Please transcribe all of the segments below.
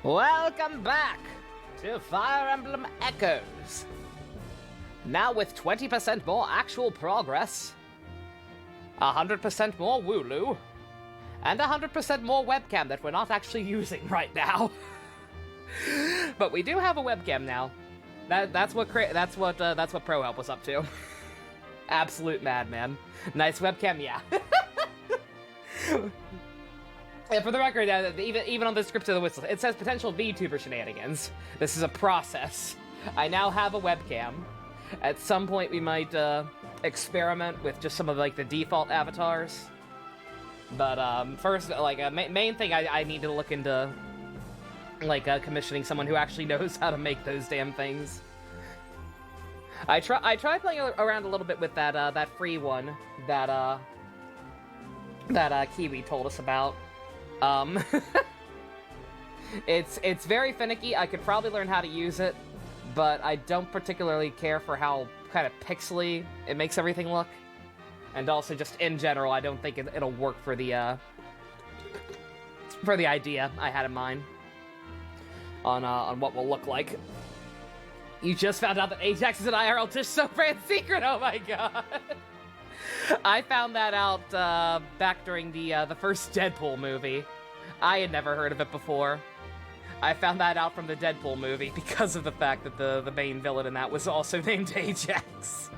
Welcome back to Fire Emblem Echoes. Now with 20% more actual progress, 100% more Wooloo, and 100% more webcam that we're not actually using right now. But we do have a webcam now. That's what Pro Help was up to. Absolute madman. Nice webcam, yeah. Yeah, for the record, even on the script of the whistle, it says potential VTuber shenanigans. This is a process. I now have a webcam. At some point, we might experiment with just some of the default avatars. But first, main thing I need to look into, commissioning someone who actually knows how to make those damn things. I tried playing around a little bit with that free one that Kiwi told us about. It's very finicky. I could probably learn how to use it, but I don't particularly care for how kind of pixely it makes everything look. And also, just in general, I don't think it'll work for the idea I had in mind on what will look like. You just found out that Ajax is an IRL Tish so brand secret. Oh my god. I found that out back during the first Deadpool movie. I had never heard of it before. I found that out from the Deadpool movie because of the fact that the main villain in that was also named Ajax.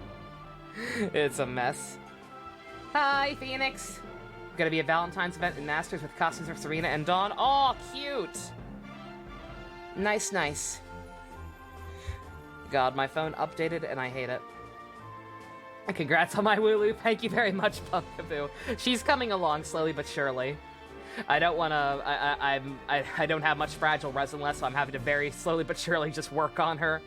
It's a mess. Hi, Phoenix. Gonna be a Valentine's event in Masters with costumes for Serena and Dawn. Oh, cute! Nice, nice. God, my phone updated and I hate it. Congrats on my Wooloo. Thank you very much, Pumpkaboo. She's coming along slowly but surely. I don't want to. I don't have much fragile resin left, so I'm having to very slowly but surely just work on her.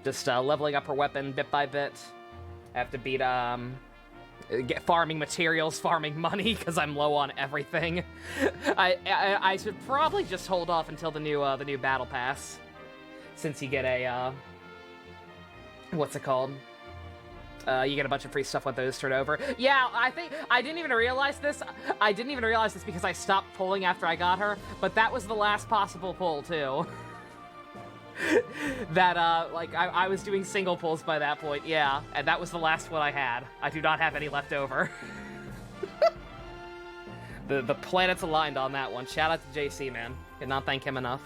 Just leveling up her weapon bit by bit. I have to beat get farming materials, farming money because I'm low on everything. I should probably just hold off until the new battle pass, since you get a what's it called? You get a bunch of free stuff when those turn over. Yeah, I think I didn't even realize this. I didn't even realize this because I stopped pulling after I got her, but that was the last possible pull too. That I was doing single pulls by that point, yeah, and that was the last one I had. I do not have any left over. The planets aligned on that one. Shout out to JC, man. Did not thank him enough.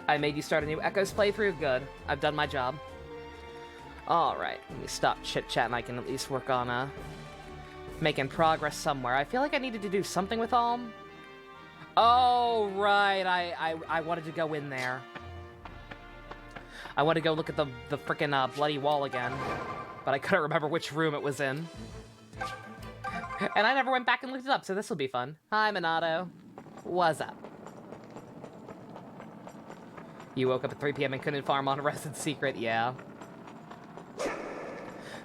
I made you start a new Echoes playthrough? Good. I've done my job. Alright, let me stop chit-chatting. I can at least work on making progress somewhere. I feel like I needed to do something with Alm. Oh, right. I wanted to go in there. I want to go look at the frickin' bloody wall again. But I couldn't remember which room it was in. And I never went back and looked it up, so this will be fun. Hi, Minato. What's up? You woke up at 3 p.m. and couldn't farm on a resin secret, yeah.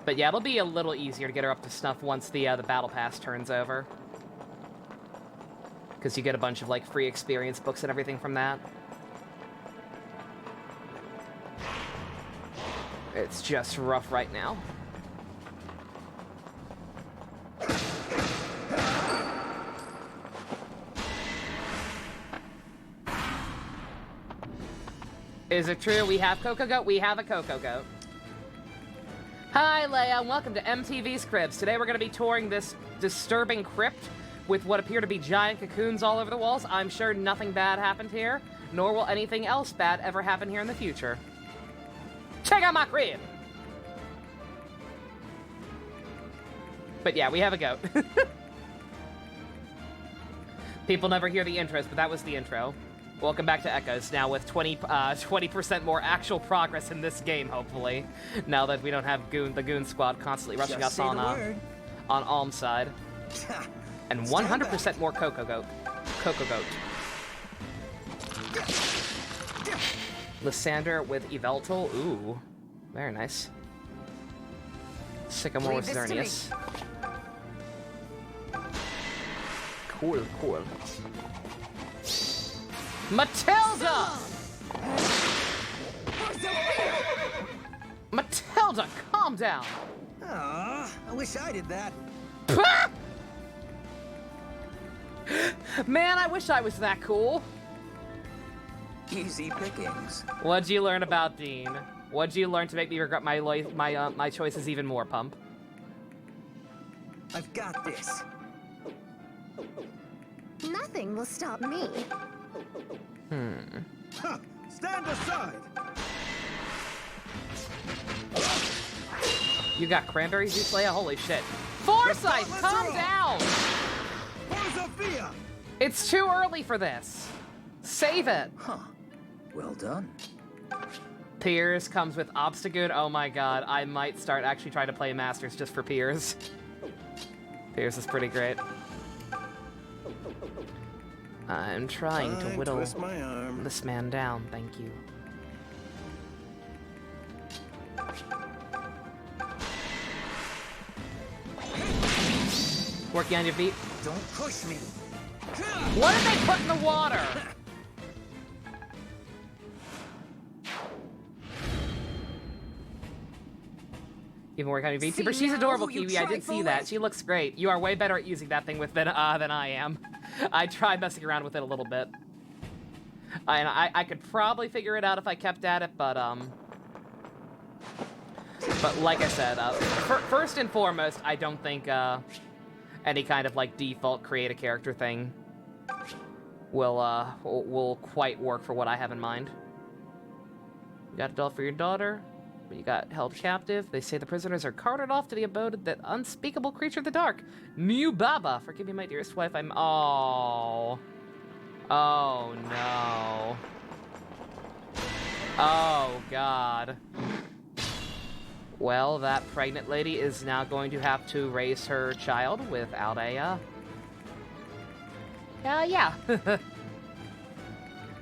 But yeah, it'll be a little easier to get her up to snuff once the battle pass turns over. Because you get a bunch of, free experience books and everything from that. It's just rough right now. Is it true we have Coco Goat? We have a Coco Goat. Hi, Leia, and welcome to MTV's Cribs. Today we're going to be touring this disturbing crypt with what appear to be giant cocoons all over the walls. I'm sure nothing bad happened here, nor will anything else bad ever happen here in the future. Check out my crib! But yeah, we have a goat. People never hear the intros, but that was the intro. Welcome back to Echoes, now with 20% more actual progress in this game, hopefully. Now that we don't have the Goon Squad constantly rushing us on Alm's side. And 100% more Coco Goat. Lysander with Eveltal. Ooh, very nice. Sycamore with Xerneas. Cool. Matilda! Matilda, calm down! Aw, I wish I did that. Man, I wish I was that cool. Easy pickings. What'd you learn about Dean? What'd you learn to make me regret my choices even more, Pump? I've got this. Nothing will stop me. Huh. Stand aside. You got cranberries, you Zofia? Holy shit. Foresight, calm down! For Zofia! It's too early for this. Save it. Huh. Well done. Piers comes with Obstagoon. Oh my god, I might start actually trying to play Masters just for Piers. Piers is pretty great. I'm trying to whittle this man down, thank you. Working on your feet. Don't push me. What did they put in the water? Even work on your VTuber. She's adorable, Kiwi. I did see that. She looks great. You are way better at using that thing than I am. I tried messing around with it a little bit. And I could probably figure it out if I kept at it, but like I said, first and foremost, I don't think any kind of like default create a character thing will quite work for what I have in mind. You got a doll for your daughter, but you got held captive. They say the prisoners are carted off to the abode of that unspeakable creature of the dark. New Baba, forgive me, my dearest wife. Oh no. Oh god. Well, that pregnant lady is now going to have to raise her child without a, yeah.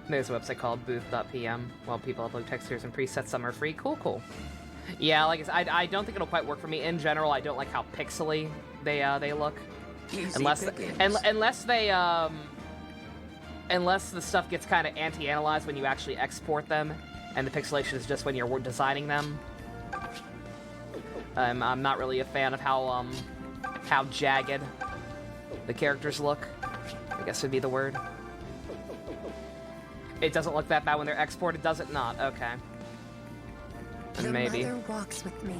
There's a website called booth.pm. While people upload textures and presets, some are free. Cool. Yeah, like I don't think it'll quite work for me. In general, I don't like how pixely they look. Unless the stuff gets kind of anti-analyzed when you actually export them, and the pixelation is just when you're designing them. I'm not really a fan of how jagged the characters look, I guess would be the word. It doesn't look that bad when they're exported, does it not? Okay. And maybe. The mother walks with me.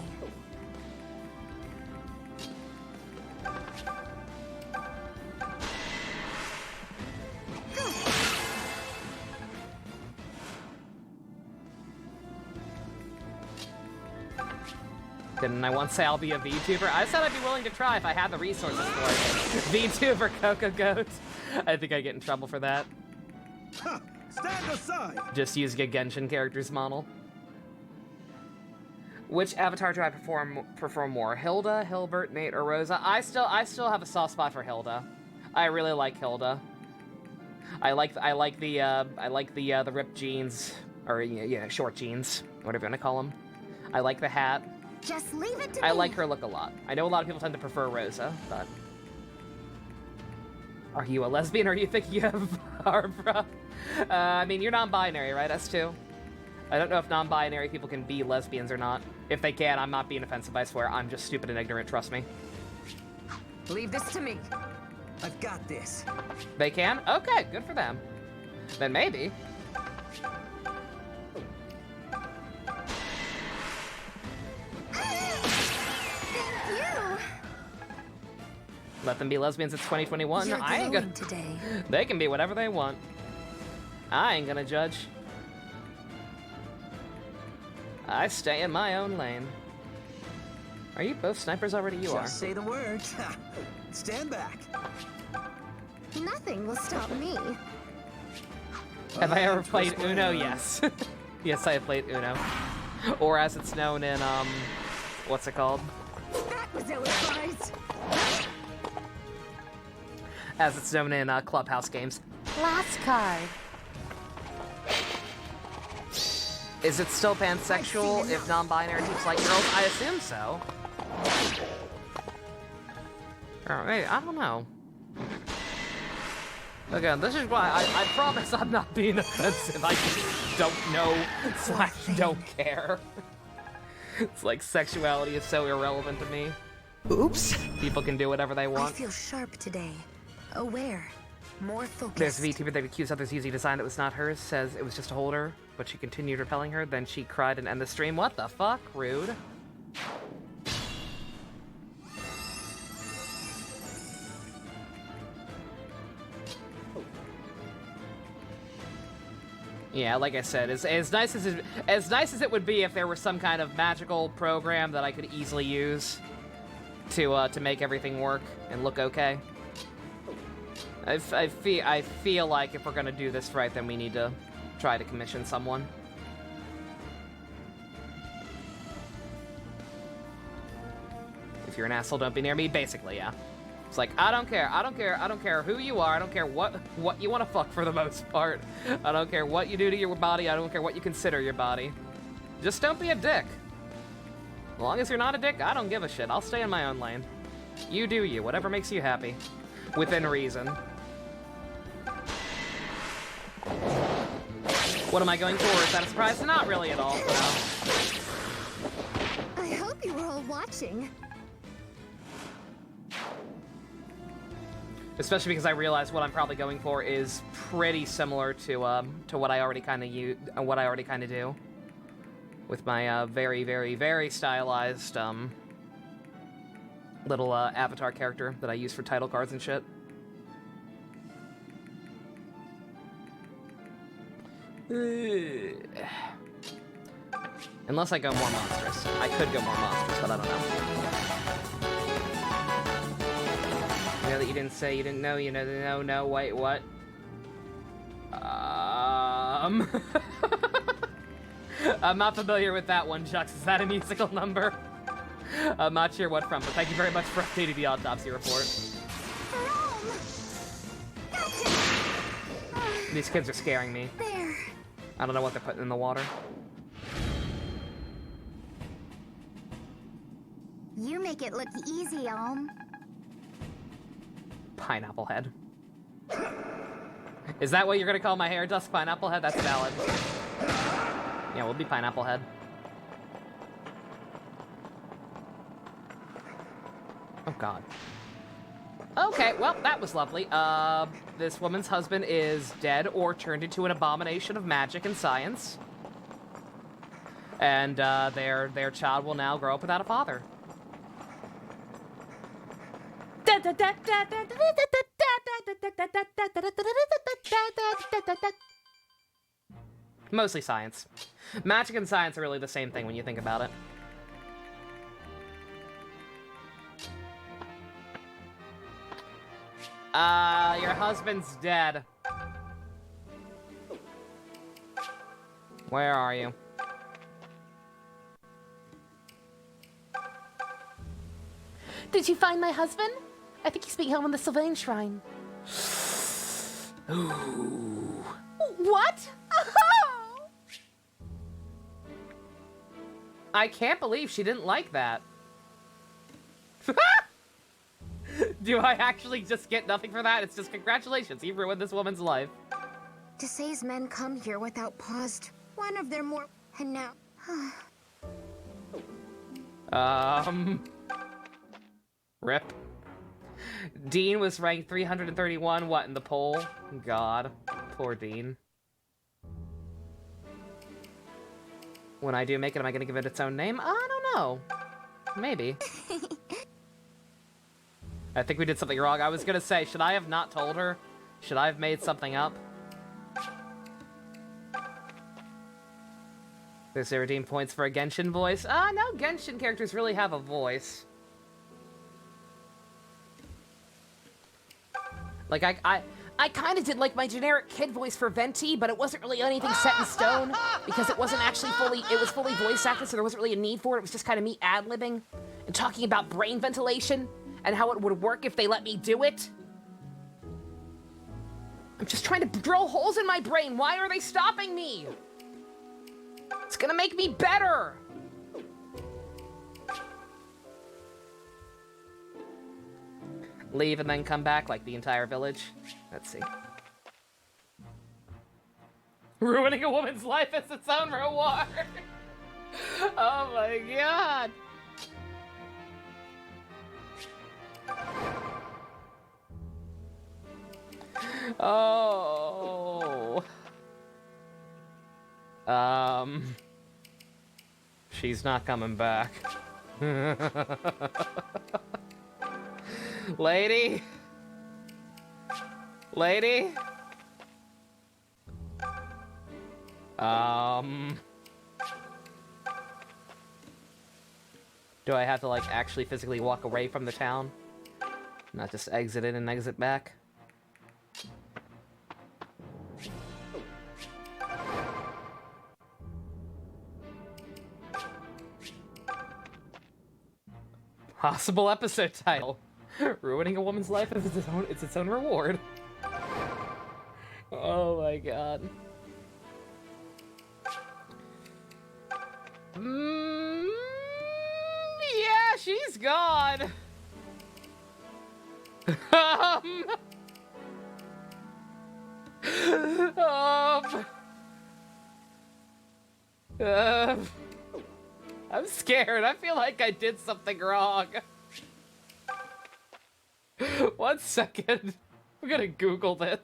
Didn't I once say I'll be a VTuber? I said I'd be willing to try if I had the resources for it. VTuber Coco Goat. I think I get in trouble for that. Huh. Stand aside. Just using a Genshin characters model. Which avatar do I prefer more? Hilda, Hilbert, Nate, or Rosa? I still have a soft spot for Hilda. I really like Hilda. I like the ripped jeans, or yeah, short jeans, whatever you want to call them. I like the hat. Just leave it to me. I like her look a lot. I know a lot of people tend to prefer Rosa, but are you a lesbian or are you thinking of Barbara? I mean, you're non-binary, right? Us too. I don't know if non-binary people can be lesbians or not. If they can, I'm not being offensive, I swear. I'm just stupid and ignorant, trust me. Leave this to me. I've got this. They can? Okay, good for them. Then maybe. Thank you. Let them be lesbians, it's 2021. You're I ain't gonna... today. They can be whatever they want. I ain't gonna judge. I stay in my own lane. Are you both snipers already? You Just say the word. Stand back. Nothing will stop me. Have I ever played Uno? Yes. Yes, I have played Uno. Or as it's known in, what's it called? That was ill-advised. As it's known in, Clubhouse games. Last card. Is it still pansexual if non-binary people like girls? I assume so. Alright, I don't know. Again, this is why I promise I'm not being offensive. I just don't know / don't care. It's like sexuality is so irrelevant to me. Oops. People can do whatever they want. I feel sharp today. Aware. More focused. There's a VTuber that accused others using a design that was not hers, says it was just to hold her, but she continued repelling her, then she cried and ended the stream. What the fuck? Rude. Yeah, like I said, as nice as it would be if there were some kind of magical program that I could easily use to make everything work and look okay. I feel like if we're gonna do this right, then we need to try to commission someone. If you're an asshole, don't be near me. Basically, yeah. It's like, I don't care who you are, I don't care what you want to fuck for the most part. I don't care what you do to your body, I don't care what you consider your body. Just don't be a dick. As long as you're not a dick, I don't give a shit. I'll stay in my own lane. You do you, whatever makes you happy. Within reason. What am I going for? Is that a surprise? Not really at all, no. I hope you were all watching. Especially because I realize what I'm probably going for is pretty similar to what I already kind of do, with my very, very, very stylized little avatar character that I use for title cards and shit. Unless I go more monstrous. I could go more monstrous, but I don't know. You know that you didn't say, you didn't know, you know, no, wait, what? I'm not familiar with that one, Jux. Is that a musical number? I'm not sure what from, but thank you very much for updating the autopsy report. These kids are scaring me. There. I don't know what they're putting in the water. You make it look easy, Pineapple head. Is that what you're gonna call my hair, Dusk? Pineapple head? That's valid. Yeah, we'll be pineapple head. Oh god. Okay, well, that was lovely. This woman's husband is dead or turned into an abomination of magic and science. And their child will now grow up without a father. Mostly science. Magic and science are really the same thing when you think about it. Your husband's dead. Where are you? Did you find my husband? I think he's being held in the Sylvain Shrine. Ooh. What? I can't believe she didn't like that. Do I actually just get nothing for that? It's just congratulations, you ruined this woman's life. Desai's men come here without pause. One of their more... And now... Rip. Dean was ranked 331, what, in the poll? God. Poor Dean. When I do make it, am I gonna give it its own name? I don't know. Maybe. I think we did something wrong. I was gonna say, should I have not told her? Should I have made something up? There's 0 redeem points for a Genshin voice. No Genshin characters really have a voice. Like, I kind of did like my generic kid voice for Venti, but it wasn't really anything set in stone because it wasn't actually it was fully voice acted, so there wasn't really a need for it. It was just kind of me ad-libbing and talking about brain ventilation and how it would work if they let me do it. I'm just trying to drill holes in my brain. Why are they stopping me? It's gonna make me better. Leave and then come back like the entire village. Let's see. Ruining a woman's life is its own reward. Oh my god. Oh. She's not coming back. Lady? Lady? Do I have to, like, actually physically walk away from the town? Not just exit in and exit back? Possible episode title. Ruining a woman's life is its own reward. Oh my god. Yeah, she's gone. I'm scared. I feel like I did something wrong. 1 second. I'm gonna Google this.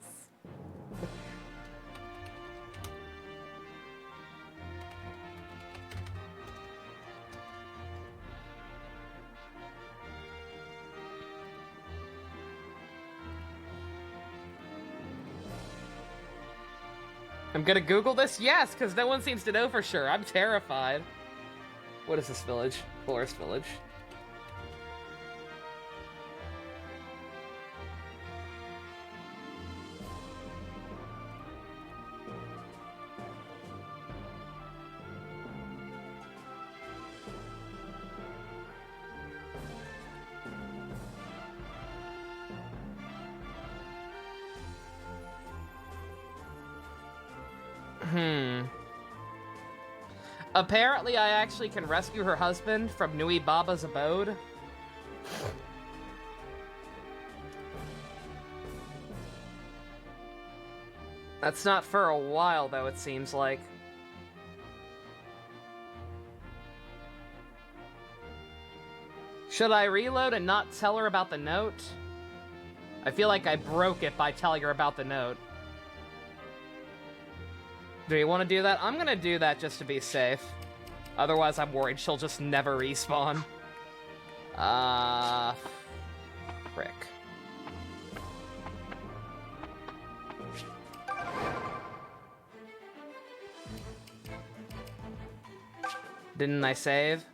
I'm gonna Google this? Yes, because no one seems to know for sure. I'm terrified. What is this village? Forest village. Apparently, I actually can rescue her husband from Nui Baba's abode. That's not for a while, though, it seems like. Should I reload and not tell her about the note? I feel like I broke it by telling her about the note. Do you want to do that? I'm gonna do that just to be safe. Otherwise, I'm worried she'll just never respawn. Frick. Didn't I save?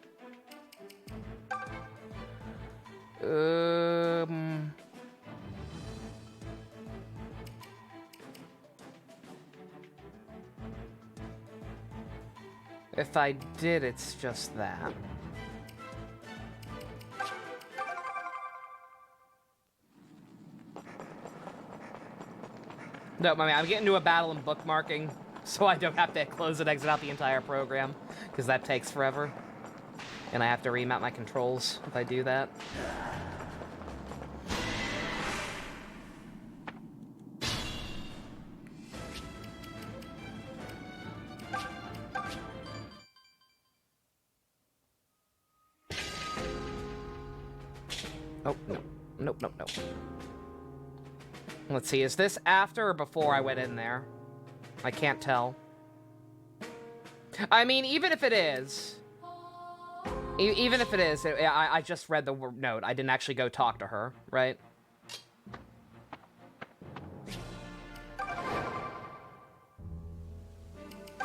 If I did, it's just that. No, I mean, I'm getting to a battle and bookmarking, so I don't have to close and exit out the entire program, because that takes forever. And I have to remap my controls if I do that. Oh, no. Nope, nope, nope. Let's see, is this after or before I went in there? I can't tell. I mean, even if it is... Even if it is, I just read the note. I didn't actually go talk to her, right?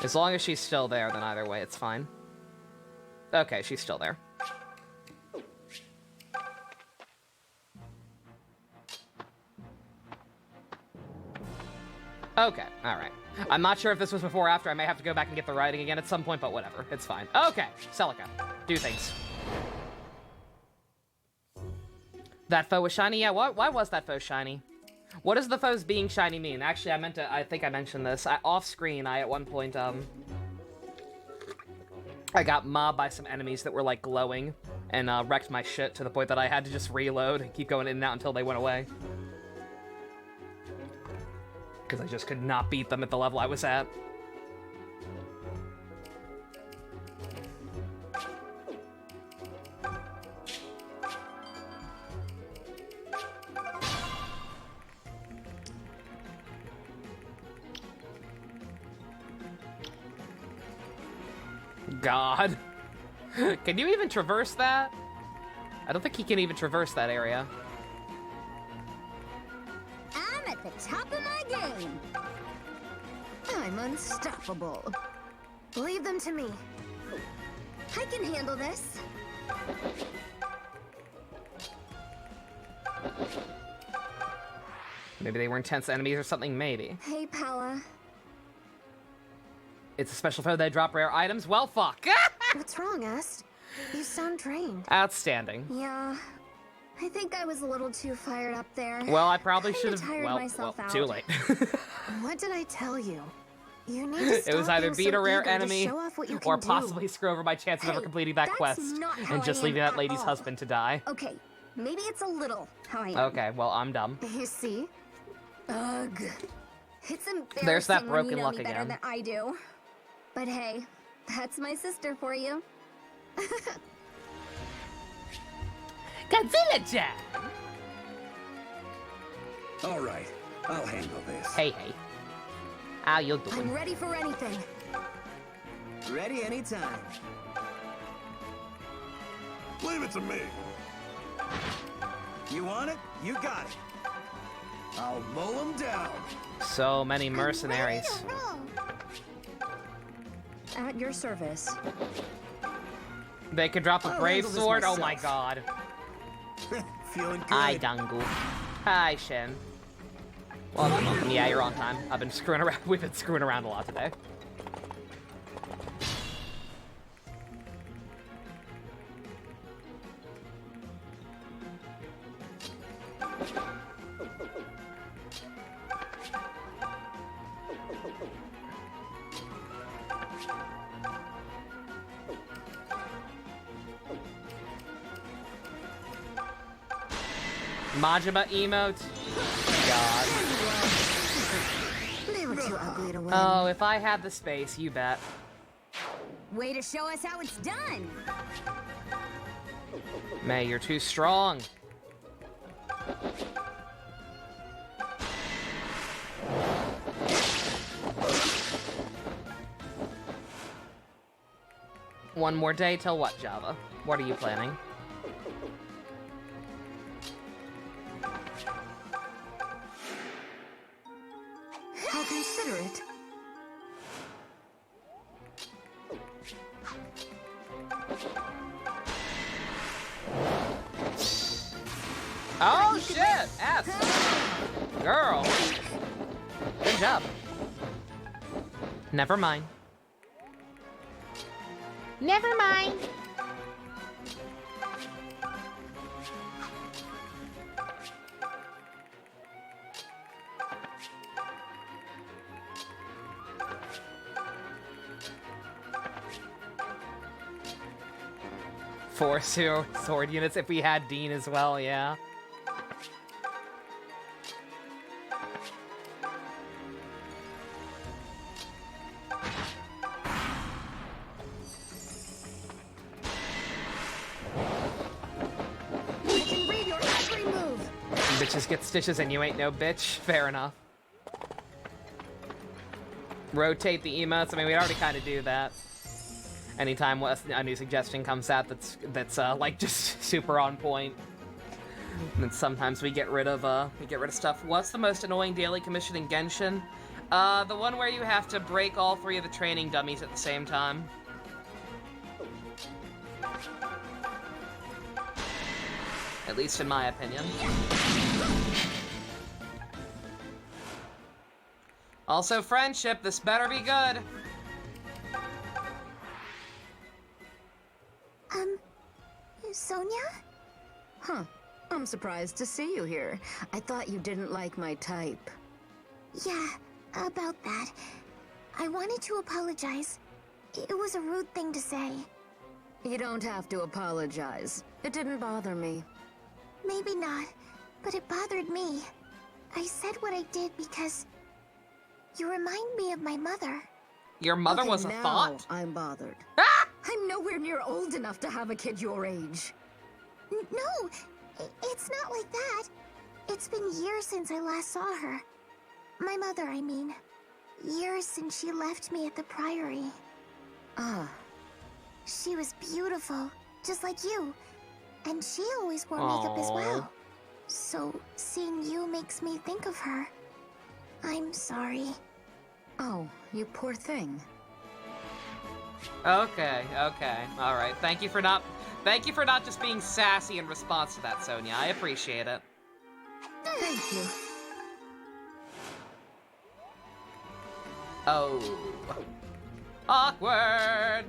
As long as she's still there, then either way, it's fine. Okay, she's still there. Okay, alright. I'm not sure if this was before or after. I may have to go back and get the writing again at some point, but whatever. It's fine. Okay, Celica. Do things. That foe was shiny? Yeah, why was that foe shiny? What does the foes being shiny mean? Actually, I think I mentioned this. Off screen, at one point, I got mobbed by some enemies that were, like, glowing, and, wrecked my shit to the point that I had to just reload and keep going in and out until they went away. Because I just could not beat them at the level I was at. God. Can you even traverse that? I don't think he can even traverse that area. I'm at the top of my game. I'm unstoppable. Leave them to me. I can handle this. Maybe they were intense enemies or something, maybe. Hey, Pala. It's a special foe, they drop rare items? Well, fuck! What's wrong, Est? You sound drained. Outstanding. Yeah. I think I was a little too fired up there. Well, I probably Kinda should have. tired Well, myself out. too late. What did I tell you? You need to stop It was either being beat so a rare eager to enemy show off what you or can possibly do. screw over my chances of ever Hey, completing that that's quest not how and I just am leaving that at lady's all. husband to die. Okay, maybe it's a little how I am. Okay, well, I'm dumb. You see? Ugh. It's embarrassing There's that when broken you know luck me better again. than I do. But hey, that's my sister for you. Godzilla-chan! All right, I'll handle this. Hey. How you doing? I'm ready for anything. Ready anytime. Leave it to me. You want it? You got it. I'll mow them down. So many mercenaries. I'm ready to roll. At your service. They could drop a I'll brave handle this sword? Oh my myself. god. Feeling good. Hi, Dangu. Hi, Shin. Well, yeah, you're on time. I've been screwing around. We've been screwing around a lot today. Majima emote. God. They were too ugly to win. Oh, if I had the space, you bet. Way to show us how it's done. May, you're too strong. One more day till what, Java? What are you planning? How considerate. Oh shit! S! Girl! Good job. Never mind. Never mind. Four sword units if we had Dean as well, yeah. I can read your every move. Bitches get stitches and you ain't no bitch. Fair enough. Rotate the emotes. I mean, we already kind of do that. Anytime a new suggestion comes out that's like just super on point. And then sometimes we get rid of stuff. What's the most annoying daily commission in Genshin? The one where you have to break all three of the training dummies at the same time. At least in my opinion. Also, friendship, this better be good. Sonia? Huh. I'm surprised to see you here. I thought you didn't like my type. Yeah, about that. I wanted to apologize. It was a rude thing to say. You don't have to apologize. It didn't bother me. Maybe not, but it bothered me. I said what I did because you remind me of my mother. Your mother Okay, was a now thought? I'm bothered. Ah! I'm nowhere near old enough to have a kid your age. No, it's not like that. It's been years since I last saw her. My mother, I mean. Years since she left me at the Priory. Ah, She was beautiful, just like you. And she always wore makeup as Aw. well. So, seeing you makes me think of her. I'm sorry. Oh, you poor thing. Okay, alright. Thank you for not just being sassy in response to that, Sonia. I appreciate it. Thank you. Oh. Awkward!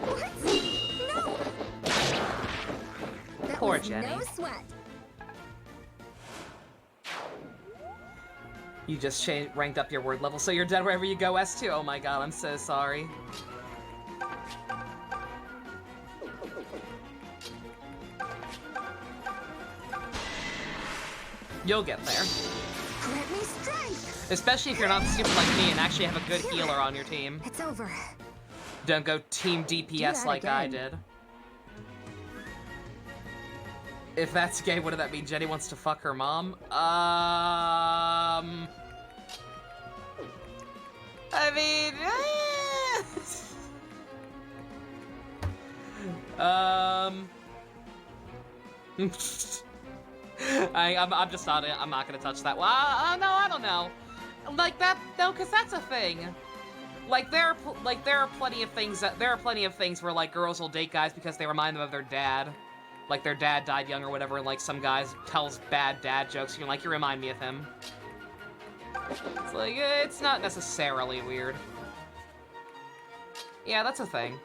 What? No! That Poor was Jenny. no sweat. You just ranked up your word level, so you're dead wherever you go, S2. Oh my god, I'm so sorry. You'll get there. Let me strike. Especially if you're not stupid like me and actually have a good healer on your team. It's over. Don't go team DPS that like I again. did. If that's gay, what does that mean? Jenny wants to fuck her mom? I mean... I'm just not. I'm not gonna touch that. Well, no, I don't know. Like that, no, because that's a thing. Like there are plenty of things where like girls will date guys because they remind them of their dad, like their dad died young or whatever. And like some guys tells bad dad jokes. You're like, you remind me of him. It's like it's not necessarily weird. Yeah, that's a thing.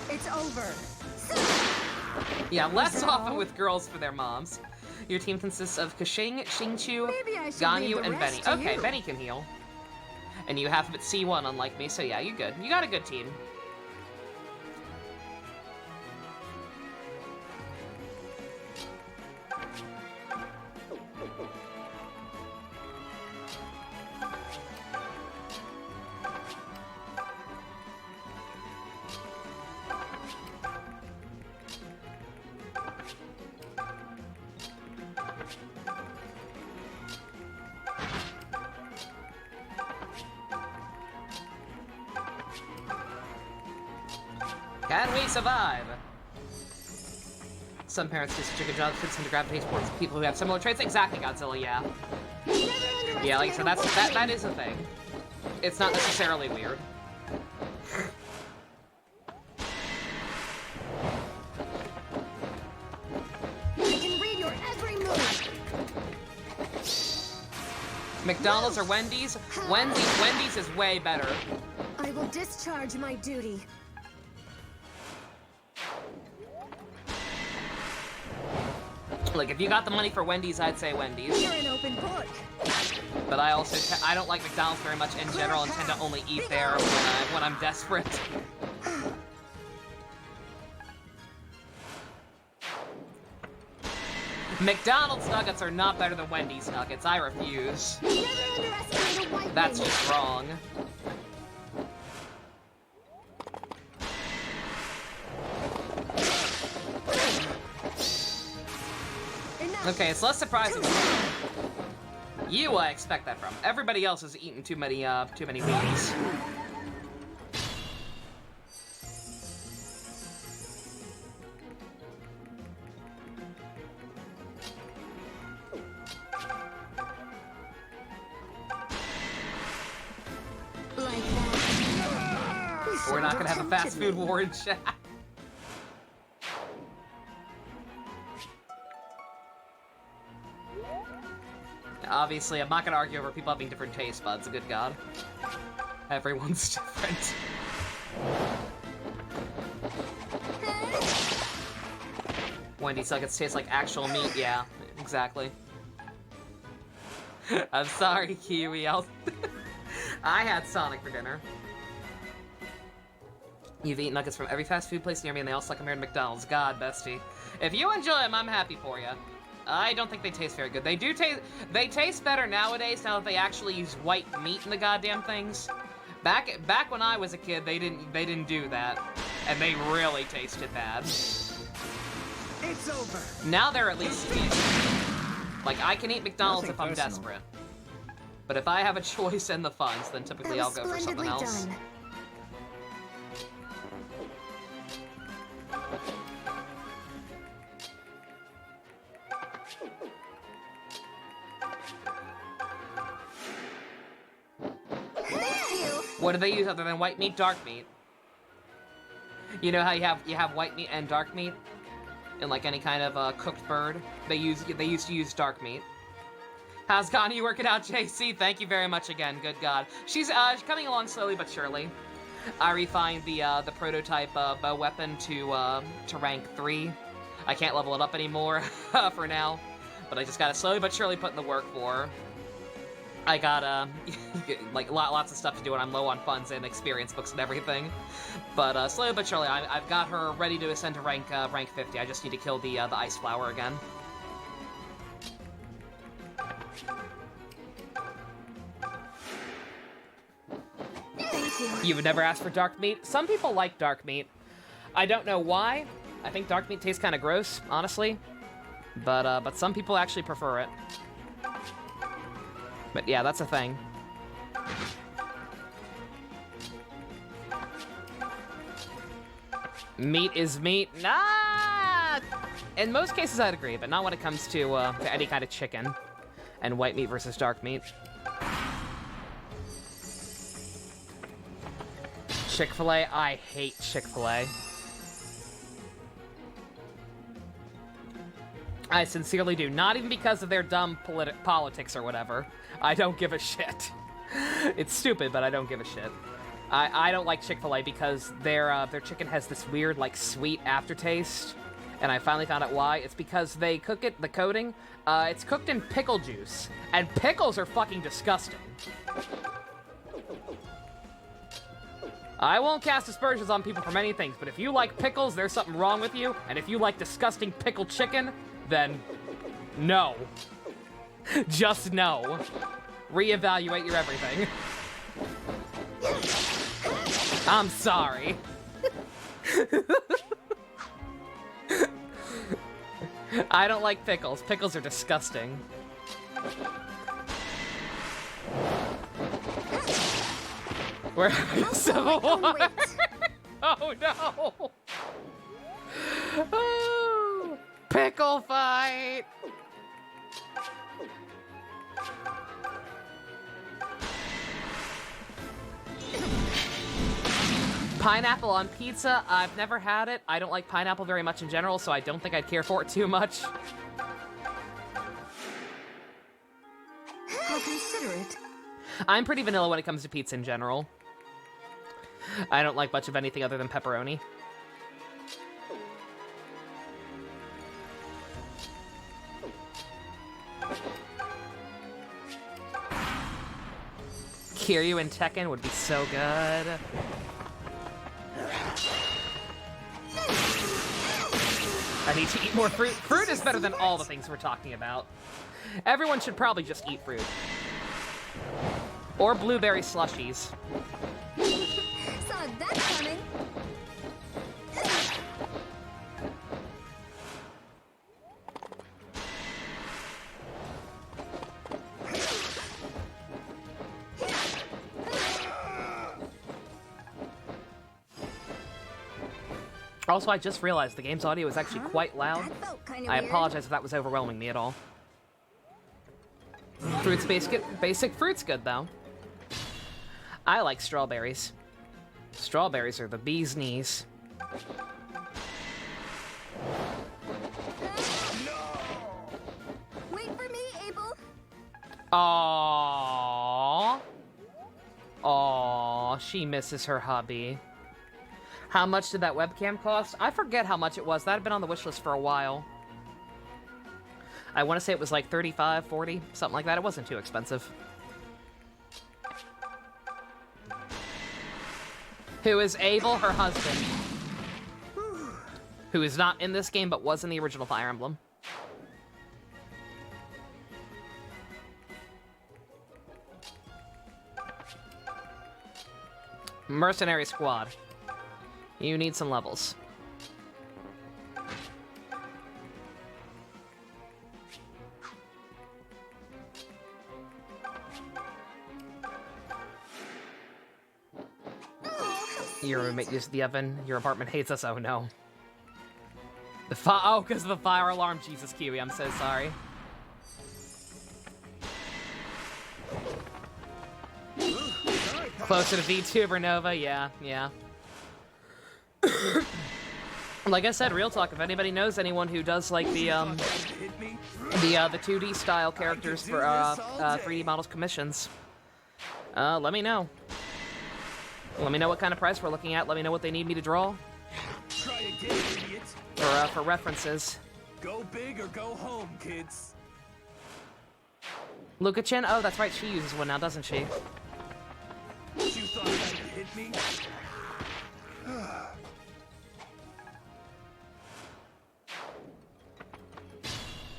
It's over. Yeah, less often with girls for their moms. Your team consists of Kashing, Xingqiu, Maybe I should Ganyu, leave the and Benny. rest to Okay, you. Benny can heal. And you have but C1 unlike me, so yeah, you're good. You got a good team. Can we survive? Some parents do such a good job fits into gravitate towards people who have similar traits. Exactly, Godzilla, yeah. Yeah, like I said, that is a thing. It's not necessarily weird. I can read your every move. McDonald's or Wendy's? Wendy's is way better. I will discharge my duty. Like, if you got the money for Wendy's, I'd say Wendy's. You're an open book. But I also, I don't like McDonald's very much in general and tend to only eat there when I'm desperate. McDonald's nuggets are not better than Wendy's nuggets. I refuse. Never underestimate a white That's wing. just wrong. Enough. Okay, it's less surprising. You, I expect that from. Everybody else has eaten too many wings. Like that. You We're not shouldn't gonna have a tempted fast food me. war in chat. Obviously, I'm not gonna argue over people having different taste buds. Good God. Everyone's different. Wendy's nuggets taste like actual meat. Yeah, exactly. I'm sorry, Kiwi. I had Sonic for dinner. You've eaten nuggets from every fast food place near me, and they all suck compared to McDonald's. God, bestie. If you enjoy them, I'm happy for you. I don't think they taste very good. They taste better nowadays now that they actually use white meat in the goddamn things. Back when I was a kid, they didn't do that, and they really tasted bad. It's over. Now they're at least decent. Like, I can eat McDonald's Nothing if I'm personal. desperate. But if I have a choice and the funds, then typically That I'll was go for something splendidly else. done. Thank you. What do they use other than white meat? Dark meat. You know how you have white meat and dark meat in like any kind of cooked bird. They used to use dark meat. How's it gone? You working out, JC? Thank you very much again. Good God, she's coming along slowly but surely. I refined the prototype bow weapon to rank 3. I can't level it up anymore for now, but I just gotta slowly but surely put in the work for her. I got like lots of stuff to do when I'm low on funds and experience books and everything. But slowly but surely, I've got her ready to ascend to rank 50. I just need to kill the ice flower again. Thank you. You would never ask for dark meat? Some people like dark meat. I don't know why. I think dark meat tastes kind of gross, honestly. But some people actually prefer it. But yeah, that's a thing. Meat is meat. Nah! In most cases, I'd agree, but not when it comes to any kind of chicken and white meat versus dark meat. Chick-fil-A? I hate Chick-fil-A. I sincerely do. Not even because of their dumb politics or whatever. I don't give a shit. It's stupid, but I don't give a shit. I don't like Chick-fil-A because their chicken has this weird, like, sweet aftertaste. And I finally found out why. It's because they cook it, the coating, it's cooked in pickle juice. And pickles are fucking disgusting. I won't cast aspersions on people for many things, but if you like pickles, there's something wrong with you. And if you like disgusting pickled chicken, then no. Just no. Reevaluate your everything. I'm sorry. I don't like pickles. Pickles are disgusting. We're having a civil war. Oh no. Oh, pickle fight. Pineapple on pizza, I've never had it. I don't like pineapple very much in general, so I don't think I'd care for it too much. I'll consider it. I'm pretty vanilla when it comes to pizza in general. I don't like much of anything other than pepperoni. Kiryu and Tekken would be so good. I need to eat more fruit. Fruit is better than all the things we're talking about. Everyone should probably just eat fruit. Or blueberry slushies. Saw that coming. Also, I just realized the game's audio is actually quite loud. That felt kind of I weird. apologize if that was overwhelming me at all. Fruit's basic fruit's good, though. I like strawberries. Strawberries are the bee's knees. Wait for me, Abel. Aww. Aww, she misses her hubby. How much did that webcam cost? I forget how much it was. That had been on the wish list for a while. I want to say it was like 35, 40, something like that. It wasn't too expensive. Who is Abel, her husband. Who is not in this game, but was in the original Fire Emblem. Mercenary Squad. You need some levels. Your roommate used the oven. Your apartment hates us. Oh no. Oh, because of the fire alarm. Jesus, Kiwi, I'm so sorry. Closer to VTuber Nova, yeah. Like I said, real talk, if anybody knows anyone who does like the 2D style characters for 3D models commissions, let me know. Let me know what kind of price we're looking at. Let me know what they need me to draw. Try again, idiot. For references. Go big or go home, kids. Luka-chin? Oh, that's right, she uses one now, doesn't she? You thought that would hit me?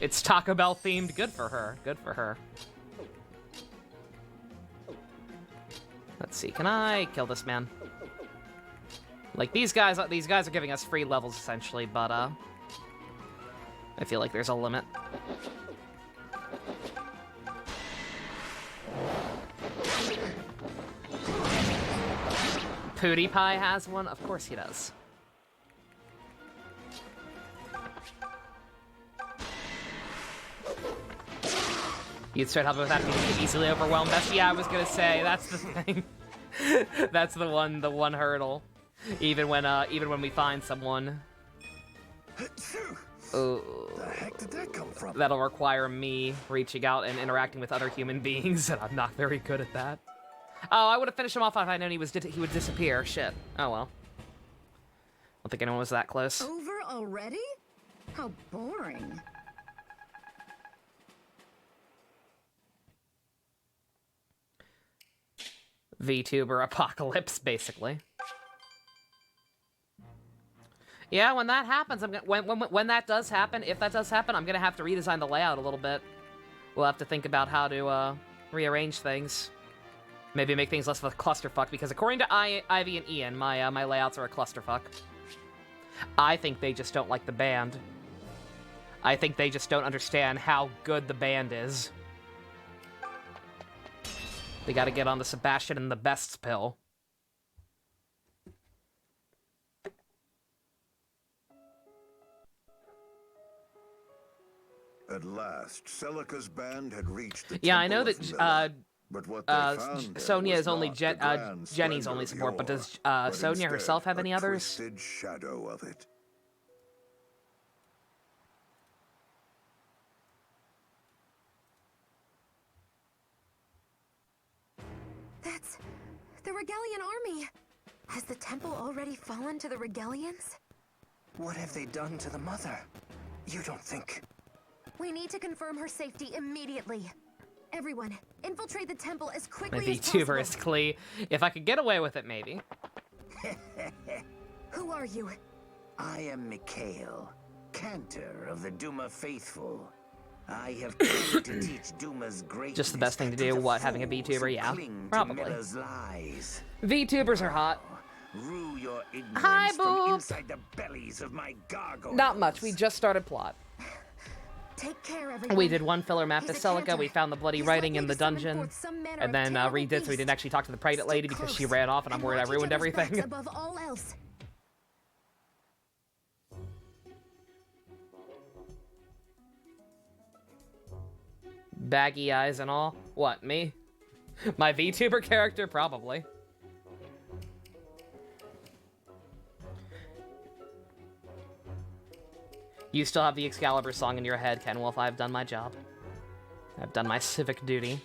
It's Taco Bell themed. Good for her. Good for her. Let's see. Can I kill this man? Like these guys are giving us free levels essentially, but I feel like there's a limit. PewDiePie has one? Of course he does. You'd start helping without being easily overwhelmed. Yeah, I was gonna say, that's the thing. That's the one hurdle. Even when we find someone. The heck did that come from? That'll require me reaching out and interacting with other human beings, and I'm not very good at that. Oh, I would have finished him off if I'd known he would disappear. Shit. Oh well. I don't think anyone was that close. Over already? How boring. VTuber apocalypse, basically. Yeah, when that happens, when that does happen, if that does happen, I'm gonna have to redesign the layout a little bit. We'll have to think about how to rearrange things. Maybe make things less of a clusterfuck, because according to Ivy and Ian, my layouts are a clusterfuck. I think they just don't like the band. I think they just don't understand how good the band is. They gotta get on the Sebastian and the Bests pill. At last, Celica's band had reached the Yeah, I know temple that of Mila, but what they found there Sonia was is only not the grand Jenny's splendor only of support, but yore, does but Sonia instead herself have a any others? twisted shadow of it. That's the Regalian army. Has the temple already fallen to the Regalians? What have they done to the mother? You don't think... We need to confirm her safety immediately. Everyone, infiltrate the temple as My quickly as possible. VTuber is Klee. If I could get away with it, maybe. Who are you? I am Mikhail, Cantor of the Duma Faithful. I have come to teach Duma's greatness. Just the best thing to do, what, having a VTuber? Yeah, probably. Lies. VTubers are hot. Rue your ignorance Hi, from Boop. inside the bellies of my gargoyles. Not much, we just started plot. Take care, everyone. We did one filler map to He's a Celica, Cantor. we found the bloody He's writing likely in the to summon dungeon, forth some manner and of then terrible redid so we beast. didn't actually talk to the Praetor Stick lady because she close ran off and I'm and worried I watch each ruined other's backs everything. above all else. Baggy eyes and all. What, me? My VTuber character? Probably. You still have the Excalibur song in your head, Ken Wolf. I've done my job. I've done my civic duty.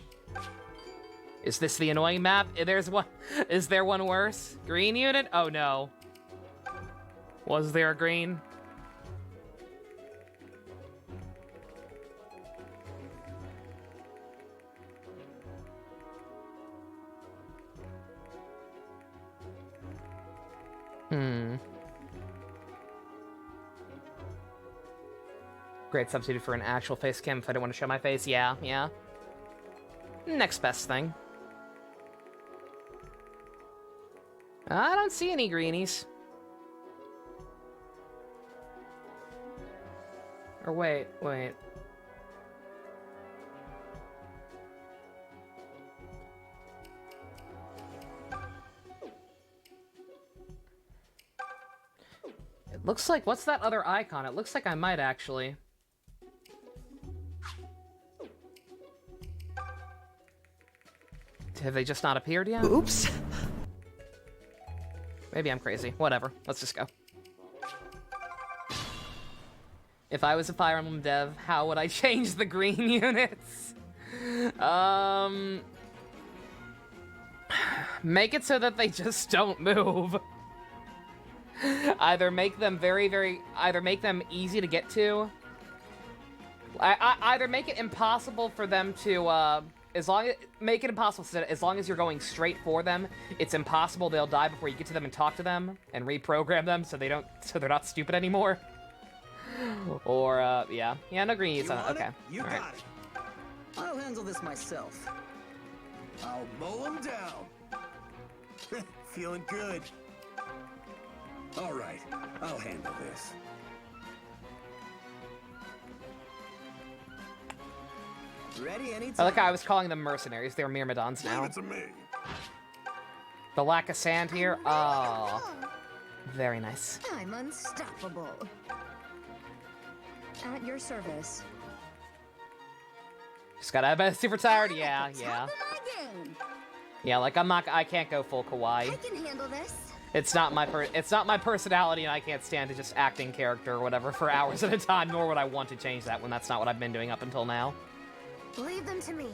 Is this the annoying map? There's one. Is there one worse? Green unit? Oh no. Was there a green? Great substitute for an actual face cam if I don't want to show my face. Yeah. Next best thing. I don't see any greenies. Or wait. Looks like, what's that other icon? It looks like I might actually. Have they just not appeared yet? Oops. Maybe I'm crazy. Whatever. Let's just go. If I was a Fire Emblem dev, how would I change the green units? Make it so that they just don't move. Either make them either make them easy to get to. Either make it impossible for them to, make it impossible so that as long as you're going straight for them, it's impossible they'll die before you get to them and talk to them and reprogram them so they're not stupid anymore. Or, yeah, no green units. Okay. You all got right. it. I'll handle this myself. I'll mow them down. Feeling good. All right, I'll handle this. Ready anytime. I like how I was calling them mercenaries. They're myrmidons now. Leave it to me. The lack of sand here. Oh, very nice. I'm unstoppable. At your service. Just gotta have a super tired. I'm Yeah, at the yeah. top of my game. Yeah, like I can't go full kawaii. I can handle this. It's not my personality, and I can't stand to just acting character or whatever for hours at a time, nor would I want to change that when that's not what I've been doing up until now. Leave them to me.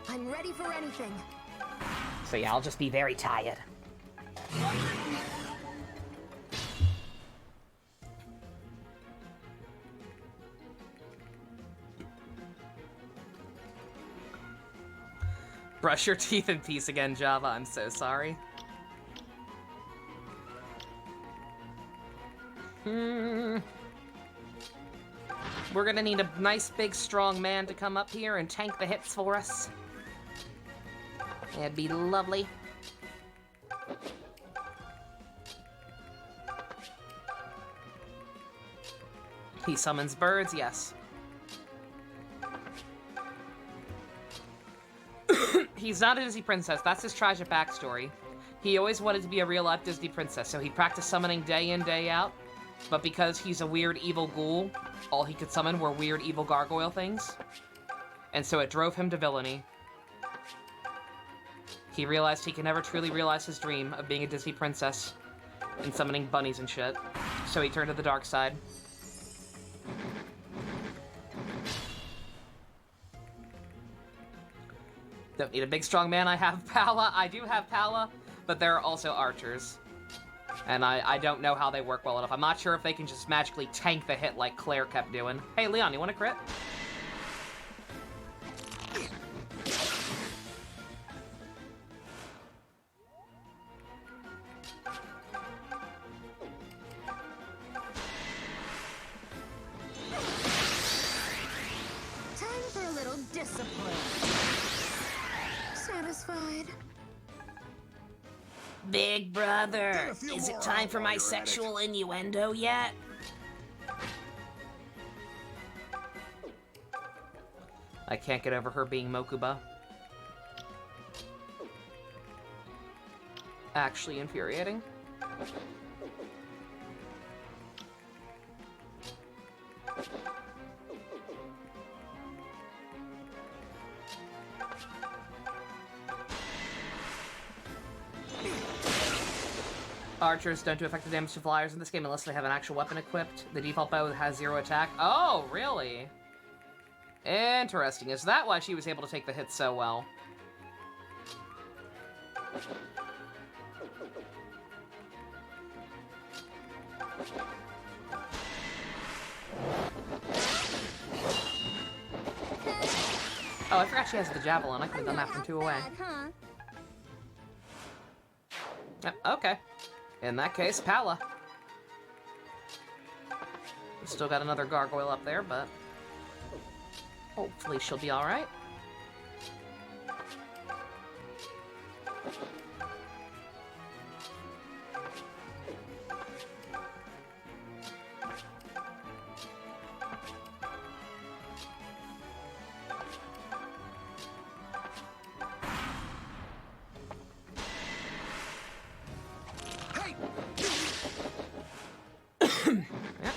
I'm ready for anything. So yeah, I'll just be very tired. Brush your teeth in peace again, Java. I'm so sorry. We're gonna need a nice, big, strong man to come up here and tank the hits for us. That'd be lovely. He summons birds, yes. He's not a Disney princess. That's his tragic backstory. He always wanted to be a real-life Disney princess, so he practiced summoning day in, day out. But because he's a weird, evil ghoul, all he could summon were weird, evil gargoyle things. And so it drove him to villainy. He realized he could never truly realize his dream of being a Disney princess and summoning bunnies and shit. So he turned to the dark side. Don't need a big strong man. I have Pala. I do have Pala, but there are also archers. And I don't know how they work well enough. I'm not sure if they can just magically tank the hit like Claire kept doing. Hey, Leon, you want a crit? Time for a little discipline. Satisfied. Big brother, Get a few is it more time out for while my you're at it. sexual innuendo yet? I can't get over her being Mokuba. Actually infuriating. Archers don't do effective damage to flyers in this game unless they have an actual weapon equipped. The default bow has 0 attack. Oh, really? Interesting. Is that why she was able to take the hits so well? Oh, I forgot she has the javelin. I could have done that from 2 away. Huh? Okay. In that case, Pala. We've still got another gargoyle up there, but hopefully she'll be alright.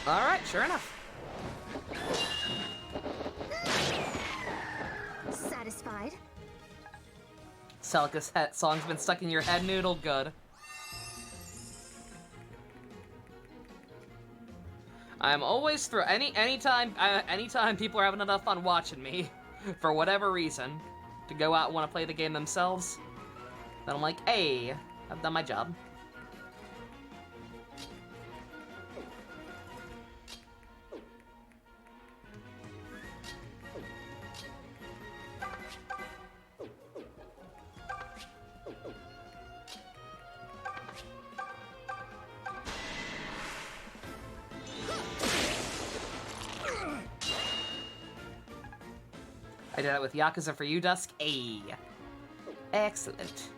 Alright, sure enough. Satisfied? Celica's song's been stuck in your head, Noodle. Good. I'm always through anytime people are having enough fun watching me, for whatever reason, to go out and want to play the game themselves, then I'm like, hey, I've done my job. I did it with Yakuza for you, Dusk. Ayy. Excellent.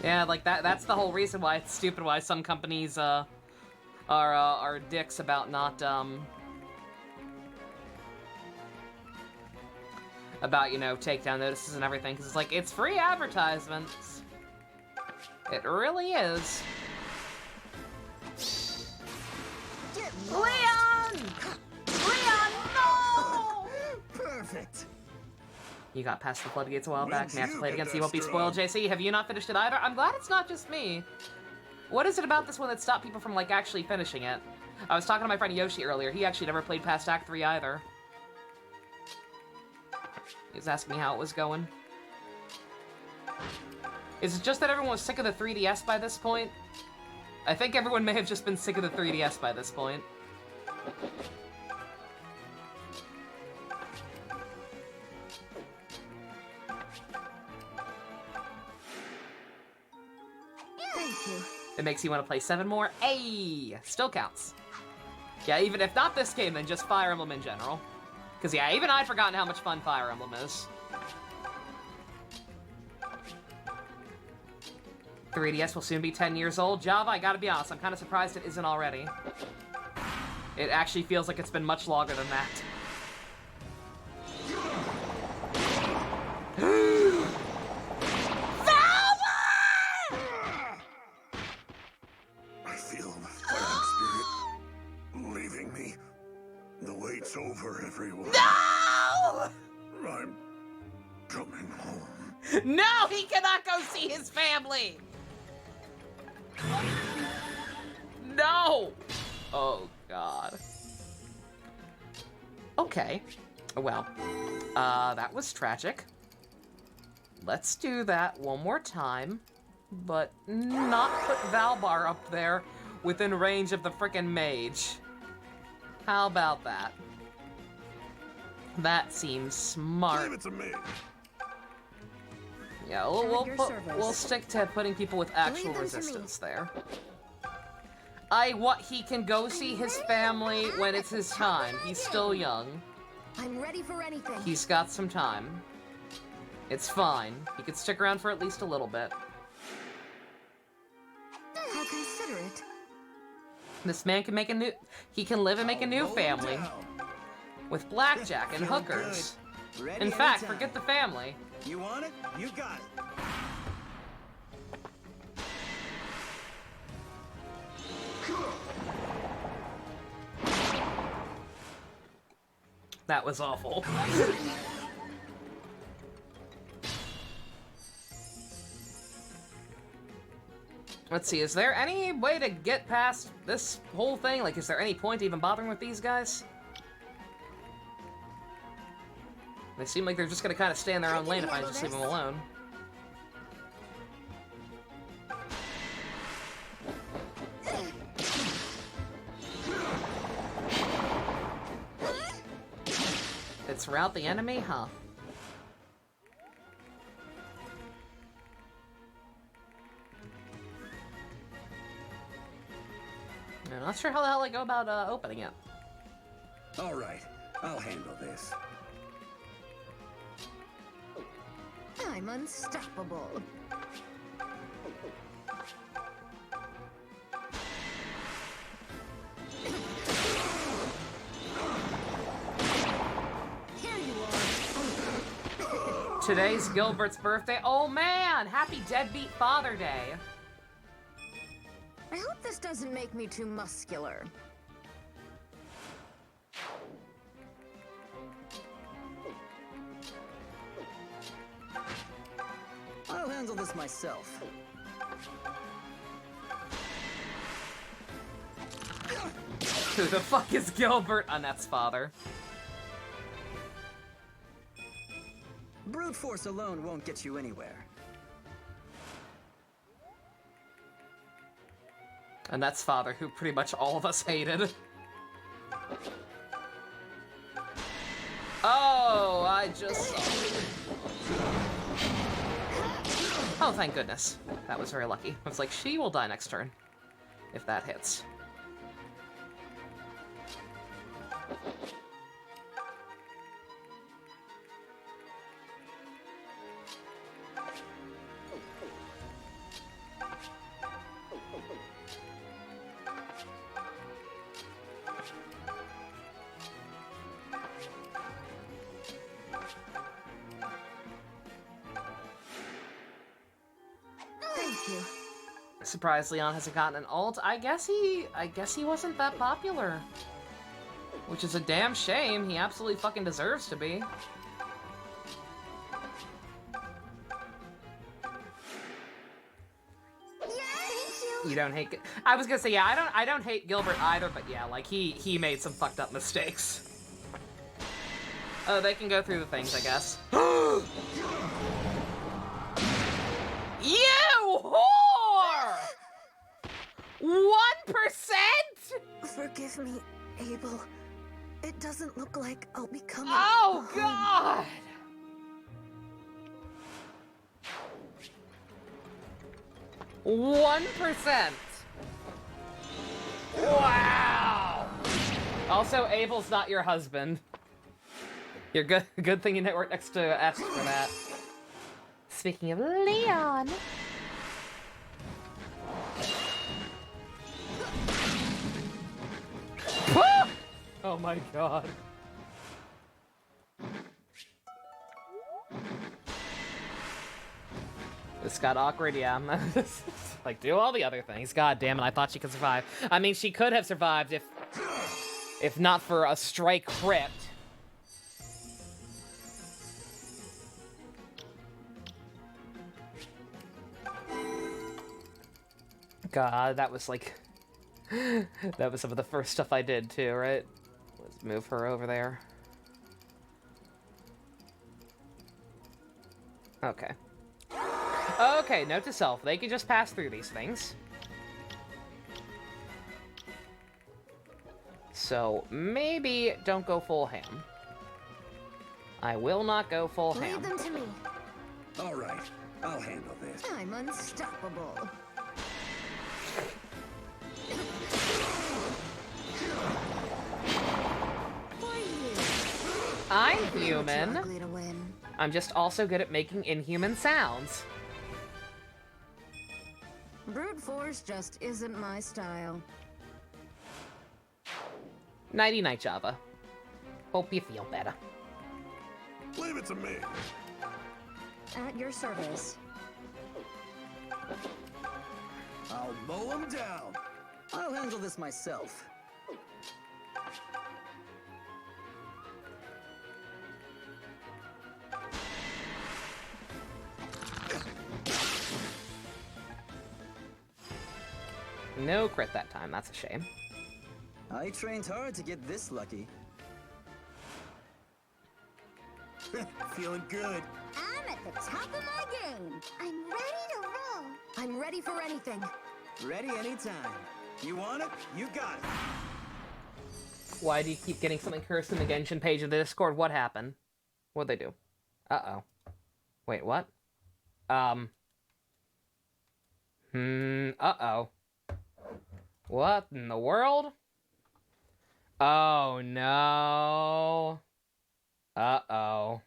Yeah, like that's the whole reason why it's stupid why some companies are dicks about not about, you know, takedown notices and everything, because it's like, it's free advertisements. It really is. Leon! Leon, no! Perfect. You got past the floodgates a while back, and When'd after you played get against that you won't be strong? spoiled, JC. Have you not finished it either? I'm glad it's not just me. What is it about this one that stopped people from, like, actually finishing it? I was talking to my friend Yoshi earlier. He actually never played past Act 3 either. He was asking me how it was going. Is it just that everyone was sick of the 3DS by this point? I think everyone may have just been sick of the 3DS by this point. Thank you. It makes you want to play 7 more. Ayy! Still counts. Yeah, even if not this game, then just Fire Emblem in general. Because, yeah, even I'd forgotten how much fun Fire Emblem is. 3DS will soon be 10 years old. Java, I gotta be honest, I'm kind of surprised it isn't already. It actually feels like it's been much longer than that. I feel the fighting spirit leaving me. The wait's over, everyone. No! I'm coming home. No, he cannot go see his family! No! Oh, God. Okay. Well, that was tragic. Let's do that one more time, but not put Valbar up there within range of the frickin' mage. How about that? That seems smart. Leave it to me. Yeah, we'll stick to putting people with actual resistance there. He can go see his family when it's his time. He's still young. I'm ready for anything. He's got some time. It's fine. He could stick around for at least a little bit. How considerate. This man can make he can live and make a new family. With blackjack and hookers. Ready In fact, anytime. forget the family. You want it? You got it. That was awful. Let's see, is there any way to get past this whole thing? Like, is there any point to even bothering with these guys? They seem like they're just gonna kind of stay in their own lane if I just leave them alone. It's rout the enemy, huh? I'm not sure how the hell I go about opening it. All right, I'll handle this. I'm unstoppable. Here you are. Today's Gilbert's birthday. Oh man! Happy Deadbeat Father Day. I hope this doesn't make me too muscular. I'll handle this myself. Who the fuck is Gilbert? Annette's father. Brute force alone won't get you anywhere. Annette's father, who pretty much all of us hated. Oh, I just saw. Oh, thank goodness. That was very lucky. I was like, she will die next turn. If that hits. Surprised Leon hasn't gotten an ult. I guess he wasn't that popular. Which is a damn shame. He absolutely fucking deserves to be. You don't hate... I was gonna say, yeah, I don't hate Gilbert either, but yeah, like, he made some fucked up mistakes. Oh, they can go through the things, I guess. You whore! 1%? Forgive me, Abel. It doesn't look like I'll be coming. Oh, God! %. Wow! Also, Abel's not your husband. You're good. Good thing you weren't next to S for that. Speaking of Leon. Oh my God. This got awkward, yeah. Like, do all the other things. God damn it, I thought she could survive. I mean, she could have survived if not for a strike crypt. God, that was like... that was some of the first stuff I did too, right? Let's move her over there. Okay. Okay, note to self, they can just pass through these things. So, maybe don't go full ham. I will not go full ham. Leave them to me. All right, I'll handle this. I'm unstoppable. I'm human. Ugly to win. I'm just also good at making inhuman sounds. Brute force just isn't my style. Nighty night, Java. Hope you feel better. Leave it to me. At your service. I'll mow him down. I'll handle this myself. No crit that time, that's a shame. I trained hard to get this lucky. Feeling good. I'm at the top of my game. I'm ready to roll. I'm ready for anything. Ready anytime. You want it? You got it. Why do you keep getting something cursed in the Genshin page of the Discord? What happened? What'd they do? Uh-oh. Wait, what? Uh-oh. What in the world? Oh, no. Uh-oh.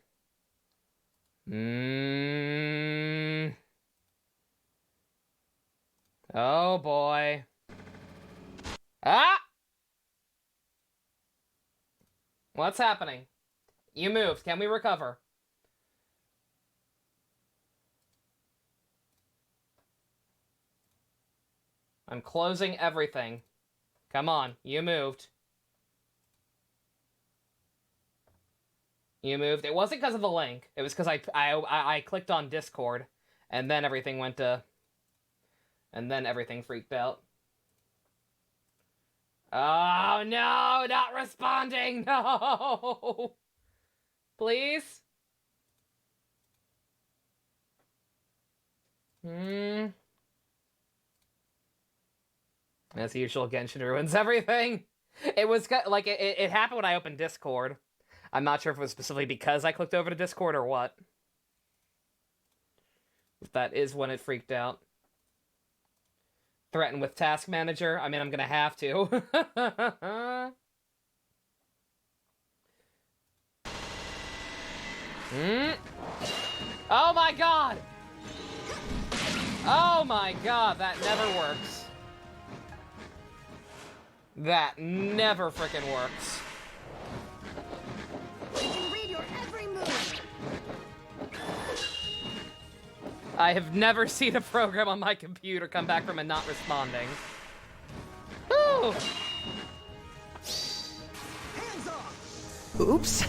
Oh, boy. Ah! What's happening? You moved. Can we recover? I'm closing everything. Come on, you moved. You moved. It wasn't because of the link. It was because I clicked on Discord, and then everything went to... And then everything freaked out. Oh, no! Not responding! No! Please? As usual, Genshin ruins everything. It was like it happened when I opened Discord. I'm not sure if it was specifically because I clicked over to Discord or what. If that is when it freaked out. Threaten with Task Manager. I mean, I'm gonna have to. Oh my god! Oh my god, that never works. That never frickin' works. I can read your every move. I have never seen a program on my computer come back from it not responding. Woo! Hands off! Oops.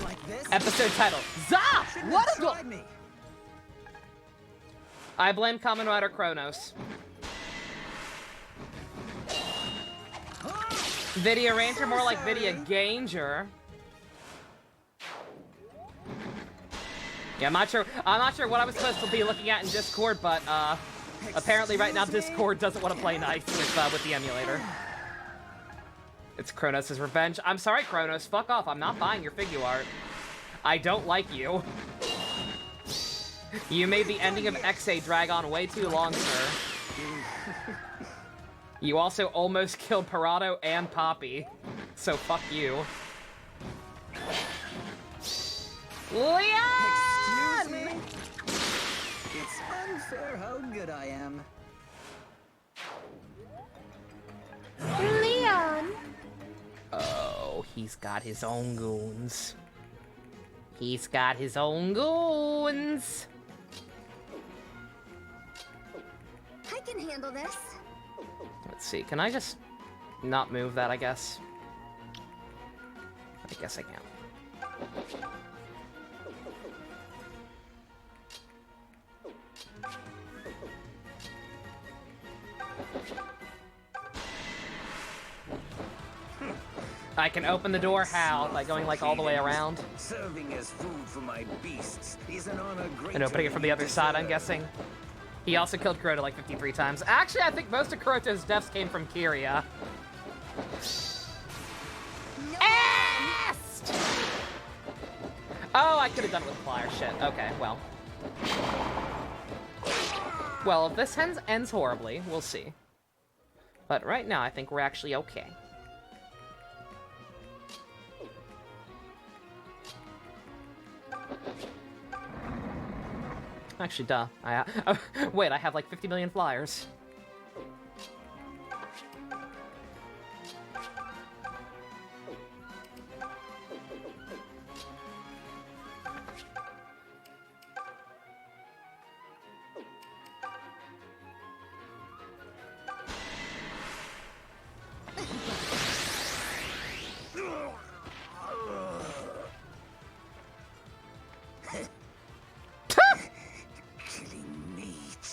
Like this? Episode title. Za! Shouldn't What have is tried me. I blame Kamen Rider Chronos. Video Ranger, more like Video Ganger. Yeah, I'm not sure what I was supposed to be looking at in Discord, but apparently right now Discord doesn't want to play nice with the emulator. It's Kronos' revenge. I'm sorry, Kronos. Fuck off. I'm not buying your figure art. I don't like you. You made the ending of XA drag on way too long, sir. You also almost killed Parado and Poppy, so fuck you. Leon! Excuse me? It's unfair how good I am. Leon! Oh, he's got his own goons. He's got his own goons. I can handle this. Let's see, can I just not move that, I guess? I guess I can. I can open the door how? By going like all the way around? Serving as food for my beasts is an honor greater And opening it from the other side, I'm deserve. guessing. He also killed Kuroto like 53 times. Actually, I think most of Kuroto's deaths came from Kiria. Est! Oh, I could have done it with Flyer. Shit. Okay, well. Well, if this ends horribly, we'll see. But right now, I think we're actually okay. Actually, duh. Wait, I have like 50 million flyers.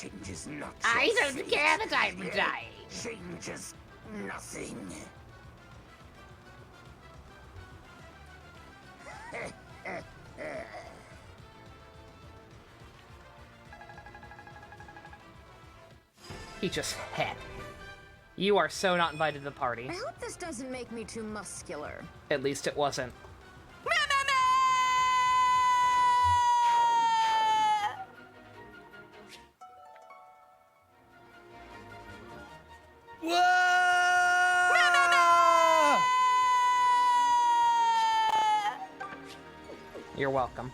Changes not. I don't care that I'm dying. Changes nothing. He just hit. You are so not invited to the party. I hope this doesn't make me too muscular. At least it wasn't. You're welcome.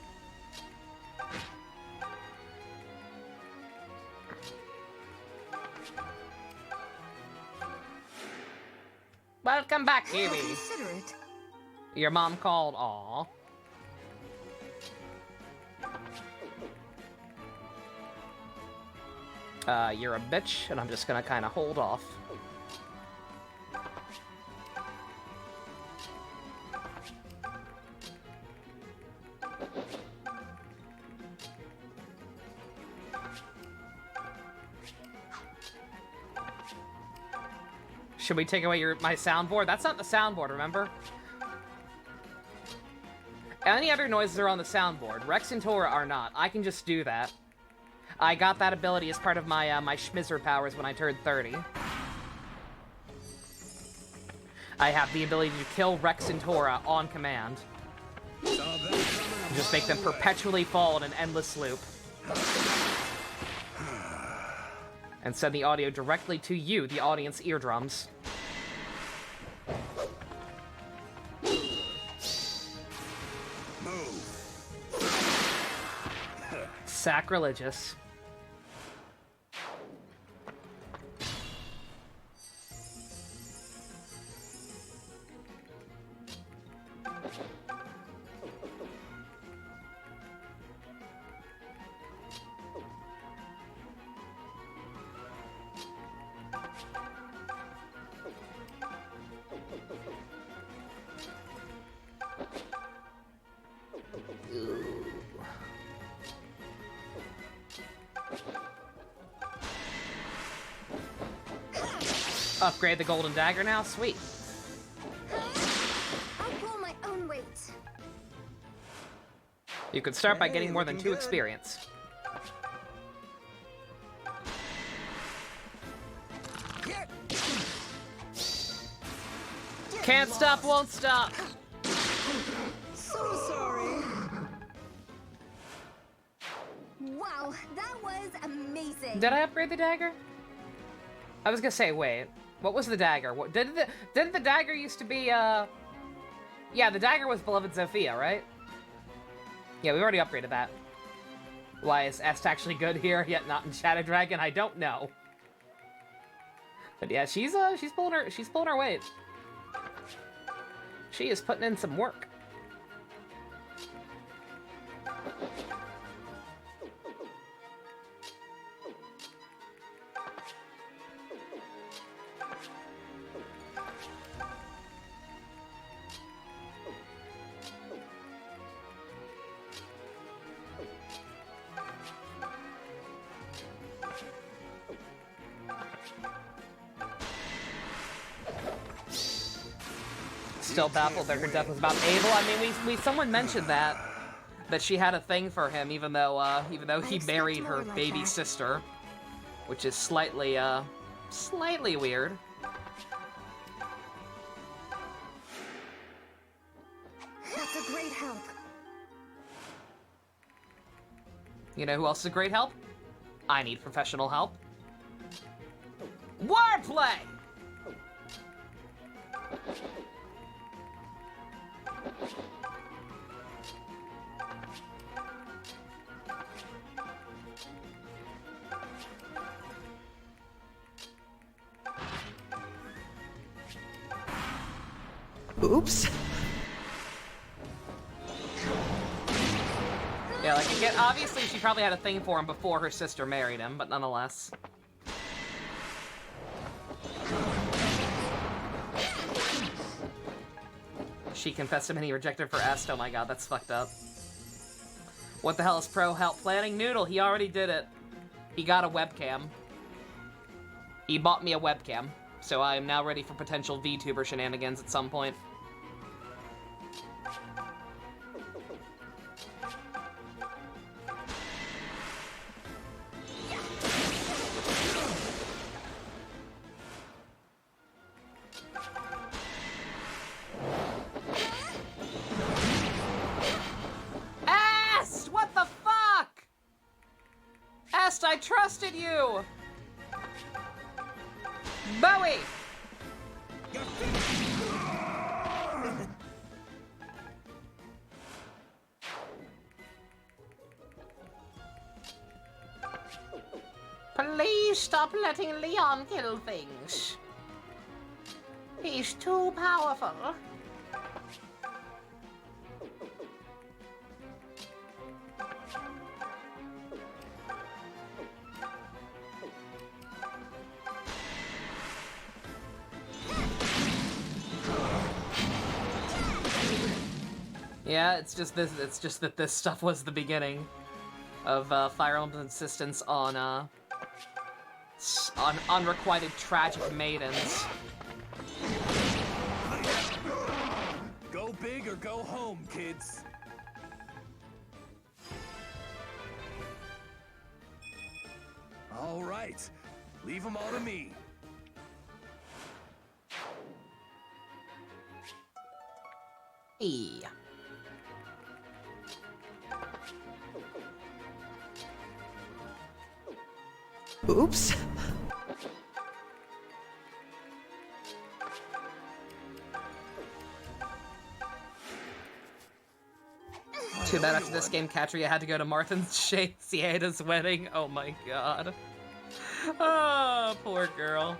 Welcome back, Kiwi. Consider it. Your mom called, aw. You're a bitch, and I'm just gonna kind of hold off. Should we take away my soundboard? That's not the soundboard, remember? Any other noises are on the soundboard. Rex and Tora are not. I can just do that. I got that ability as part of my my schmizzer powers when I turned 30. I have the ability to kill Rex and Tora on command. Just make them perpetually fall in an endless loop. And send the audio directly to you, the audience eardrums. Sacrilegious. Upgrade the golden dagger now? Sweet. I'll pull my own weight. You could start by getting more than 2 experience. Can't stop, won't stop. So sorry. Wow, that was amazing. Did I upgrade the dagger? I was gonna say, wait. What was the dagger? What didn't the dagger used to be, Yeah, the dagger was beloved Zofia, right? Yeah, we already upgraded that. Why is Est actually good here, yet not in Shadow Dragon? I don't know. But yeah, she's pulling her weight. She is putting in some work. Still baffled that her death was about Abel. I mean, someone mentioned that she had a thing for him, even though he married her baby sister, which is slightly weird. That's a great help. You know who else is a great help? I need professional help. Wordplay! Oops. Yeah, like, again, obviously she probably had a thing for him before her sister married him, but nonetheless. She confessed him and he rejected her for Est. Oh my god, that's fucked up. What the hell is pro help planning? Noodle, he already did it. He got a webcam. He bought me a webcam. So I am now ready for potential VTuber shenanigans at some point. Est! What the fuck? Est, I trusted you! Bowie! Please stop letting Leon kill things. He's too powerful. Yeah, it's just this. It's just that this stuff was the beginning of Fire Emblem's insistence on unrequited tragic maidens. Go big or go home, kids. All right, leave them all to me. Hey. Oops. Too bad after this game, Katria had to go to Martha Sieda's wedding. Oh my god. Oh, poor girl.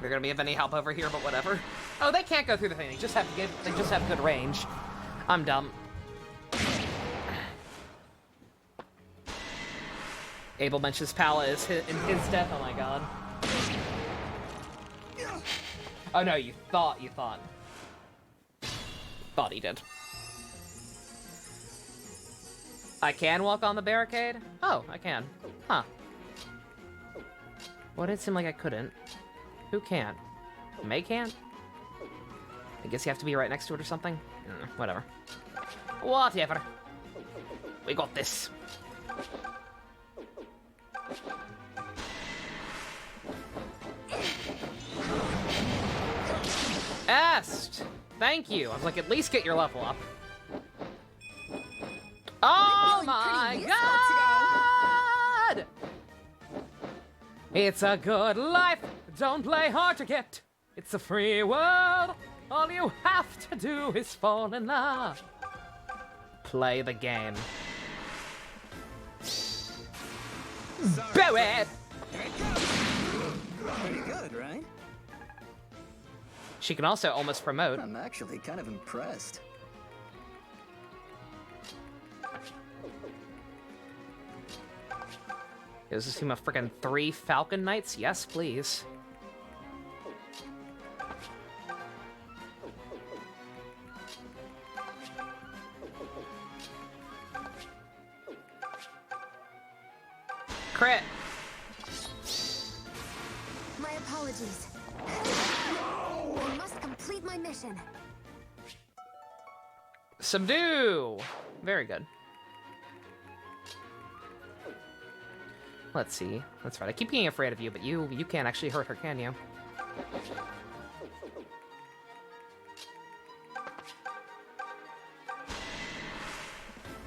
They're gonna be of any help over here, but whatever. Oh, they can't go through the thing. They just have good range. I'm dumb. Abel mentions Pala is in his death. Oh my god. Oh no, you thought. Thought he did. I can walk on the barricade? Oh, I can. Huh. Well, it didn't seem like I couldn't. Who can? May can? I guess you have to be right next to it or something? Whatever. Whatever. We got this. Est! Thank you. I was like, at least get your level up. Oh my god! It's a good life. Don't play hard to get. It's a free world. All you have to do is fall in love. Play the game. Do it! Pretty good, right? She can also almost promote. I'm actually kind of impressed. Is this team of freaking 3 Falcon Knights? Yes, please. Crit! My apologies. I must complete my mission. Subdue! Very good. Let's see. That's right. I keep being afraid of you, but you can't actually hurt her, can you?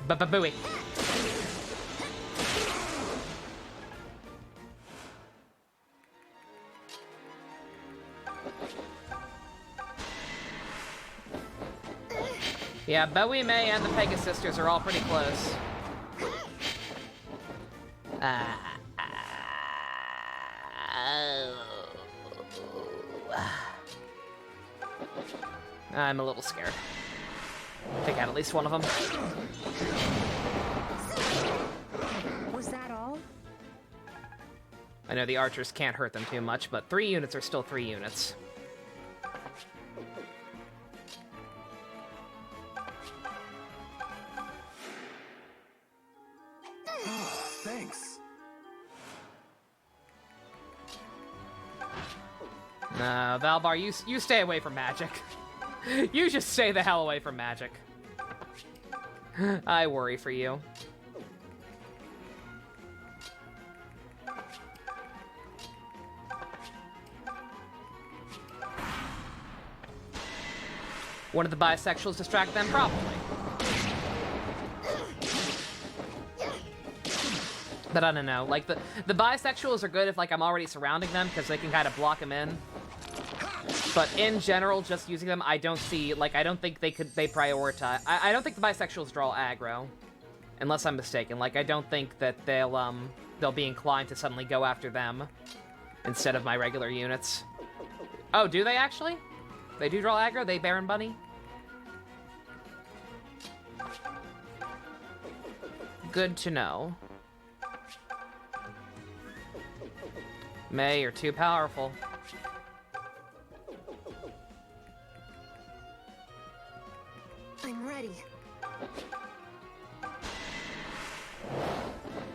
Ba-ba-booey. Yeah, Bowie, May, and the Pegasus sisters are all pretty close. I'm a little scared. Take out at least one of them. Was that all? I know the archers can't hurt them too much, but 3 units are still 3 units. Thanks. No, Valbar, you stay away from magic. You just stay the hell away from magic. I worry for you. One of the bisexuals distract them? Probably. But I don't know, like, the bisexuals are good if, like, I'm already surrounding them, because they can kind of block them in. But in general, just using them, I don't see, like, I don't think they prioritize. I don't think the bisexuals draw aggro. Unless I'm mistaken. Like, I don't think that they'll be inclined to suddenly go after them instead of my regular units. Oh, do they actually? They do draw aggro, they Baron Bunny? Good to know. May, you're too powerful. I'm ready.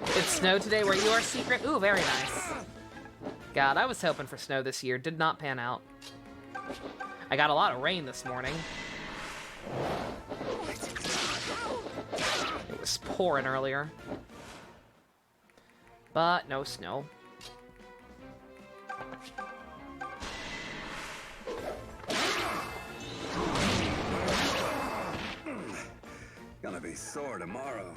It's snow today where you are, Secret? Ooh, very nice. God, I was hoping for snow this year. Did not pan out. I got a lot of rain this morning. It was pouring earlier. But no snow. Gonna be sore tomorrow.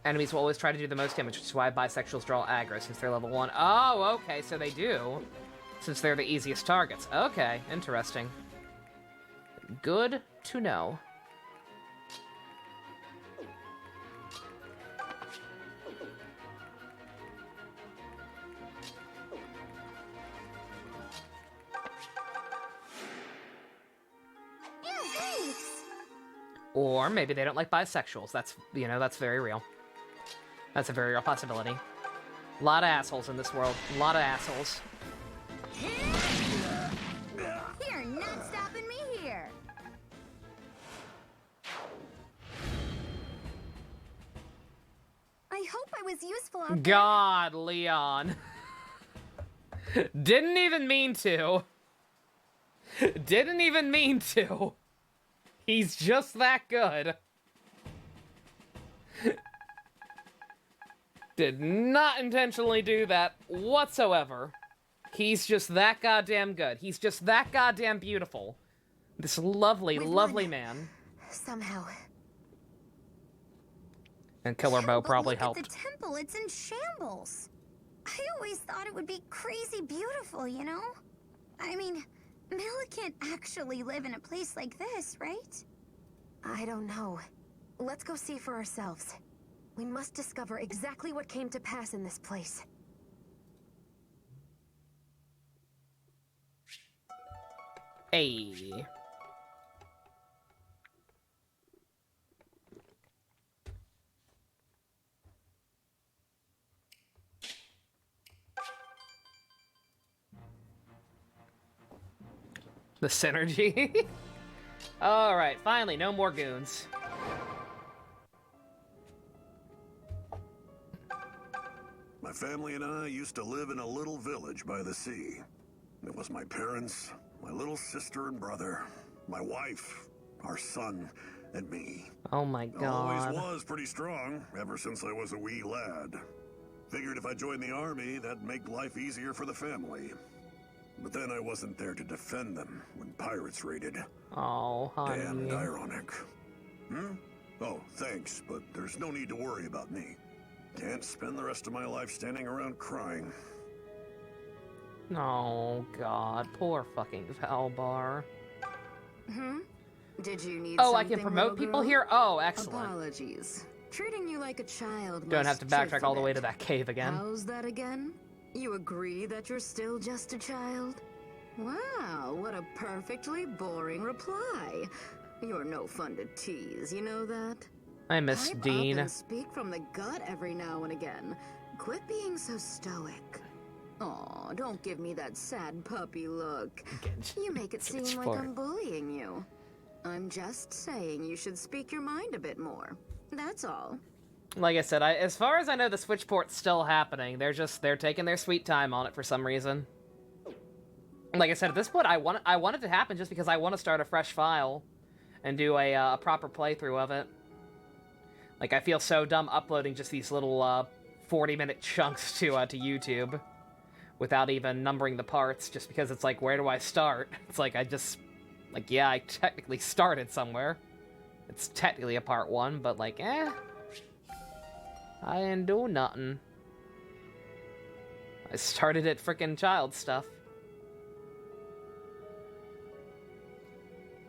Enemies will always try to do the most damage, which is why bisexuals draw aggro, since they're level 1. Oh, okay, so they do. Since they're the easiest targets. Okay, interesting. Good to know. Yeah, thanks. Or maybe they don't like bisexuals. That's, you know, that's very real. That's a very real possibility. A lot of assholes in this world. A lot of assholes. You're not stopping me here. I hope I was useful out there. God, Leon. Didn't even mean to. Didn't even mean to. He's just that good. Did not intentionally do that whatsoever. He's just that goddamn good. He's just that goddamn beautiful. This lovely, We've lovely won. man. Somehow. And Killer Bow But probably look helped. At the temple, it's in shambles. I always thought it would be crazy beautiful, you know? I mean, Mila can't actually live in a place like this, right? I don't know. Let's go see for ourselves. We must discover exactly what came to pass in this place. Hey. The synergy. Alright, finally, no more goons. My family and I used to live in a little village by the sea. It was my parents, my little sister and brother, my wife, our son, and me. Oh my god. Always was pretty strong, ever since I was a wee lad. Figured if I joined the army, that'd make life easier for the family. But then I wasn't there to defend them when pirates raided. Oh, honey. Damned ironic. Oh, thanks, but there's no need to worry about me. Can't spend the rest of my life standing around crying. Oh god, poor fucking Valbar. Did you need Oh, something, I can promote little people girl? here? Oh, excellent. Apologies. Treating you like a child. Don't have must to backtrack chafe all the a way to bit. that cave again. How's that again? You agree that you're still just a child? Wow, what a perfectly boring reply. You're no fun to tease, you know that? I miss Pipe Dean. up and speak from the gut every now and again. Quit being so stoic. Aw, don't give me that sad puppy look. You make it seem like I'm bullying you. I'm just saying you should speak your mind a bit more. That's all. Like I said, as far as I know, the Switch port's still happening. They're taking their sweet time on it for some reason. Like I said, at this point, I want it to happen just because I want to start a fresh file and do a proper playthrough of it. Like, I feel so dumb uploading just these little 40-minute chunks to YouTube without even numbering the parts, just because it's like, where do I start? It's like, yeah, I technically started somewhere. It's technically a part 1, but like, I didn't do nothing. I started at frickin' child stuff.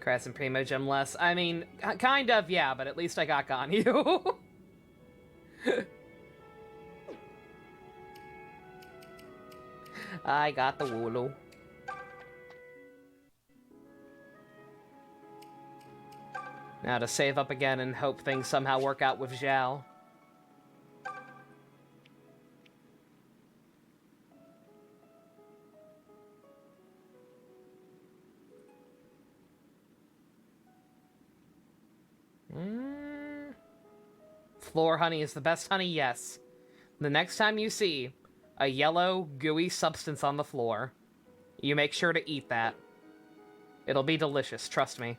Crass and Primo Gym less. I mean, kind of, yeah, but at least I got Ganyu. I got the Wooloo. Now to save up again and hope things somehow work out with Zhao. Floor honey is the best honey, yes. The next time you see a yellow, gooey substance on the floor, you make sure to eat that. It'll be delicious, trust me.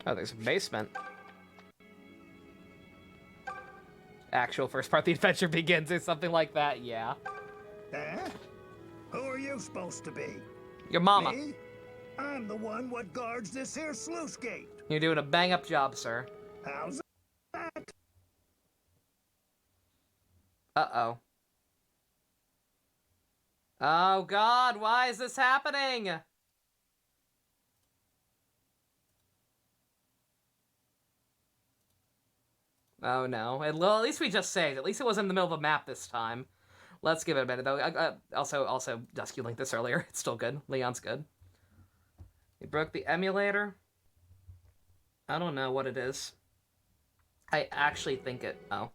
Oh, there's a basement. Actual first part of the adventure begins or something like that, yeah. Huh? Who are you supposed to be? Your mama. Me? I'm the one what guards this here sluice gate. You're doing a bang-up job, sir. How's that? Uh-oh. Oh, God, why is this happening? Oh, no. Well, at least we just saved. At least it wasn't in the middle of a map this time. Let's give it a minute, though. Also, Dusky linked this earlier. It's still good. Leon's good. He broke the emulator. I don't know what it is. I actually think it... Oh.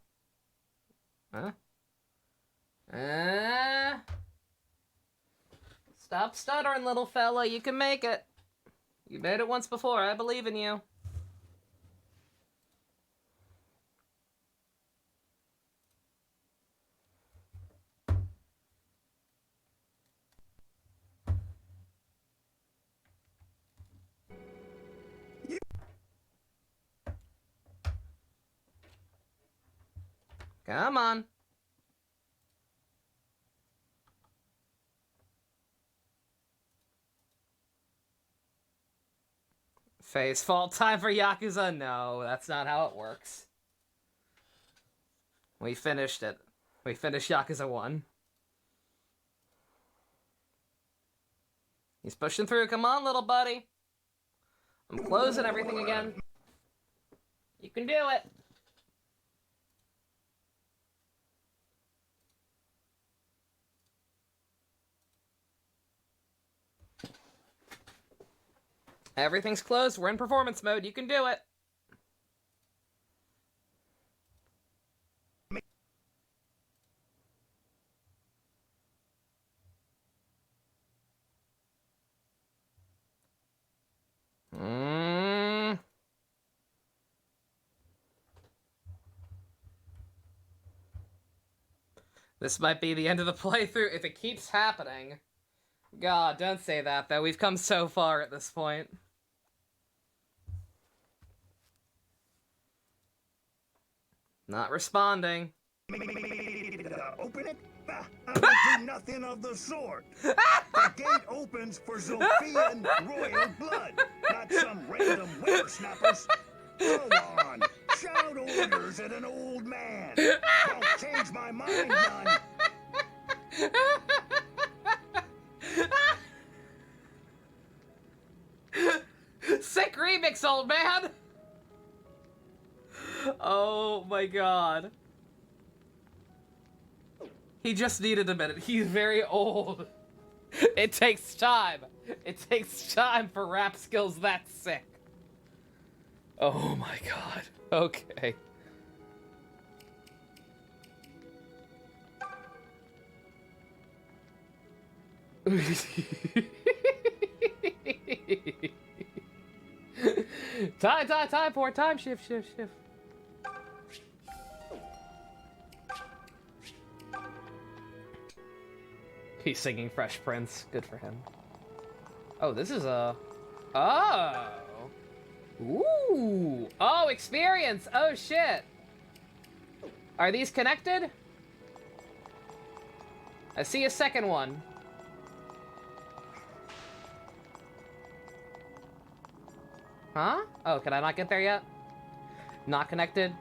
Huh? Stop stuttering, little fella. You can make it. You made it once before. I believe in you. Come on. Face fault time for Yakuza? No, that's not how it works. We finished it. We finished Yakuza 1. He's pushing through. Come on, little buddy. I'm closing everything again. You can do it. Everything's closed. We're in performance mode. You can do it. This might be the end of the playthrough if it keeps happening. God, don't say that, though. We've come so far at this point. Not responding. Open it? I will do nothing of the sort. The gate opens for Zofia and royal blood, not some random whippersnappers. Go on, shout orders at an old man. Don't change my mind none. Sick remix, old man! Oh my god. He just needed a minute. He's very old. It takes time. It takes time for rap skills that sick. Oh my god. Okay. Time for time shift. He's singing Fresh Prince. Good for him. Oh, this is a... Oh! Ooh! Oh, experience! Oh, shit! Are these connected? I see a second one. Huh? Oh, can I not get there yet? Not connected?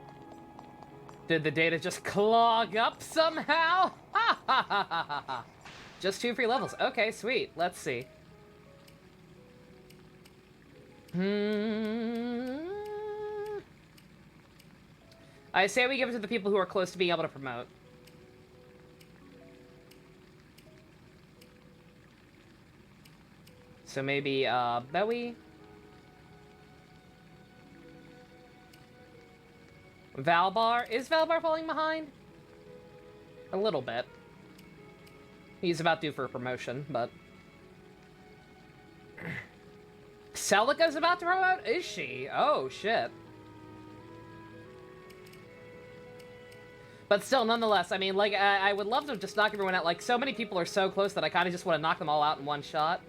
Did the data just clog up somehow? Ha ha ha ha ha ha! Just 2 free levels. Okay, sweet. Let's see. I say we give it to the people who are close to being able to promote. So maybe, Bowie? Valbar? Is Valbar falling behind? A little bit. He's about due for a promotion, but... Celica's about to promote? Is she? Oh, shit. But still, nonetheless, I mean, like, I would love to just knock everyone out. Like, so many people are so close that I kind of just want to knock them all out in one shot.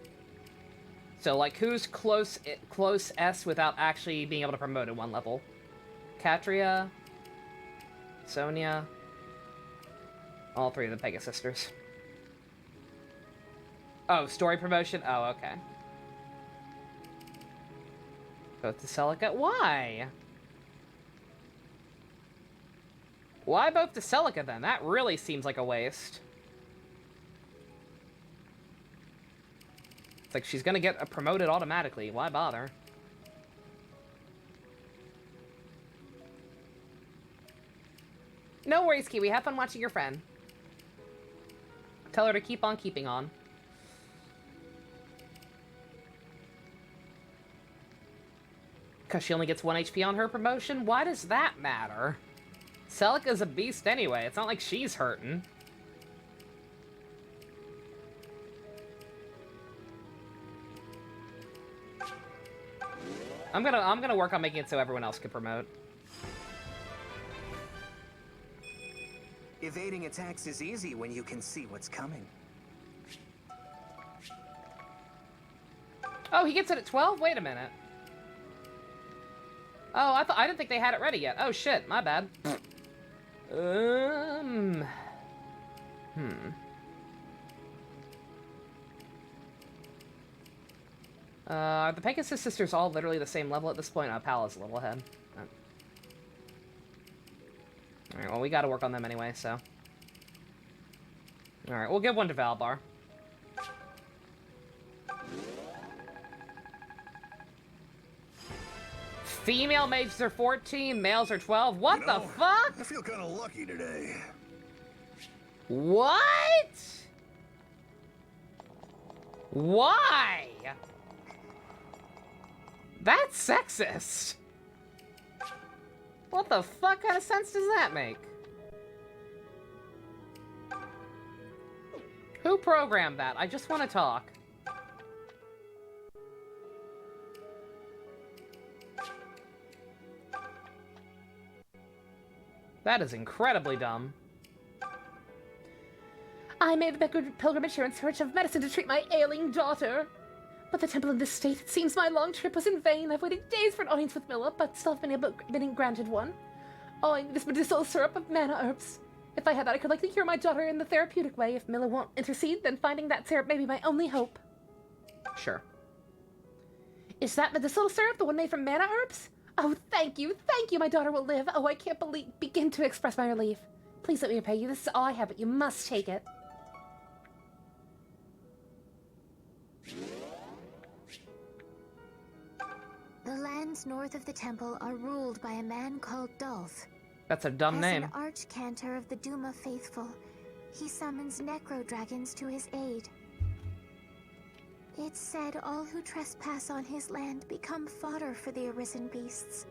So, like, who's close-s without actually being able to promote at one level? Katria, Sonia, all three of the Pegasus sisters. Oh, story promotion? Oh, okay. Both to Celica? Why? Why both to Celica, then? That really seems like a waste. It's like she's gonna get promoted automatically. Why bother? No worries, Kiwi. Have fun watching your friend. Tell her to keep on keeping on. Because she only gets 1 HP on her promotion? Why does that matter? Celica's a beast anyway. It's not like she's hurting. I'm gonna work on making it so everyone else can promote. Evading attacks is easy when you can see what's coming. Oh, he gets it at 12? Wait a minute. Oh, I didn't think they had it ready yet. Oh shit, my bad. Are the Pegasus sisters all literally the same level at this point? Pala's a little ahead. Alright, well, we gotta work on them anyway, so. Alright, we'll give one to Valbar. Female mages are 14, males are 12. What the fuck? I feel kind of lucky today. What? Why? That's sexist. What the fuck kind of sense does that make? Who programmed that? I just want to talk. That is incredibly dumb. I made the pilgrimage here in search of medicine to treat my ailing daughter. But the temple in this state, it seems my long trip was in vain. I've waited days for an audience with Milla, but still have been granted one. Owing this medicinal syrup of mana herbs. If I had that, I could likely cure my daughter in the therapeutic way. If Milla won't intercede, then finding that syrup may be my only hope. Sure. Is that medicinal syrup the one made from mana herbs? Oh, thank you, my daughter will live. Oh, I can't begin to express my relief. Please let me repay you. This is all I have, but you must take it. The lands north of the temple are ruled by a man called Dolph. That's a dumb name. As an archcantor of the Duma faithful, he summons necro-dragons to his aid. It's said all who trespass on his land become fodder for the arisen beasts.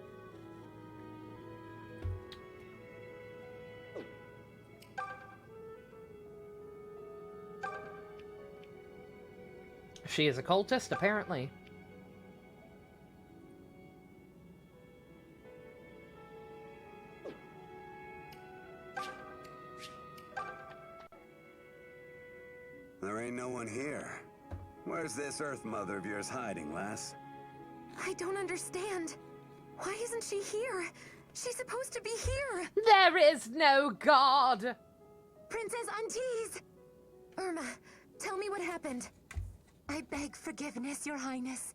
She is a cultist, apparently. There ain't no one here. Where's this Earth Mother of yours hiding, lass? I don't understand. Why isn't she here? She's supposed to be here. There is no god! Princess Antis! Irma, tell me what happened. I beg forgiveness, Your Highness.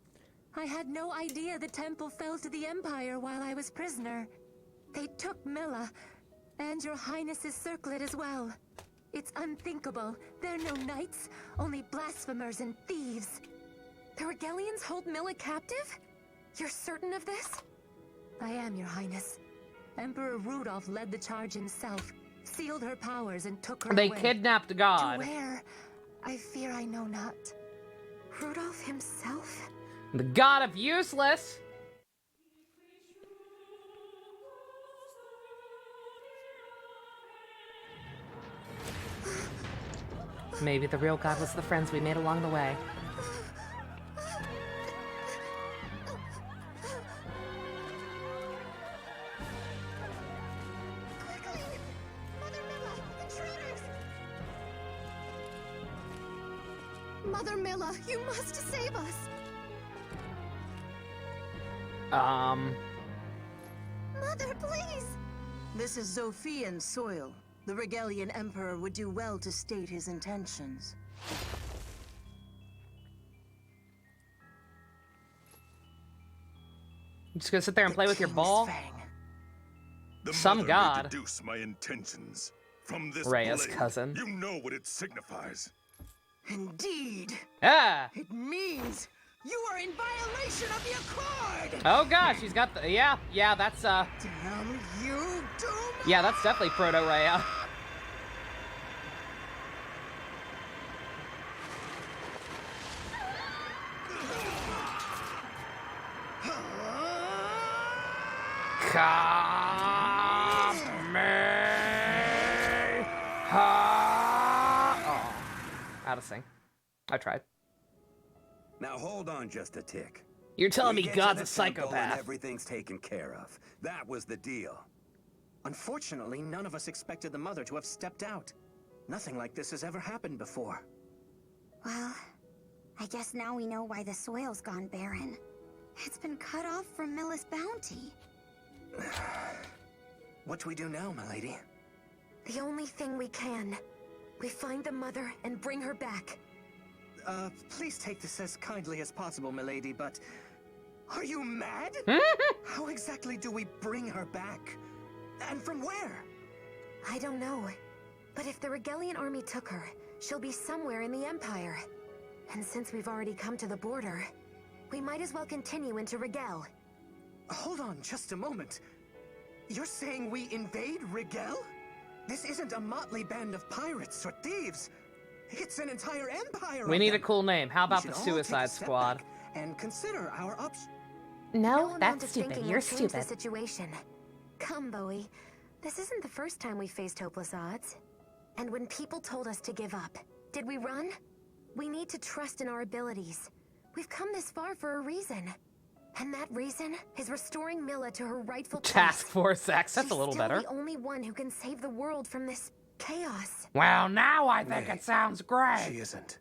I had no idea the temple fell to the Empire while I was prisoner. They took Milla, and Your Highness's circlet as well. It's unthinkable. They're no knights, only blasphemers and thieves. The Regalians hold Milla captive? You're certain of this? I am, Your Highness. Emperor Rudolph led the charge himself, sealed her powers, and took her They away. kidnapped God. To where? I fear I know not. Rudolph himself? The god of useless! Maybe the real god was the friends we made along the way. Quickly! Mother Milla! Intruders! Mother Milla, you must save us! Mother, please! This is Zofian soil. The Regalian Emperor would do well to state his intentions. You just gonna sit there and play with your King's ball? Fang. The Some mother god. may deduce my intentions. From this Rhea's blade, cousin. you know what it signifies. Indeed, Ah! it means you are in violation of the Accord! Oh gosh, she's got the. Yeah, that's, Damn you, Doom! Yeah, that's definitely Proto Rhea. Come me. Oh. Out of sync. I tried. Now hold on just a tick. You're telling We me get to God's the a temple and psychopath. everything's taken care of. That was the deal. Unfortunately, none of us expected the mother to have stepped out. Nothing like this has ever happened before. Well, I guess now we know why the soil's gone barren. It's been cut off from Milla's bounty. What do we do now, my lady? The only thing we can. We find the mother and bring her back. Please take this as kindly as possible, milady, but... Are you mad? How exactly do we bring her back? And from where? I don't know. But if the Regalian army took her, she'll be somewhere in the Empire. And since we've already come to the border, we might as well continue into Rigel. Hold on just a moment. You're saying we invade Rigel? This isn't a motley band of pirates or thieves. It's an entire empire. We of need a them. cool name. How We about should the all take a Suicide step Squad? back and consider our options. No No, amount that's of stupid. thinking You're will change the stupid. situation. Come, Bowie. This isn't the first time we faced hopeless odds. And when people told us to give up, did we run? We need to trust in our abilities. We've come this far for a reason. And that reason is restoring Milla to her rightful place. Task Force X. That's She's a little still better. the only one who can save the world from this chaos. Well, now I think it sounds She great. isn't.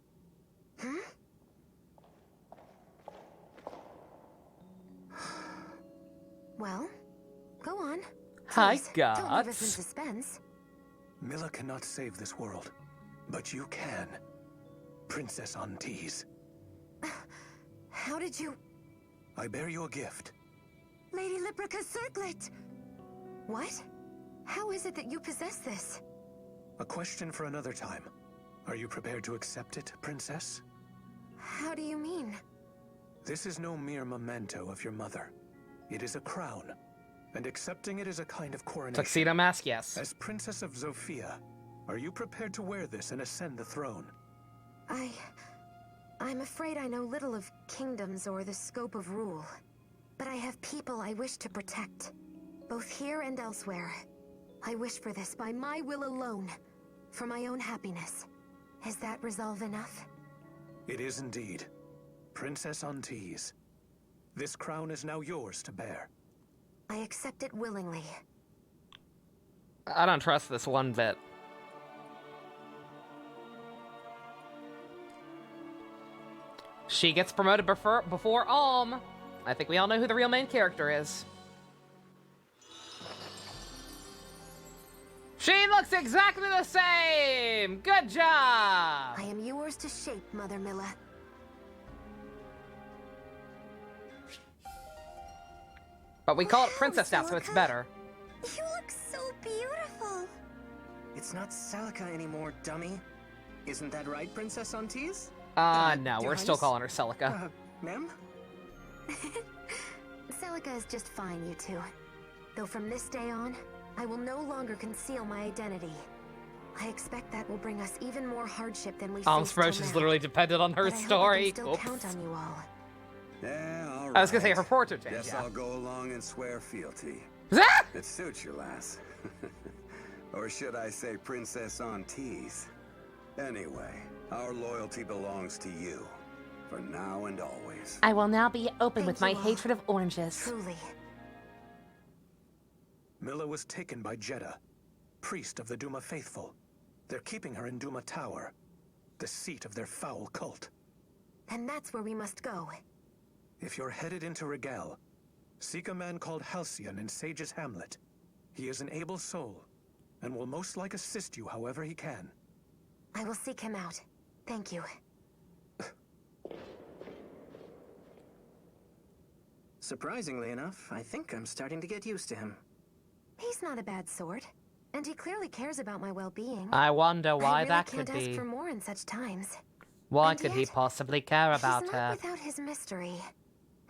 Well, go on. Hi, Please, don't leave us in gods. suspense. Milla cannot save this world, but you can. Princess Antez. How did you... I bear you a gift. Lady Librica's circlet! What? How is it that you possess this? A question for another time. Are you prepared to accept it, Princess? How do you mean? This is no mere memento of your mother. It is a crown, and accepting it is a kind of coronation. Tuxedo mask, yes. As Princess of Zofia, are you prepared to wear this and ascend the throne? I'm afraid I know little of kingdoms or the scope of rule. But I have people I wish to protect, both here and elsewhere. I wish for this by my will alone, for my own happiness. Is that resolve enough? It is indeed. Princess Antez. This crown is now yours to bear. I accept it willingly. I don't trust this one bit. She gets promoted before Alm. I think we all know who the real main character is. She looks exactly the same! Good job! I am yours to shape, Mother Milla. But we call it Wow, Princess now, so it's Celica. better. You look so beautiful. It's not Celica anymore, dummy. Isn't that right, Princess Antez? No, Your we're still Highness? calling her Celica. Ma'am? Celica is just fine, you two. Though from this day on, I will no longer conceal my identity. I expect that will bring us even more hardship than we Alms faced till promotions now. literally depended on her But I hope I story. can still count on you all. Yeah, all right. I was gonna say her portrait change, Guess yeah. I'll go along and swear fealty. It suits you, lass. Or should I say Princess on tease? Anyway, our loyalty belongs to you. For now and always. I will now be open Thank with my you all. hatred of oranges. Truly. Milla was taken by Jeddah, priest of the Duma faithful. They're keeping her in Duma Tower, the seat of their foul cult. And that's where we must go. If you're headed into Rigel, seek a man called Halcyon in Sage's Hamlet. He is an able soul, and will most like assist you however he can. I will seek him out. Thank you. Surprisingly enough, I think I'm starting to get used to him. He's not a bad sort, and he clearly cares about my well-being. I wonder why I really that can't could ask be. for more in such times. Why And could he yet, possibly care about He's not her? without his mystery.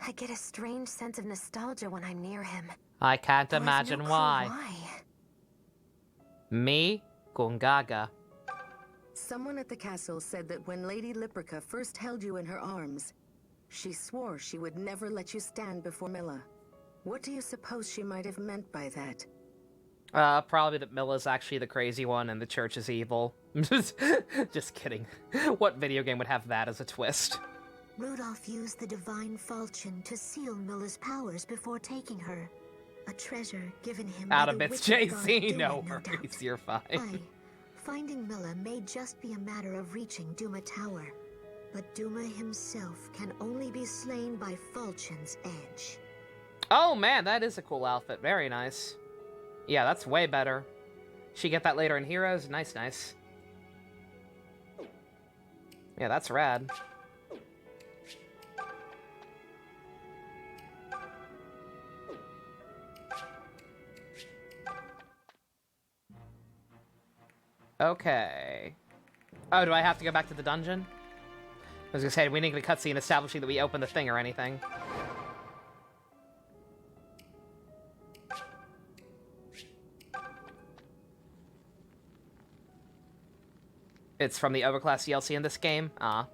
I get a strange sense of nostalgia when I'm near him. I can't Though I've imagine no clue why. Me? Gungaga. Someone at the castle said that when Lady Liprica first held you in her arms, she swore she would never let you stand before Milla. What do you suppose she might have meant by that? Probably that Milla's actually the crazy one and the church is evil. Just kidding. What video game would have that as a twist? Rudolph used the divine falchion to seal Milla's powers before taking her. A treasure given him Out by of the bits, wicked god JC. Duma, No doubt. worries, you're fine. Finding Milla may just be a matter of reaching Duma Tower, but Duma himself can only be slain by Falchion's edge. Oh man, that is a cool outfit. Very nice. Yeah, that's way better. She get that later in Heroes? Nice, nice. Yeah, that's rad. Okay. Oh, do I have to go back to the dungeon? I was gonna say, we didn't get a cutscene establishing that we opened the thing or anything. It's from the Overclass DLC in this game? Ah.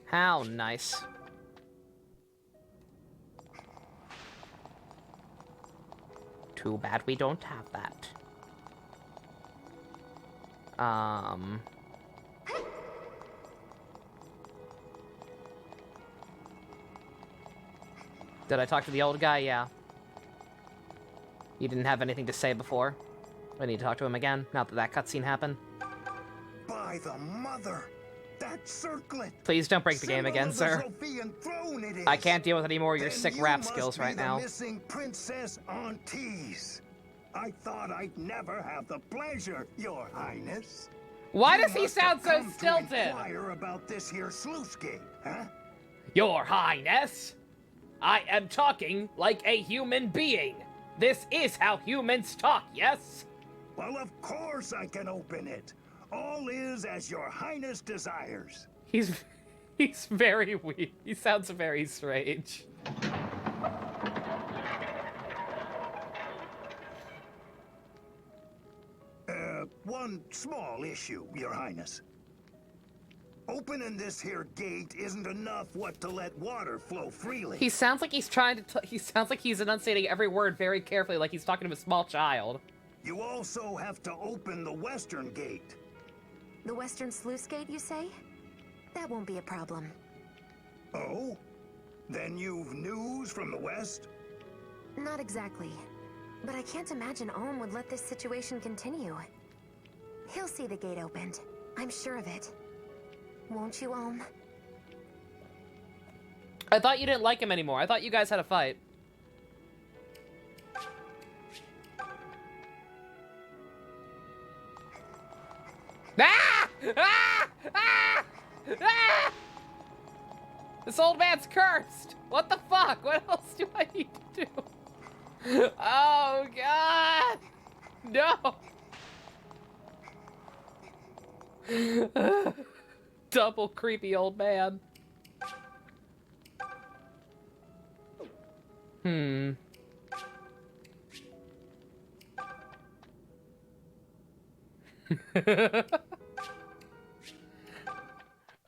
How nice. Too bad we don't have that. Did I talk to the old guy? Yeah. You didn't have anything to say before. I need to talk to him again, now that that cutscene happened. By the mother! That circlet! Please don't break the game again, sir. I can't deal with any more of your sick rap skills right now. Missing princess on tease. I thought I'd never have the pleasure, Your Highness. Why You does he must have sound so come to stilted? inquire about this here sluice gate, huh? Your Highness, I am talking like a human being. This is how humans talk, yes? Well, of course I can open it. All is as Your Highness desires. He's very weird. He sounds very strange. One small issue, Your Highness. Opening this here gate isn't enough to let water flow freely. He sounds like he's trying to. He sounds like he's enunciating every word very carefully, like he's talking to a small child. You also have to open the western gate. The western sluice gate, you say? That won't be a problem. Oh? Then you've news from the west? Not exactly. But I can't imagine Olm would let this situation continue. He'll see the gate opened. I'm sure of it. Won't you, Olm? I thought you didn't like him anymore. I thought you guys had a fight. Ah! Ah! Ah! Ah! This old man's cursed. What the fuck? What else do I need to do? Oh, God. No. Double creepy old man.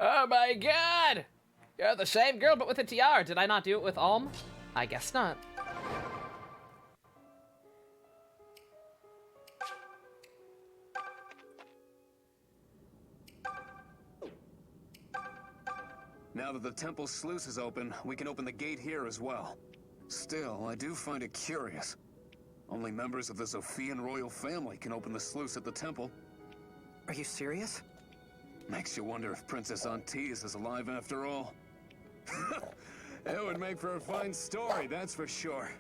Oh my god! You're the same girl but with a tiara. Did I not do it with Alm? I guess not. Now that the temple sluice is open, we can open the gate here as well. Still, I do find it curious. Only members of the Zofian royal family can open the sluice at the temple. Are you serious? Makes you wonder if Princess Antise is alive after all. It would make for a fine story, that's for sure.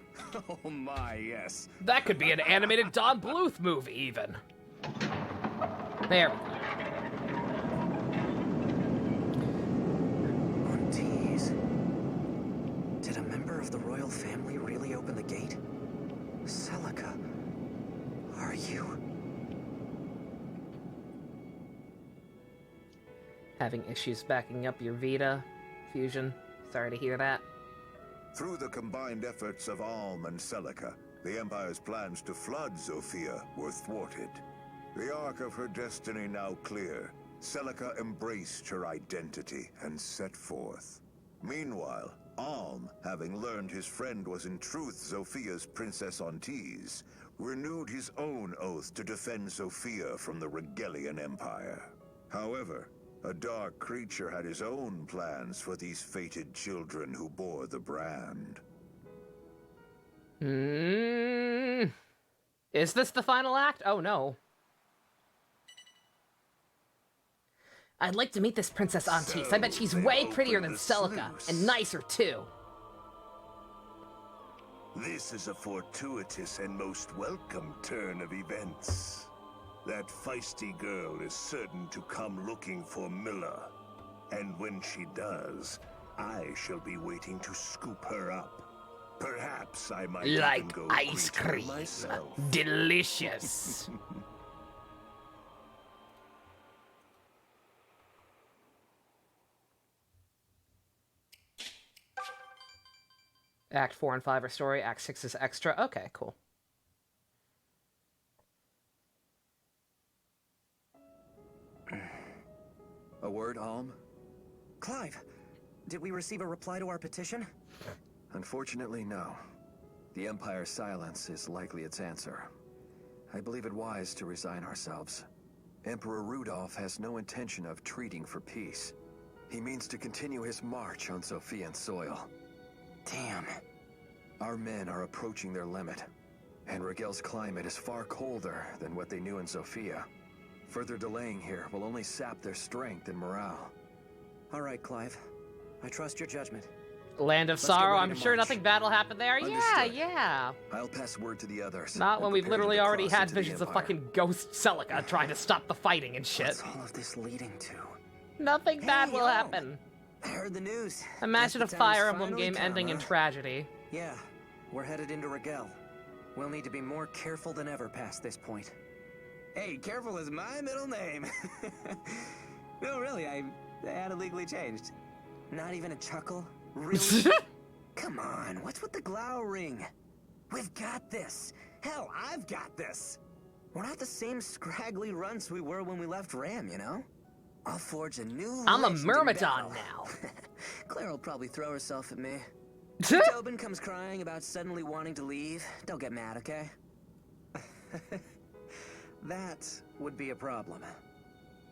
Oh my, yes. That could be an animated Don Bluth movie, even. There we go. Antise. Did a member of the royal family really open the gate? Celica, are you? Having issues backing up your Vita fusion. Sorry to hear that. Through the combined efforts of Alm and Celica, the Empire's plans to flood Zofia were thwarted. The arc of her destiny now clear, Celica embraced her identity and set forth. Meanwhile, Alm, having learned his friend was in truth Zofia's Princess Antise, renewed his own oath to defend Zofia from the Regelian Empire. However, a dark creature had his own plans for these fated children who bore the brand. Is this the final act? Oh no. I'd like to meet this Princess Antise. I bet she's way prettier than Celica, and nicer too. This is a fortuitous and most welcome turn of events. That feisty girl is certain to come looking for Miller. And when she does, I shall be waiting to scoop her up. Perhaps I might even Like go ice greet her cream. myself. Delicious. Act 4 and 5 are story, Act 6 is extra. Okay, cool. A word, Alm? Clive, did we receive a reply to our petition? Unfortunately, no. The Empire's silence is likely its answer. I believe it wise to resign ourselves. Emperor Rudolph has no intention of treating for peace. He means to continue his march on Zofian soil. Damn. Our men are approaching their limit, and Regel's climate is far colder than what they knew in Zofia. Further delaying here will only sap their strength and morale. All right, Clive. I trust your judgment. Land of Let's get Sorrow, ready I'm to sure march. nothing bad will happen there. Understood. Yeah. I'll pass word to the others. Not when and we've prepare them literally to already cross had into the visions of Empire. fucking ghost Celica trying to stop the fighting and shit. What's all of this leading to? Nothing bad will Alm. happen. I heard the news. Imagine a Guess the time Fire has Emblem finally game come, ending in huh? tragedy. Yeah, we're headed into Regel. We'll need to be more careful than ever past this point. Hey, careful is my middle name. No, really, I had it legally changed. Not even a chuckle? Really? Come on, what's with the glowering? We've got this. Hell, I've got this. We're not the same scraggly runts we were when we left Ram, you know? I'll forge a new I'm a legend in Myrmidon battle. now. Claire will probably throw herself at me. If Tobin comes crying about suddenly wanting to leave, don't get mad, okay? That would be a problem.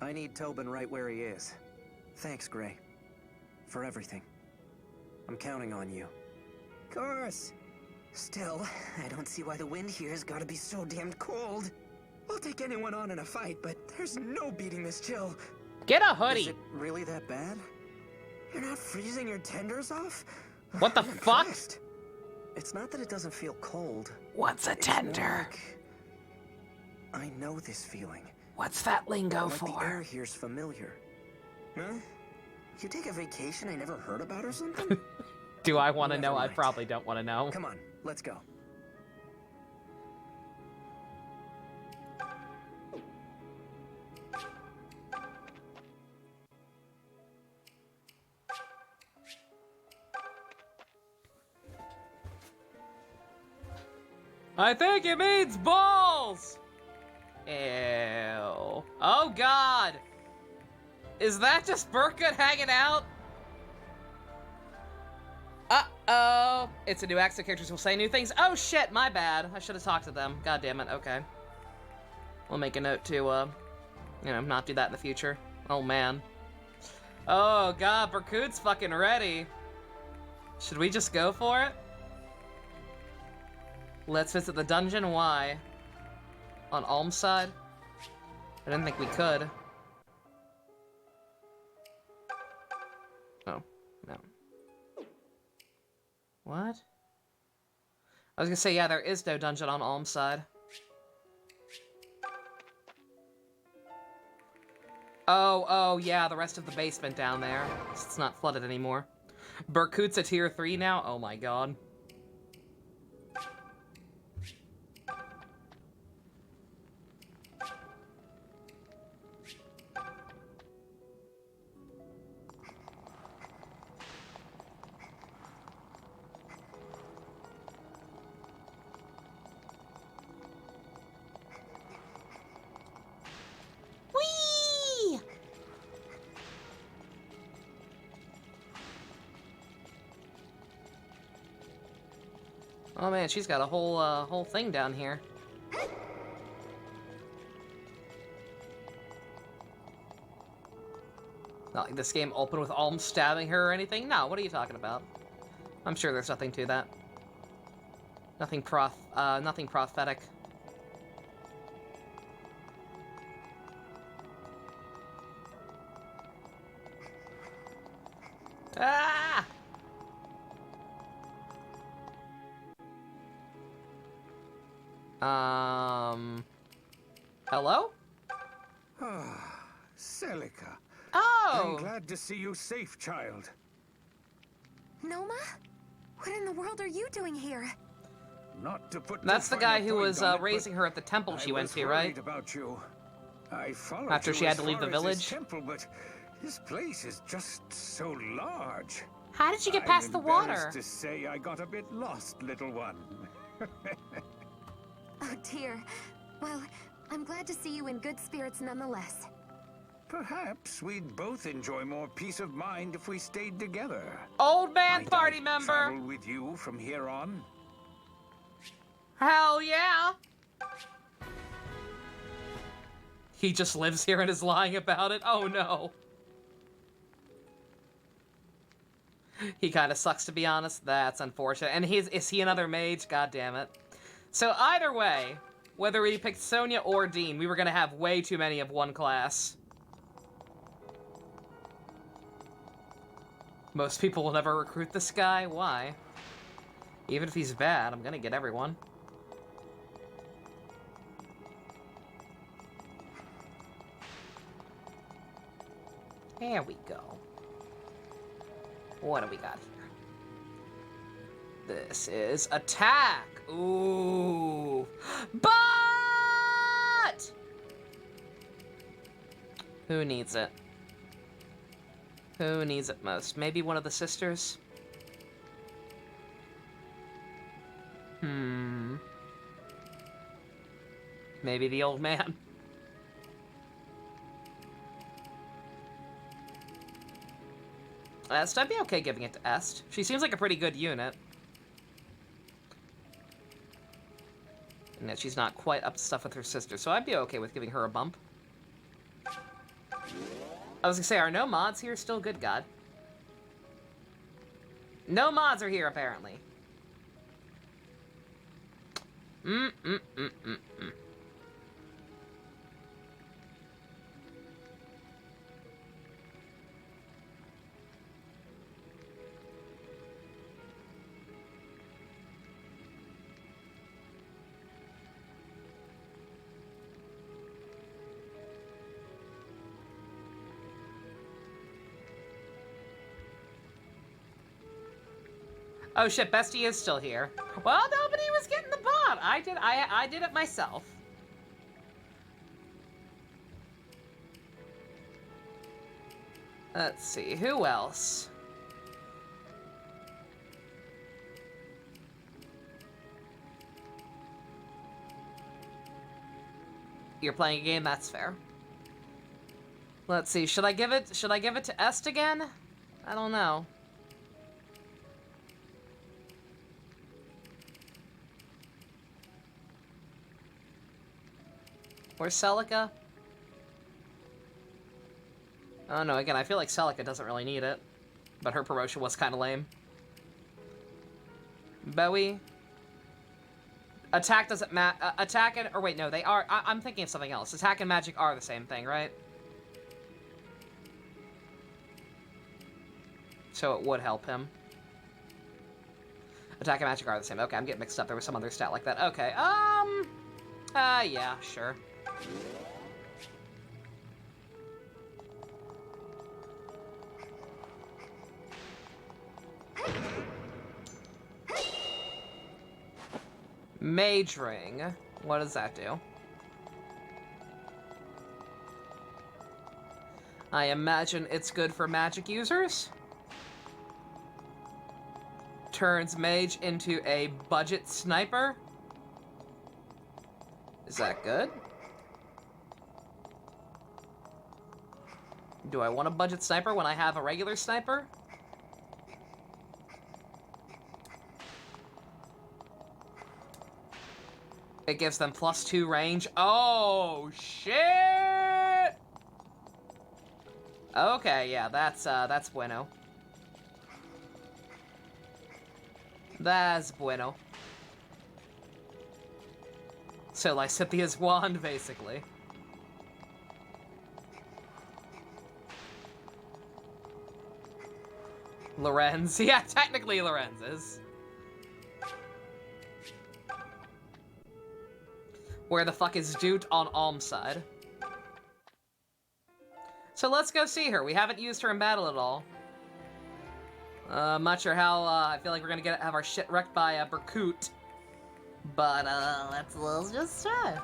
I need Tobin right where he is. Thanks, Gray. For everything. I'm counting on you. Of course. Still, I don't see why the wind here has got to be so damned cold. I'll take anyone on in a fight, but there's no beating this chill. Get a Is hoodie. it really that bad? You're not freezing your tenders off? What the I'm fuck? impressed. It's not that it doesn't feel cold. What's a It's more tender? like I know this feeling. What's that lingo Like the air for? here's familiar. Huh? You take a vacation I never heard about or something? Do I want to Never know? I mind. probably don't want to know. Come on, let's go. I think it means balls! Ew. Oh god! Is that just Burkut hanging out? Uh-oh. It's a new act, so characters will say new things. Oh shit, my bad. I should have talked to them. God damn it, okay. We'll make a note to, you know, not do that in the future. Oh man. Oh god, Burkut's fucking ready. Should we just go for it? Let's visit the dungeon. Why? On Alm's side? I didn't think we could. Oh, no. What? I was gonna say, yeah, there is no dungeon on Alm's side. Oh, yeah, the rest of the basement down there. It's not flooded anymore. Burkut's a tier 3 now? Oh my god. Whee! Oh man, she's got a whole thing down here. Not like this game opened with Alm stabbing her or anything. No, what are you talking about? I'm sure there's nothing to that. Nothing prophetic. Ah! Hello? Ah, Celica. Oh! I'm glad to see you safe, child. Noma? What in the world are you doing here? Not to put That's too the fine guy a who point was on it, raising but her at the temple she went to, I was right? worried about you. I followed After you she had as to leave the far as village? this temple, but this place is just so large. How did you get past I'm the water? embarrassed to say I got a bit lost, little one. Oh dear. Well, I'm glad to see you in good spirits nonetheless. Perhaps we'd both enjoy more peace of mind if we stayed together. Old man Might party I member! travel with you from here on? Hell yeah! He just lives here and is lying about it? Oh no. He kind of sucks, to be honest. That's unfortunate. And is he another mage? God damn it. So either way, whether we picked Sonia or Dean, we were gonna have way too many of one class. Most people will never recruit this guy. Why? Even if he's bad, I'm gonna get everyone. There we go. What do we got here? This is attack. Ooh. But who needs it? Who needs it most? Maybe one of the sisters? Maybe the old man. Est, I'd be okay giving it to Est. She seems like a pretty good unit. And that she's not quite up to stuff with her sister, so I'd be okay with giving her a bump. I was gonna say, are no mods here still? Good God. No mods are here, apparently. Oh shit, Bestie is still here. Well, nobody was getting the bot. I did it myself. Let's see, who else? You're playing a game, that's fair. Let's see, should I give it to Est again? I don't know. Or Celica? Oh no, again, I feel like Celica doesn't really need it. But her promotion was kind of lame. Bowie? Attack doesn't attack and- or wait, no, they are- I'm thinking of something else. Attack and magic are the same thing, right? So it would help him. Attack and magic are the same. Okay, I'm getting mixed up. There was some other stat like that. Okay, yeah, sure. Mage Ring. What does that do? I imagine it's good for magic users? Turns mage into a budget sniper? Is that good? Do I want a budget sniper when I have a regular sniper? It gives them +2 range. Oh, shit! Okay, yeah, that's bueno. That's bueno. So Lysithia's wand, basically. Lorenz. Yeah, technically Lorenz's. Where the fuck is Doot on Alm's side? So let's go see her. We haven't used her in battle at all. I'm not sure how, I feel like we're gonna have our shit wrecked by Berkut. But, let's just try.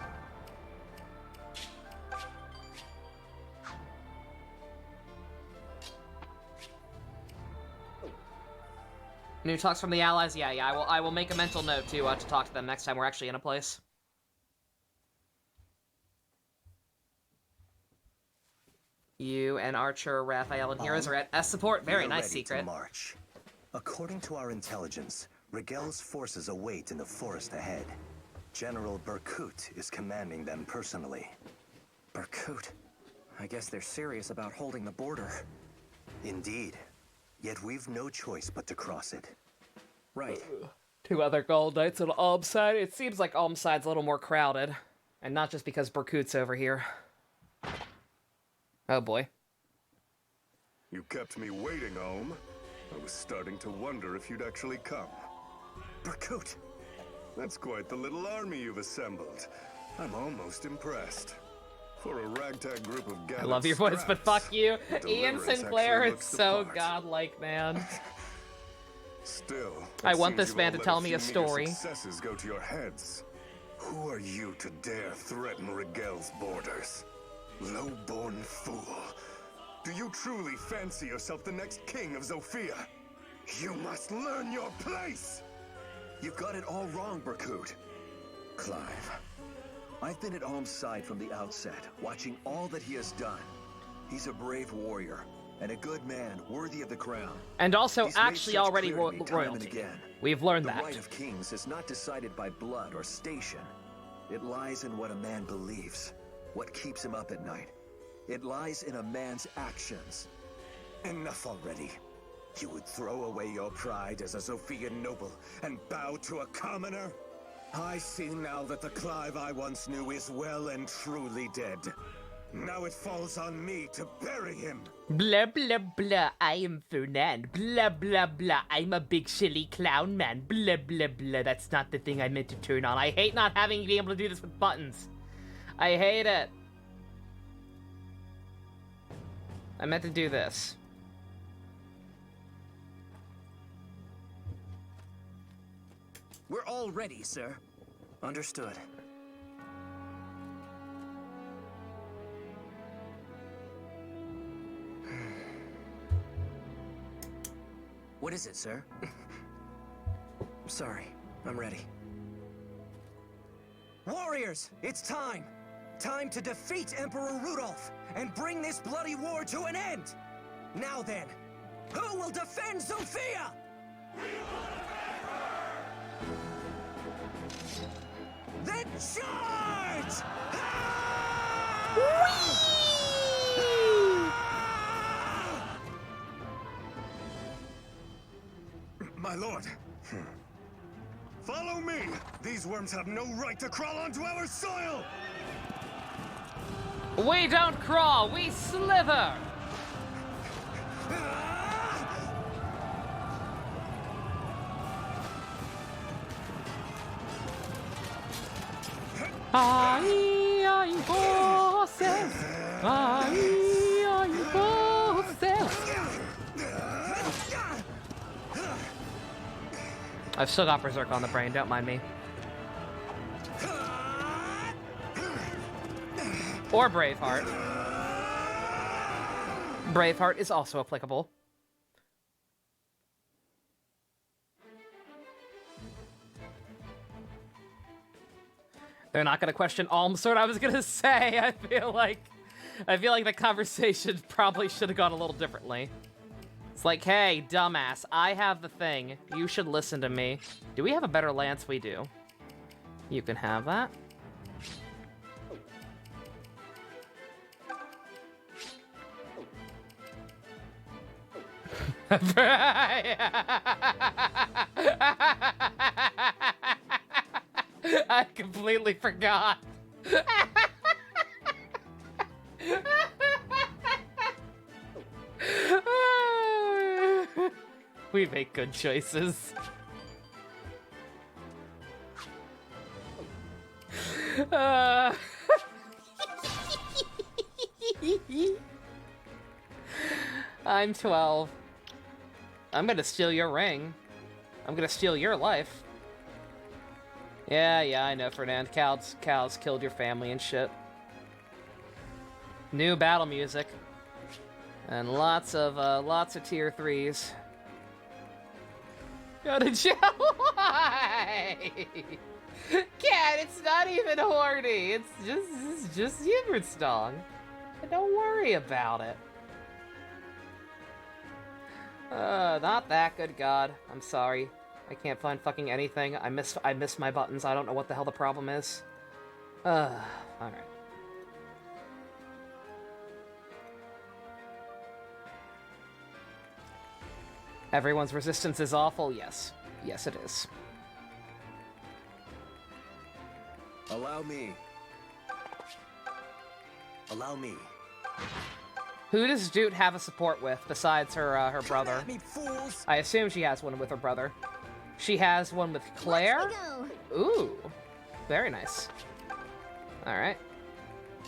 New talks from the allies? Yeah, I will make a mental note to talk to them next time we're actually in a place. You and Archer, Raphael, and Heroes are at S support. Very nice secret. March. According to our intelligence, Rigel's forces await in the forest ahead. General Berkut is commanding them personally. Berkut? I guess they're serious about holding the border. Indeed. Yet we've no choice but to cross it. Right. 2 other gold knights on Alm's side. It seems like Alm's side's a little more crowded. And not just because Berkut's over here. Oh boy. You kept me waiting, Ohm. I was starting to wonder if you'd actually come. Berkut! That's quite the little army you've assembled. I'm almost impressed. For a ragtag group of gathered I love your voice, but fuck you. Ian deliverance Sinclair actually is looks the so part. godlike, man. Still, I it want seems this you man all to let tell me a few meager story. Successes go to your heads. Who are you to dare threaten Rigel's borders? Low-born fool. Do you truly fancy yourself the next king of Zofia? You must learn your place! You've got it all wrong, Berkut. Clive, I've been at Alm's side from the outset, watching all that he has done. He's a brave warrior, and a good man worthy of the crown. And also He's made actually such already clear to me time and royalty. again. We've learned The that. right of kings is not decided by blood or station. It lies in what a man believes, what keeps him up at night. It lies in a man's actions. Enough already. You would throw away your pride as a Zofian noble and bow to a commoner? I see now that the Clive I once knew is well and truly dead. Now it falls on me to bury him. Blah blah blah, I am Fernand. Blah blah blah, I'm a big silly clown man. Blah blah blah, that's not the thing I meant to turn on. I hate not having being able to do this with buttons. I hate it. I meant to do this. We're all ready, sir. Understood. What is it, sir? Sorry, I'm ready. Warriors, it's time! Time to defeat Emperor Rudolph and bring this bloody war to an end! Now then, who will defend Zofia? Then charge! My lord. Follow me! These worms have no right to crawl onto our soil! We don't crawl, we slither! Ai, voces! Ai, voces! I've still got Berserk on the brain, don't mind me. Or Braveheart. Braveheart is also applicable. They're not gonna question Almsword. I was gonna say, I feel like the conversation probably should have gone a little differently. It's like, hey, dumbass, I have the thing. You should listen to me. Do we have a better lance? We do. You can have that. I completely forgot. We make good choices. I'm 12. I'm gonna steal your ring. I'm gonna steal your life. Yeah, I know, Fernand. Cows killed your family and shit. New battle music. And lots of tier 3s. Go to jail. Why? Cat, it's not even horny. It's just humor song. Don't worry about it. Not that, good god. I'm sorry. I can't find fucking anything. I miss my buttons. I don't know what the hell the problem is. Alright. Everyone's resistance is awful, yes. Yes, it is. Allow me. Allow me. Who does Jute have a support with besides her brother? Come at me, fools! I assume she has one with her brother. She has one with Claire? Ooh. Very nice. Alright.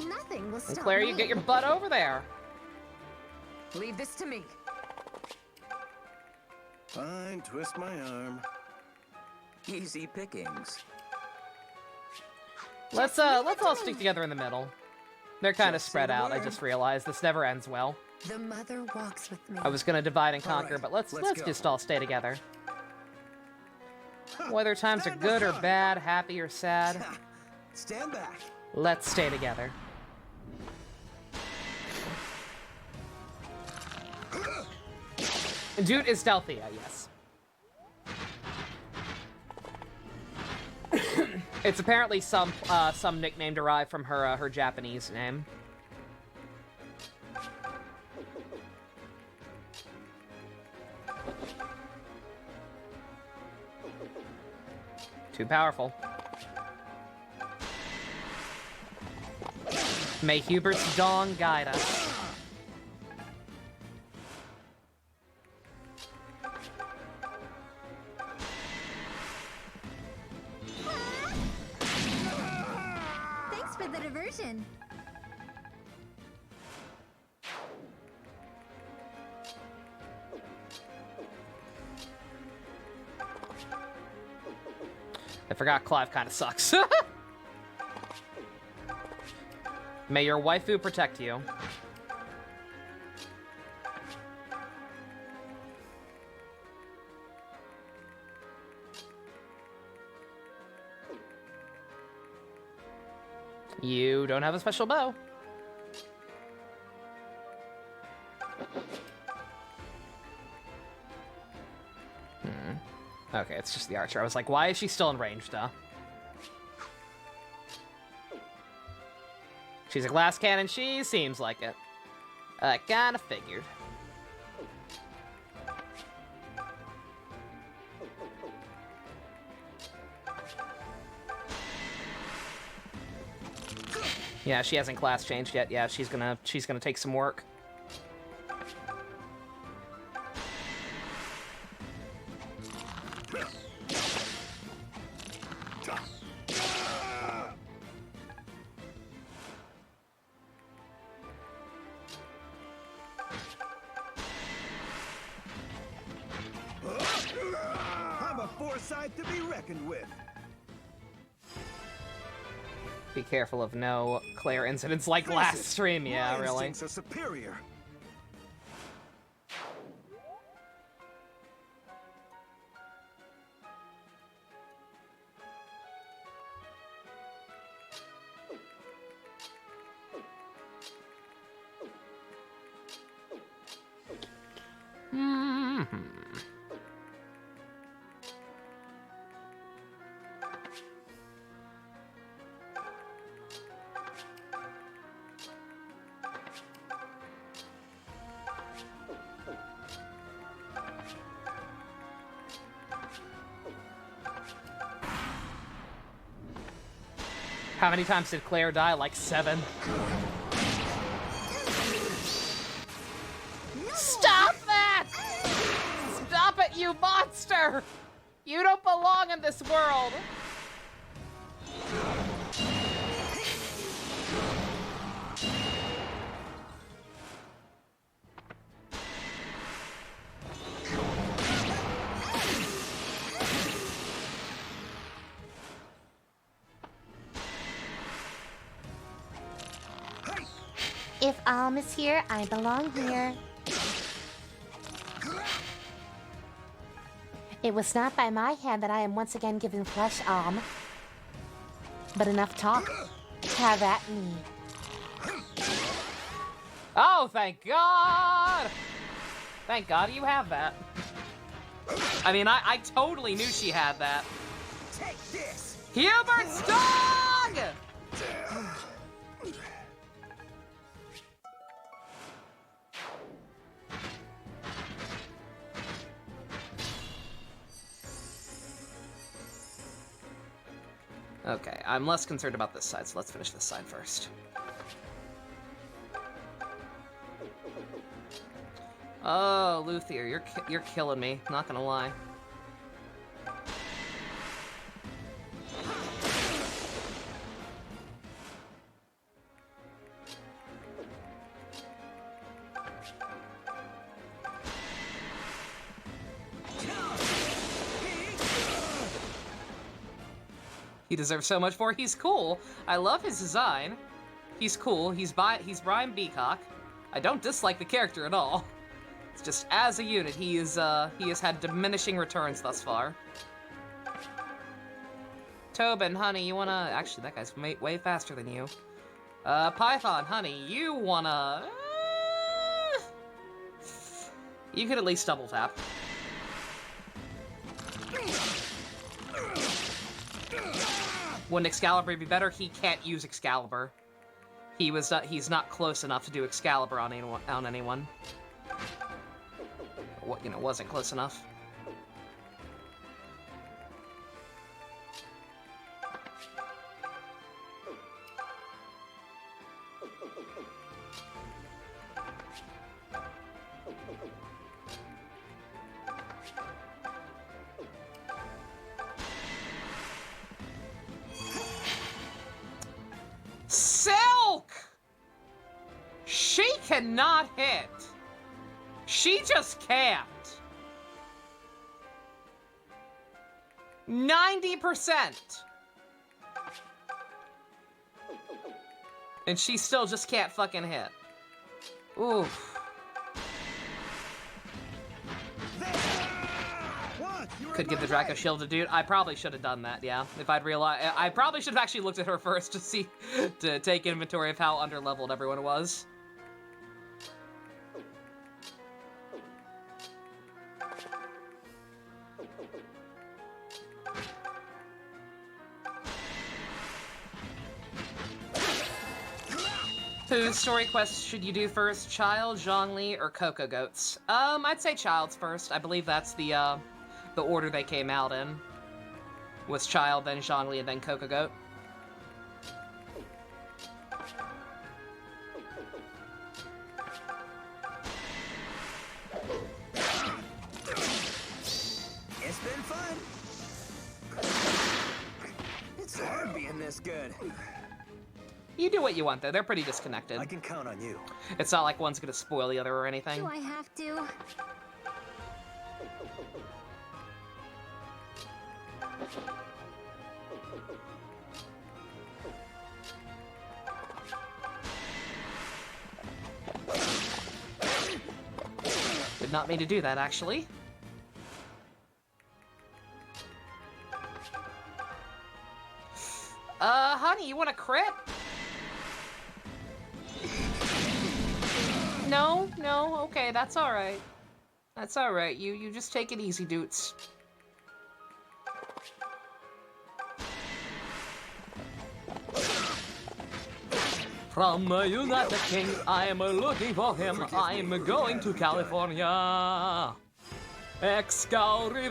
Nothing will And stop Claire, me. you get your butt over there. Leave this to me. Fine, twist my arm. Easy pickings. Let's all stick together in the middle. They're kind of Just spread say the out. I word. just realized this never ends well. The mother walks with me. I was gonna divide and conquer, right, but let's let's go. just all stay together. Whether times are good or bad, happy or sad, Stand back. let's stay together. Dude is Delphia, yes. It's apparently some nickname derived from her Japanese name. Too powerful. May Hubert's dong guide us. Thanks for the diversion. I forgot Clive kind of sucks. May your waifu protect you. You don't have a special bow. Okay, it's just the archer. I was like, why is she still in range, though? She's a glass cannon. She seems like it. I kinda figured. Yeah, she hasn't class changed yet. Yeah, she's gonna take some work. I'm a foresight to be reckoned with. Be careful of no Claire incidents like last stream. Yeah, My really. instincts are superior. How many times did Claire die? Like 7. Stop that! Stop it, you monster! You don't belong in this world! If Alm is here, I belong here. It was not by my hand that I am once again given flesh, Alm. But enough talk. Have at me. Oh, thank God! Thank God you have that. I mean, I totally knew she had that. Take this. Hubert's dog! Okay, I'm less concerned about this side, so let's finish this side first. Oh, Luthier, you're killing me. Not gonna lie. He deserves so much more. He's cool. I love his design. He's cool. He's Brian Beacock. I don't dislike the character at all. It's just as a unit, he has had diminishing returns thus far. Tobin, honey, you wanna... Actually, that guy's way faster than you. Python, honey, you wanna... You could at least double tap. Wouldn't Excalibur be better? He can't use Excalibur. He's not close enough to do Excalibur on anyone. What, you know, wasn't close enough. Silk! She cannot hit. She just can't. 90%. And she still just can't fucking hit. Oof. could give the Draco Shield to Dude. I probably should have done that, yeah. If I'd realized... I probably should have actually looked at her first to take inventory of how underleveled everyone was. Whose story quests should you do first? Child, Zhongli, or Cocoa Goats? I'd say Child's first. I believe that's the order they came out in. Was Child, then Zhongli, and then Cocoa Goat. It's been fun. It's hard being this good. You do what you want, though. They're pretty disconnected. I can count on you. It's not like one's gonna spoil the other or anything. Do I have to? Did not mean to do that, actually. Honey, you want a crit? No, okay, that's alright. That's alright, you just take it easy, dudes. From United King, I am looking for him. I am going to California. Excalibur!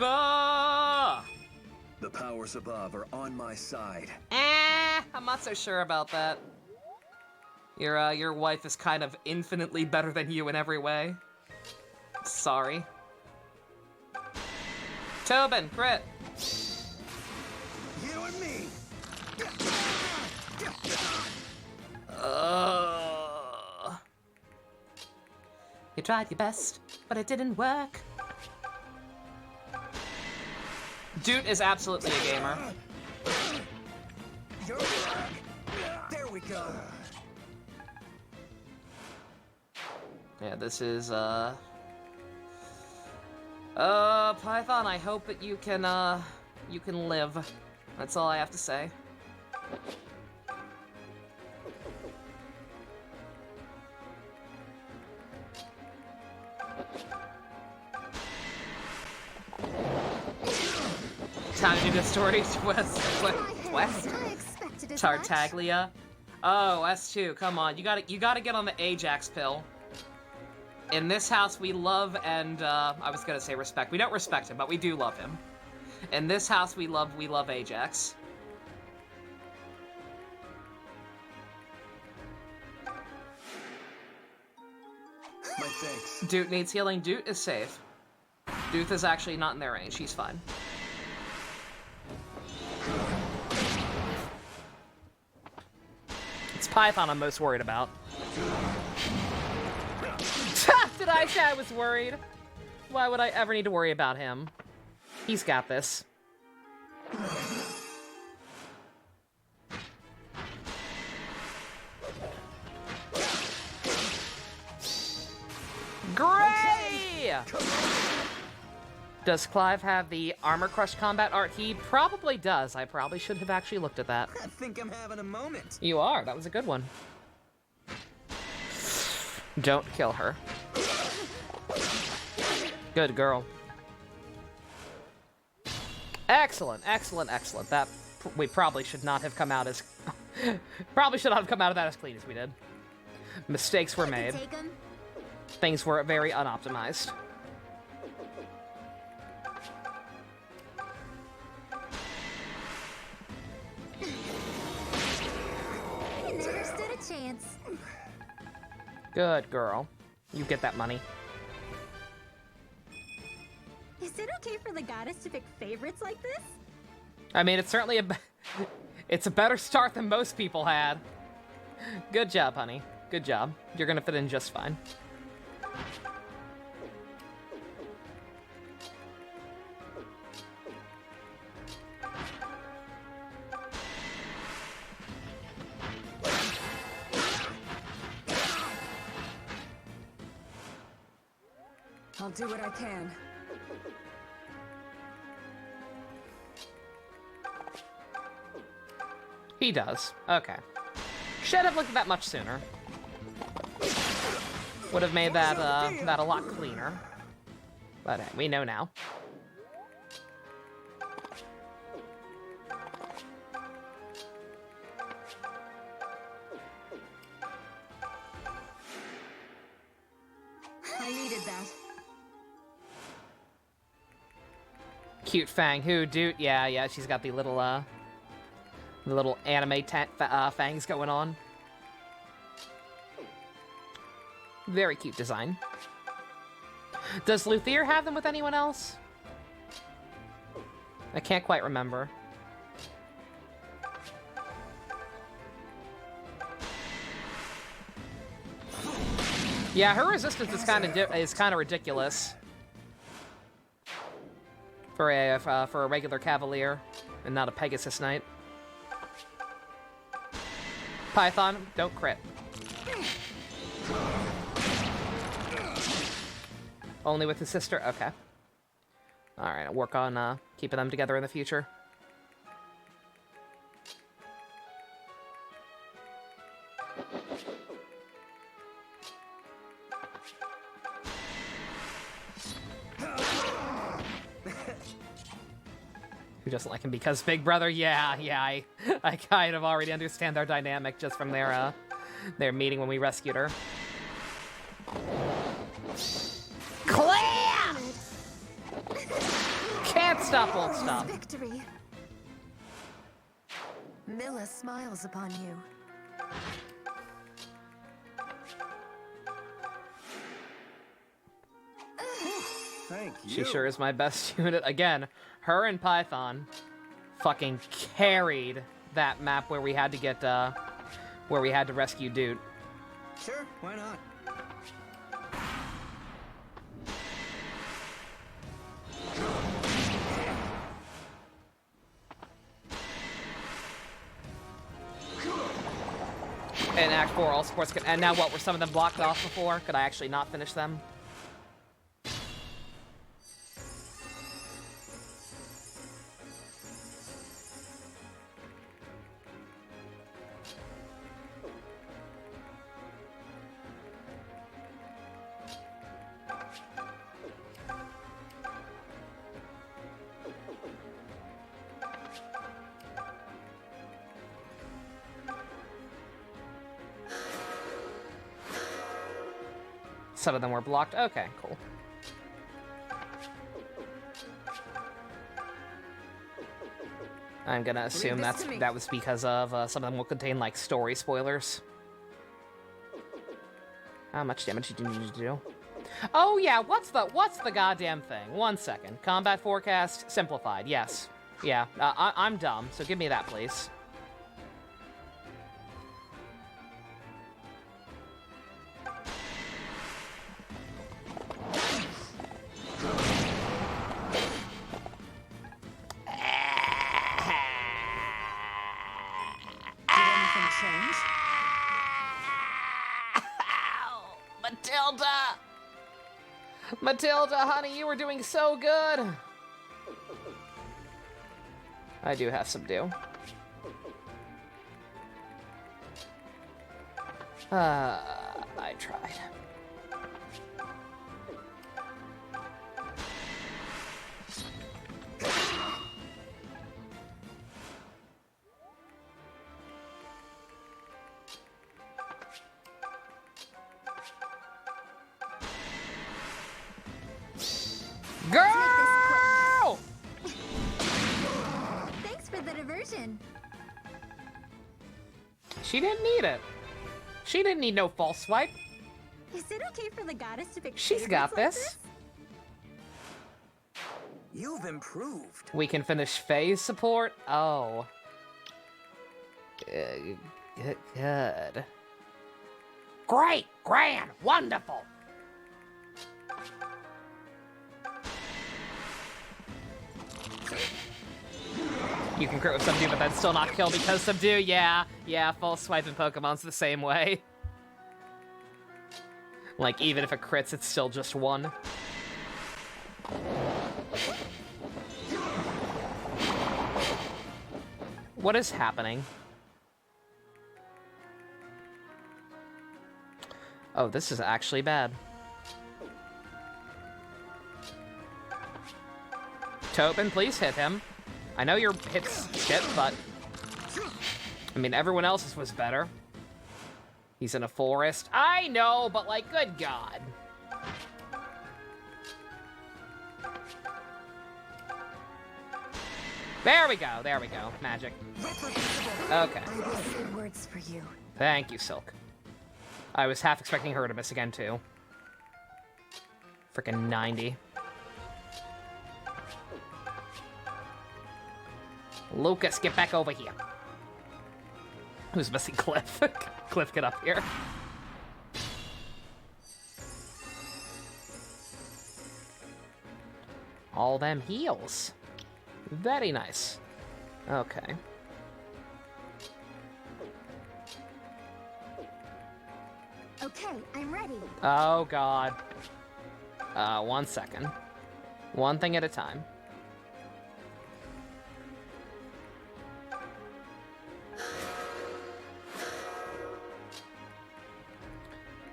The powers above are on my side. I'm not so sure about that. Your wife is kind of infinitely better than you in every way. Sorry. Tobin, crit. You and me. You tried your best, but it didn't work. Dude is absolutely a gamer. You're back. There we go. Yeah, this is, Python, I hope that you can live. That's all I have to say. Time to do the story West. Tartaglia. Oh, S2, come on. You gotta get on the Ajax pill. In this house, we love and, I was gonna say respect. We don't respect him, but we do love him. In this house, we love Ajax. My thanks. Doot needs healing. Doot is safe. Doot is actually not in their range. He's fine. It's Python I'm most worried about. Did I say I was worried? Why would I ever need to worry about him? He's got this. Gray! Does Clive have the Armor Crush combat art? He probably does. I probably should have actually looked at that. I think I'm having a moment. You are. That was a good one. Don't kill her. Good girl. Excellent, excellent, excellent. That we probably should not have come out as probably should not have come out of that as clean as we did. Mistakes were made. Things were very unoptimized. Never stood a chance. Good girl. You get that money. Is it okay for the goddess to pick favorites like this? I mean, it's certainly it's a better start than most people had. Good job, honey. Good job. You're gonna fit in just fine. I'll do what I can. He does. Okay. Should have looked at that much sooner. Would have made that, that a lot cleaner. But we know now. I needed that. Cute Fang. Who, dude? Yeah, she's got the little anime fangs going on. Very cute design. Does Luthier have them with anyone else? I can't quite remember. Yeah, her resistance is kind of ridiculous for a regular Cavalier and not a Pegasus Knight. Python, don't crit. Only with his sister? Okay. Alright, I'll work on keeping them together in the future. Who doesn't like him because Big Brother? Yeah, I kind of already understand their dynamic just from their meeting when we rescued her. Claire! Can't stop, won't stop. Victory. Milla smiles upon you. Thank you. She sure is my best unit. Again, her and Python fucking carried that map where we had to get, where we had to rescue Dude. Sure, why not? In Act 4, all supports can... And now what, were some of them blocked off before? Could I actually not finish them? Some of them were blocked. Okay, cool. I'm gonna assume that was because of some of them will contain like story spoilers. How much damage do you need to do? Oh yeah, what's the goddamn thing? 1 second. Combat forecast simplified. Yes. Yeah. I'm dumb, so give me that, please. Matilda, honey, you were doing so good. I do have some dew. I tried. Girl! Thanks for the diversion. She didn't need it. She didn't need no false swipe. Is it okay for the goddess to pick She's got favorites this. Like You've improved. We can finish phase support. Oh. Good. Great, grand, wonderful. You can crit with Subdue, but then still not kill because Subdue, yeah, false swipe in Pokemon's the same way. Like, even if it crits, it's still just one. What is happening? Oh, this is actually bad. Tobin, please hit him. I know your hit's shit, but... I mean, everyone else's was better. He's in a forest. I know, but like, good God. There we go, there we go. Magic. Okay. I will say words for you. Thank you, Silk. I was half expecting her to miss again, too. Frickin' 90. Lucas, get back over here. Who's missing Cliff? Cliff, get up here. All them heals. Very nice. Okay. Okay, I'm ready. Oh, God. 1 second. One thing at a time.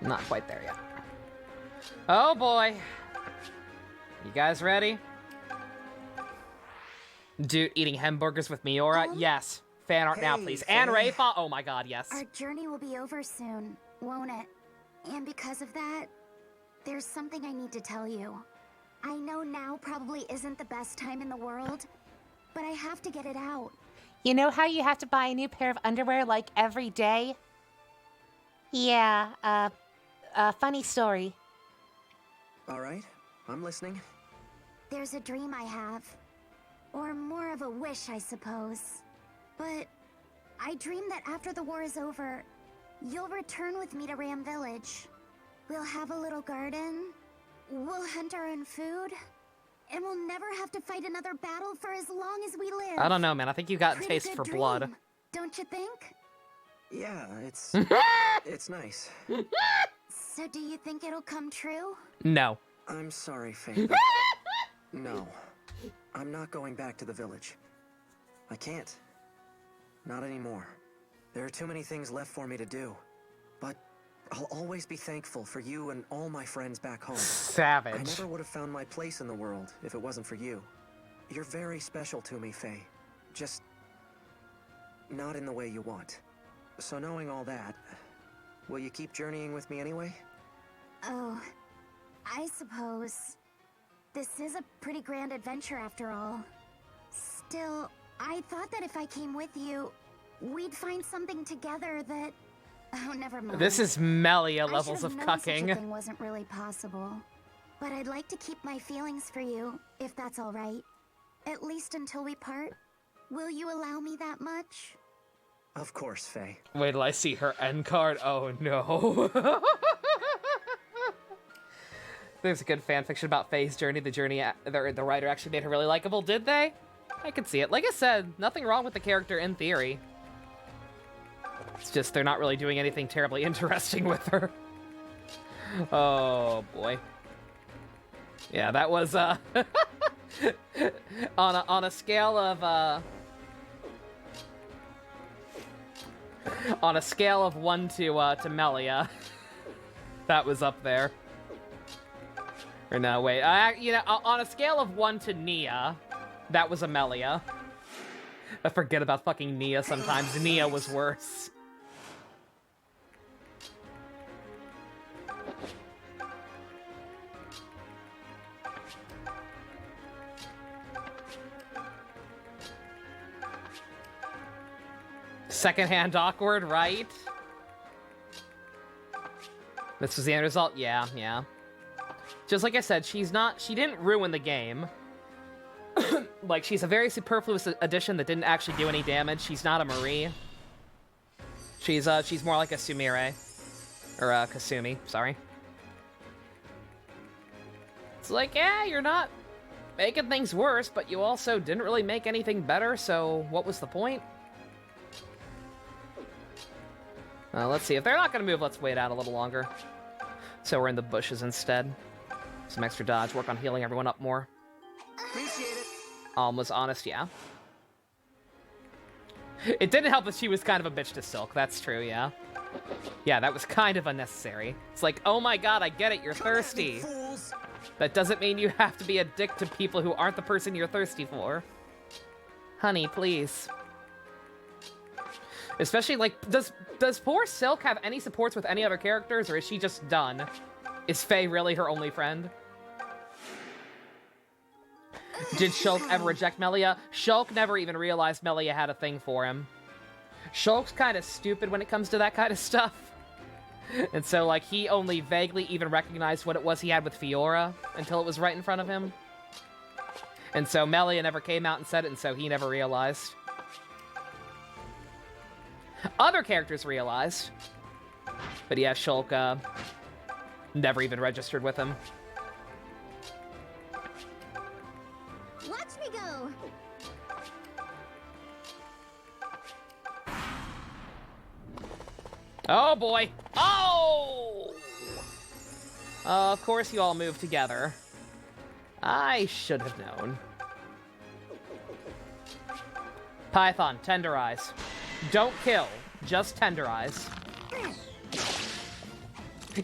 Not quite there yet. Oh, boy. You guys ready? Dude eating hamburgers with Miura? Yes. Fan art now, please. And Rayfa? Oh my God, yes. Our journey will be over soon, won't it? And because of that, there's something I need to tell you. I know now probably isn't the best time in the world, but I have to get it out. You know how you have to buy a new pair of underwear like every day? Yeah, funny story. All right, I'm listening. There's a dream I have. Or more of a wish, I suppose. But I dream that after the war is over, you'll return with me to Ram Village. We'll have a little garden, we'll hunt our own food, and we'll never have to fight another battle for as long as we live. I don't know, man. I think you got a Pretty taste good for dream, blood. Don't you think? Yeah, it's nice. So do you think it'll come true? No. I'm sorry, Faye, but no. I'm not going back to the village. I can't. Not anymore. There are too many things left for me to do. But I'll always be thankful for you and all my friends back home. Savage. I never would have found my place in the world if it wasn't for you. You're very special to me, Faye. Just not in the way you want. So knowing all that, will you keep journeying with me anyway? Oh, I suppose. This is a pretty grand adventure after all. Still, I thought that if I came with you, we'd find something together that... Oh, never mind. This is Melia levels of I should have known such a cucking. thing wasn't really possible. But I'd like to keep my feelings for you, if that's all right. At least until we part. Will you allow me that much? Of course, Faye. Wait till I see her end card. Oh no. There's a good fanfiction about Faye's journey. The writer actually made her really likable, did they? I can see it. Like I said, nothing wrong with the character in theory. It's just they're not really doing anything terribly interesting with her. Oh boy. Yeah, that was on a scale of on a scale of 1 to Melia. That was up there. Or no, wait. On a scale of 1 to Nia, that was Amelia. I forget about fucking Nia sometimes. Nia was worse. Secondhand awkward, right? This was the end result? Yeah. Just like I said, she didn't ruin the game. Like, she's a very superfluous addition that didn't actually do any damage. She's not a Marie. She's more like a Sumire. Or, Kasumi, sorry. It's like, yeah, you're not making things worse, but you also didn't really make anything better, so what was the point? Let's see. If they're not going to move, let's wait out a little longer. So we're in the bushes instead. Some extra dodge. Work on healing everyone up more. Appreciate it. Was honest, yeah. It didn't help that she was kind of a bitch to Silk, that's true, yeah. Yeah, that was kind of unnecessary. It's like, oh my god, I get it, you're thirsty. That doesn't mean you have to be a dick to people who aren't the person you're thirsty for. Honey, please. Especially, like, does poor Silk have any supports with any other characters, or is she just done? Is Faye really her only friend? Did Shulk ever reject Melia? Shulk never even realized Melia had a thing for him. Shulk's kind of stupid when it comes to that kind of stuff. And so, like, he only vaguely even recognized what it was he had with Fiora until it was right in front of him. And so Melia never came out and said it, and so he never realized. Other characters realized. But yeah, Shulk never even registered with him. Watch me go! Oh boy! Oh! Of course you all moved together. I should have known. Python, tenderize. Don't kill, just tenderize.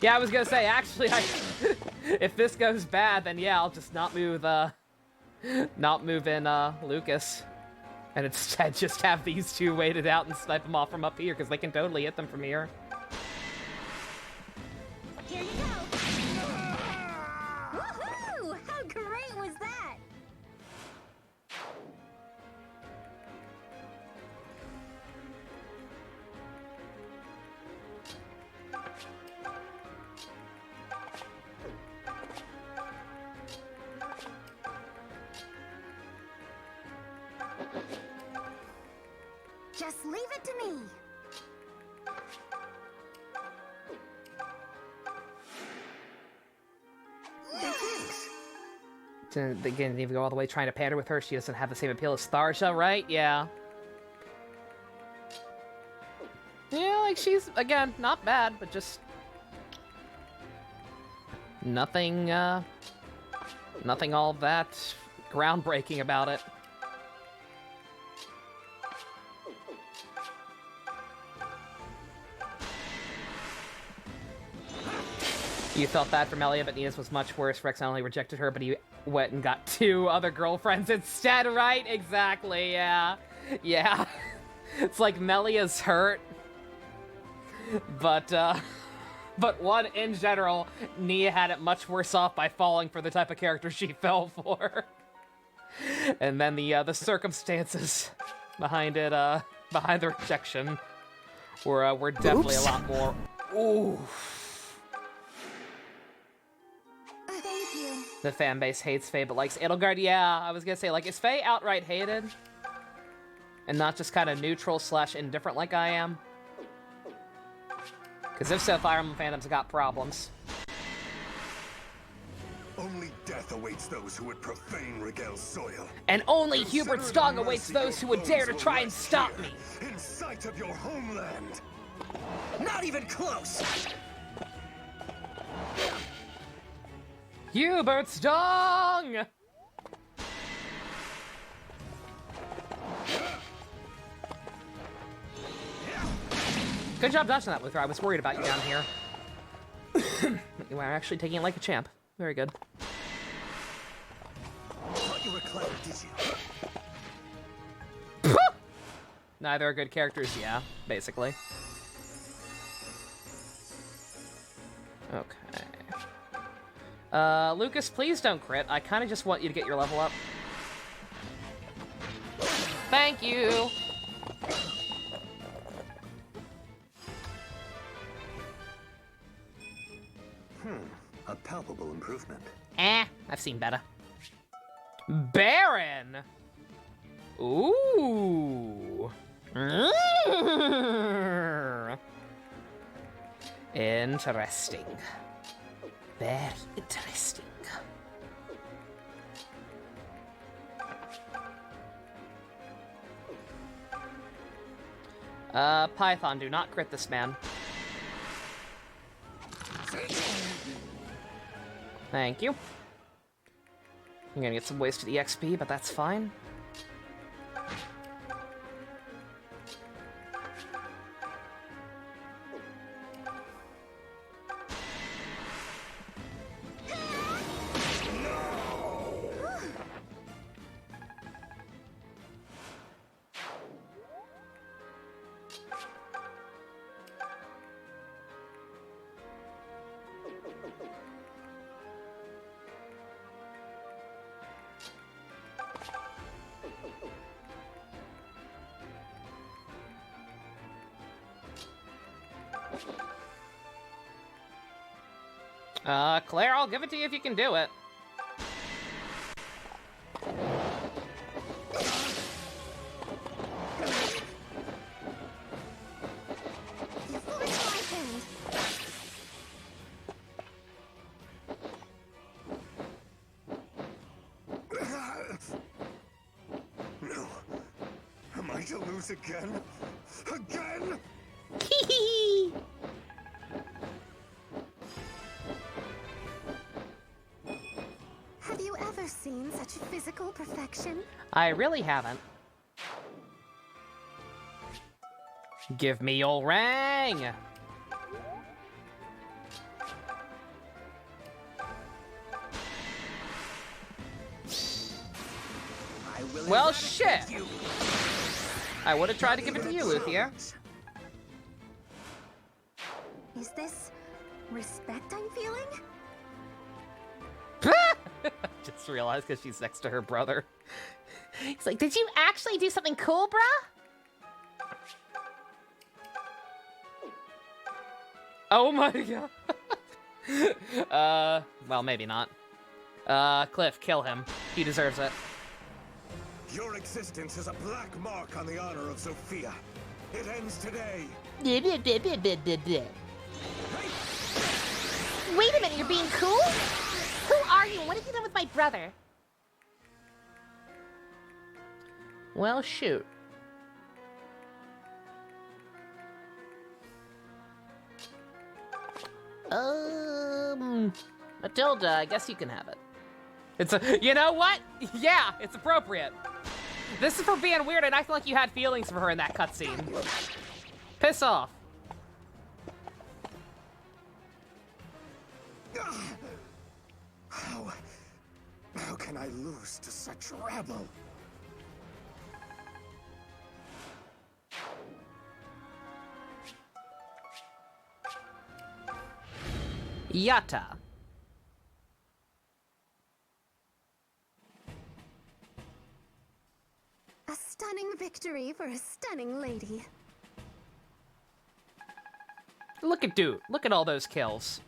Yeah, I was gonna say, actually, if this goes bad, then yeah, I'll just not move in Lucas. And instead just have these two waited out and snipe them off from up here, because they can totally hit them from here. Here you go! Woohoo! How great was that? Just leave it to me. They didn't even go all the way trying to pander with her. She doesn't have the same appeal as Tharsha, right? Yeah. Yeah, like, she's, again, not bad, but just... Nothing all that groundbreaking about it. You felt bad for Melia, but Nina's was much worse. Rex not only rejected her, but he went and got 2 other girlfriends instead, right? Exactly, yeah. Yeah. It's like Melia's hurt. But one, in general, Nia had it much worse off by falling for the type of character she fell for. And then the circumstances behind it, behind the rejection were definitely a lot more... Ooh. Thank you. The fan base hates Faye but likes Edelgard. Yeah, I was gonna say, like, is Faye outright hated? And not just kind of neutral / indifferent like I am? Because if so, Fire Emblem fandom's got problems. Only death awaits those who would profane Rigel's soil. And only Hubert's dog awaits those who would dare to try and stop me! In sight of your homeland! Not even close! Hubert's dong! Good job dodging that, Luther. I was worried about you down here. You are actually taking it like a champ. Very good. Thought you were clever, did you? Neither are good characters, yeah, basically. Okay. Lucas, please don't crit. I kind of just want you to get your level up. Thank you! A palpable improvement. I've seen better. Baron! Ooh! Interesting. Very interesting. Python, do not crit this man. Thank you. I'm gonna get some wasted EXP, but that's fine. Claire, I'll give it to you if you can do it. No. Am I to lose again? Again? Have you ever seen such physical perfection? I really haven't. Give me your ring! Well, shit! I would have tried to give it to you, Luthia. Is this respect I'm feeling? Just realized because she's next to her brother. He's like, did you actually do something cool, bruh? Oh my god. Well, maybe not. Cliff, kill him. He deserves it. Your existence is a black mark on the honor of Zofia. It ends today. Wait a minute, you're being cool? Who are you? What have you done with my brother? Well, shoot. Matilda, I guess you can have it. It's a, you know what? Yeah, it's appropriate. This is for being weird and acting like you had feelings for her in that cutscene. Piss off. How can I lose to such rabble? Yata. A stunning victory for a stunning lady. Look at dude. Look at all those kills.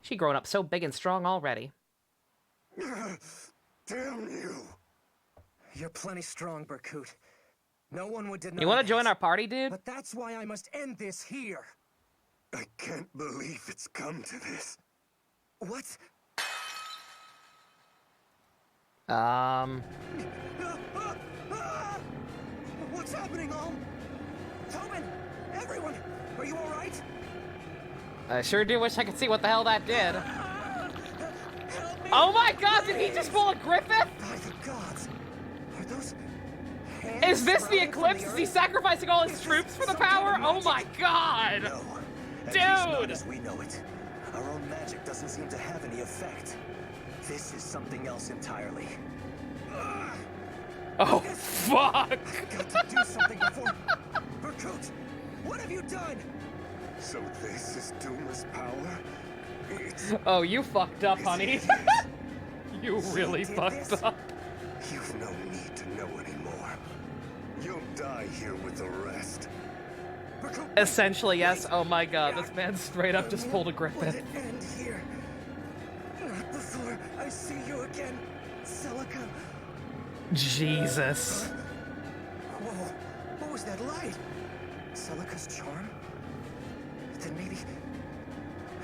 She grown up so big and strong already. Damn you! You're plenty strong, Berkut. No one would deny You want to join that. our party, dude? But that's why I must end this here. I can't believe it's come to this. What? What's happening, Om? Tobin! Everyone! Are you alright? I sure do wish I could see what the hell that did. Oh my god, did he just pull a Griffith? By the gods! Are those Is this the Eclipse? Is he sacrificing all his troops for the power? Oh my god! No. At least not Dude! as we know it. Our own magic doesn't seem to have any effect. This is something else entirely. Oh, fuck! I've got to do something before... Berkut! What have you done? So this is Duma's power? Oh, you fucked up, honey. You really fucked up. You've no need to know anymore. You'll die here with the rest. Essentially, yes. Oh my god, this man straight up just pulled a Let Griffith. it end here. Not before I see you again, Celica. Jesus. Whoa, what was that light? Celica's charm? Then maybe...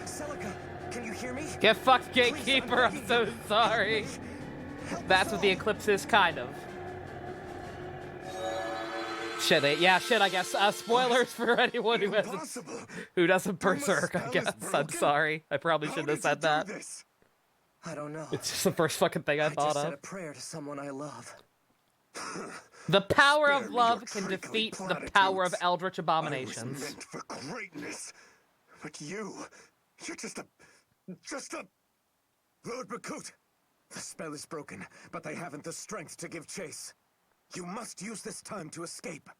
Celica, can you hear me? Get fucked, Gatekeeper. I'm so sorry. That's what the Eclipse is, kind of. Shit, yeah, shit, I guess. Spoilers for anyone who doesn't Berserk, I guess. I'm sorry. I probably shouldn't have said that. I don't know. It's just the first fucking thing I thought just said a of. prayer to someone I love. The power Spare of me love your can trickly defeat the platitudes. power of eldritch I was abominations. meant for greatness. But you're just a... Lord Berkut, the spell is broken, but they haven't the strength to give chase. You must use this time to escape.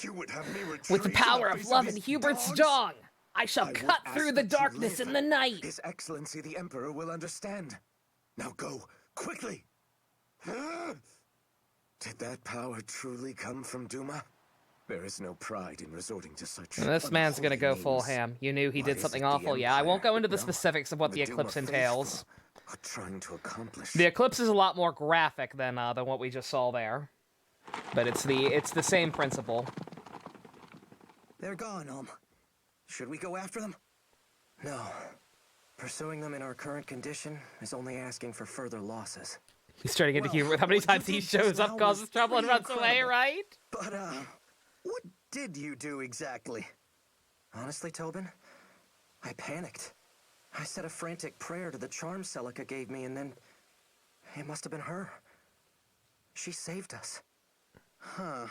You would have me retreat With the power in of face love his and Hubert's dogs? dong, I shall I will cut ask through the that you darkness live. in the night. His Excellency the Emperor will understand. Now go, quickly! Did that power truly come from Duma? There is no pride in resorting to such. This man's gonna go full names. ham. You knew he Why did is something it the awful. Yeah, I won't go into the No, specifics of what the Eclipse Duma entails. faithful are trying to accomplish. The Eclipse is a lot more graphic than what we just saw there. But it's the same principle. They're gone, Should we go after them? No. Pursuing them in our current condition is only asking for further losses. He's starting to get humor with how many times he shows up, causes trouble, and runs away, right? But, what did you do exactly? Honestly, Tobin, I panicked. I said a frantic prayer to the charm Celica gave me, and then it must have been her. She saved us. Huh.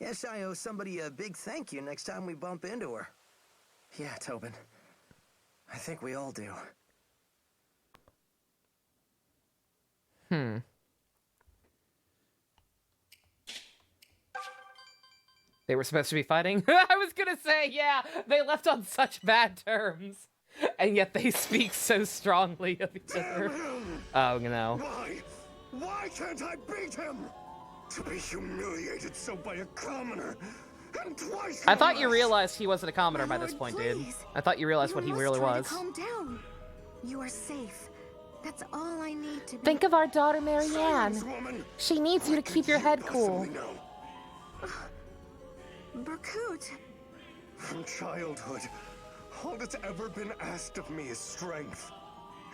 Guess I owe somebody a big thank you next time we bump into her. Yeah, Tobin. I think we all do. They were supposed to be fighting? I was gonna say, yeah, they left on such bad terms. And yet they speak so strongly of each other. Oh, no. Why can't I beat him? To be humiliated so by a commoner, and twice. I thought you realized he wasn't a commoner by this point, dude. I thought you realized what he really was. Calm down. You are safe. That's all I need to be. Think of our daughter Marianne. She needs you to keep your head cool. Berkut. From childhood, all that's ever been asked of me is strength.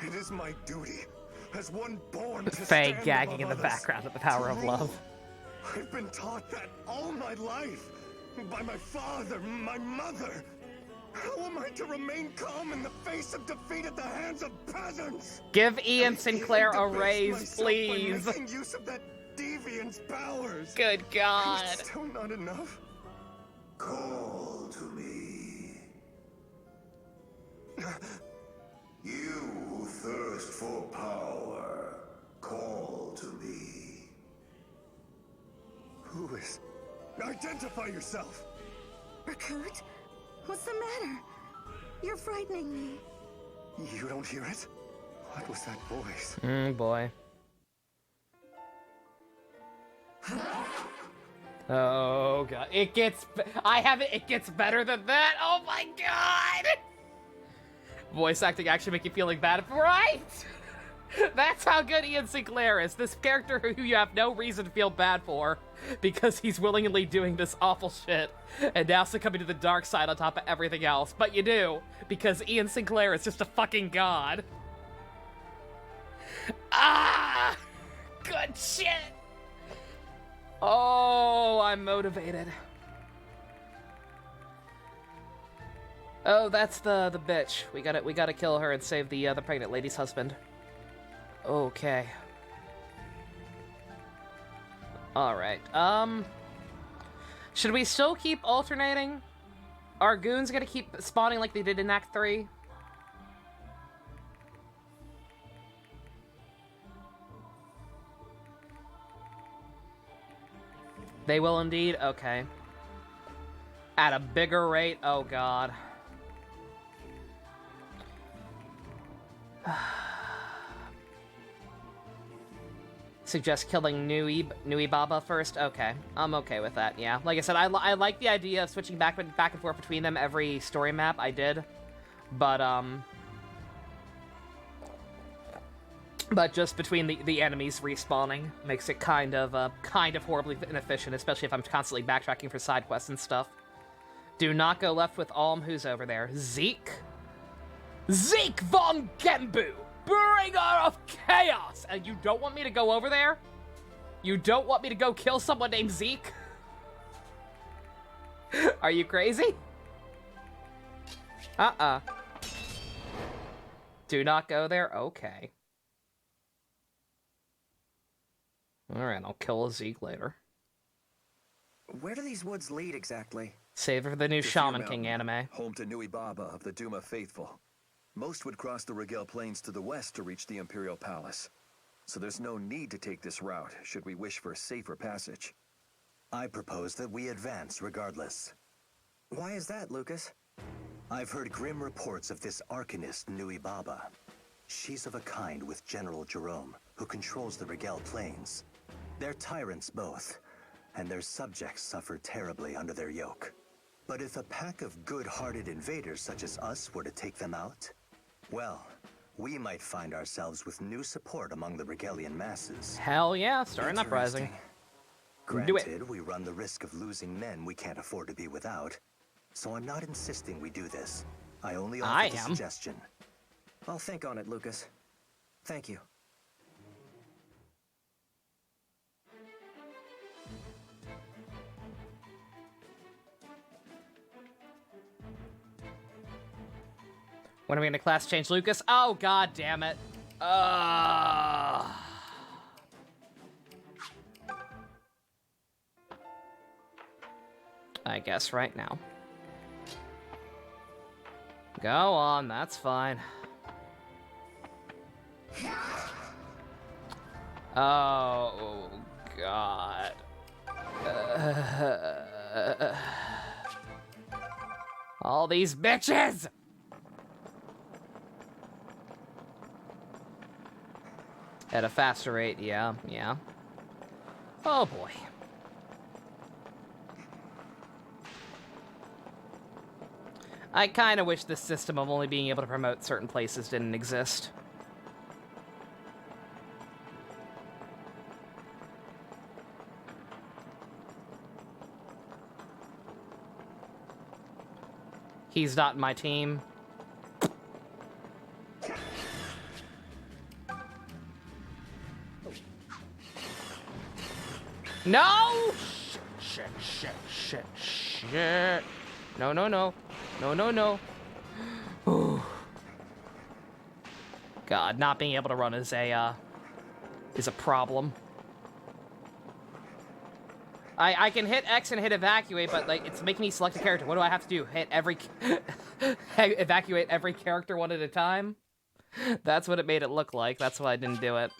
It is my duty, as one born to Faye stand gagging in above the others. background at the power of love. I've been taught that all my life, by my father, my mother. How am I to remain calm in the face of defeat at the hands of peasants? Give Ian Sinclair a Debase raise, myself by please. making use of that deviant's powers. Good God. It's still not enough. Call to me. You who thirst for power, call to me. Who is? Identify yourself. Berkut? What's the matter? You're frightening me. You don't hear it? What was that voice? Boy. Oh god, it gets better than that. Oh my god! Voice acting actually make you feeling bad, right? That's how good Ian Sinclair is. This character who you have no reason to feel bad for because he's willingly doing this awful shit and now succumbing to the dark side on top of everything else. But you do, because Ian Sinclair is just a fucking god. Ah! Good shit! Oh, I'm motivated. Oh, that's the bitch. We gotta kill her and save the pregnant lady's husband. Okay. Alright, should we still keep alternating? Are goons gonna keep spawning like they did in Act 3? They will indeed? Okay. At a bigger rate? Oh god. Suggest killing Nui Baba first? Okay. I'm okay with that, yeah. Like I said, I like the idea of switching back and forth between them every story map. I did. But just between the enemies respawning makes it kind of horribly inefficient, especially if I'm constantly backtracking for side quests and stuff. Do not go left with Alm. Who's over there? Zeke? Zeke von Gembu! Bringer of Chaos! And you don't want me to go over there? You don't want me to go kill someone named Zeke? Are you crazy? Do not go there? Okay. Alright, I'll kill a Zeke later. Where do these woods lead exactly? Save for the new Shaman King anime. Home to Nui Baba of the Duma faithful. Most would cross the Rigel Plains to the west to reach the Imperial Palace. So there's no need to take this route, should we wish for a safer passage. I propose that we advance regardless. Why is that, Lucas? I've heard grim reports of this Arcanist Nui Baba. She's of a kind with General Jerome, who controls the Rigel Plains. They're tyrants both, and their subjects suffer terribly under their yoke. But if a pack of good-hearted invaders such as us were to take them out, well, we might find ourselves with new support among the Regalian masses. Hell yeah, start an uprising. Do it. Granted, we run the risk of losing men we can't afford to be without, so I'm not insisting we do this. I only offer the suggestion. I'll think on it, Lucas. Thank you. When are we gonna class change Lucas? Oh, god damn it. I guess right now. Go on, that's fine. Oh, God. All these bitches! At a faster rate, yeah. Oh boy. I kind of wish this system of only being able to promote certain places didn't exist. He's not in my team. No! Shit. No. Ooh. God, not being able to run is a problem. I can hit X and hit evacuate, but like it's making me select a character. What do I have to do? Hit every evacuate every character one at a time? That's what it made it look like. That's why I didn't do it.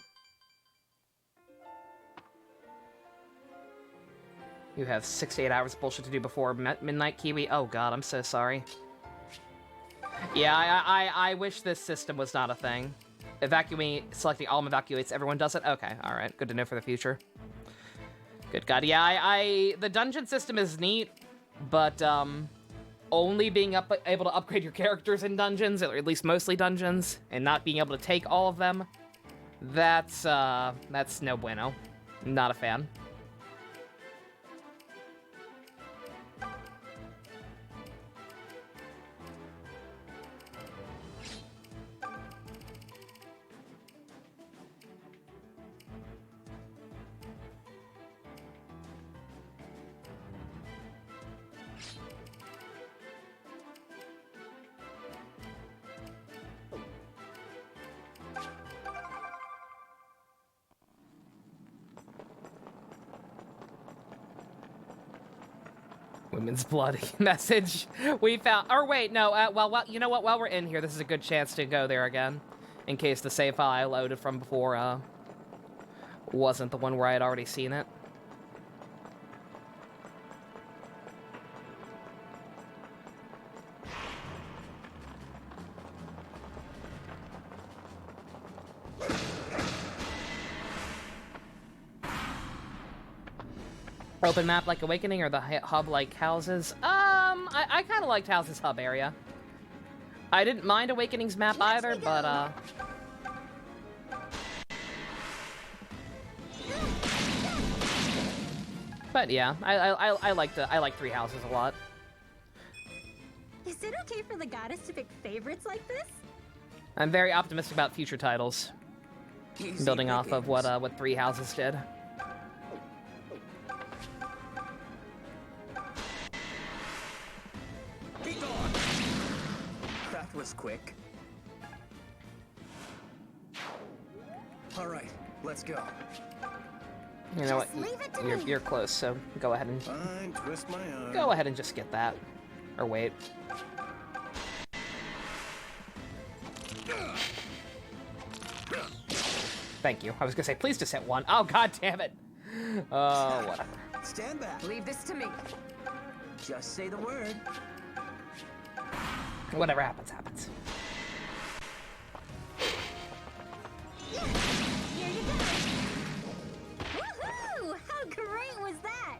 You have 6 to 8 hours of bullshit to do before midnight, Kiwi. Oh god, I'm so sorry. Yeah, I wish this system was not a thing. Selecting all evacuates, everyone does it? Okay, alright. Good to know for the future. Good god. Yeah, the dungeon system is neat, but, only being able to upgrade your characters in dungeons, or at least mostly dungeons, and not being able to take all of them, that's no bueno. Not a fan. Women's bloody message. We found, or wait, no, well, you know what, while we're in here, this is a good chance to go there again, in case the save file I loaded from before, wasn't the one where I had already seen it. Open map like Awakening or the hub like Houses? I kind of liked Houses hub area. I didn't mind Awakening's map either, but yeah, I like Three Houses a lot. Is it okay for the goddess to pick favorites like this? I'm very optimistic about future titles, building off of what Three Houses did. That was quick. All right, let's go. You know what? You're close, so go ahead and Fine, twist my arm. Go ahead and just get that, or wait. Thank you. I was gonna say, please just hit one. Oh god damn it. Oh, whatever. Stand back. Leave this to me. Just say the word. Whatever happens, happens. Here you go. Woohoo! How great was that?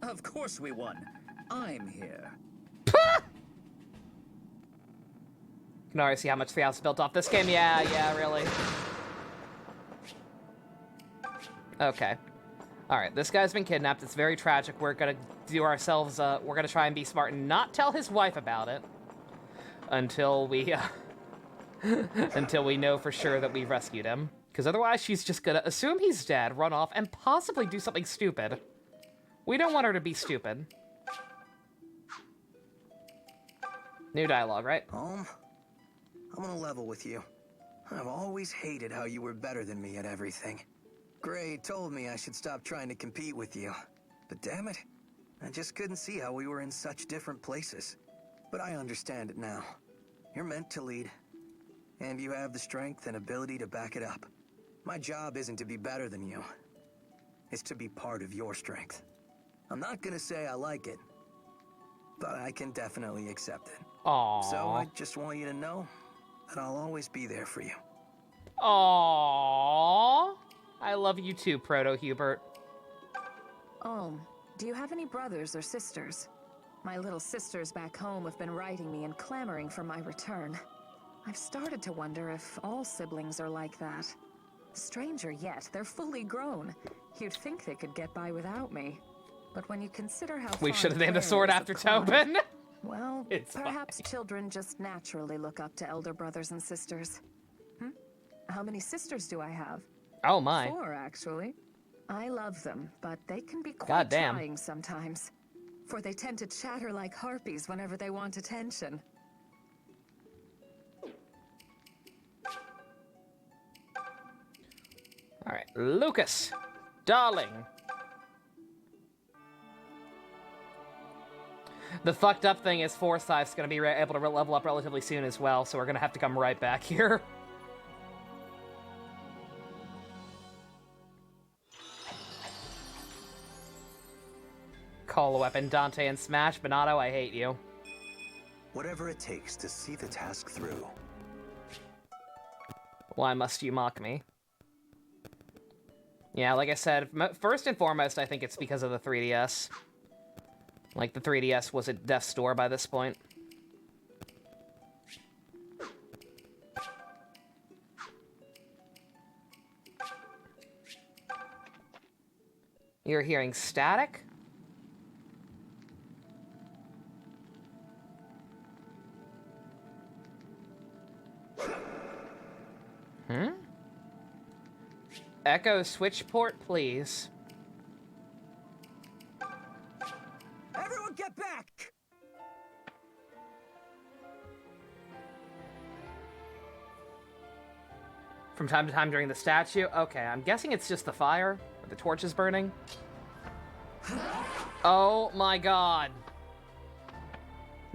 Of course we won. I'm here. You can already see how much the house is built off this game. Yeah, really. Okay. Alright, this guy's been kidnapped. It's very tragic. We're gonna do ourselves, we're gonna try and be smart and not tell his wife about it. Until we, until we know for sure that we've rescued him. Because otherwise she's just gonna assume he's dead, run off, and possibly do something stupid. We don't want her to be stupid. New dialogue, right? I'm gonna level with you. I've always hated how you were better than me at everything. Gray told me I should stop trying to compete with you. But damn it, I just couldn't see how we were in such different places. But I understand it now. You're meant to lead. And you have the strength and ability to back it up. My job isn't to be better than you. It's to be part of your strength. I'm not gonna say I like it, but I can definitely accept it. Aww. So I just want you to know that I'll always be there for you. Aww. I love you too, Proto-Hubert. Do you have any brothers or sisters? My little sisters back home have been writing me and clamoring for my return. I've started to wonder if all siblings are like that. Stranger yet, they're fully grown. You'd think they could get by without me. But when you consider how We should have named the Claire sword is after of Clive, Tobin. well, It's perhaps fine. children just naturally look up to elder brothers and sisters. How many sisters do I have? Oh my. 4, actually. I love them, but they can be quite Goddamn. trying sometimes. For they tend to chatter like harpies whenever they want attention. Alright, Lucas. Darling. The fucked up thing is Forsyth's gonna be able to level up relatively soon as well, so we're gonna have to come right back here. Call a weapon, Dante and Smash. Bonato, I hate you. Whatever it takes to see the task through. Why must you mock me? Yeah, like I said, first and foremost, I think it's because of the 3DS. Like, the 3DS was at death's door by this point. You're hearing static? Echo switch port, please. Everyone get back! From time to time during the statue? Okay, I'm guessing it's just the fire, or the torch is burning. Oh my god.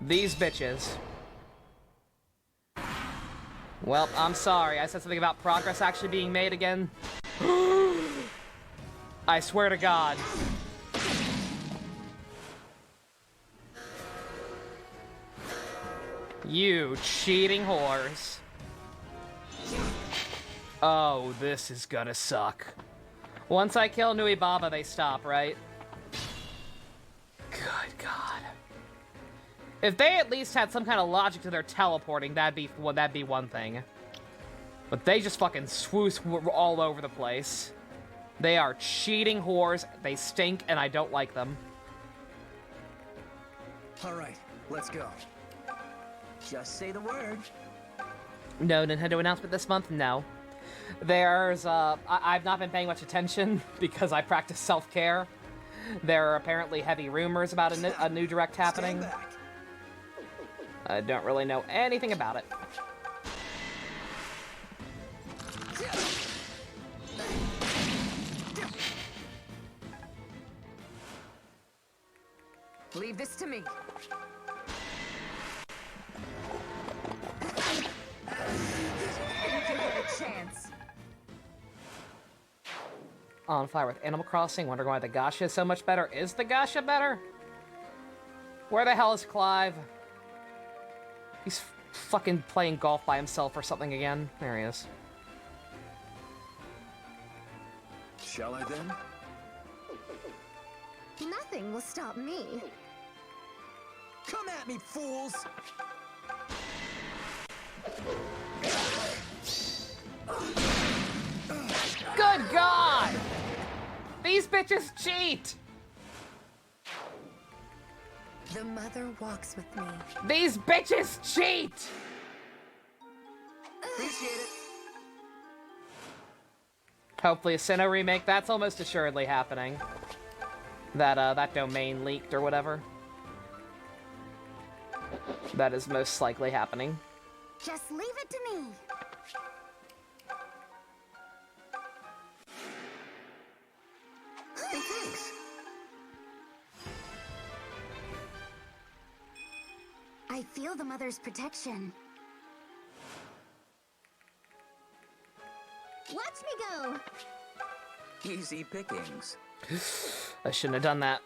These bitches. Well, I'm sorry. I said something about progress actually being made again. I swear to God. You cheating whores. Oh, this is gonna suck. Once I kill Nui Baba, they stop, right? Good God. If they at least had some kind of logic to their teleporting, that'd be one thing. But they just fucking swoosh all over the place. They are cheating whores, they stink, and I don't like them. Alright, let's go. Just say the word. No Nintendo announcement this month? No. There's, I've not been paying much attention because I practice self-care. There are apparently heavy rumors about a new direct happening. I don't really know anything about it. Leave this to me. Give it a chance. On fire with Animal Crossing, wondering why the gacha is so much better. Is the gacha better? Where the hell is Clive? He's fucking playing golf by himself or something again. There he is. Shall I then? Nothing will stop me. Come at me, fools! Good God! These bitches cheat! The mother walks with me. These bitches cheat! Appreciate it. Hopefully a Sinnoh remake, that's almost assuredly happening. That domain leaked or whatever. That is most likely happening. Just leave it to me. Hey, thanks. I feel the mother's protection. Watch me go! Easy pickings. I shouldn't have done that.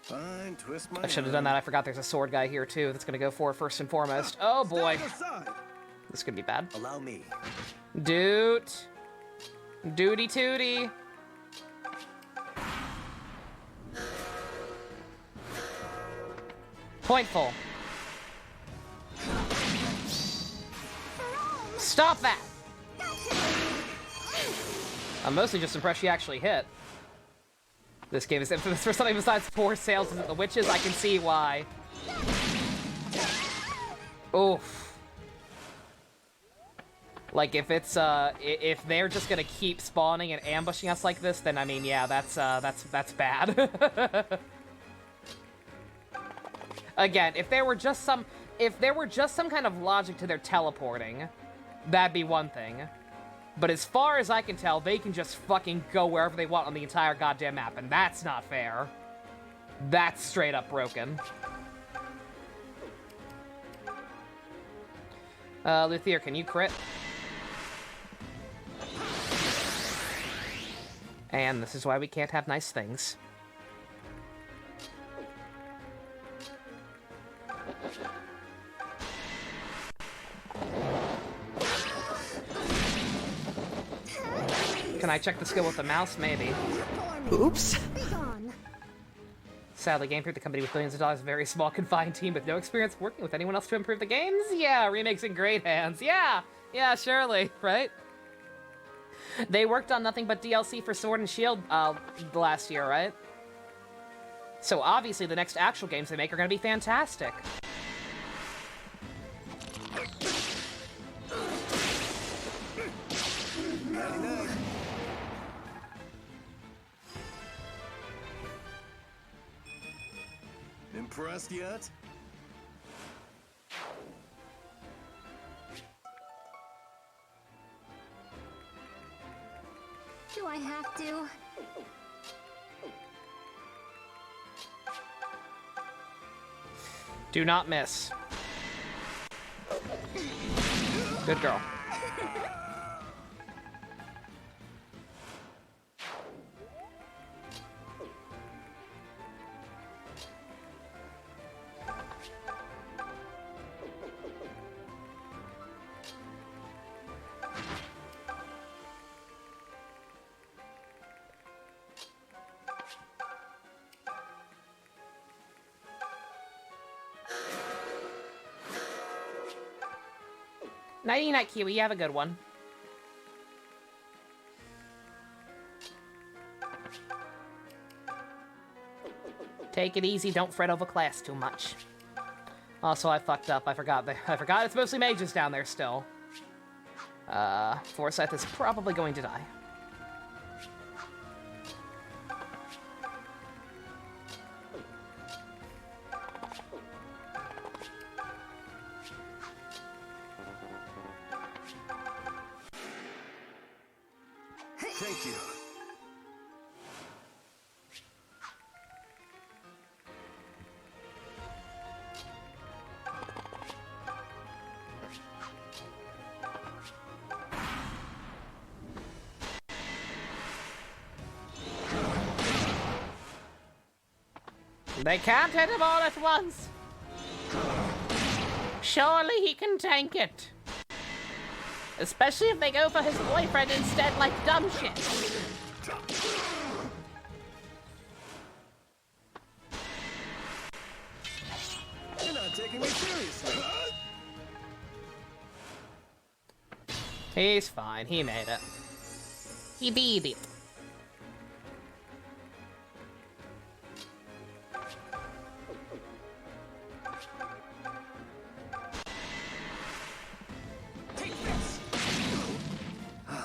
Fine, twist my I should have done that. I forgot there's a sword guy here too that's gonna go for first and foremost. Oh boy. This could be bad. Allow me. Doot. Duty tooty. Pointful. Stop that! I'm mostly just impressed she actually hit. This game is infamous for something besides poor sales and the witches. I can see why. Oof. Like if it's if they're just gonna keep spawning and ambushing us like this, then I mean, yeah, that's bad. Again, if there were just some kind of logic to their teleporting, that'd be one thing. But as far as I can tell, they can just fucking go wherever they want on the entire goddamn map, and that's not fair. That's straight up broken. Luthier, can you crit? And this is why we can't have nice things. Can I check the skill with the mouse? Maybe. Oops. Sadly, Game Freak, the company with billions of dollars, a very small, confined team with no experience working with anyone else to improve the games? Yeah, remakes in great hands. Yeah, surely, right? They worked on nothing but DLC for Sword and Shield last year, right? So obviously the next actual games they make are going to be fantastic. Impressed yet? Do I have to? Do not miss. Good girl. Nighty night, Kiwi. You have a good one. Take it easy. Don't fret over class too much. Also, I fucked up. I forgot it's mostly mages down there still. Forsyth is probably going to die. Thank you. They can't hit him all at once. Surely he can tank it. Especially if they go for his boyfriend instead, like dumb shit. He's fine. He made it. He did it.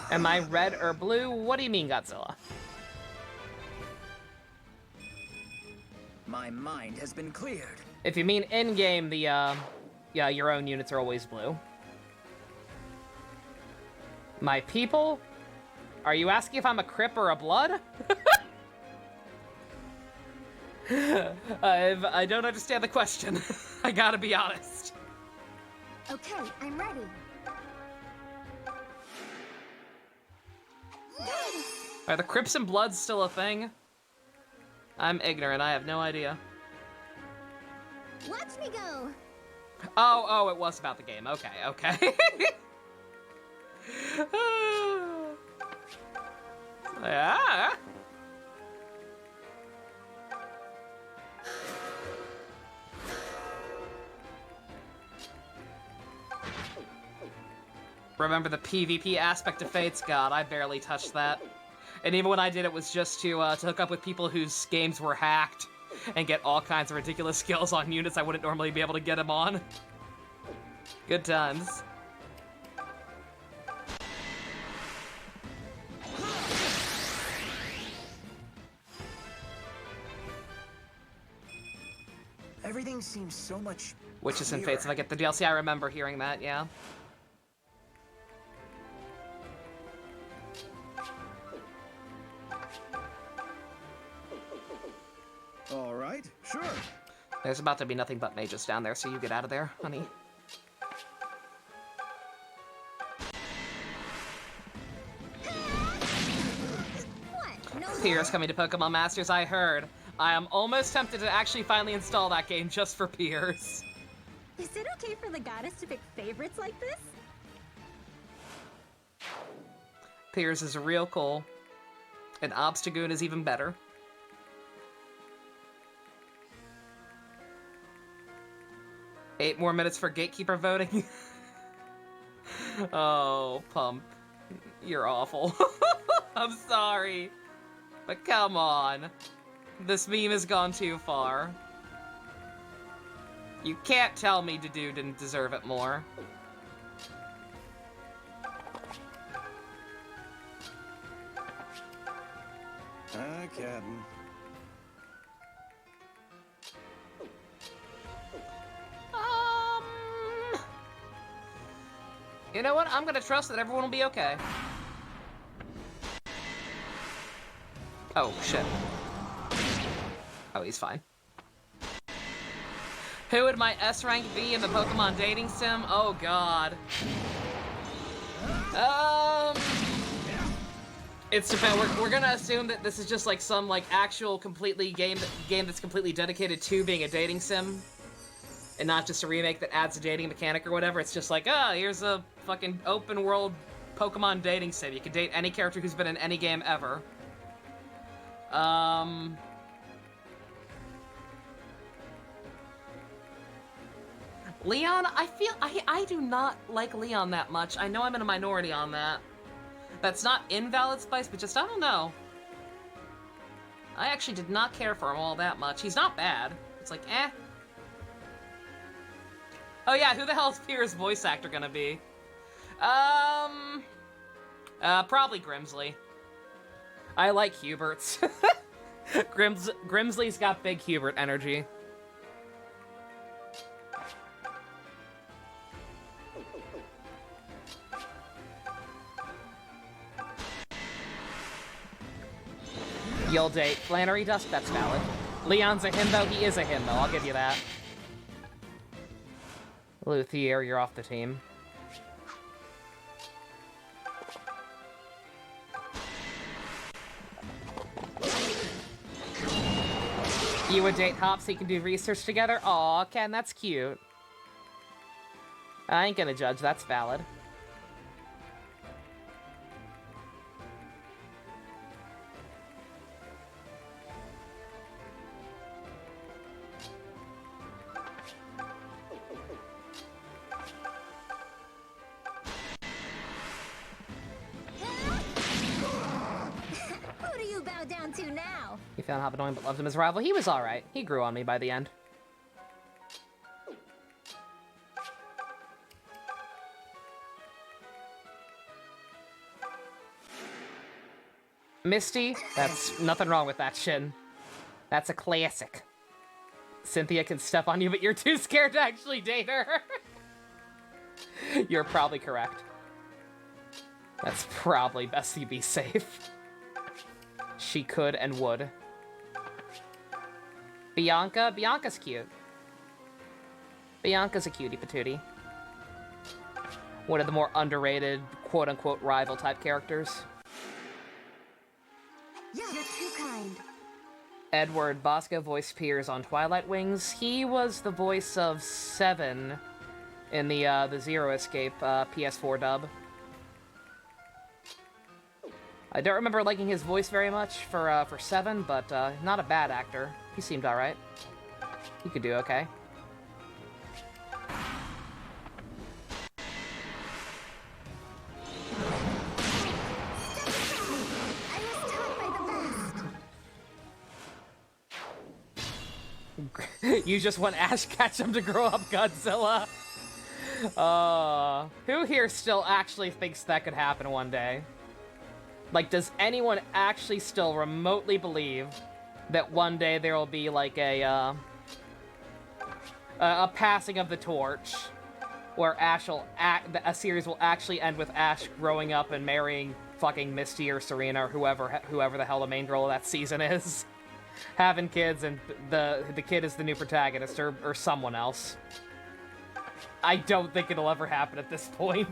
Am I red or blue? What do you mean, Godzilla? My mind has been cleared. If you mean in-game, the, yeah, your own units are always blue. My people? Are you asking if I'm a Crip or a Blood? I don't understand the question. I gotta be honest. Okay, I'm ready. Are the Crips and Bloods still a thing? I'm ignorant, I have no idea. Watch me go. Oh, it was about the game. Okay, okay. Yeah. Remember the PvP aspect of Fates? God, I barely touched that. And even when I did, it was just to hook up with people whose games were hacked and get all kinds of ridiculous skills on units I wouldn't normally be able to get them on. Good times. Everything seems so much Witches and clearer. Fates. If I get the DLC, I remember hearing that, yeah. All right, sure. There's about to be nothing but mages down there, so you get out of there, honey. What? No Piers coming to Pokemon Masters, I heard. I am almost tempted to actually finally install that game just for Piers. Is it okay for the goddess to pick favorites like this? Piers is real cool. And Obstagoon is even better. Eight more minutes for gatekeeper voting. Oh, Pump. You're awful. I'm sorry. But come on. This meme has gone too far. You can't tell me Dedue didn't deserve it more. Captain. You know what? I'm gonna trust that everyone will be okay. Oh, shit. Oh, he's fine. Who would my S rank be in the Pokemon dating sim? Oh, God. It's depend. We're gonna assume that this is just like some like actual completely game that's completely dedicated to being a dating sim, and not just a remake that adds a dating mechanic or whatever. It's just like, here's a fucking open world Pokemon dating sim. You can date any character who's been in any game ever. Leon, I do not like Leon that much. I know I'm in a minority on that. That's not invalid spice, but just, I don't know. I actually did not care for him all that much. He's not bad. It's like, eh. Oh yeah, who the hell is Pierre's voice actor gonna be? Probably Grimsley. I like Hubert's. Grimsley's got big Hubert energy. You'll date Flannery Dusk, that's valid. Leon's a himbo, he is a himbo, I'll give you that. Luthier, you're off the team. You would date Hop so you can do research together? Aw, Ken, that's cute. I ain't gonna judge, that's valid. on to now? He found Hop annoying but loved him as a rival. He was alright. He grew on me by the end. Misty, that's nothing wrong with that, Shin. That's a classic. Cynthia can step on you, but you're too scared to actually date her. You're probably correct. That's probably best you be safe. She could and would. Bianca? Bianca's cute. Bianca's a cutie patootie. One of the more underrated, quote-unquote, rival-type characters. Yeah, you're too kind. Edward Bosco voiced Piers on Twilight Wings. He was the voice of Seven in the Zero Escape PS4 dub. I don't remember liking his voice very much for Seven, but not a bad actor. He seemed alright. He could do okay. You just want Ash Ketchum to grow up Godzilla. Who here still actually thinks that could happen one day? Like, does anyone actually still remotely believe that one day there will be, like, a passing of the torch where a series will actually end with Ash growing up and marrying fucking Misty or Serena or whoever the hell the main girl of that season is? Having kids and the kid is the new protagonist or someone else. I don't think it'll ever happen at this point.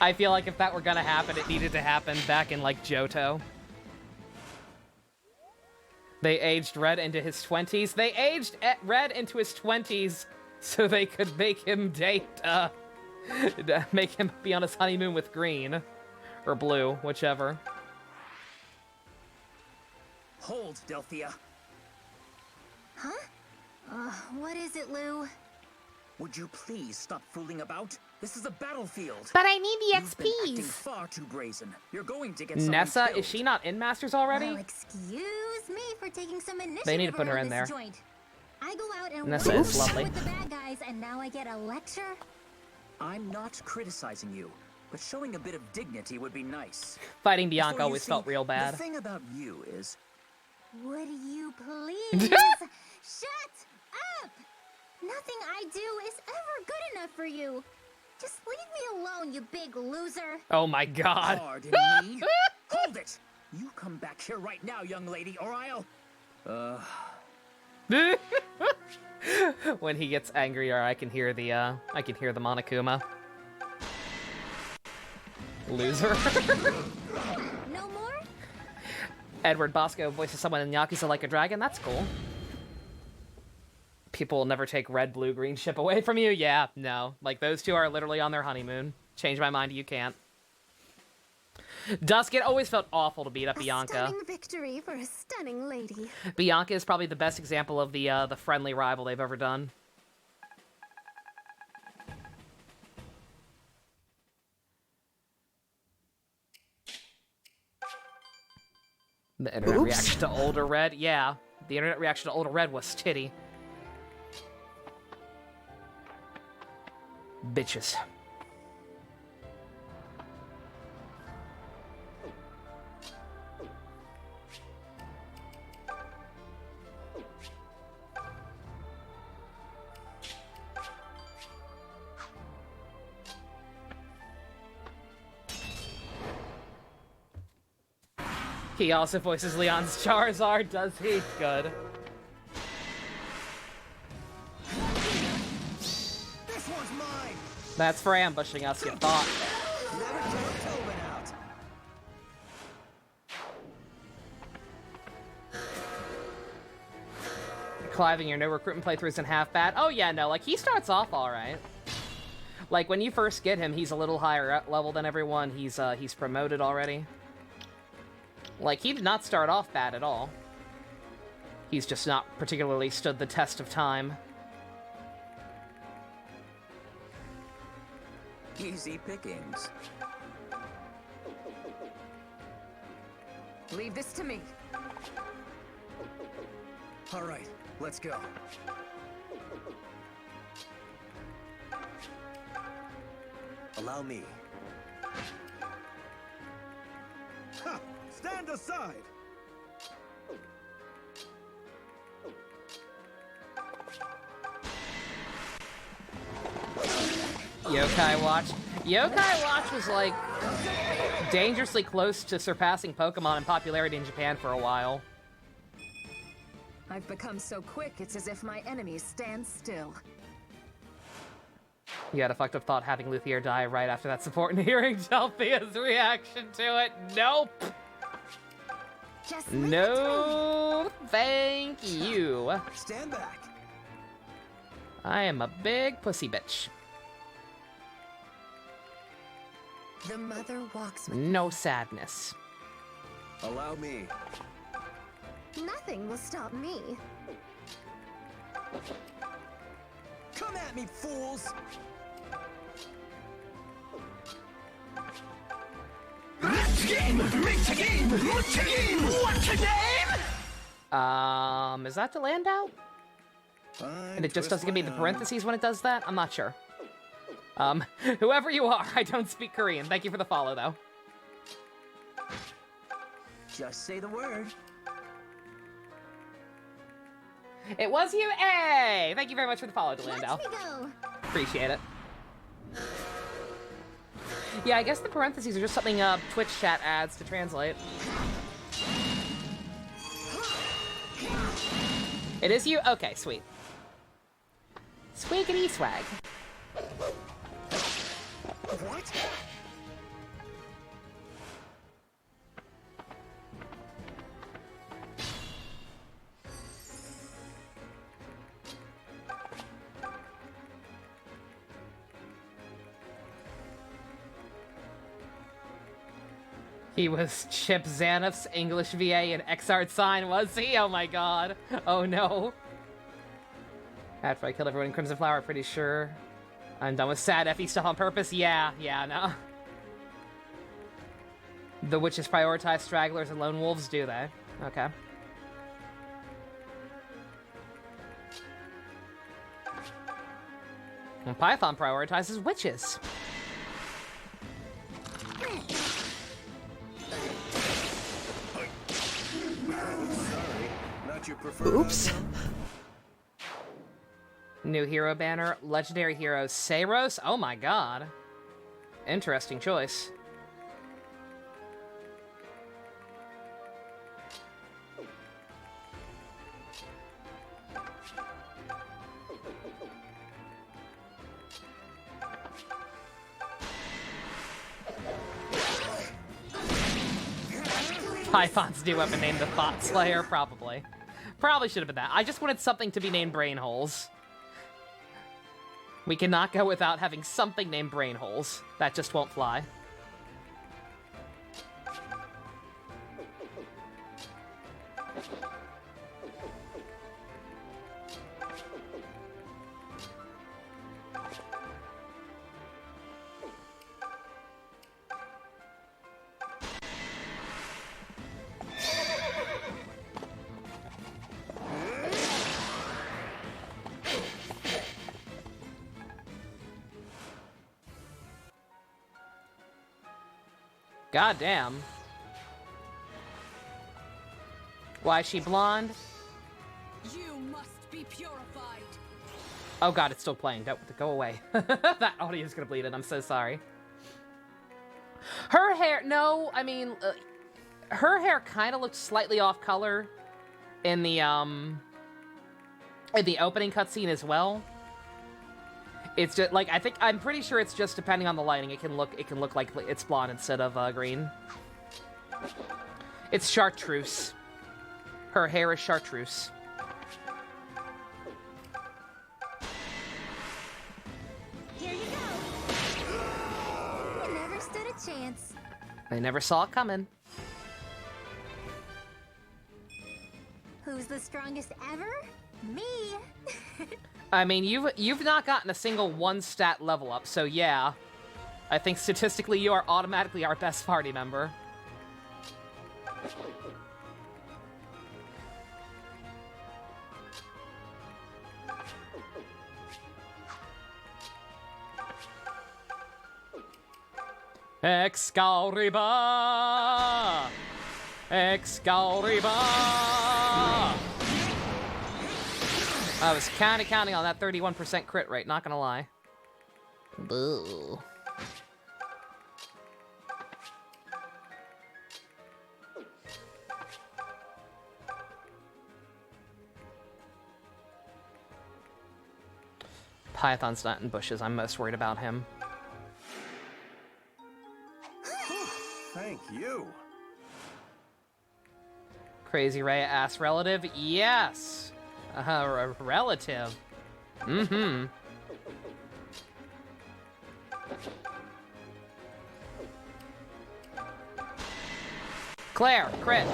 I feel like if that were gonna happen, it needed to happen back in, like, Johto. They aged Red into his 20s. They aged Red into his 20s so they could make him date, make him be on his honeymoon with Green. Or Blue, whichever. Hold, Delphia. Huh? What is it, Lou? Would you please stop fooling about? This is a battlefield. But I need the You've been acting XPs. far too brazen. You're going to get someone Nessa, killed. is she not in Masters already? Well, excuse me for taking some initiative They need to put her around in this there. joint. I go out and Nessa is lovely. with the bad guys, and now I get a lecture? I'm not criticizing you, but showing a bit of dignity would be nice. Fighting Bianca Before you always see, felt real bad. The thing about you is, Would you please shut up? Nothing I do is ever good enough for you. Just leave me alone, you big loser. Oh my god. pardon me. Hold it! You come back here right now, young lady, or I'll... When he gets angrier, I can hear the Monokuma. Loser. No more? Edward Bosco voices someone in Yakuza Like a Dragon. That's cool. People will never take red, blue, green ship away from you. Yeah, no. Like, those two are literally on their honeymoon. Change my mind, you can't. Dusk, it always felt awful to beat up Bianca. Stunning victory for a stunning lady. Bianca is probably the best example of the friendly rival they've ever done. The internet reaction to Older Red? Yeah. The internet reaction to Older Red was titty. Bitches. He also voices Leon's Charizard, does he? Good. This one's mine! That's for ambushing us, you thought. Never turn Tobin out. Cliving your no recruitment playthrough isn't half bad. Oh yeah, no, like, he starts off alright. Like, when you first get him, he's a little higher level than everyone. He's promoted already. Like, he did not start off bad at all. He's just not particularly stood the test of time. Easy pickings. Leave this to me. All right, let's go. Allow me. Ha! Stand aside! Yokai Watch. Yokai Watch was like dangerously close to surpassing Pokemon in popularity in Japan for a while. I've become so quick, it's as if my enemies stand still. You had a fucked up thought having Luthier die right after that support and hearing Zofia's reaction to it. Nope. Just No, thank you. Stand back. I am a big pussy bitch. The mother walks with No sadness. Allow me. Nothing will stop me. Come at me, fools! Let's game! Make the game! What's the game? What's the game? Is that the Landau? And it just doesn't give me the parentheses when it does that? I'm not sure. Whoever you are, I don't speak Korean. Thank you for the follow, though. Just say the word. It was you, A! Thank you very much for the follow, Delandau. Watch me go. Appreciate it. Yeah, I guess the parentheses are just something Twitch chat adds to translate. It is you? Okay, sweet. Swiggity swag. What? He was Chip Zanoff's English VA and X-Art sign, was he? Oh my god. Oh no. After I killed everyone in Crimson Flower, pretty sure. I'm done with sad Effie stuff on purpose? Yeah, no. The witches prioritize stragglers and lone wolves, do they? Okay. And Python prioritizes witches. Not your preferred. Oops. New hero banner, legendary hero Seiros. Oh my god. Interesting choice. Python's new weapon named the Thought Slayer, probably. Probably should have been that. I just wanted something to be named Brain Holes. We cannot go without having something named Brain Holes. That just won't fly. God damn. Why is she blonde? You must be purified. Oh god, it's still playing. Don't go away. That audio is gonna bleed it. I'm so sorry. Her hair, no, I mean, her hair kind of looked slightly off color in the opening cutscene as well. It's just like I'm pretty sure it's just depending on the lighting. It can look like it's blonde instead of green. It's chartreuse. Her hair is chartreuse. Here you go. You never stood a chance. I never saw it coming. Who's the strongest ever? Me. I mean, you've not gotten a single one stat level up, so yeah. I think statistically you are automatically our best party member. Excalibur! Excalibur! I was counting on that 31% crit rate, not gonna lie. Boo. Python's not in bushes. I'm most worried about him. Thank you. Crazy Ray ass relative? Yes. Relative. Mm-hmm. Claire, crit.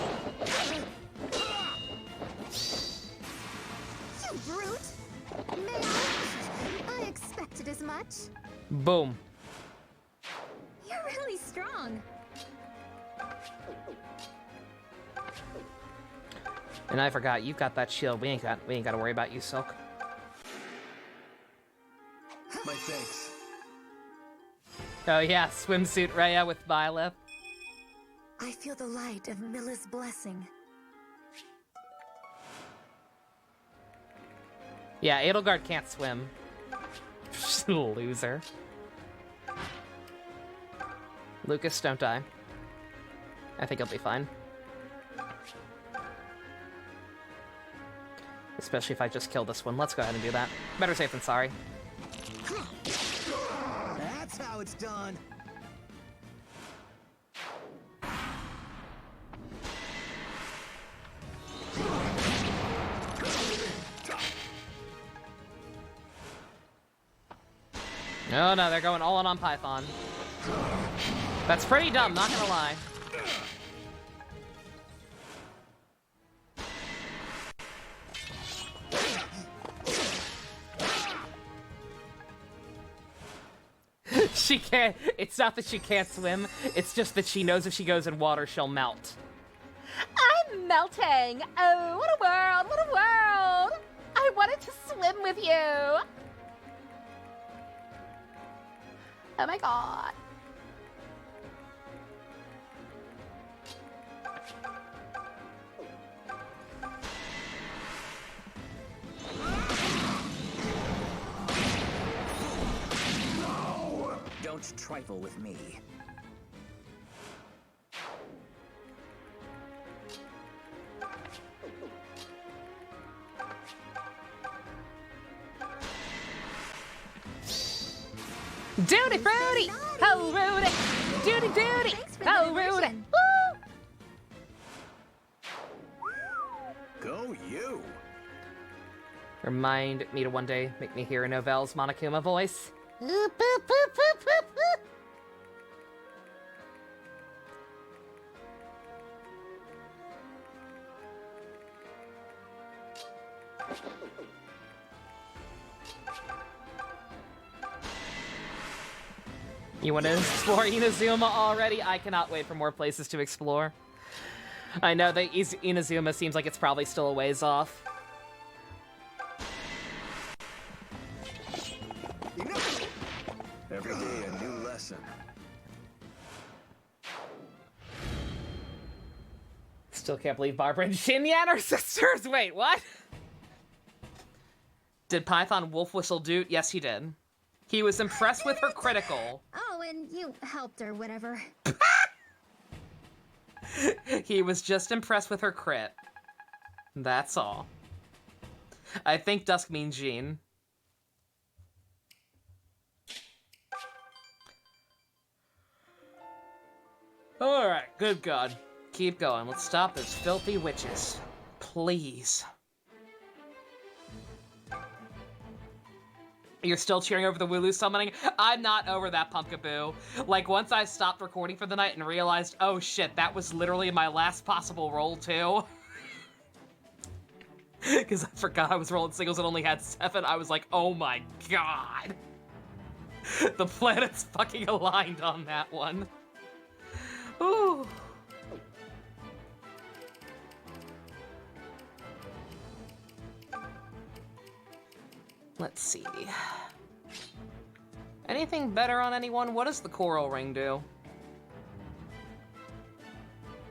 You brute! May I expected as much. Boom. You're really strong. And I forgot, you've got that shield. We ain't got to worry about you, Silk. My thanks. Oh yeah, swimsuit Rhea with Byleth. I feel the light of Milla's blessing. Yeah, Edelgard can't swim. Loser. Lucas, don't die. I think he'll be fine. Especially if I just kill this one. Let's go ahead and do that. Better safe than sorry. That's how it's done. Oh no, they're going all in on Python. That's pretty dumb, not gonna lie. She can't. It's not that she can't swim, it's just that she knows if she goes in water, she'll melt. I'm melting! Oh, what a world! What a world! I wanted to swim with you! Oh my god. Don't trifle with me. Duty fruity! Oh, Rudy! Duty duty! Oh, Rudy! Woo! Go you. Remind me to one day make me hear Novelle's Monokuma voice. You want to explore Inazuma already? I cannot wait for more places to explore. I know that Inazuma seems like it's probably still a ways off. Every day a new lesson. Still can't believe Barbara and Xinyan are sisters! Wait, what? Did Python wolf whistle dude? Yes, he did. He was impressed with her critical. Oh, and you helped or whatever. He was just impressed with her crit. That's all. I think Dusk means Jean. Alright, good God. Keep going. Let's stop those filthy witches. Please. You're still cheering over the Wooloo summoning? I'm not over that, Pumpkaboo. Like, once I stopped recording for the night and realized, oh shit, that was literally my last possible roll, too. Because I forgot I was rolling singles and only had 7, I was like, oh my god. The planets fucking aligned on that one. Ooh. Let's see. Anything better on anyone? What does the coral ring do?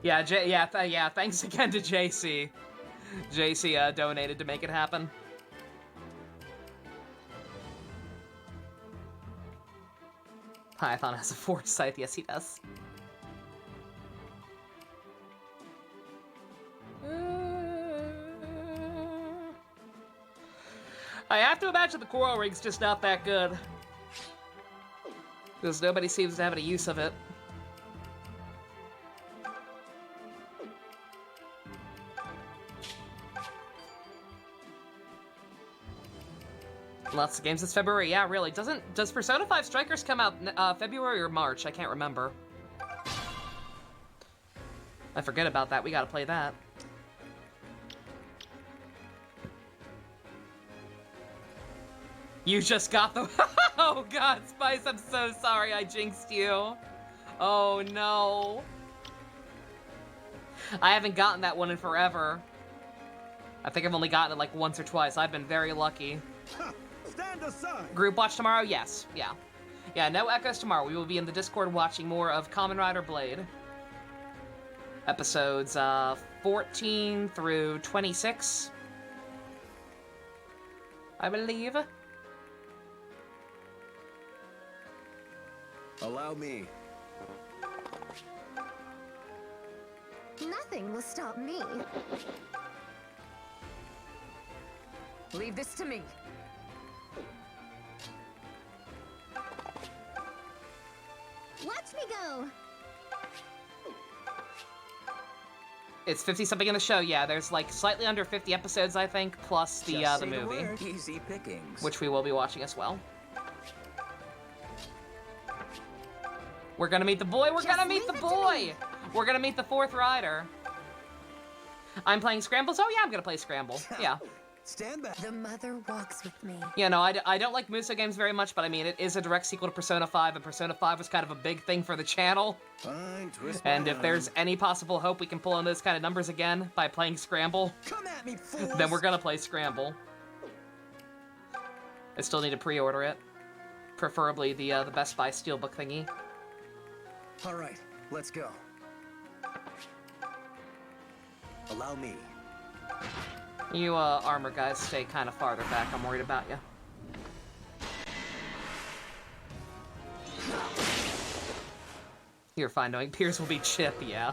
Yeah, thanks again to JC. JC donated to make it happen. Python has a foresight. Yes, he does. I have to imagine the coral ring's just not that good. Because nobody seems to have any use of it. Lots of games this February. Yeah, really. Does Persona 5 Strikers come out February or March? I can't remember. I forget about that. We gotta play that. You just got the... Oh god, Spice, I'm so sorry I jinxed you. Oh no. I haven't gotten that one in forever. I think I've only gotten it like once or twice. I've been very lucky. Stand aside. Group watch tomorrow? Yes. Yeah. Yeah, no echoes tomorrow. We will be in the Discord watching more of Kamen Rider Blade. Episodes 14 through 26. I believe. Allow me. Nothing will stop me. Leave this to me. Watch me go! It's 50-something in the show, yeah. There's like slightly under 50 episodes, I think, plus the movie. Easy pickings. Which we will be watching as well. We're gonna meet the boy, we're gonna meet the boy! We're gonna meet the fourth rider. I'm playing Scrambles? Oh yeah, I'm gonna play Scramble, yeah. Stand back. The mother walks with me. Yeah, no, I don't like Muso games very much, but I mean, it is a direct sequel to Persona 5, and Persona 5 was kind of a big thing for the channel. Fine, twist And if there's any possible hope we can pull in those kind of numbers again by playing Scramble, Come at me, fools. then we're gonna play Scramble. I still need to pre-order it. Preferably the Best Buy Steelbook thingy. All right, let's go. Allow me. You, armor guys, stay kind of farther back. I'm worried about you. You're fine knowing Piers will be Chip, yeah.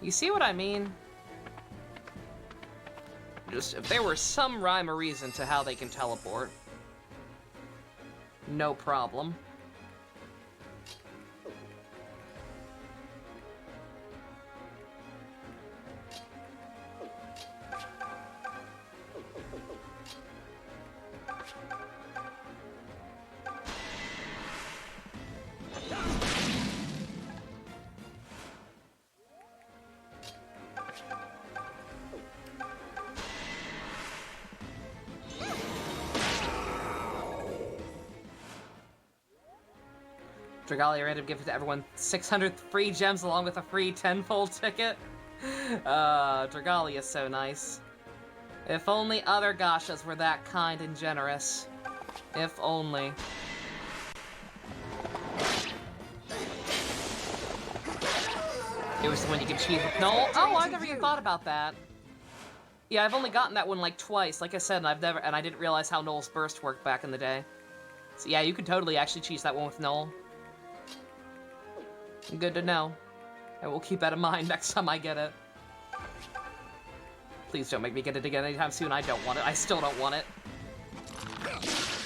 You see what I mean? Just, if there were some rhyme or reason to how they can teleport, no problem. Dragalia random gift to everyone 600 free gems along with a free 10-fold ticket. Dragalia is so nice. If only other Gashas were that kind and generous. If only. It was the one you could cheese with Noel. Oh, I never even thought about that. Yeah, I've only gotten that one like twice. Like I said, and I didn't realize how Noel's burst worked back in the day. So yeah, you could totally actually cheese that one with Noel. Good to know. I will keep that in mind next time I get it. Please don't make me get it again anytime soon. I don't want it. I still don't want it. Congrats.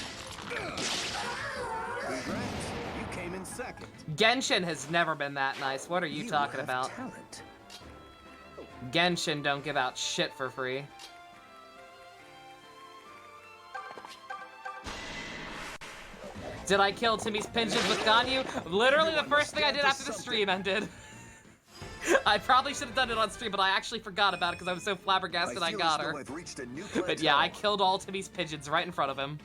You came in second. Genshin has never been that nice. What are you talking about? Talent. Genshin don't give out shit for free. Did I kill Timmy's pigeons with Ganyu? Literally the first thing I did after the stream ended. I probably should have done it on stream, but I actually forgot about it because I was so flabbergasted I got her. But yeah, I killed all Timmy's pigeons right in front of him.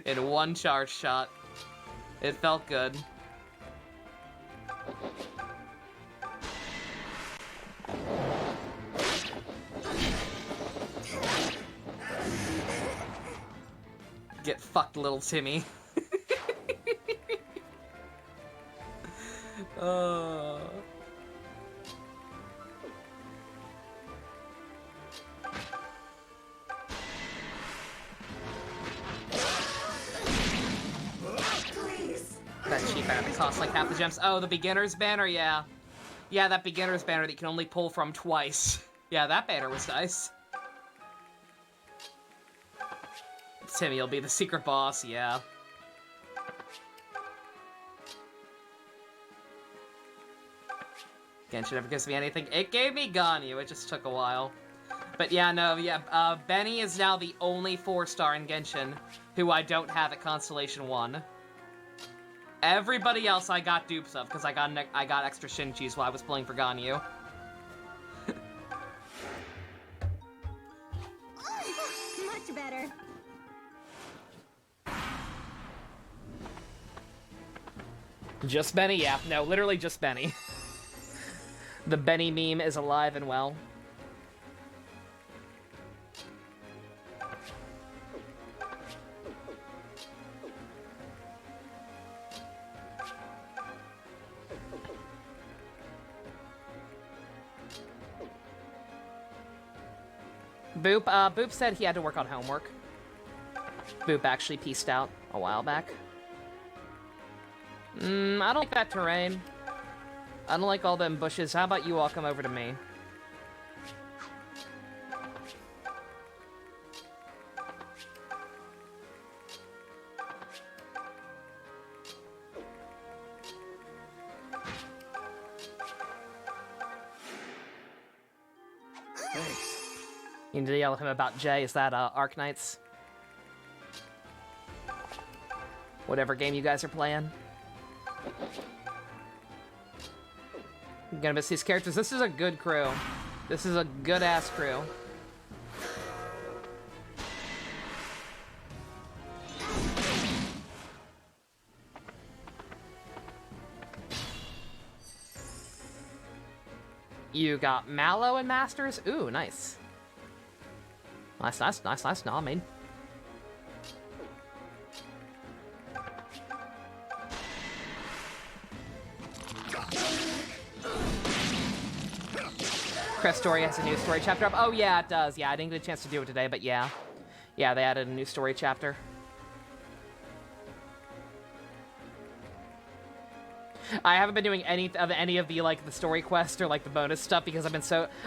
In one charge shot. It felt good. Fuck little Timmy. That cheap banner that costs like half the gems. Oh, the beginner's banner, yeah. Yeah, that beginner's banner that you can only pull from twice. Yeah, that banner was nice. Timmy will be the secret boss, yeah. Genshin never gives me anything. It gave me Ganyu, it just took a while. But yeah, no, yeah, Benny is now the only 4-star in Genshin who I don't have at Constellation 1. Everybody else I got dupes of, because I got extra Shinchis while I was playing for Ganyu. Much better. Just Benny? Yeah, no, literally just Benny. The Benny meme is alive and well. Boop said he had to work on homework. Boop actually peaced out a while back. I don't like that terrain. I don't like all them bushes. How about you all come over to me? You need to yell at him about Jay. Is that Arknights? Whatever game you guys are playing. I'm gonna miss these characters. This is a good crew. This is a good-ass crew. You got Mallow and Masters? Ooh, nice. Nice. Nah, man. Crest Story has a new story chapter up. Oh, yeah, it does. Yeah, I didn't get a chance to do it today, but yeah. Yeah, they added a new story chapter. I haven't been doing any of the, like, the story quest or, like, the bonus stuff because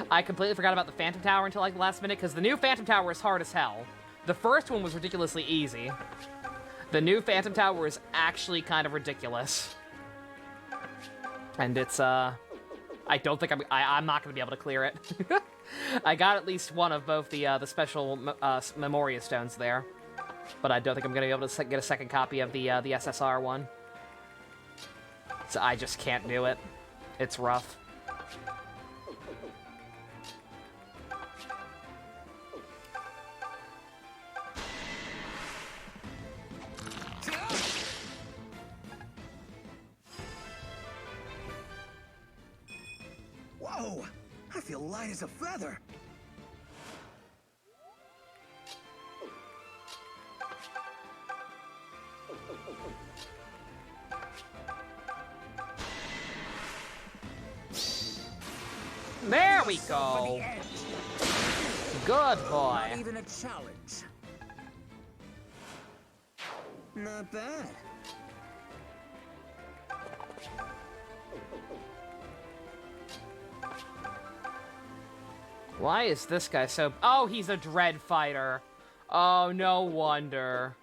I completely forgot about the Phantom Tower until, like, the last minute, because the new Phantom Tower is hard as hell. The first one was ridiculously easy. The new Phantom Tower is actually kind of ridiculous. And it's, I don't think I'm not going to be able to clear it. I got at least one of both the special Memoria Stones there. But I don't think I'm going to be able to get a second copy of the SSR one. So I just can't do it. It's rough. Whoa! I feel light as a feather. There we go. Good boy. Not even a challenge. Not bad. Why is this guy so... Oh, he's a Dread Fighter. Oh, no wonder.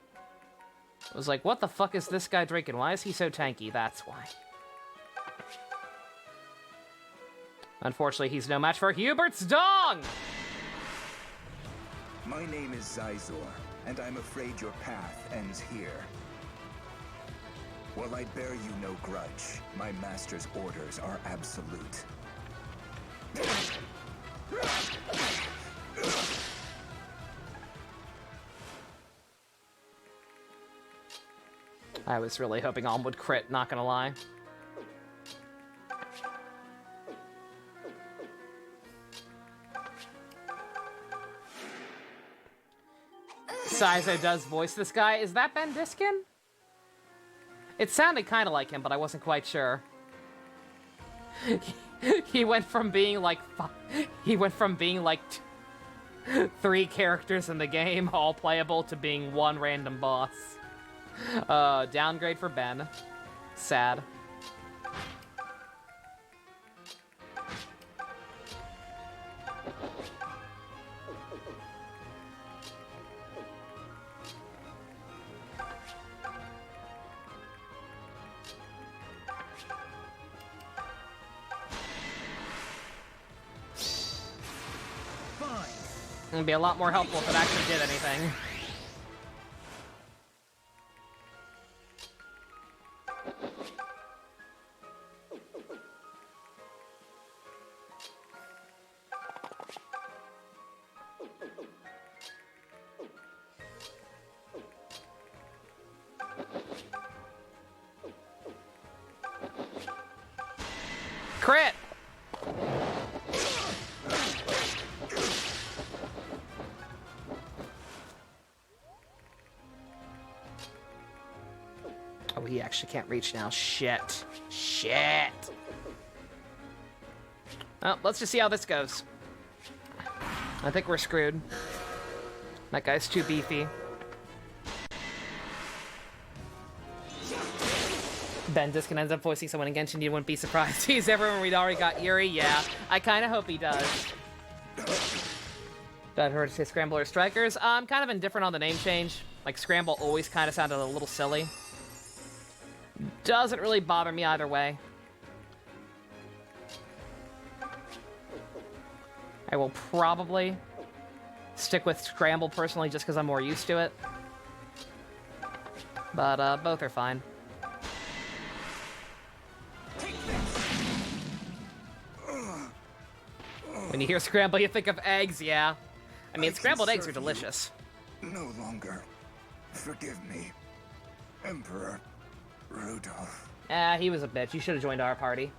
I was like, what the fuck is this guy drinking? Why is he so tanky? That's why. Unfortunately, he's no match for Hubert's Dong! My name is Zizor, and I'm afraid your path ends here. While I bear you no grudge, my master's orders are absolute. I was really hoping Alm would crit, not gonna lie. Sizo does voice this guy. Is that Ben Diskin? It sounded kind of like him, but I wasn't quite sure. He went from being like 3 characters in the game, all playable, to being one random boss. Downgrade for Ben. Sad. It'd be a lot more helpful if it actually did anything. Crit! Oh, he actually can't reach now. Shit. Shit. Well, let's just see how this goes. I think we're screwed. That guy's too beefy. Ben Diskin ends up voicing someone in Genshin, you wouldn't be surprised. He's everyone we'd already got Yuri, yeah. I kind of hope he does. That hurt to say Scramble or Strikers. I'm kind of indifferent on the name change. Like, Scramble always kind of sounded a little silly. Doesn't really bother me either way. I will probably stick with Scramble personally just because I'm more used to it. But both are fine. When you hear Scramble, you think of eggs, yeah. I mean, scrambled eggs are delicious. No longer. Forgive me, Emperor Rudolph. He was a bitch. You should have joined our party.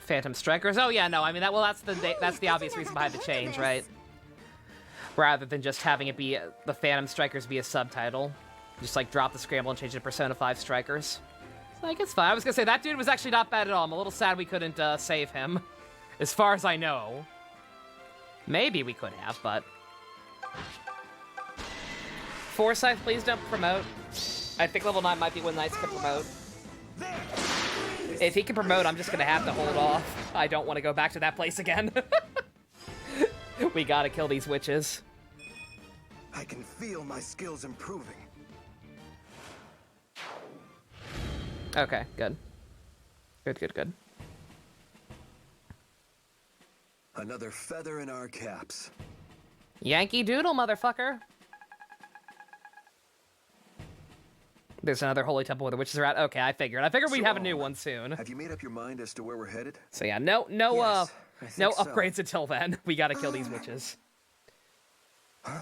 Phantom Strikers. Oh yeah, no. I mean that's the obvious reason behind the change, right? Rather than just having it be the Phantom Strikers be a subtitle, just like drop the Scramble and change it to Persona 5 Strikers. So, like, it's fine. I was gonna say that dude was actually not bad at all. I'm a little sad we couldn't save him, as far as I know. Maybe we could have, but Forsyth, please don't promote. I think level 9 might be when Knights can promote. If he can promote, I'm just gonna have to hold off. I don't want to go back to that place again. We gotta kill these witches. I can feel my skills improving. Okay, good. Good. Another feather in our caps. Yankee Doodle, motherfucker. There's another holy temple where the witches are at. Okay, I figured we'd have a new one soon. Have you made up your mind as to where we're headed? So yeah, no Yes, upgrades until then. We gotta kill these witches. Huh?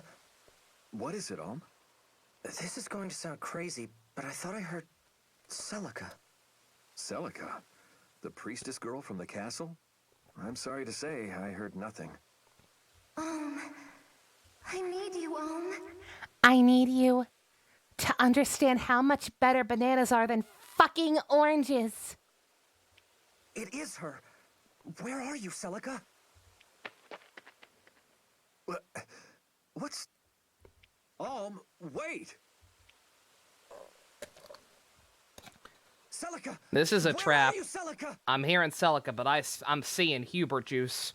What is it, Alm? This is going to sound crazy, but I thought I heard Celica. Celica? The priestess girl from the castle? I'm sorry to say, I heard nothing. I need you, I need you to understand how much better bananas are than fucking oranges. It is her. Where are you, Celica? What's... wait! Celica! This is a trap. Where are you, Celica? I'm hearing Celica, but I'm seeing Hubert juice.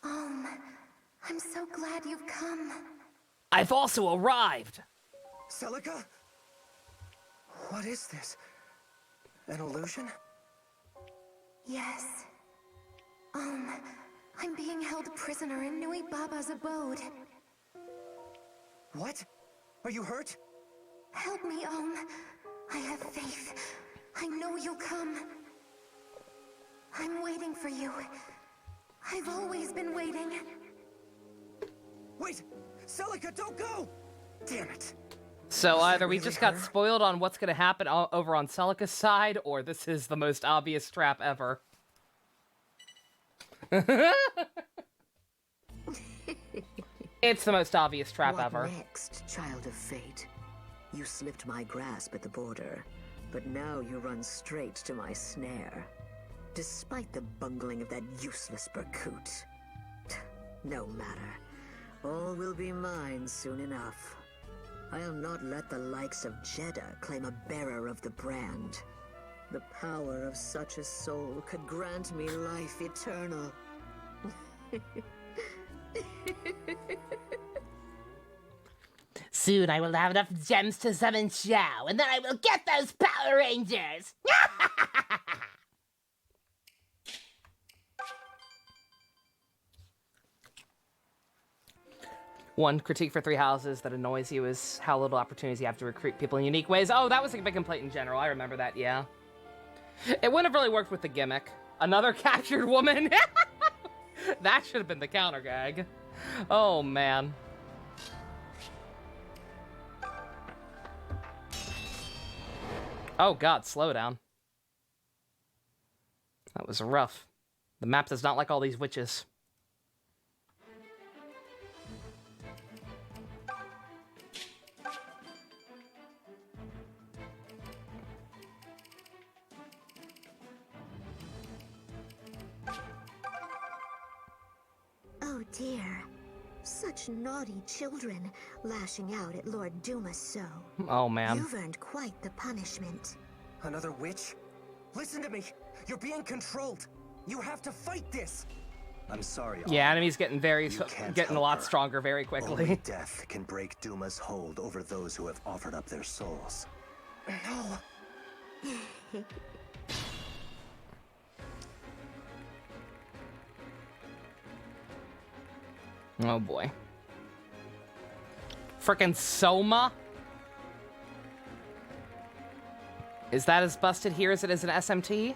I'm so glad you've come. I've also arrived! Celica? What is this? An illusion? Yes. I'm being held prisoner in Nui Baba's abode. What? Are you hurt? Help me, I have faith. I know you'll come. I'm waiting for you. I've always been waiting. Wait! Celica, don't go! Damn it. So either we just got spoiled on what's going to happen over on Celica's side, or this is the most obvious trap ever. It's the most obvious trap ever. What next, child of fate? You slipped my grasp at the border, but now you run straight to my snare. Despite the bungling of that useless Berkut. No matter. All will be mine soon enough. I'll not let the likes of Jeddah claim a bearer of the brand. The power of such a soul could grant me life eternal. Soon I will have enough gems to summon Xiao, and then I will get those Power Rangers! One critique for Three Houses that annoys you is how little opportunities you have to recruit people in unique ways. Oh, that was a big complaint in general. I remember that, yeah. It wouldn't have really worked with the gimmick. Another captured woman? That should have been the counter gag. Oh, man. Oh, God, slow down. That was rough. The map does not like all these witches. Oh dear. Such naughty children, lashing out at Lord Duma so. Oh, man. You've earned quite the punishment. Another witch? Listen to me! You're being controlled! You have to fight this! I'm sorry. Yeah, enemies getting getting a lot her. stronger very quickly. Only death can break Duma's hold over those who have offered up their souls. No! Oh boy. Frickin' Soma? Is that as busted here as it is an SMT?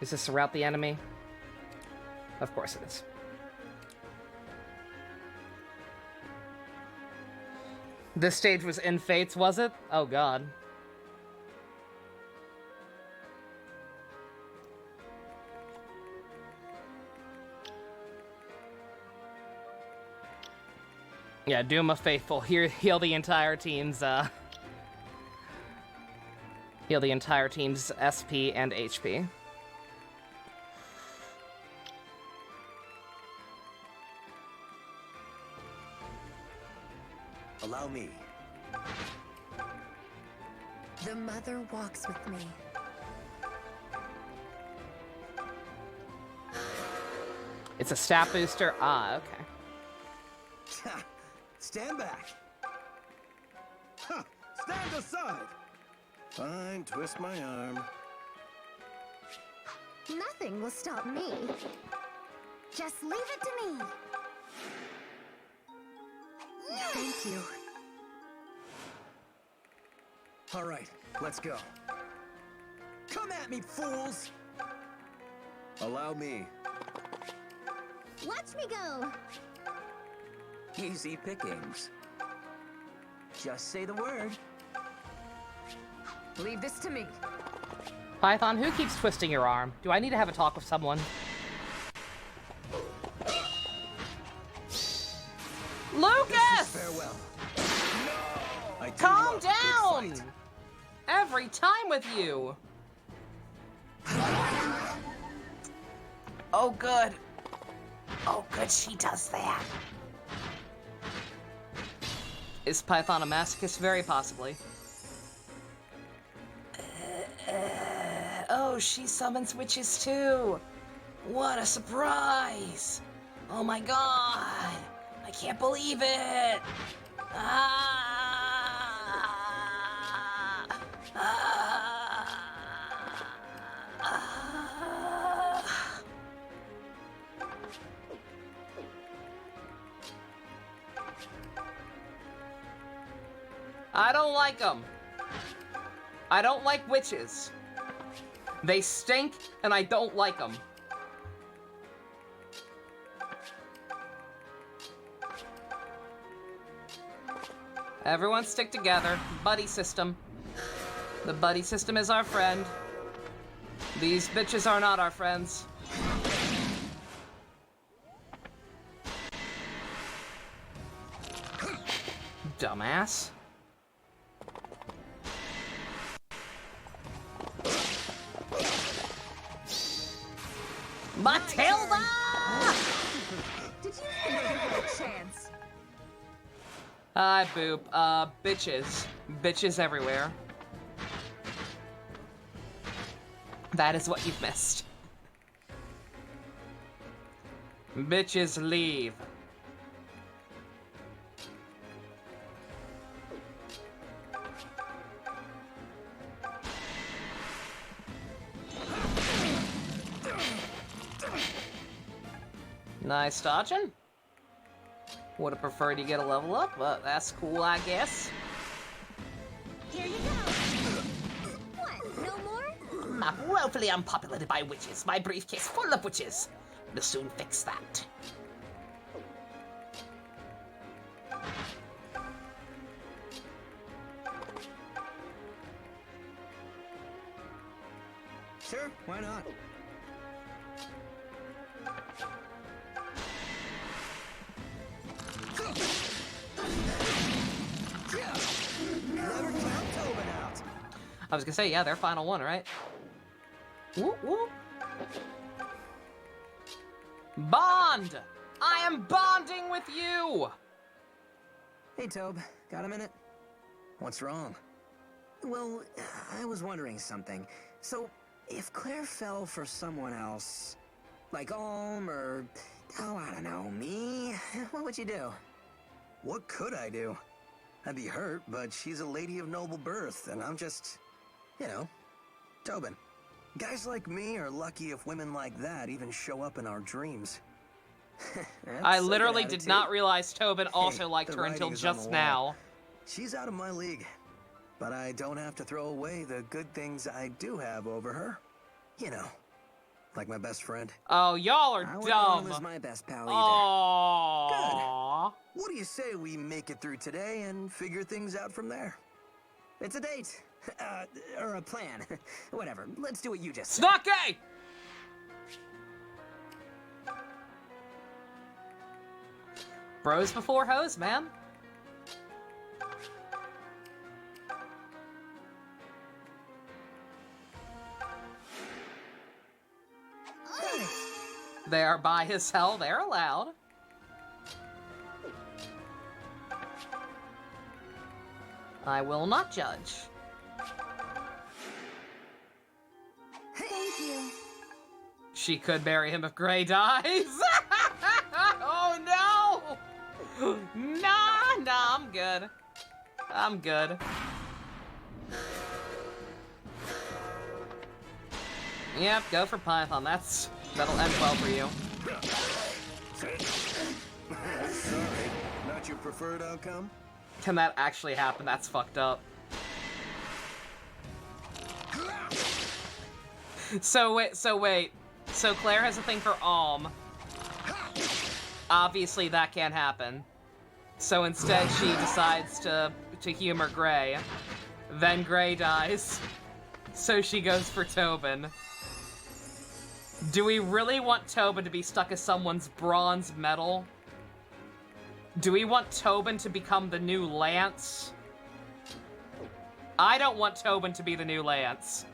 Is this to rout the enemy? Of course it is. This stage was in Fates, was it? Oh god. Yeah, Duma faithful. Heal the entire team's heal the entire team's SP and HP. Allow me. The mother walks with me. It's a stat booster. Ah, okay. Stand back. Ha! Stand aside. Fine, twist my arm. Nothing will stop me. Just leave it to me. Thank you. All right, let's go. Come at me, fools! Allow me. Watch me go. Easy pickings. Just say the word. Leave this to me. Python, who keeps twisting your arm? Do I need to have a talk with someone? Lucas! Farewell. I do Calm love down! good fight. Every time with you! Oh, good. Oh, good, she does that. Is Python a masochist? Very possibly. Oh, she summons witches too. What a surprise! Oh my god! I can't believe it! I don't like them. I don't like witches. They stink, and I don't like them. Everyone stick together. Buddy system. The buddy system is our friend. These bitches are not our friends. Dumbass. Matilda! Did you think you had a chance? Hi, Boop. Bitches. Bitches everywhere. That is what you've missed. Bitches leave. Nice dodging. Would have preferred you get a level up, but that's cool, I guess. Here you go. What? No more? Map woefully unpopulated by witches. My briefcase full of witches. Will soon fix that. Sure, why not? Never count Tobin out. I was gonna say, yeah, their final one, right? Whoop, whoop. Bond! I am bonding with you! Hey, Tobe, got a minute? What's wrong? Well, I was wondering something. So, if Claire fell for someone else, like Alm or, oh, I don't know, me, what would you do? What could I do? I'd be hurt, but she's a lady of noble birth, and I'm just, you know, Tobin. Guys like me are lucky if women like that even show up in our dreams. I literally did not realize Tobin also liked her until just now. She's out of my league, but I don't have to throw away the good things I do have over her. You know, like my best friend. Oh, y'all are I wouldn't dumb. want him as my best pal either. Aww. Good. What do you say we make it through today and figure things out from there? It's a date. Or a plan. Whatever. Let's do what you just said. Snake! Bros before hoes, man. They are bi as hell, they're allowed. I will not judge. Thank you. She could marry him if Gray dies. Oh no! Nah, I'm good. I'm good. Yep, go for Python. That'll end well for you. Sorry, not your preferred outcome? Can that actually happen? That's fucked up. So wait. So Claire has a thing for Alm. Obviously that can't happen. So instead she decides to humor Gray. Then Gray dies. So she goes for Tobin. Do we really want Tobin to be stuck as someone's bronze medal? Do we want Tobin to become the new Lance? I don't want Tobin to be the new Lance.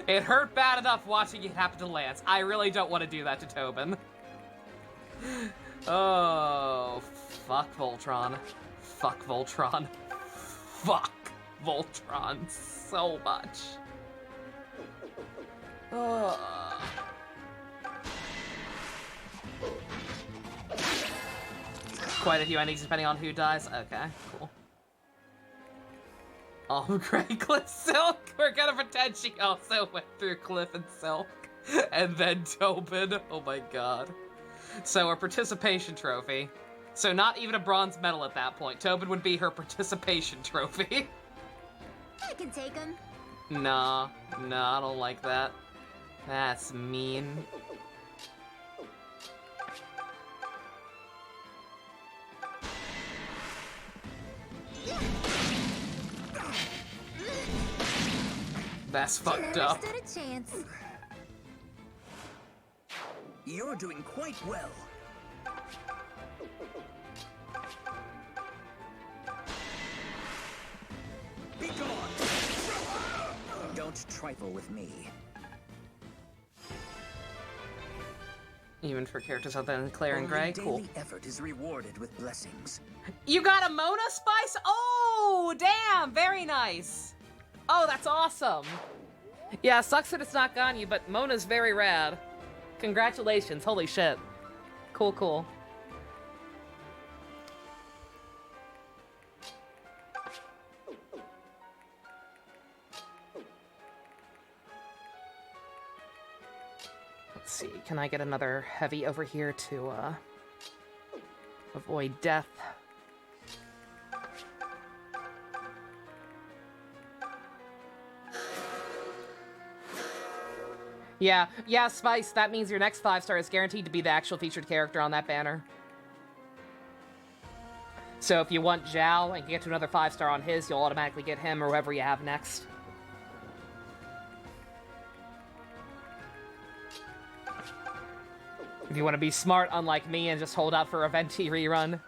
It hurt bad enough watching it happen to Lance. I really don't want to do that to Tobin. Oh, fuck Voltron. Fuck Voltron. Fuck Voltron so much. Quite a few endings depending on who dies. Okay, cool. Oh, great, Cliff Silk. We're gonna pretend she also went through Cliff and Silk. And then Tobin. Oh my god. So a participation trophy. So not even a bronze medal at that point. Tobin would be her participation trophy. I can take him. Nah, I don't like that. That's mean. That's fucked up. Never stood a chance. You're doing quite well. Be gone! Don't trifle with me. Even for characters other than Claire and Gray, cool. Daily effort is rewarded with blessings. You got a Mona Spice? Oh, damn, very nice. Oh, that's awesome. Yeah, sucks that it's not Ganyu, but Mona's very rad. Congratulations, holy shit. Cool, cool. Let's see, can I get another heavy over here to, avoid death? Yeah, Spice, that means your next 5-star is guaranteed to be the actual featured character on that banner. So if you want Zhao and can get to another 5-star on his, you'll automatically get him or whoever you have next. If you want to be smart, unlike me, and just hold out for a Venti rerun,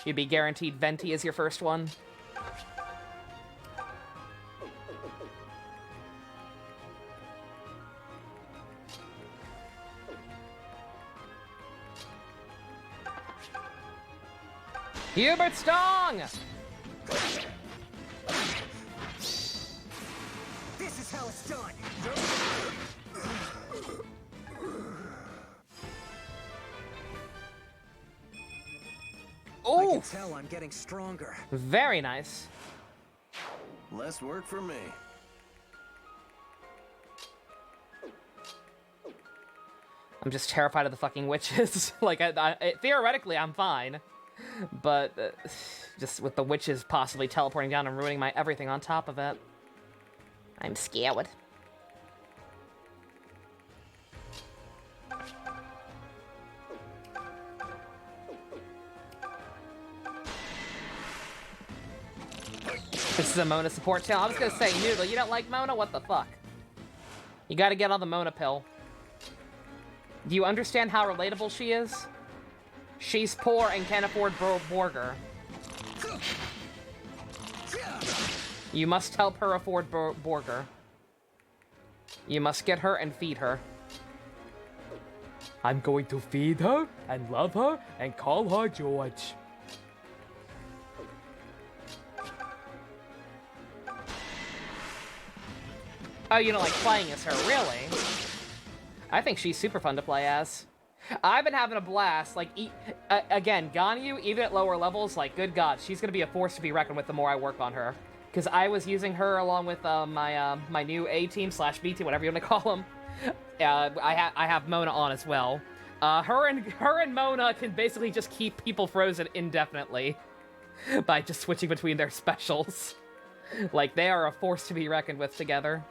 you'd be guaranteed Venti as your first one. Hubert Stong! This is how it's done! Oh! I can tell I'm getting stronger. Very nice. Less work for me. I'm just terrified of the fucking witches. Like, theoretically, I'm fine. But just with the witches possibly teleporting down and ruining my everything on top of it, I'm scared. This is a Mona support channel. I was gonna say, Noodle, you don't like Mona? What the fuck? You gotta get on the Mona pill. Do you understand how relatable she is? She's poor and can't afford burger. You must help her afford burger. You must get her and feed her. I'm going to feed her and love her and call her George. Oh, you don't like playing as her, really? I think she's super fun to play as. I've been having a blast, like, again, Ganyu, even at lower levels, like, good god, she's gonna be a force to be reckoned with the more I work on her. Because I was using her along with my new A-team / B-team, whatever you want to call them. I have Mona on as well. Her and Mona can basically just keep people frozen indefinitely by just switching between their specials. Like, they are a force to be reckoned with together.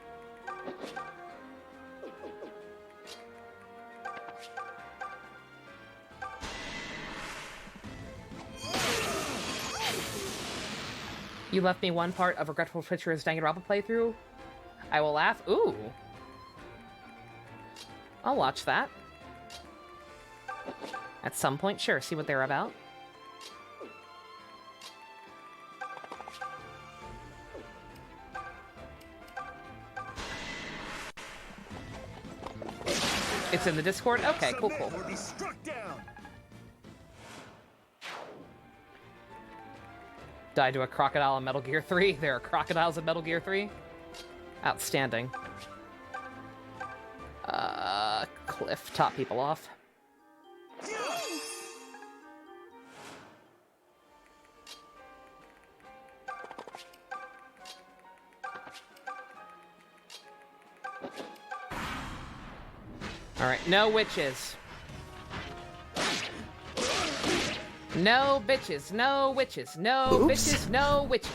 You left me one part of Regretful Pictures Danganronpa playthrough. I will laugh. Ooh. I'll watch that. At some point, sure, see what they're about. It's in the Discord? Okay, cool, cool. Died to a crocodile in Metal Gear 3. There are crocodiles in Metal Gear 3. Outstanding. Cliff, top people off. Alright, no witches. No bitches, no witches, no bitches, no witches.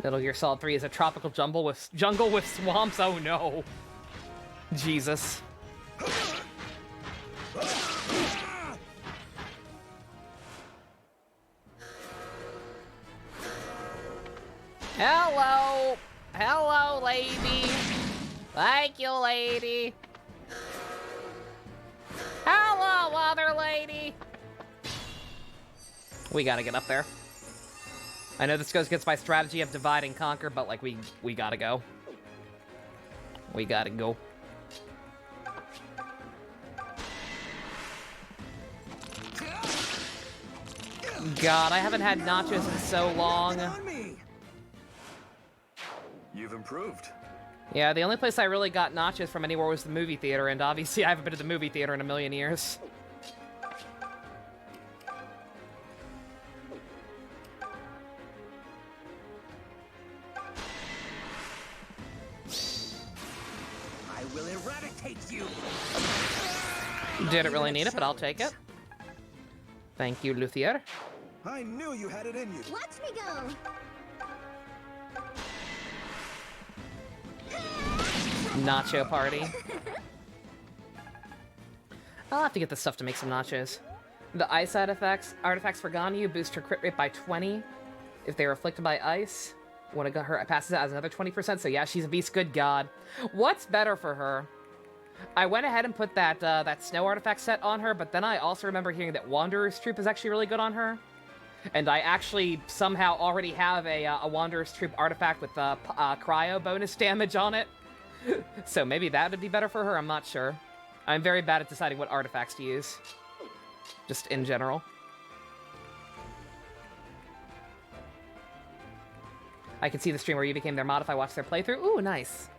Metal Gear Solid 3 is a tropical jungle with swamps. Oh no. Jesus. Hello. Hello, lady. Thank you, lady. Hello, other lady. We gotta get up there. I know this goes against my strategy of divide and conquer, but like we gotta go. We gotta go. God, I haven't had nachos in so long. You've improved. Yeah, the only place I really got nachos from anywhere was the movie theater, and obviously I haven't been to the movie theater in a million years. I will eradicate you. Didn't really need it, but I'll take it. Thank you, Luthier. I knew you had it in you. Watch me go. Nacho party. I'll have to get the stuff to make some nachos. The ice artifacts for Ganyu boost her crit rate by 20 if they are afflicted by ice. When it got her, it passes it as another 20%. So yeah, she's a beast. Good God. What's better for her? I went ahead and put that snow artifact set on her, but then I also remember hearing that Wanderer's Troop is actually really good on her. And I actually somehow already have a Wanderer's Troop artifact with cryo bonus damage on it. So maybe that would be better for her, I'm not sure. I'm very bad at deciding what artifacts to use. Just in general. I can see the stream where you became their mod if I watched their playthrough. Ooh, nice.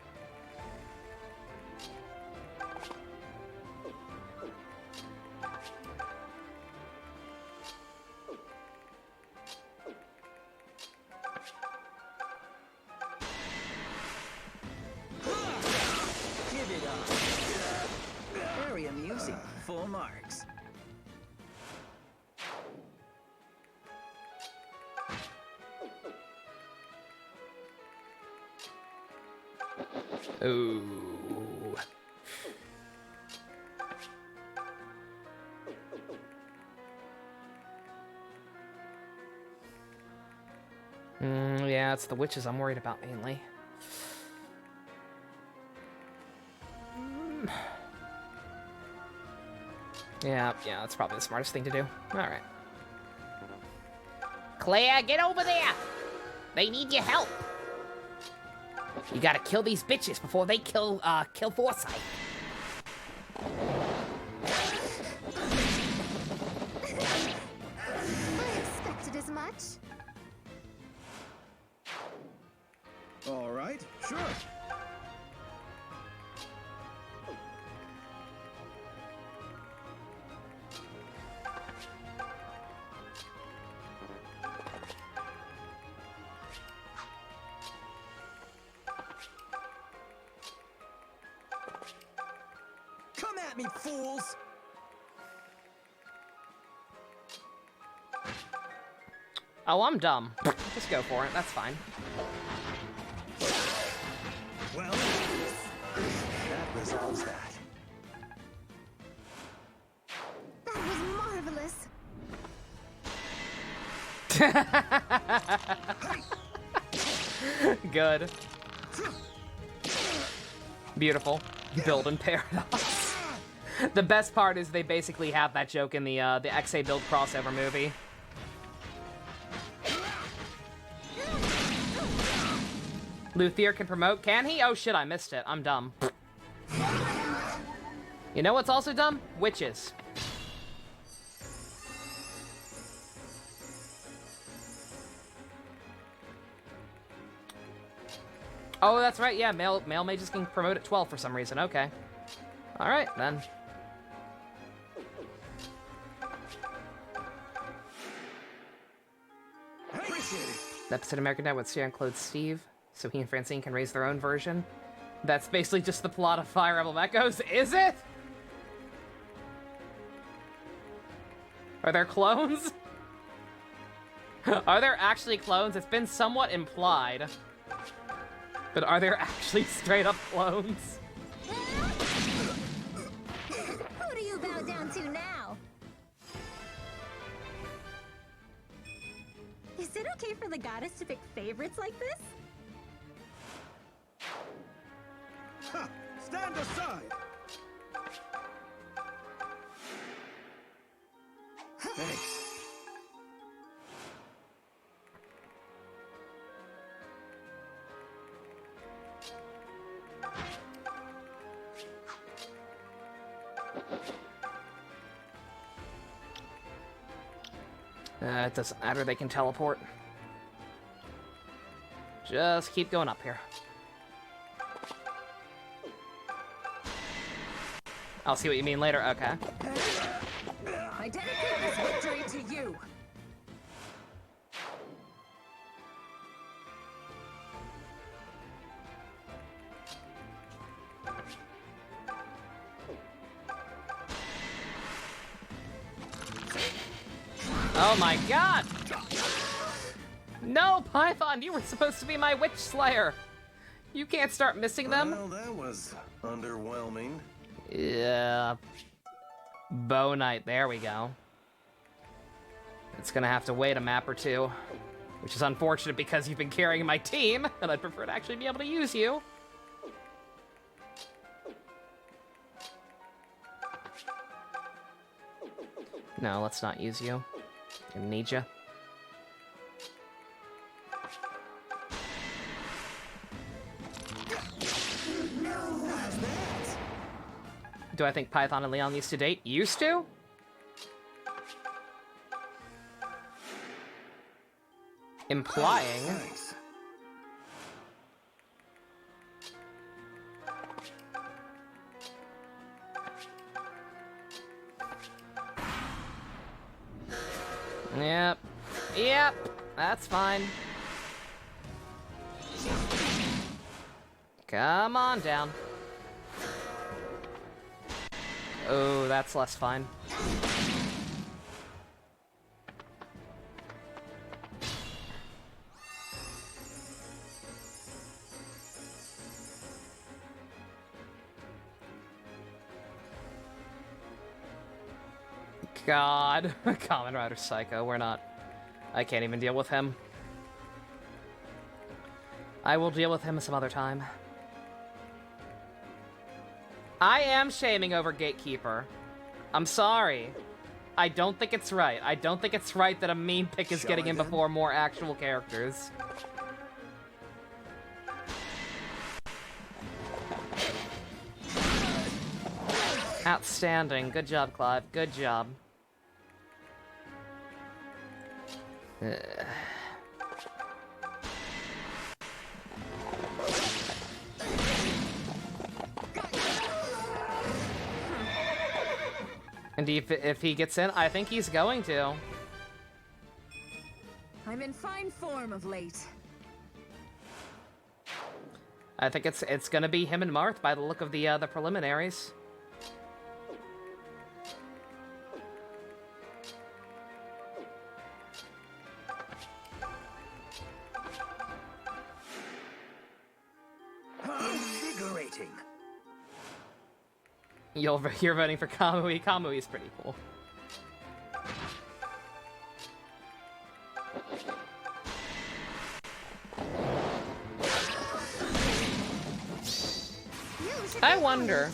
Give it up. Very amusing. Full marks. Ooh. Yeah, it's the witches I'm worried about mainly. Yeah, that's probably the smartest thing to do. Alright. Claire, get over there! They need your help! You gotta kill these bitches before they kill Forsyth. I expected as much. All right, sure. Come at me, fools! Oh, I'm dumb. Just go for it. That's fine. Well, that resolves that. That was marvelous. Good. Beautiful. Build in paradox. The best part is they basically have that joke in the XA build crossover movie. Luthier can promote, can he? Oh shit, I missed it. I'm dumb. You know what's also dumb? Witches. Oh, that's right, yeah, male mages can promote at 12 for some reason, okay. Alright, then. Appreciate it. The episode of American Dad with Jean-Claude Steve. so he and Francine can raise their own version. That's basically just the plot of Fire Emblem Echoes, is it? Are there clones? Are there actually clones? It's been somewhat implied. But are there actually straight up clones? Who do you bow down to now? Is it okay for the goddess to pick favorites like this? Ha! Stand aside! Thanks. It doesn't matter, they can teleport. Just keep going up here. I'll see what you mean later, okay. I dedicate this victory to you. Oh my god! No, Python, you were supposed to be my Witch Slayer! You can't start missing them? Well, that was underwhelming. Yeah. Bow Knight, there we go. It's gonna have to wait a map or two. Which is unfortunate because you've been carrying my team, and I'd prefer to actually be able to use you. No, let's not use you. I need you. Do I think Python and Leon used to date? Used to? Implying. Thanks. Yep. Yep. That's fine. Come on down. Oh, that's less fine. God. Kamen Rider Psycho, we're not... I can't even deal with him. I will deal with him some other time. I am shaming over Gatekeeper. I'm sorry. I don't think it's right. I don't think it's right that a meme pick is getting in before more actual characters. Outstanding. Good job, Clive. Good job. And if he gets in, I think he's going to. I'm in fine form of late. I think it's gonna be him and Marth by the look of the preliminaries. Invigorating. You're voting for Kamui. Kamui's pretty cool. I wonder,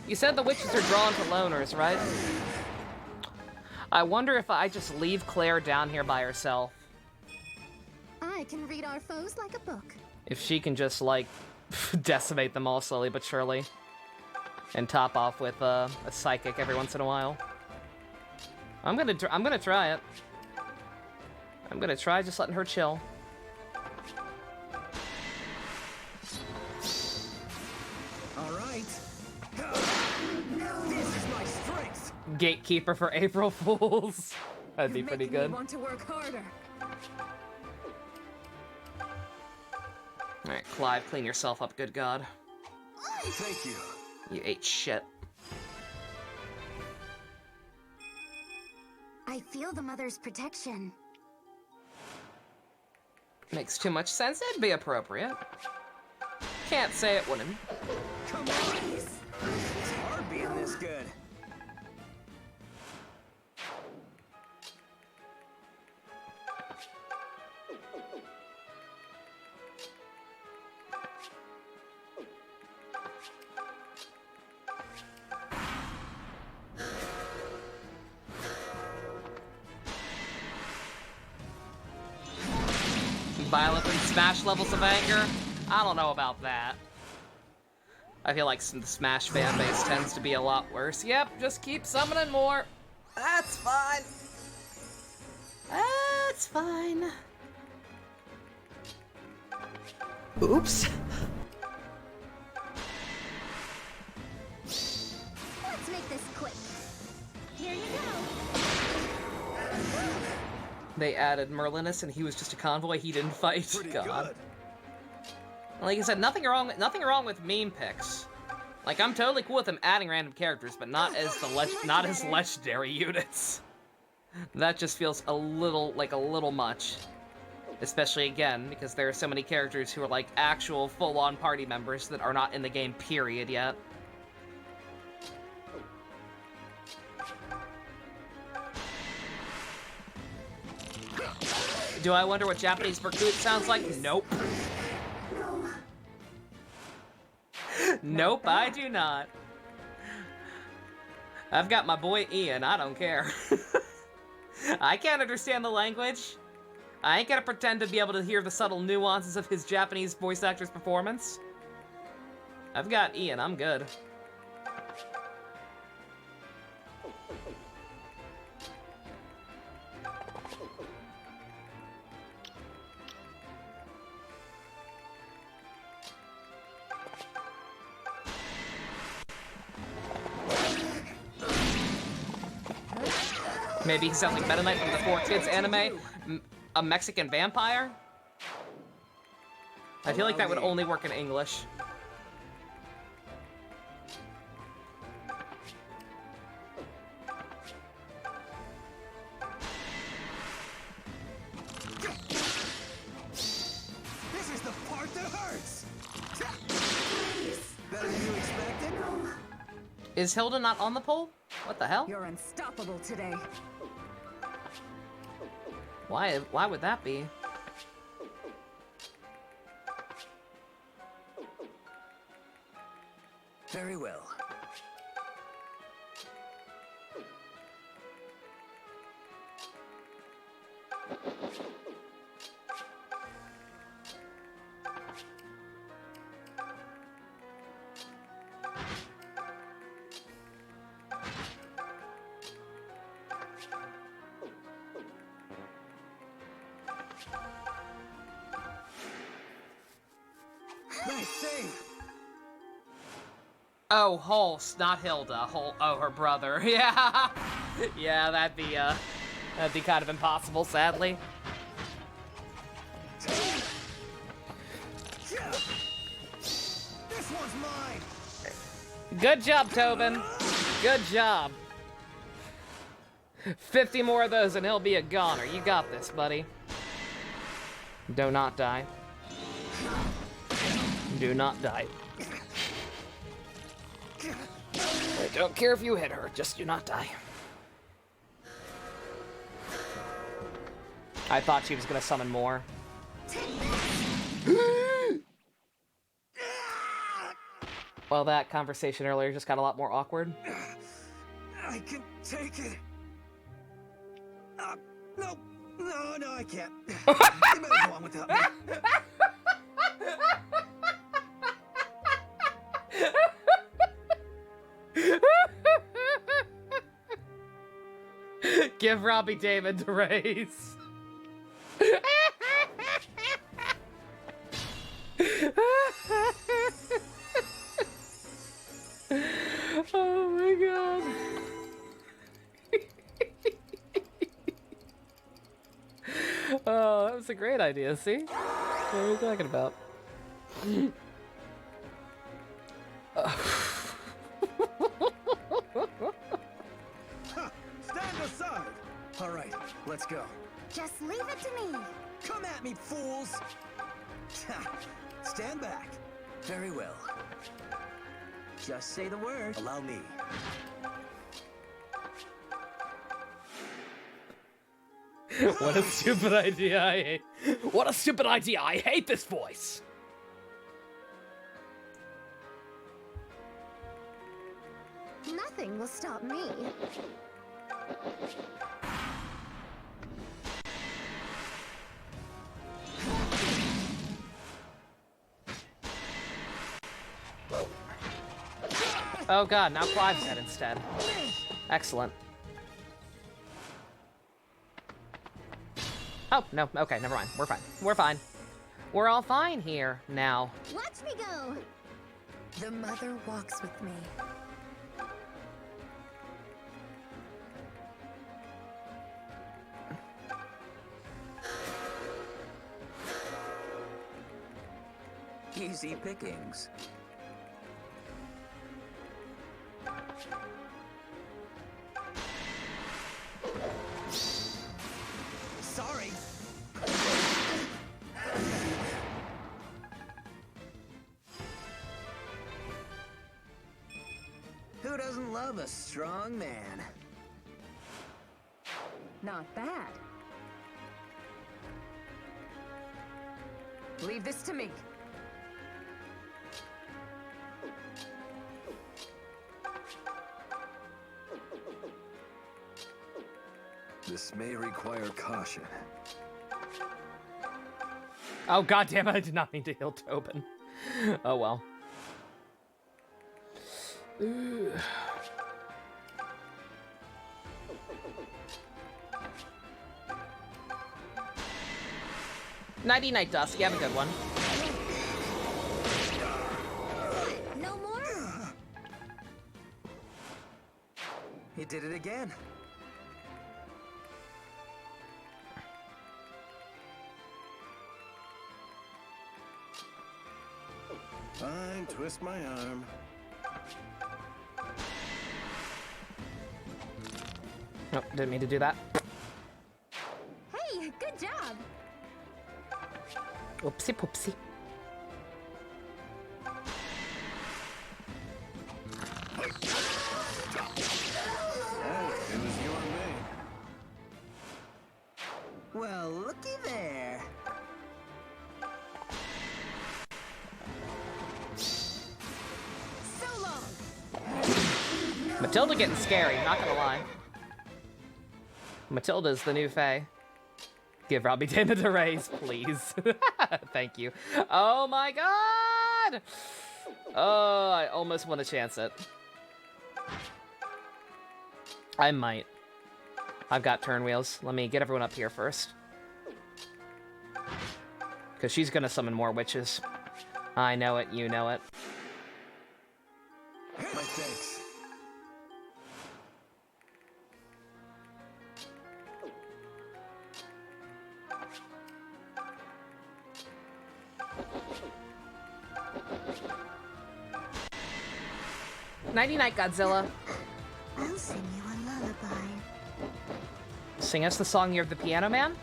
you said the witches are drawn to loners, right? I wonder if I just leave Claire down here by herself. I can read our foes like a book. If she can just, like, decimate them all slowly but surely. And top off with a psychic every once in a while. I'm gonna try it. I'm gonna try just letting her chill. Gatekeeper for April Fools. That'd be pretty good. Want to work harder. Alright, Clive, clean yourself up, good God. Thank you. You ate shit. I feel the mother's protection. Makes too much sense, it'd be appropriate. Can't say it wouldn't. Come on! It's hard being this good. Violent and Smash levels of anger? I don't know about that. I feel like the Smash fan base tends to be a lot worse. Yep, just keep summoning more. That's fine. That's fine. Oops. Let's make this quick. Here you go. They added Merlinus and he was just a convoy, he didn't fight. Pretty God. good. Like I said, nothing wrong with meme picks. Like I'm totally cool with them adding random characters, but not as legendary units. That just feels a little much. Especially again, because there are so many characters who are like actual full-on party members that are not in the game period yet. Do I wonder what Japanese Berkut sounds like? Nope. Nope, I do not. I've got my boy Ian, I don't care. I can't understand the language. I ain't gonna pretend to be able to hear the subtle nuances of his Japanese voice actor's performance. I've got Ian, I'm good. Maybe he sounds like Meta Knight from the 4Kids anime? A Mexican vampire? I feel like that would only work in English. This is the part that hurts! Better than you expected? Is Hilda not on the pole? What the hell? You're unstoppable today. Why would that be? Very well. Nice save. Oh, Hulse, not Hilda. Oh, her brother. Yeah. Yeah, that'd be kind of impossible, sadly. This one's mine. Good job, Tobin. Good job. 50 more of those and he'll be a goner. You got this, buddy. Do not die. Do not die. I don't care if you hit her, just do not die. I thought she was gonna summon more. Well, that conversation earlier just got a lot more awkward. I can take it. No, I can't. You better go on without me. Give Robbie David the raise. Oh my god. Oh, that was a great idea, see? What are you talking about? Stand aside! Alright, let's go. Just leave it to me. Come at me, fools! Stand back. Very well. Just say the word. Allow me. What a stupid idea, I hate. What a stupid idea, I hate this voice! Nothing will stop me. Oh god, now Clive's dead instead. Excellent. Oh, no, okay, never mind. We're fine. We're fine. We're all fine here now. Watch me go. The mother walks with me. Easy pickings. Sorry. Who doesn't love a strong man? Not bad. Leave this to me. This may require caution. Oh god damn it, I did not mean to heal Tobin. Oh well. Ugh. Nighty night, Dusk. You have a good one. No more? He did it again. Fine, twist my arm. Nope, didn't mean to do that. Hey, good job. Oopsie poopsie. It was you and me. Well, looky there. So long. Matilda getting scary, not gonna lie. Matilda's the new Fae. Give Robbie Damon a raise, please. Thank you. Oh my god! Oh, I almost want to chance it. I might. I've got turn wheels. Let me get everyone up here first. Because she's gonna summon more witches. I know it, you know it. My thanks. Nighty night, Godzilla. I'll sing you a lullaby. Sing us the song of the Piano Man?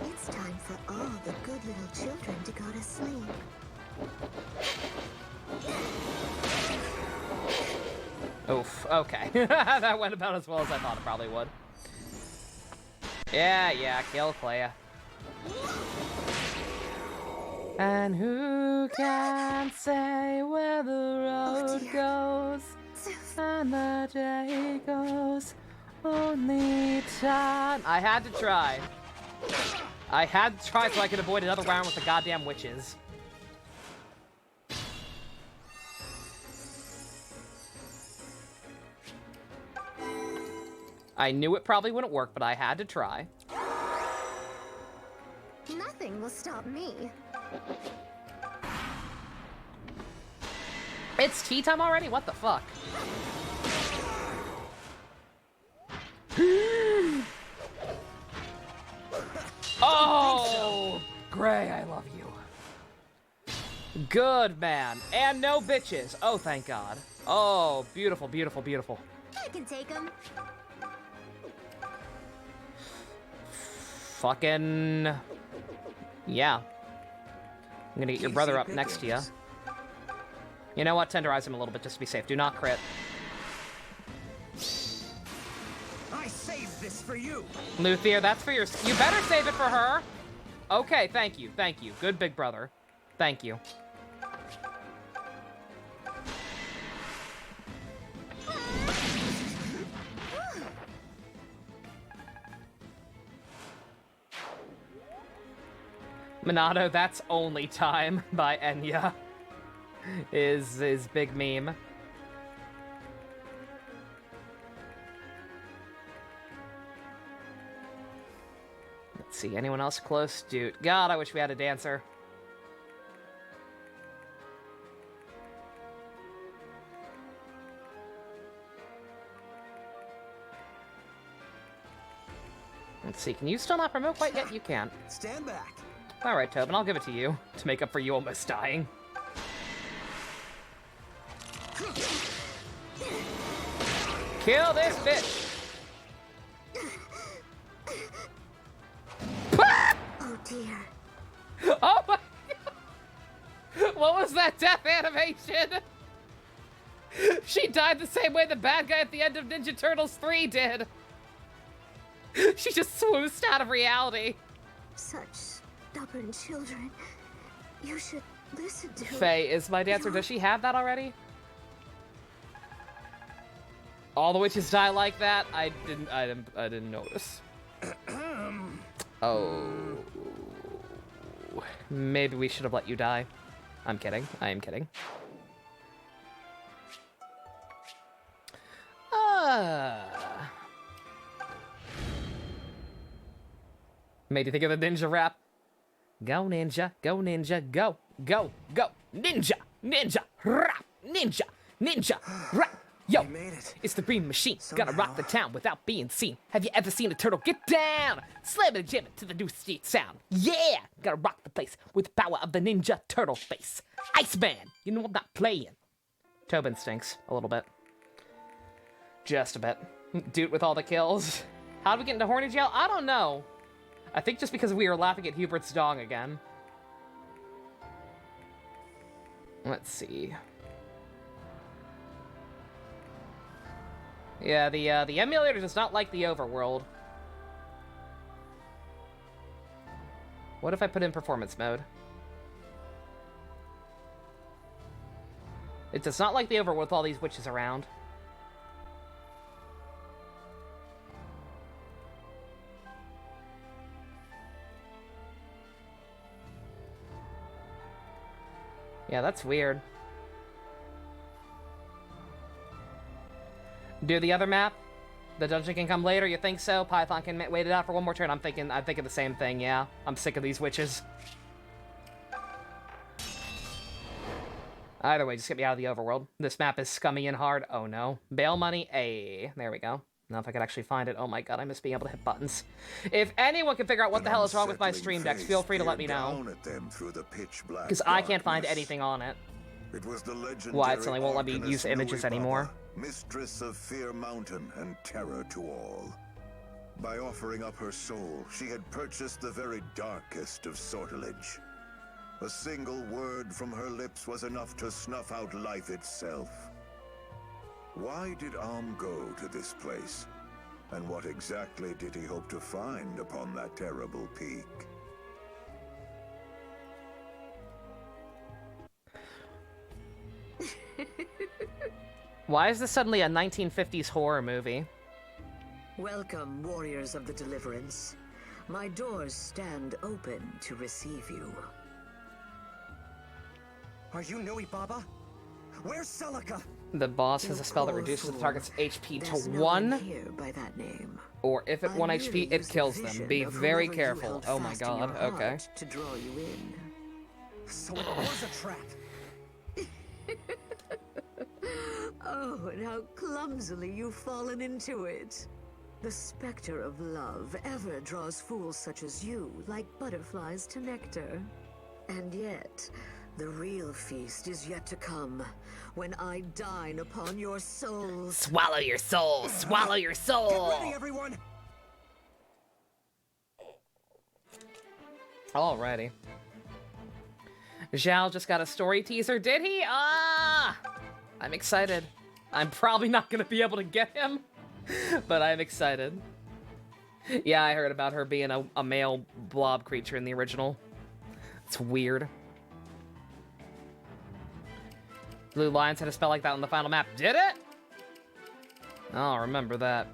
It's time for all the good little children to go to sleep. Oof, okay. That went about as well as I thought it probably would. Yeah, kill Clea. And who can say where the road goes and the day goes? Only time. I had to try. I had to try so I could avoid another round with the goddamn witches. I knew it probably wouldn't work, but I had to try. Nothing will stop me. It's tea time already? What the fuck? Oh, Gray, I love you. Good, man. And no bitches. Oh, thank God. Oh, beautiful, beautiful, beautiful. I can take him. Fucking... Yeah. I'm gonna get your brother up next to you. You know what? Tenderize him a little bit just to be safe. Do not crit. I saved this for you. Luthier, that's for your... You better save it for her. Okay, thank you, thank you. Good big brother. Thank you. Minato, That's Only Time by Enya is big meme. Let's see, anyone else close? Dude, God, I wish we had a dancer. Let's see, can you still not promote quite yet? You can't. Stand back. Alright, Tobin, I'll give it to you to make up for you almost dying. Kill this bitch! Oh dear. Oh my God! What was that death animation? She died the same way the bad guy at the end of Ninja Turtles 3 did. She just swoosed out of reality. Such stubborn children. You should listen to Faye is my dancer. Does she have that already? All the witches die like that? I didn't notice. Oh. Maybe we should have let you die. I'm kidding. I am kidding. Made you think of the ninja rap. Go ninja, go ninja, go, go, go. Ninja, ninja, rap, ninja, ninja, rap. Yo, it's the Green Machine. Gotta rock the town without being seen. Have you ever seen a turtle get down? Slam it and jam it to the new street sound. Yeah, gotta rock the place with the power of the Ninja Turtle face. Iceman, you know I'm not playing. Tobin stinks a little bit. Just a bit. Dude with all the kills. How did we get into horny jail? I don't know. I think just because we were laughing at Hubert's dong again. Let's see. Yeah, the emulator does not like the overworld. What if I put in performance mode? It does not like the overworld with all these witches around. Yeah, that's weird. Do the other map? The dungeon can come later, you think so? Python can wait it out for one more turn. I'm thinking the same thing, yeah. I'm sick of these witches. Either way, just get me out of the overworld. This map is scummy and hard. Oh no. Bail money, A. There we go. Now if I could actually find it. Oh my god, I miss being able to hit buttons. If anyone can figure out what the hell is wrong with my stream decks, feel free to let me know. Because I can't find anything on it. It was the legendary Why it suddenly won't let me use images anymore. Mistress of Fear Mountain and terror to all. By offering up her soul, she had purchased the very darkest of sortilege. A single word from her lips was enough to snuff out life itself. Why did Alm go to this place? And what exactly did he hope to find upon that terrible peak? Why is this suddenly a 1950s horror movie? Welcome, warriors of the Deliverance. My doors stand open to receive you. Are you Nui Baba? Where's Celica? The boss has a spell that reduces the target's HP to 1. Here by that name. Or if at 1 HP, it kills them. Be very careful. Oh my god, okay. To draw you in. So it was a trap. Oh, and how clumsily you've fallen into it. The specter of love ever draws fools such as you like butterflies to nectar. And yet, The real feast is yet to come, when I dine upon your souls. Swallow your soul! Swallow your soul! Get ready, everyone! Alrighty. Zhao just got a story teaser, did he? Ah! I'm excited. I'm probably not gonna be able to get him, but I'm excited. Yeah, I heard about her being a male blob creature in the original. It's weird. Blue Lions had a spell like that on the final map. Did it? I'll remember that.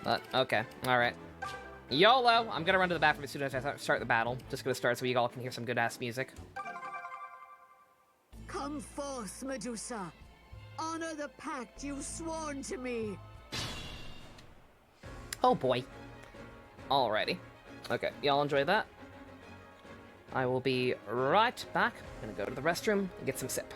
But, okay. Alright. YOLO! I'm gonna run to the bathroom as soon as I start the battle. Just gonna start so you all can hear some good-ass music. Come forth, Medusa. Honor the pact you've sworn to me. Oh boy. Alrighty. Okay, y'all enjoy that. I will be right back. I'm gonna go to the restroom and get some sip.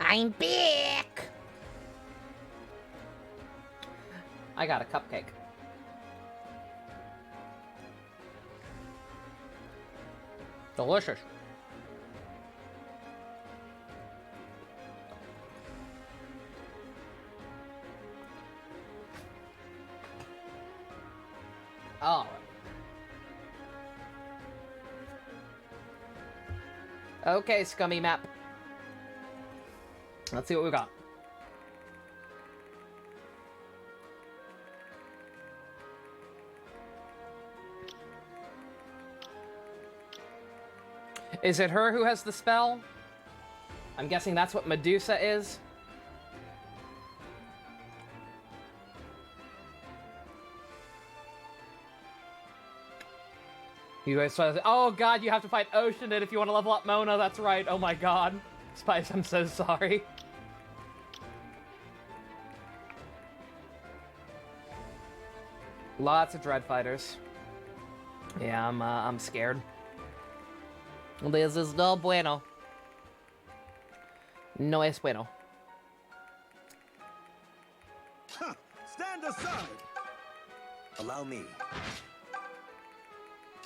I'm back! I got a cupcake. Delicious. All right. Okay, scummy map. Let's see what we got. Is it her who has the spell? I'm guessing that's what Medusa is. You guys saw this. Oh god, you have to fight Ocean if you want to level up Mona. That's right. Oh my god. Spice, I'm so sorry. Lots of Dread Fighters. Yeah, I'm scared. This is no bueno. No es bueno. aside. Allow me.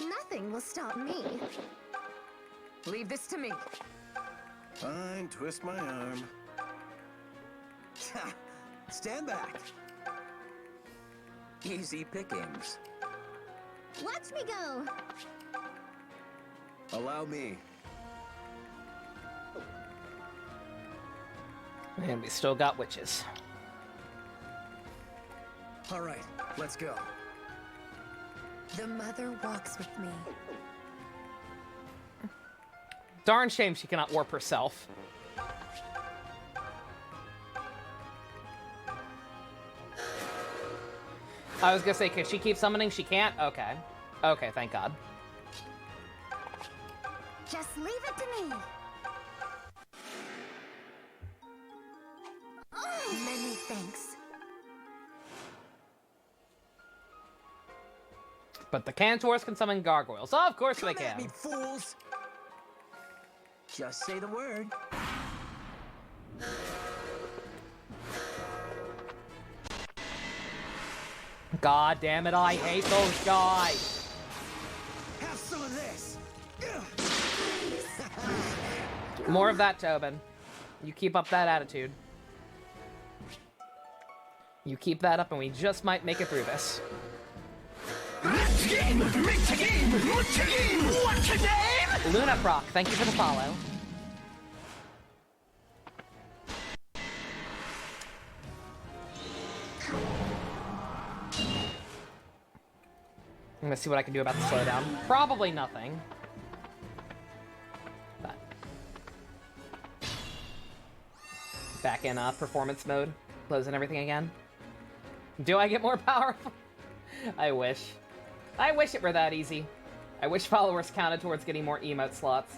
Nothing will stop me. Leave this to me. Fine, twist my arm. Stand back. Easy pickings. Watch me go! Allow me. And we still got witches. All right, let's go. The mother walks with me. Darn shame she cannot warp herself. I was gonna say, can she keep summoning? She can't? Okay. Okay, thank God. Just leave it to me! Many thanks. But the Cantors can summon gargoyles. Oh, of course they Come at can. me, fools! Just say the word. God damn it, I hate those guys. Have some of this! More of that, Tobin. You keep up that attitude. You keep that up and we just might make it through this. Luna Proc, thank you for the follow. I'm gonna see what I can do about the slowdown. Probably nothing. But back in performance mode, closing everything again. Do I get more powerful? I wish. I wish it were that easy. I wish followers counted towards getting more emote slots.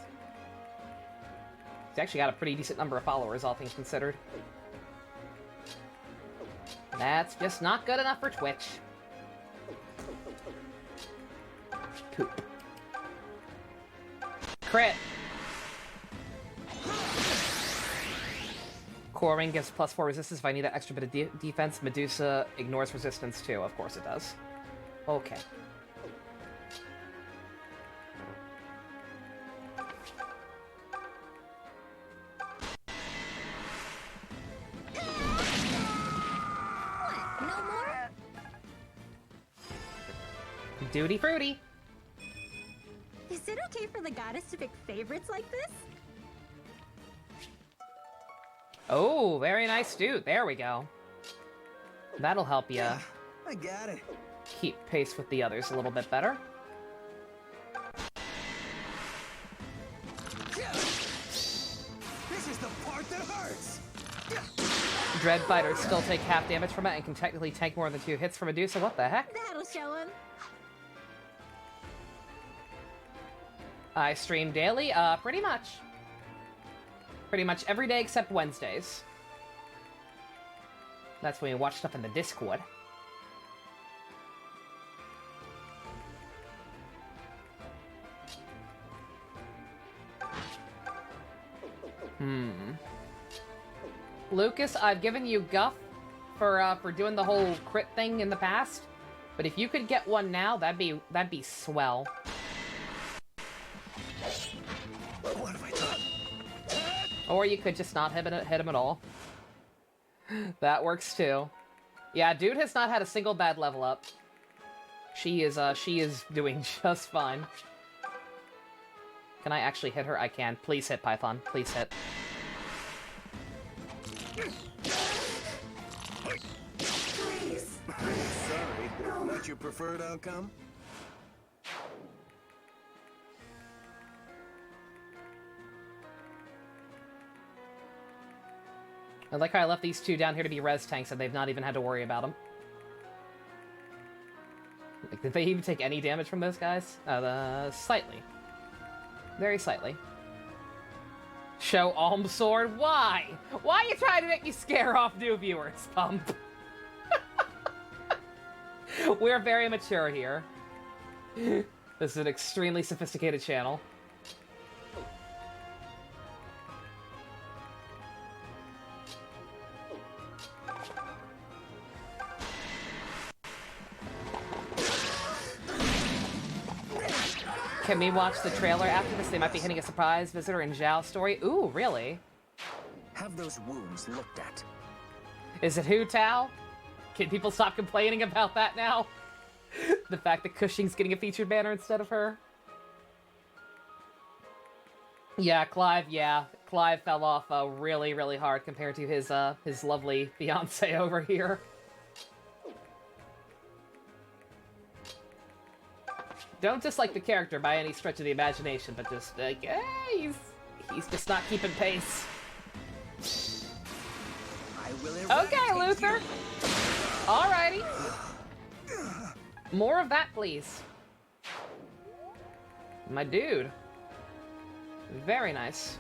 He's actually got a pretty decent number of followers, all things considered. That's just not good enough for Twitch. Poop. Crit! Core Ring gives +4 resistance if I need that extra bit of defense. Medusa ignores resistance too. Of course it does. Okay. What? No more? Duty fruity. Is it okay for the goddess to pick favorites like this? Oh, very nice, dude. There we go. That'll help you I got it. keep pace with the others a little bit better. This is the part that hurts! Dread fighters still take half damage from it and can technically tank more than 2 hits from Medusa. What the heck? That'll show him. I stream daily? Pretty much. Pretty much every day except Wednesdays. That's when we watch stuff in the Discord. Lucas, I've given you guff for doing the whole crit thing in the past, but if you could get one now, that'd be swell. What have I done? Or you could just not hit him at all. That works too. Yeah, dude has not had a single bad level up. She is doing just fine. Can I actually hit her? I can. Please hit, Python. Please hit. Sorry, not your preferred outcome? I like how I left these two down here to be res tanks and they've not even had to worry about them. Like, did they even take any damage from those guys? Slightly. Very slightly. Show Alm Sword? Why? Why are you trying to make me scare off new viewers, Pump? We're very mature here. This is an extremely sophisticated channel. Can we watch the trailer after this? They might be hitting a surprise visitor in Zhao's story. Ooh, really? Have those wounds looked at. Is it Hu Tao? Can people stop complaining about that now? The fact that Cushing's getting a featured banner instead of her? Yeah, Clive, Clive fell off really, really hard compared to his lovely fiance over here. Don't dislike the character by any stretch of the imagination, but just, like, he's just not keeping pace. Okay, Luther! Alrighty. More of that, please. My dude. Very nice.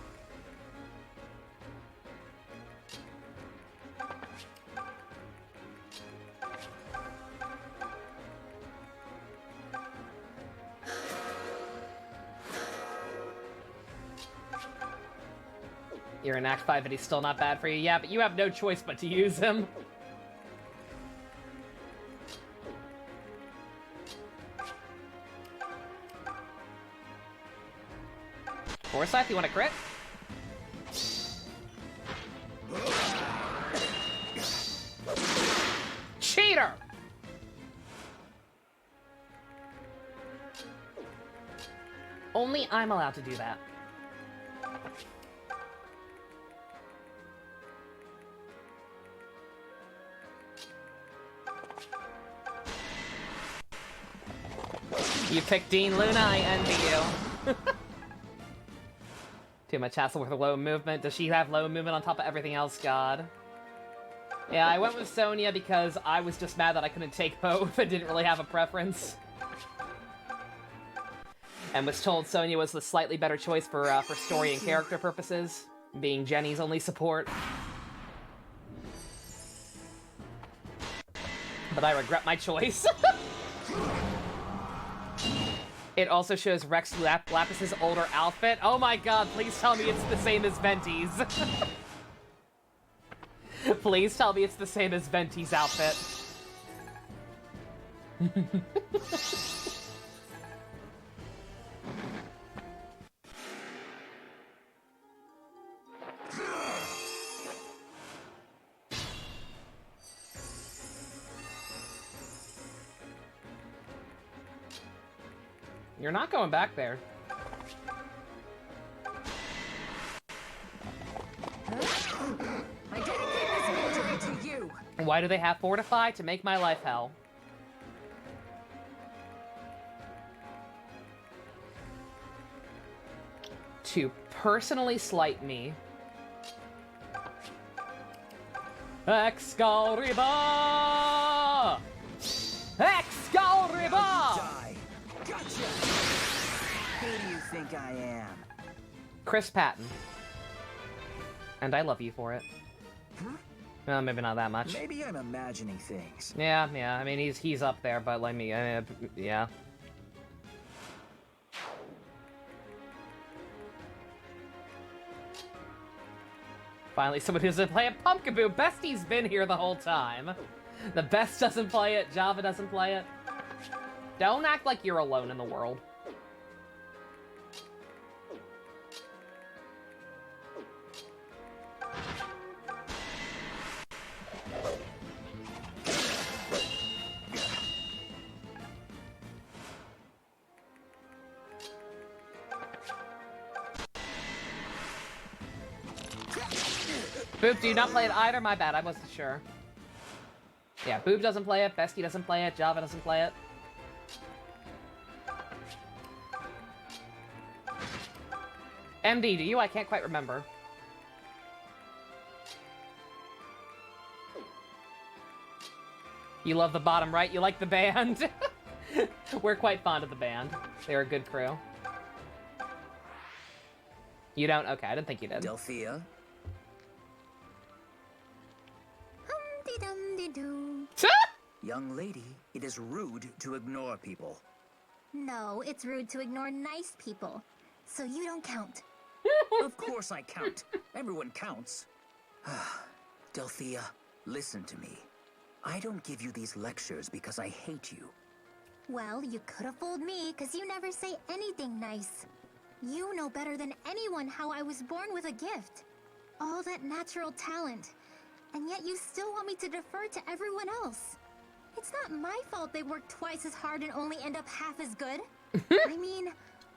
You're in Act 5 and he's still not bad for you. Yeah, but you have no choice but to use him. Forsyth, you want to crit? Cheater! Only I'm allowed to do that. You picked Dean Luna, I envy you. Too much hassle with low movement. Does she have low movement on top of everything else, God? Yeah, I went with Sonya because I was just mad that I couldn't take both and didn't really have a preference. And was told Sonya was the slightly better choice for story and character purposes, being Jenny's only support. But I regret my choice. It also shows Rex Lapis's older outfit. Oh my god, please tell me it's the same as Venti's. Please tell me it's the same as Venti's outfit. You're not going back there. I dedicate this victory to you. Why do they have Fortify? To make my life hell. To personally slight me. Excalibur! Excalibur! Gotcha! Who do you think I am? Chris Patton. And I love you for it. Huh? Well, maybe not that much. Maybe I'm imagining things. Yeah. I mean, he's up there, but let me, yeah. Finally, someone who doesn't play it. Pumpkaboo. Bestie's been here the whole time. The Best doesn't play it. Java doesn't play it. Don't act like you're alone in the world. Boop, do you not play it either? My bad, I wasn't sure. Yeah, Boob doesn't play it, Bestie doesn't play it, Java doesn't play it. MD, do you? I can't quite remember. You love the bottom right? You like the band? We're quite fond of the band. They're a good crew. You don't? Okay, I didn't think you did. Zofia? Young lady, it is rude to ignore people. No, it's rude to ignore nice people. So you don't count. Of course I count. Everyone counts. Zofia, listen to me. I don't give you these lectures because I hate you. Well, you could have fooled me, because you never say anything nice. You know better than anyone how I was born with a gift. All that natural talent. And yet you still want me to defer to everyone else. It's not my fault they work twice as hard and only end up half as good. I mean,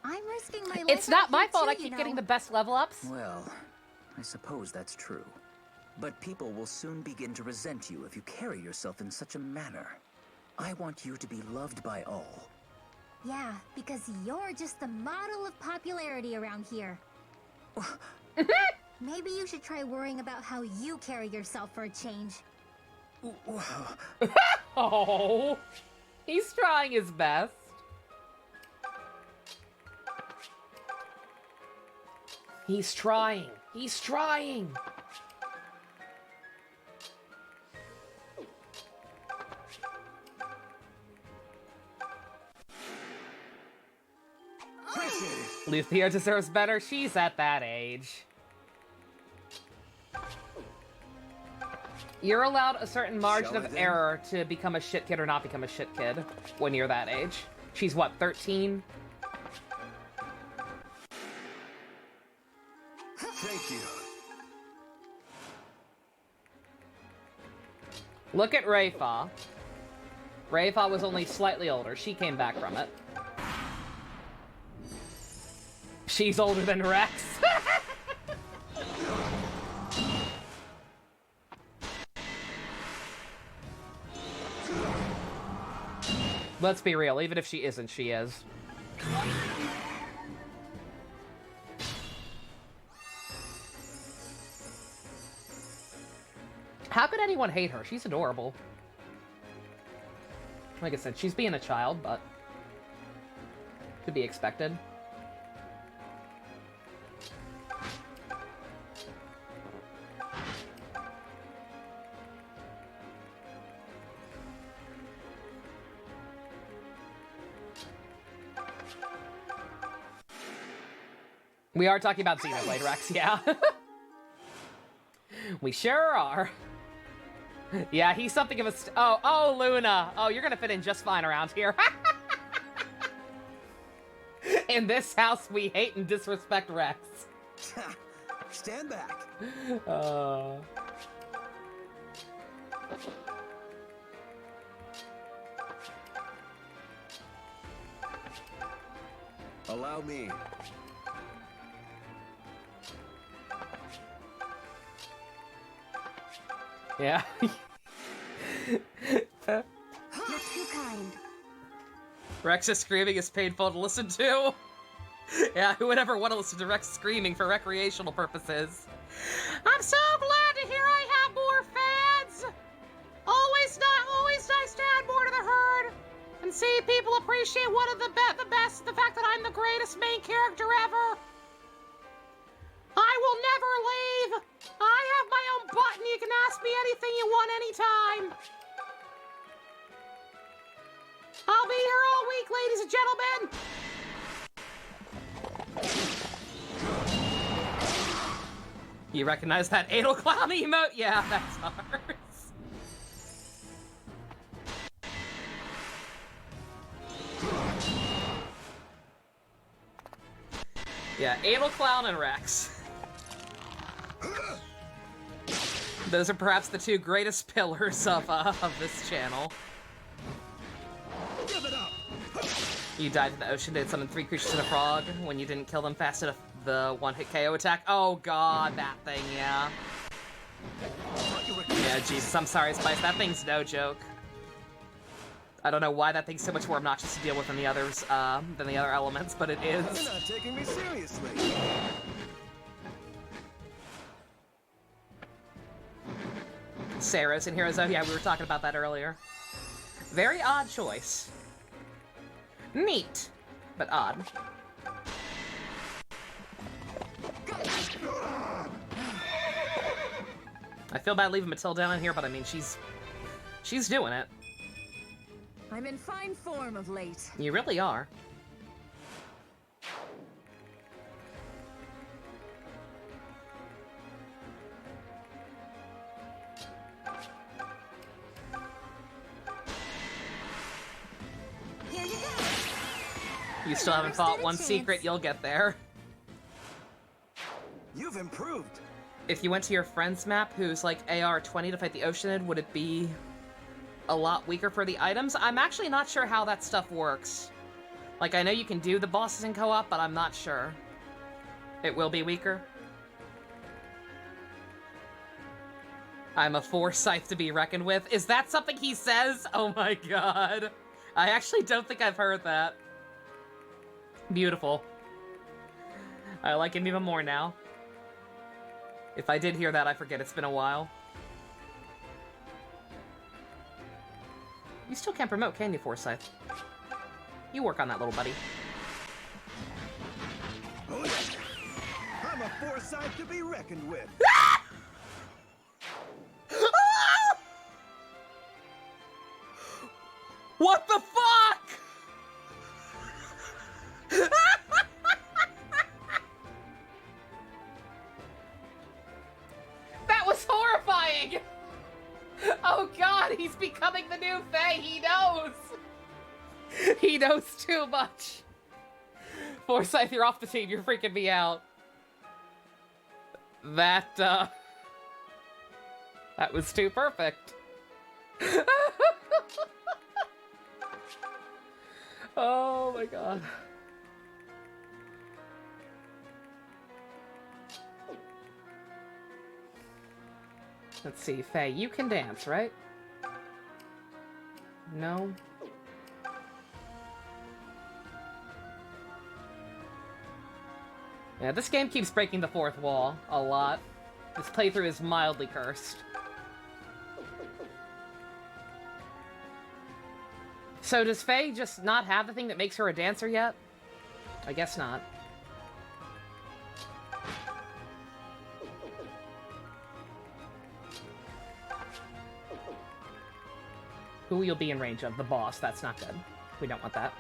I'm risking my life. It's not my fault too, I keep getting the best level ups. Well, I suppose that's true. But people will soon begin to resent you if you carry yourself in such a manner. I want you to be loved by all. Yeah, because you're just the model of popularity around here. Maybe you should try worrying about how you carry yourself for a change. Oh, he's trying his best. He's trying. He's trying. Luthia deserves better. She's at that age. You're allowed a certain margin of error to become a shit kid or not become a shit kid when you're that age. She's what, 13? Thank you. Look at Rayfa. Rayfa was only slightly older. She came back from it. She's older than Rex. Let's be real, even if she isn't, she is. How could anyone hate her? She's adorable. Like I said, she's being a child, but to be expected. We are talking about Xenoblade, Rex, yeah. We sure are. Yeah, he's something of a oh, Luna. Oh, you're gonna fit in just fine around here. In this house, we hate and disrespect Rex. Stand back. Allow me. Yeah. You're too kind. Rex's screaming is painful to listen to. Yeah, who would ever want to listen to Rex screaming for recreational purposes? I'm so glad to hear I have more fans. Always nice to add more to the herd and see people appreciate one of the best, the fact that I'm the greatest main character ever. I will never leave. I have my own button. You can ask me anything you want anytime. I'll be here all week, ladies and gentlemen. You recognize that Adel Clown emote? Yeah, that's ours. Yeah, Adel Clown and Rex. Those are perhaps the two greatest pillars of this channel. Give it up. You died in the ocean, did summon 3 creatures and a frog when you didn't kill them fast enough. The one-hit KO attack. Oh god, that thing, yeah. Yeah, Jesus, I'm sorry, Spice. That thing's no joke. I don't know why that thing's so much more obnoxious to deal with than the others, than the other elements, but it is. You're not taking me seriously. Sarah's in Heroes. Oh yeah, we were talking about that earlier. Very odd choice. Neat, but odd. I feel bad leaving Matilda down in here, but I mean, she's doing it. I'm in fine form of late. You really are. Yeah. You still haven't fought one chance. secret, you'll get there. You've improved. If you went to your friend's map, who's like AR 20 to fight the Oceanid, would it be a lot weaker for the items? I'm actually not sure how that stuff works. Like, I know you can do the bosses in co-op, but I'm not sure. It will be weaker. I'm a Forsyth to be reckoned with. Is that something he says? Oh my god. I actually don't think I've heard that. Beautiful. I like him even more now. If I did hear that, I forget. It's been a while. You still can't promote, can you, Forsyth? You work on that, little buddy. Oh, yeah. I'm a Forsyth to be reckoned with. What the fuck? That was horrifying! Oh god, he's becoming the new Fae, he knows! He knows too much. Forsyth, you're off the team, you're freaking me out. That was too perfect. Oh my god. Let's see, Faye, you can dance, right? No? Yeah, this game keeps breaking the fourth wall a lot. This playthrough is mildly cursed. So does Faye just not have the thing that makes her a dancer yet? I guess not. Who you'll be in range of? The boss. That's not good. We don't want that.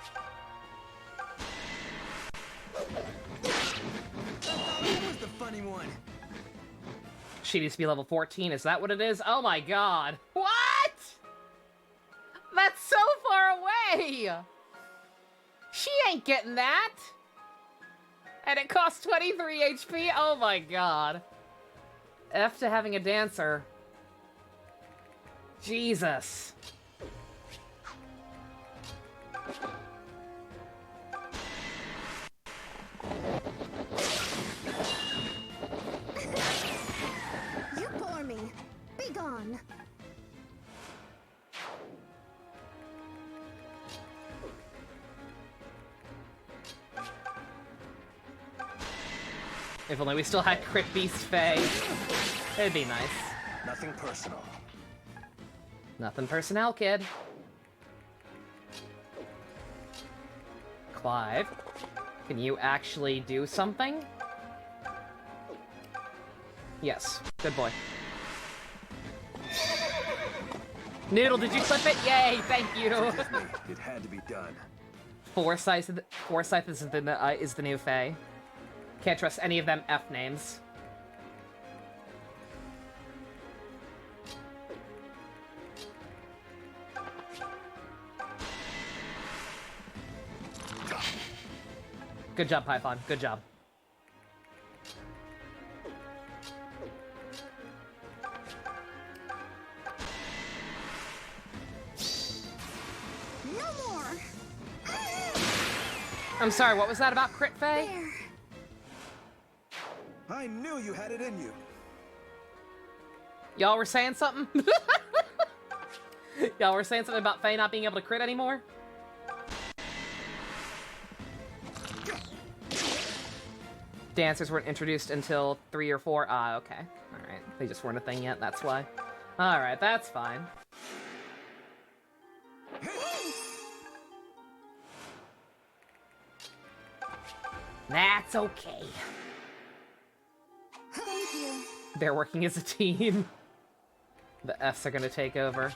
That was the funny one. She needs to be level 14. Is that what it is? Oh my god. What? That's so far away! She ain't getting that! And it costs 23 HP? Oh my god. F to having a dancer. Jesus. You bore me. Be gone. If only we still had Crit Beast Faye. It'd be nice. Nothing personal. Nothing personnel, kid. Clive, can you actually do something? Yes. Good boy. Noodle, did you clip it? Yay, thank you. It had to be done. Forsyth is the new Fae. Can't trust any of them F names. Good job, Python. Good job. No more. I'm sorry, what was that about Crit Fae? There. I knew you had it in you. Y'all were saying something? Y'all were saying something about Faye not being able to crit anymore? Dancers weren't introduced until 3 or 4. Ah, okay. Alright. They just weren't a thing yet, that's why. Alright, that's fine. That's okay. Thank you. They're working as a team. The Fs are gonna take over.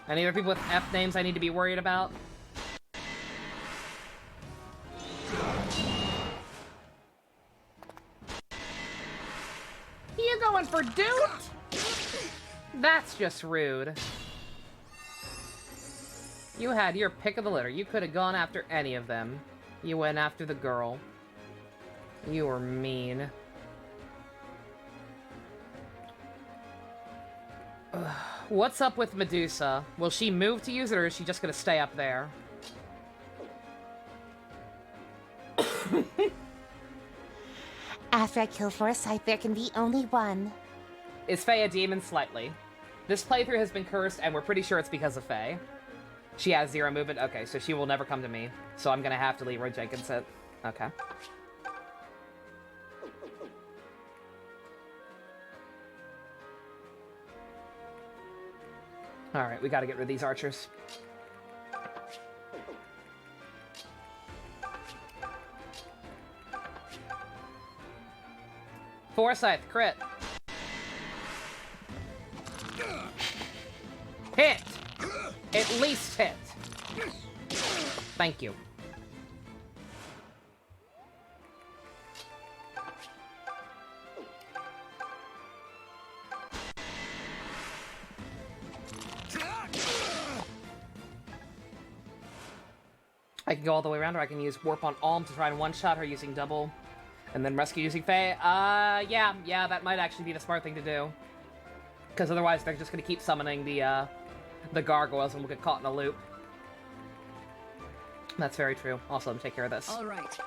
Any other people with F names I need to be worried about? You going for Doot? That's just rude. You had your pick of the litter. You could have gone after any of them. You went after the girl. You were mean. Ugh. What's up with Medusa? Will she move to use it, or is she just gonna stay up there? After I kill Forsyth, there can be only one. Is Faye a demon? Slightly. This playthrough has been cursed, and we're pretty sure it's because of Faye. She has 0 movement? Okay, so she will never come to me. So I'm gonna have to Leroy Jenkins it. Okay. Alright, we gotta get rid of these archers. Forsyth, crit. Hit! At least hit. Thank you. I can go all the way around, or I can use Warp on Alm to try and one-shot her using double, and then rescue using Faye. Yeah, that might actually be the smart thing to do. Because otherwise they're just gonna keep summoning the gargoyles and we'll get caught in a loop. That's very true. Also, let me take care of this. All right.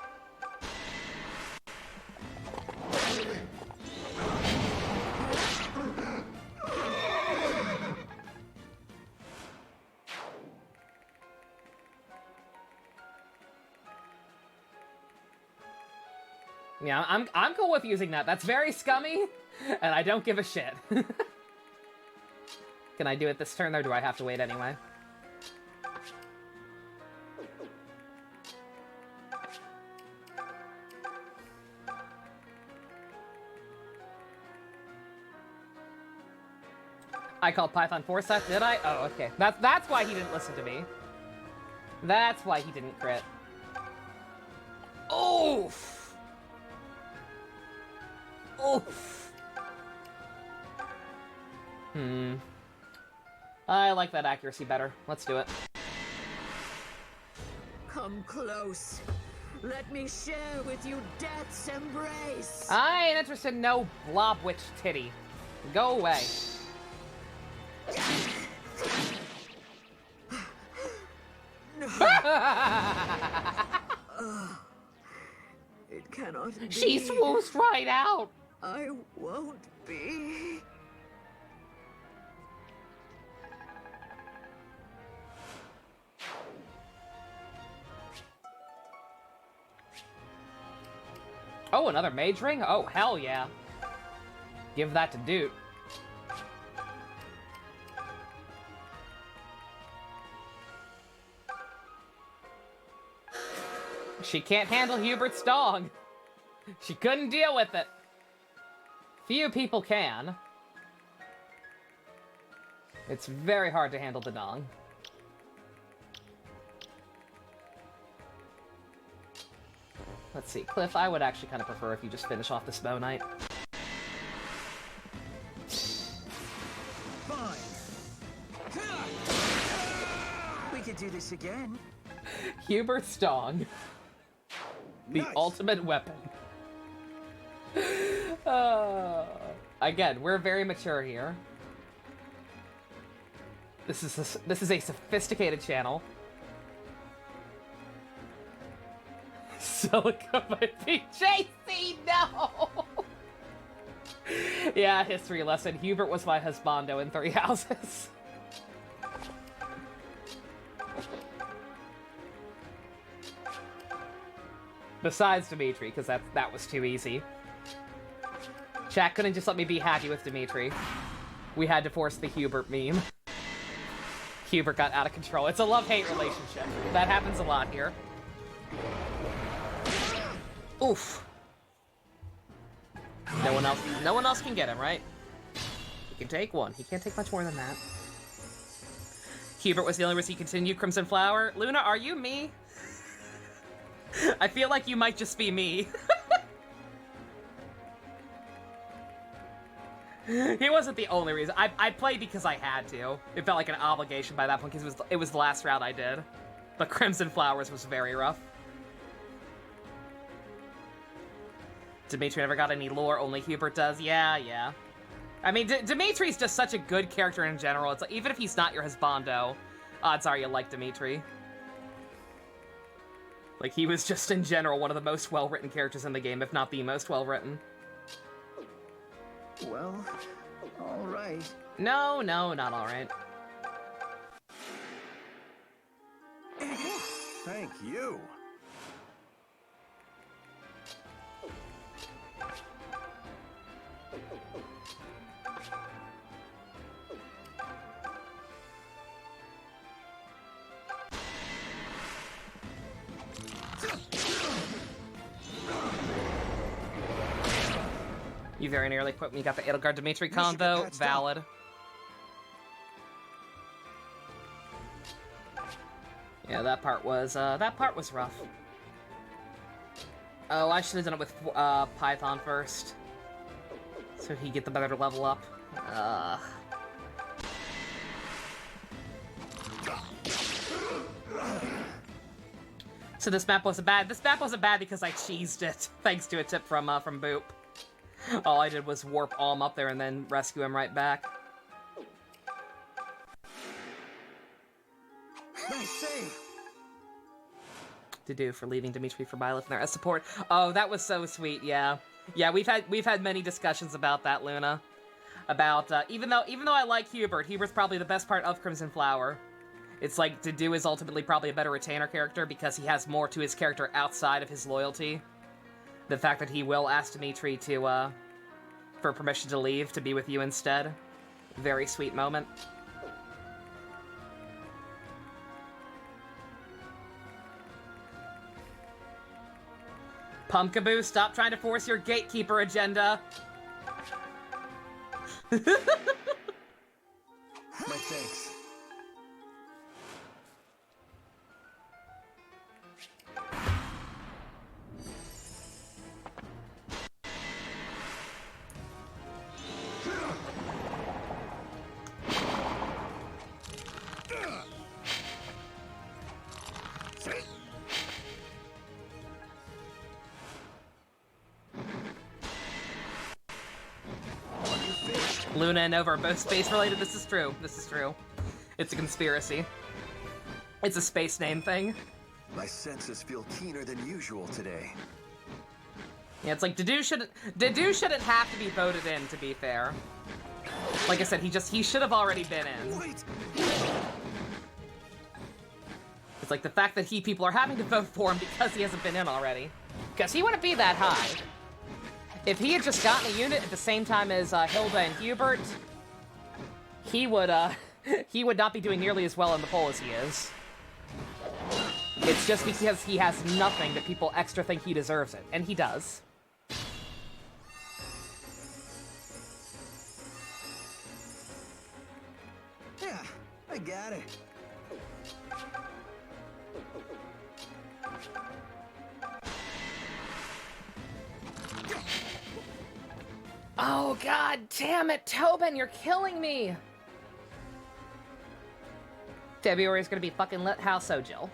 Yeah, I'm cool with using that. That's very scummy, and I don't give a shit. Can I do it this turn, or do I have to wait anyway? I called Python Forsyth, did I? Oh, okay. That's why he didn't listen to me. That's why he didn't crit. Oof! Oof! I like that accuracy better. Let's do it. Come close. Let me share with you death's embrace. I ain't interested in no blob witch titty. Go away. It cannot be. She swooshed right out. I won't be. Oh, another mage ring? Oh, hell yeah. Give that to Dude. She can't handle Hubert's dog. She couldn't deal with it. Few people can. It's very hard to handle the dog. Let's see, Cliff, I would actually kind of prefer if you just finish off this bow knight. Fine. We could do this again. Hubert's dog. The ultimate weapon. Again, we're very mature here. This is a sophisticated channel. Silica by PJC, no! Yeah, history lesson. Hubert was my husbando in 3 Houses. Besides Dimitri, because that was too easy. Chat couldn't just let me be happy with Dimitri. We had to force the Hubert meme. Hubert got out of control. It's a love-hate relationship. That happens a lot here. Oof. No one else can get him, right? He can take one. He can't take much more than that. Hubert was the only reason he continued Crimson Flower. Luna, are you me? I feel like you might just be me. He wasn't the only reason. I played because I had to. It felt like an obligation by that point because it was the last round I did. But Crimson Flowers was very rough. Dimitri never got any lore, only Hubert does. Yeah. I mean, Dimitri's just such a good character in general. It's like, even if he's not your husbando, odds are you like Dimitri. Like, he was just, in general, one of the most well-written characters in the game, if not the most well-written. Well, all right. No, not all right. Thank you. You very nearly put me. Got the Edelgard Dimitri combo. Valid. Yeah, that part was rough. Oh, I should have done it with Python first, so he'd get the better level up. So this map wasn't bad. This map wasn't bad because I cheesed it, thanks to a tip from Boop. All I did was warp Alm up there and then rescue him right back. Nice save. To do for leaving Dimitri for Byleth there as support. Oh, that was so sweet. Yeah, we've had many discussions about that, Luna. About even though I like Hubert's probably the best part of Crimson Flower. It's like Dedue is ultimately probably a better retainer character because he has more to his character outside of his loyalty. The fact that he will ask Dimitri to for permission to leave to be with you instead. Very sweet moment. Pumpkaboo, stop trying to force your gatekeeper agenda. My thanks. Luna and Nova are both space-related. This is true. It's a conspiracy. It's a space name thing. My senses feel keener than usual today. Yeah, it's like Dedue shouldn't have to be voted in, to be fair. Like I said, he should have already been in. Wait. It's like the fact that people are having to vote for him because he hasn't been in already. Because he wouldn't be that high. If he had just gotten a unit at the same time as Hilda and Hubert, he would not be doing nearly as well in the poll as he is. It's just because he has nothing that people extra think he deserves it, and he does. Yeah, I got it. Oh, god damn it, Tobin, you're killing me! February is gonna be fucking lit. How so, Jill?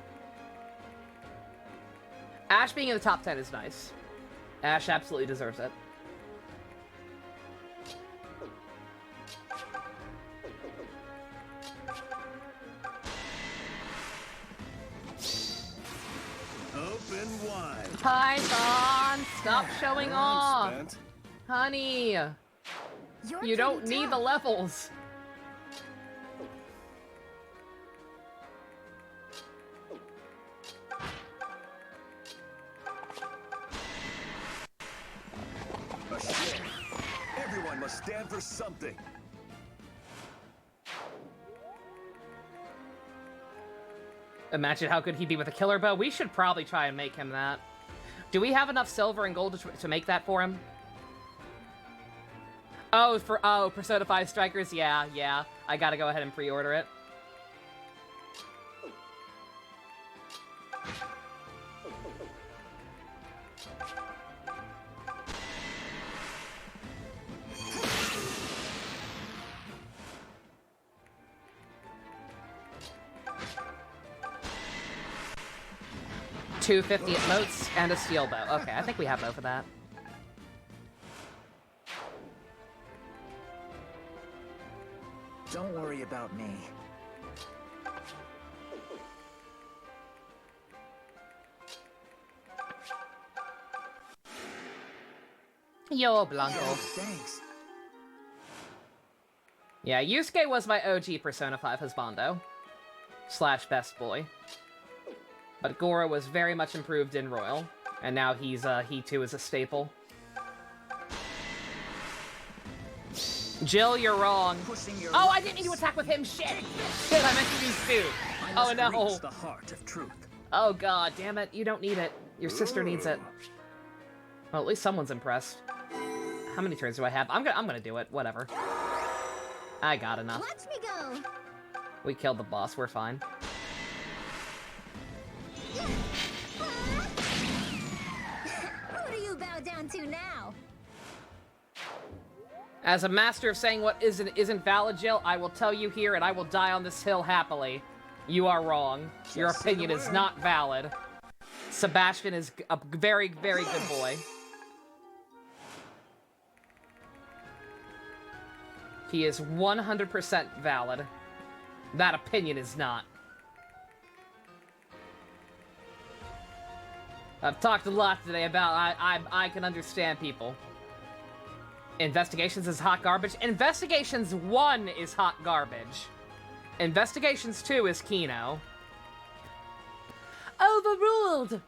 Ash being in the top 10 is nice. Ash absolutely deserves it. Open wide. Python, stop showing off! Spent. Honey, you don't need the levels. A ship. Everyone must stand for something. Imagine how good he'd be with a killer bow. We should probably try and make him that. Do we have enough silver and gold to make that for him? Oh, Persona 5 Strikers? Yeah. I gotta go ahead and pre-order it. 250 at moats and a steel bow. Okay, I think we have both of that. Don't worry about me. Yo, Blanco. Thanks. Yeah, Yusuke was my OG Persona 5 husbando. / best boy. But Goro was very much improved in Royal. And now he too is a staple. Jill, you're wrong. Oh, I didn't need to attack with him. Shit! Shit, I meant to use two. Oh no. Reach the heart of truth. Oh god, damn it. You don't need it. Your sister needs it. Well, at least someone's impressed. How many turns do I have? I'm gonna do it. Whatever. I got enough. Watch me go. We killed the boss. We're fine. Who do you bow down to now? As a master of saying what isn't valid, Jill, I will tell you here, and I will die on this hill happily. You are wrong. Your opinion is not valid. Sebastian is a very, very good boy. He is 100% valid. That opinion is not. I've talked a lot today about I can understand people. Investigations is hot garbage. Investigations 1 is hot garbage. Investigations 2 is Kino. Overruled!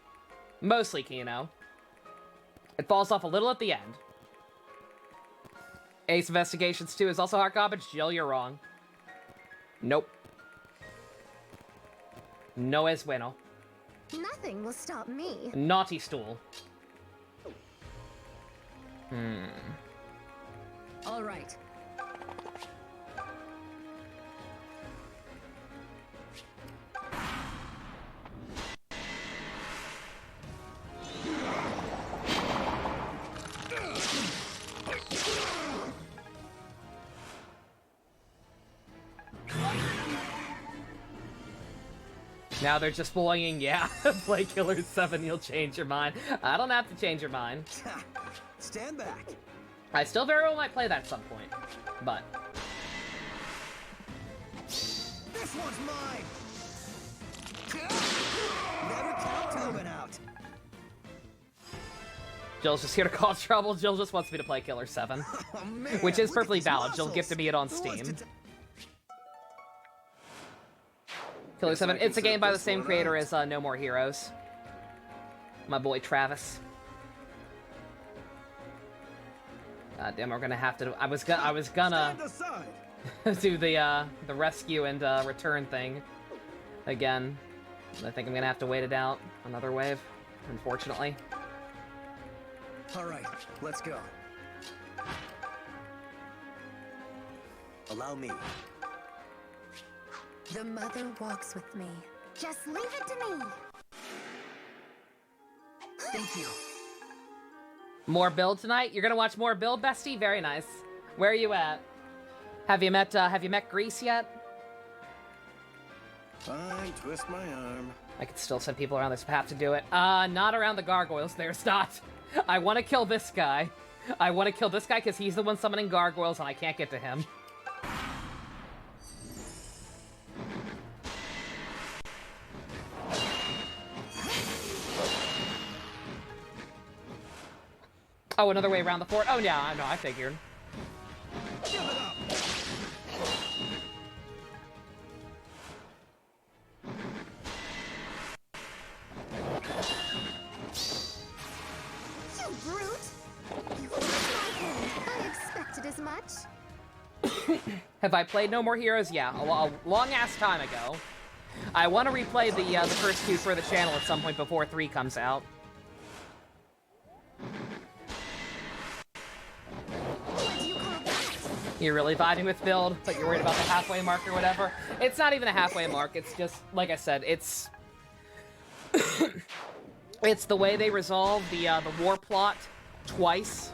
Mostly Kino. It falls off a little at the end. Ace Investigations 2 is also hot garbage. Jill, you're wrong. Nope. No es bueno. Nothing will stop me. Naughty stool. All right. Now they're just bullying, yeah. Play Killer 7, you'll change your mind. I don't have to change your mind. Stand back. I still very well might play that at some point, but... This one's mine! Never count Tobin out. Jill's just here to cause trouble. Jill just wants me to play Killer 7. Oh, man, which is look perfectly at these valid. Jill muscles. gifted me it on Who wants Steam. to Killer Guess 7, I can it's a game set by the this same one creator out. as No More Heroes. My boy Travis. God damn, we're gonna have to. I was gonna Stand aside. do the rescue and return thing again. I think I'm gonna have to wait it out another wave, unfortunately. All right, let's go. Allow me. The mother walks with me. Just leave it to me. Thank you. More build tonight? You're gonna watch more build, bestie? Very nice. Where are you at? Have you met Grease yet? Fine, twist my arm. I could still send people around this path to do it. Not around the gargoyles. There's not. I want to kill this guy. I want to kill this guy because he's the one summoning gargoyles and I can't get to him. Oh, another way around the fort? Oh, yeah, I know, I figured. Give it up. You brute! You forced my hand. I expected as much. Have I played No More Heroes? Yeah, a long-ass time ago. I want to replay the first 2 for the channel at some point before 3 comes out. What do you call that? You're really vibing with build, but you're worried about the halfway mark or whatever. It's not even a halfway mark. It's just, like I said, it's... it's the way they resolve the war plot twice,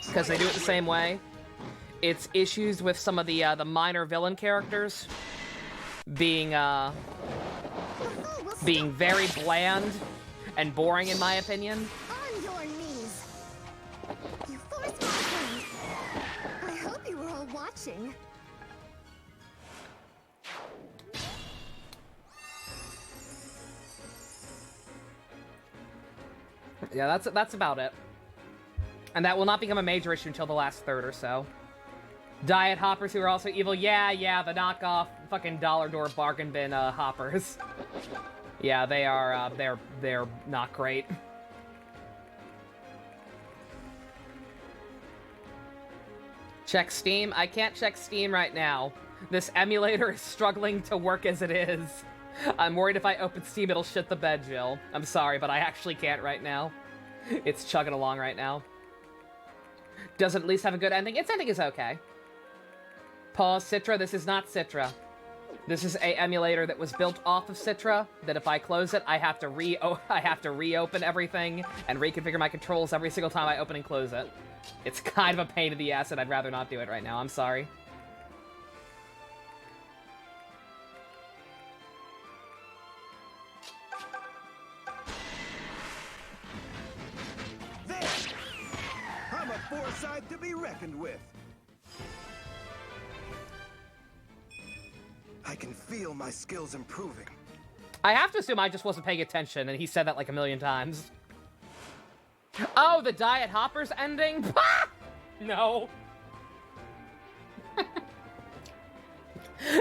because they do it the same way. It's issues with some of the minor villain characters being very bland and boring in my opinion. On your knees. You forced my hand. I hope you were all watching. Yeah, that's about it. And that will not become a major issue until the last third or so. Diet hoppers who are also evil. Yeah, the knockoff fucking dollar door bargain bin hoppers. Yeah, they are, they're not great. Check Steam? I can't check Steam right now. This emulator is struggling to work as it is. I'm worried if I open Steam it'll shit the bed, Jill. I'm sorry, but I actually can't right now. It's chugging along right now. Does it at least have a good ending? Its ending is okay. Pause, Citra. This is not Citra. This is a emulator that was built off of Citra, that if I close it, I have to reopen everything and reconfigure my controls every single time I open and close it. It's kind of a pain in the ass, and I'd rather not do it right now. I'm sorry. There! I'm a foresight to be reckoned with. I can feel my skills improving. I have to assume I just wasn't paying attention, and he said that like a million times. Oh, the Diet Hoppers ending? No.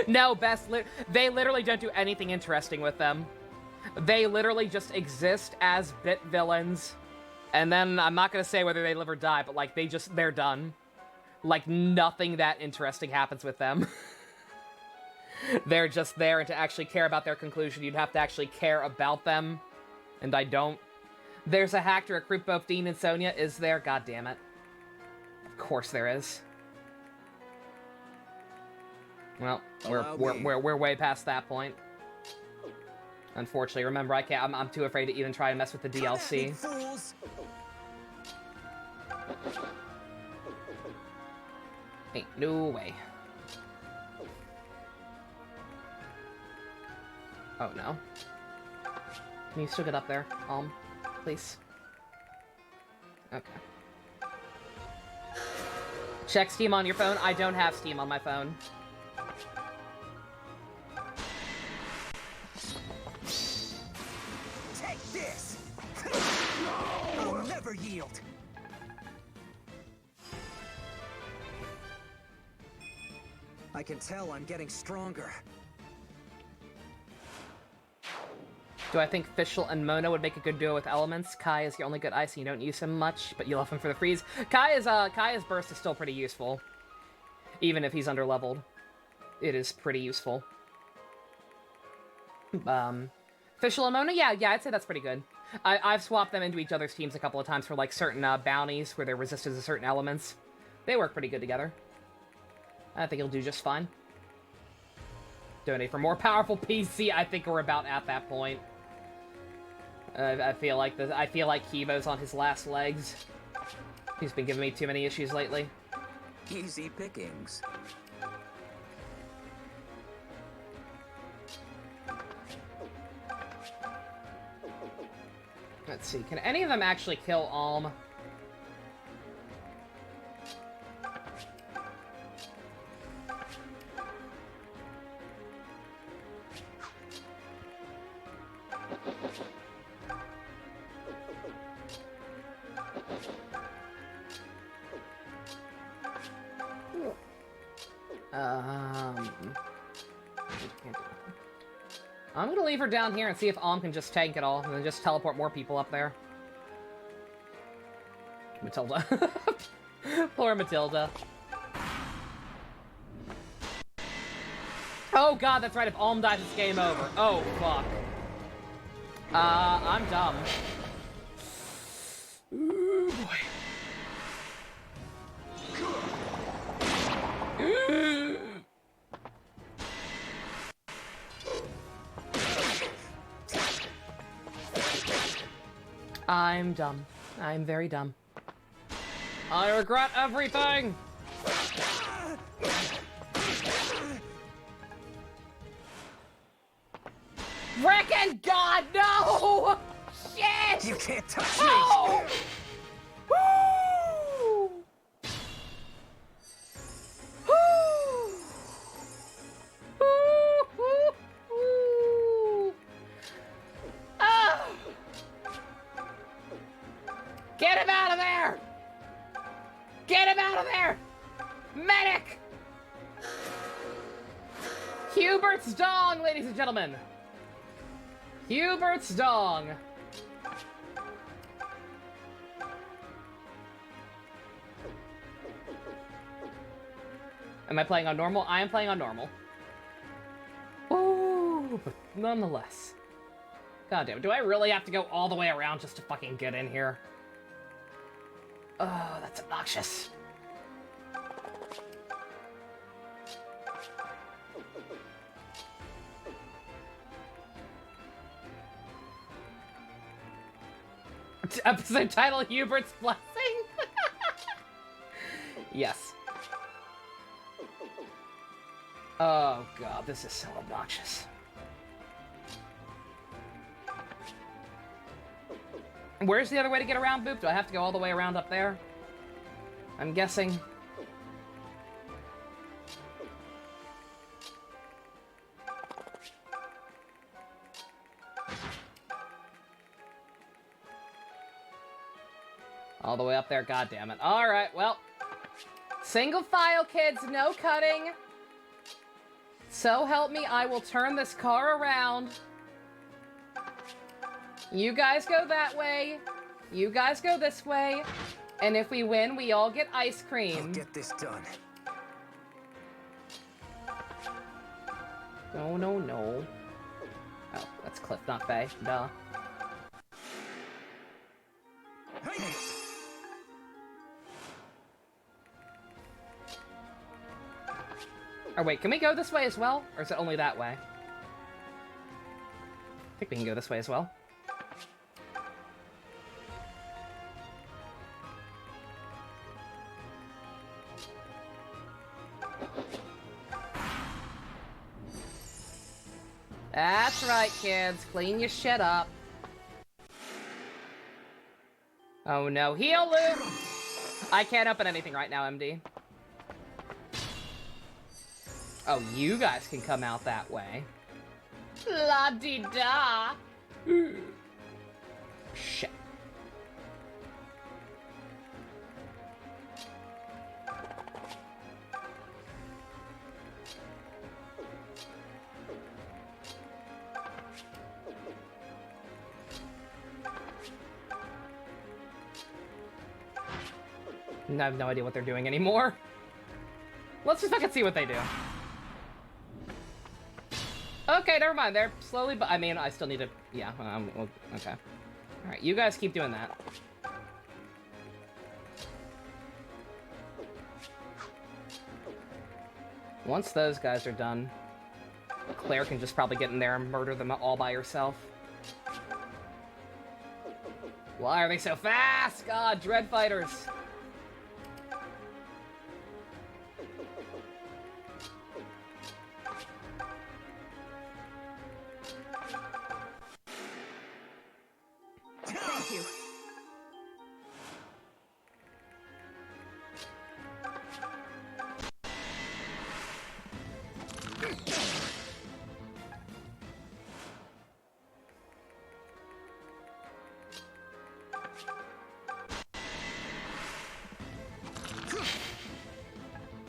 No, they literally don't do anything interesting with them. They literally just exist as bit villains. And then, I'm not gonna say whether they live or die, but like, they're done. Like, nothing that interesting happens with them. They're just there, and to actually care about their conclusion, you'd have to actually care about them. And I don't. There's a hack to recruit both Dean and Sonia, is there? God damn it. Of course there is. Well, we're way past that point. Unfortunately, remember, I'm too afraid to even try to mess with the DLC. Ain't no way. Oh no. Can you still get up there, please? Okay. Check Steam on your phone. I don't have Steam on my phone. Take this! I'll never yield. I can tell I'm getting stronger. Do I think Fischl and Mona would make a good duo with elements? Kai is the only good ice and you don't use him much, but you love him for the freeze. Kai's burst is still pretty useful. Even if he's underleveled. It is pretty useful. Fischl and Mona? Yeah, I'd say that's pretty good. I've swapped them into each other's teams a couple of times for like certain bounties where they're resistant to certain elements. They work pretty good together. I think he'll do just fine. Donate for more powerful PC. I think we're about at that point. I feel like Kibo's on his last legs. He's been giving me too many issues lately. Easy pickings. Let's see. Can any of them actually kill Alm? I'm gonna leave her down here and see if Alm can just tank it all, and then just teleport more people up there. Matilda. Poor Matilda. Oh god, that's right, if Alm dies, it's game over. Oh, fuck. I'm dumb. Ooh, boy. I'm dumb. I'm very dumb. I regret everything! Frickin' God, no! Shit! You can't touch Oh! Woo! Ah! Get him out of there! Get him out of there! Medic! Hubert's dong, ladies and gentlemen. Hubert's dong. Am I playing on normal? I am playing on normal. Ooh, but nonetheless. God damn it, do I really have to go all the way around just to fucking get in here? Oh, that's obnoxious. Episode title, Hubert's Blessing? Yes. Oh god, this is so obnoxious. Where's the other way to get around, Boop? Do I have to go all the way around up there? I'm guessing. All the way up there, god damn it. Alright, well. Single file, kids, no cutting. So help me, I will turn this car around. You guys go that way. You guys go this way. And if we win, we all get ice cream. I'll get this done. No, no, no. Oh, that's Cliff, not Faye. Duh. Oh wait, can we go this way as well? Or is it only that way? I think we can go this way as well. That's right, kids. Clean your shit up. Oh no, heal loop! I can't open anything right now, MD. Oh, you guys can come out that way. La-di-da! Shit. I have no idea what they're doing anymore. Let's just fucking see what they do. Okay, never mind. They're slowly, but I mean, I still need to. Yeah. Well, okay. All right, you guys keep doing that. Once those guys are done, Claire can just probably get in there and murder them all by herself. Why are they so fast? God, Dread Fighters. Thank you.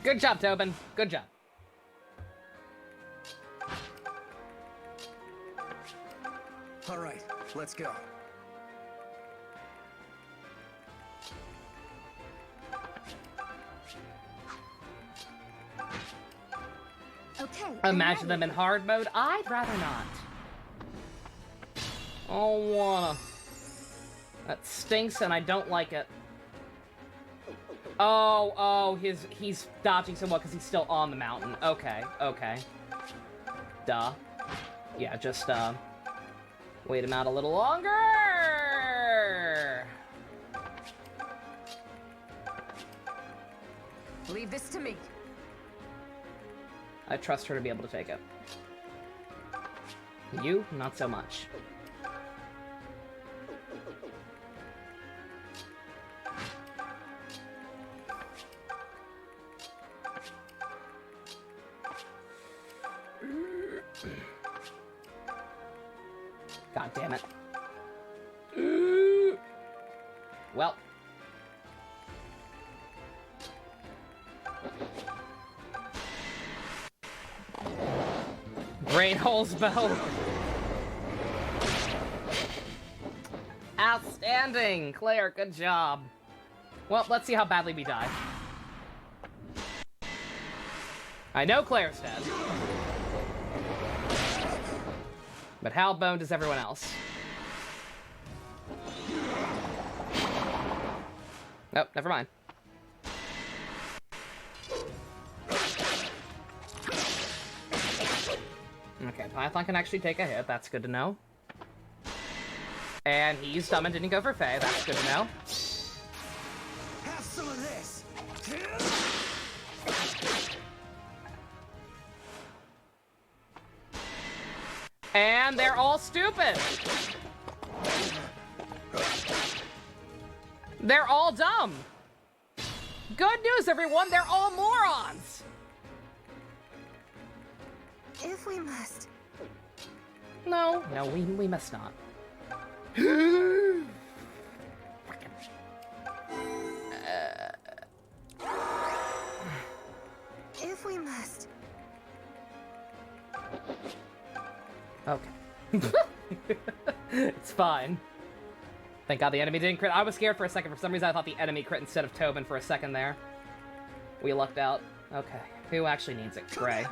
Good job, Tobin. Good job. All right, let's go. Okay. Imagine them in hard mode? I'd rather not. Oh, wanna. That stinks and I don't like it. Oh, he's dodging so well because he's still on the mountain. Okay, okay. Duh. Yeah, just, wait him out a little longer! Leave this to me. I trust her to be able to take it. You, not so much. God damn it. Well. Brain holes bow. Outstanding! Claire, good job. Well, let's see how badly we die. I know Claire's dead. But how boned is everyone else? Nope, never mind. Okay, Python can actually take a hit. That's good to know. And he's dumb and didn't go for Faye. That's good to know. Have some of this. And they're all stupid. They're all dumb. Good news, everyone. They're all morons. If we must. No, we must not. If we must. Okay. It's fine. Thank God the enemy didn't crit. I was scared for a second. For some reason, I thought the enemy crit instead of Tobin for a second there. We lucked out. Okay. Who actually needs it? Gray.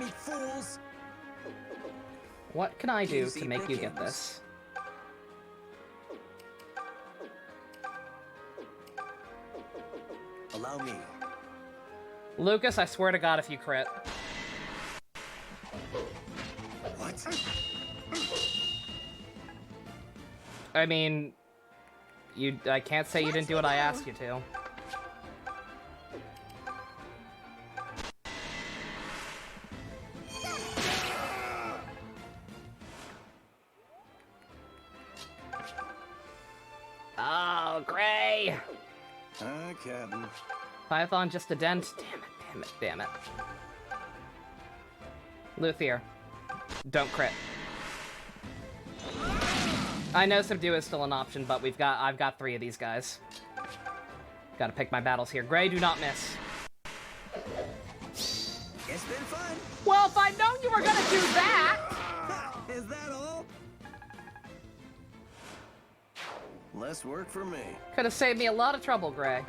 What can I do to make you get this? Allow me. Lucas, I swear to God if you crit. What? I mean, I can't say you didn't do what I asked you to. Oh, Gray! Hi, Captain. Python just a dent. Damn it. Luthier, don't crit. I know Subdue is still an option, but I've got 3 of these guys. Gotta pick my battles here. Gray, do not miss. It's been fun. Well, if I'd known you were gonna do that! Is that all? Less work for me. Could have saved me a lot of trouble, Gray.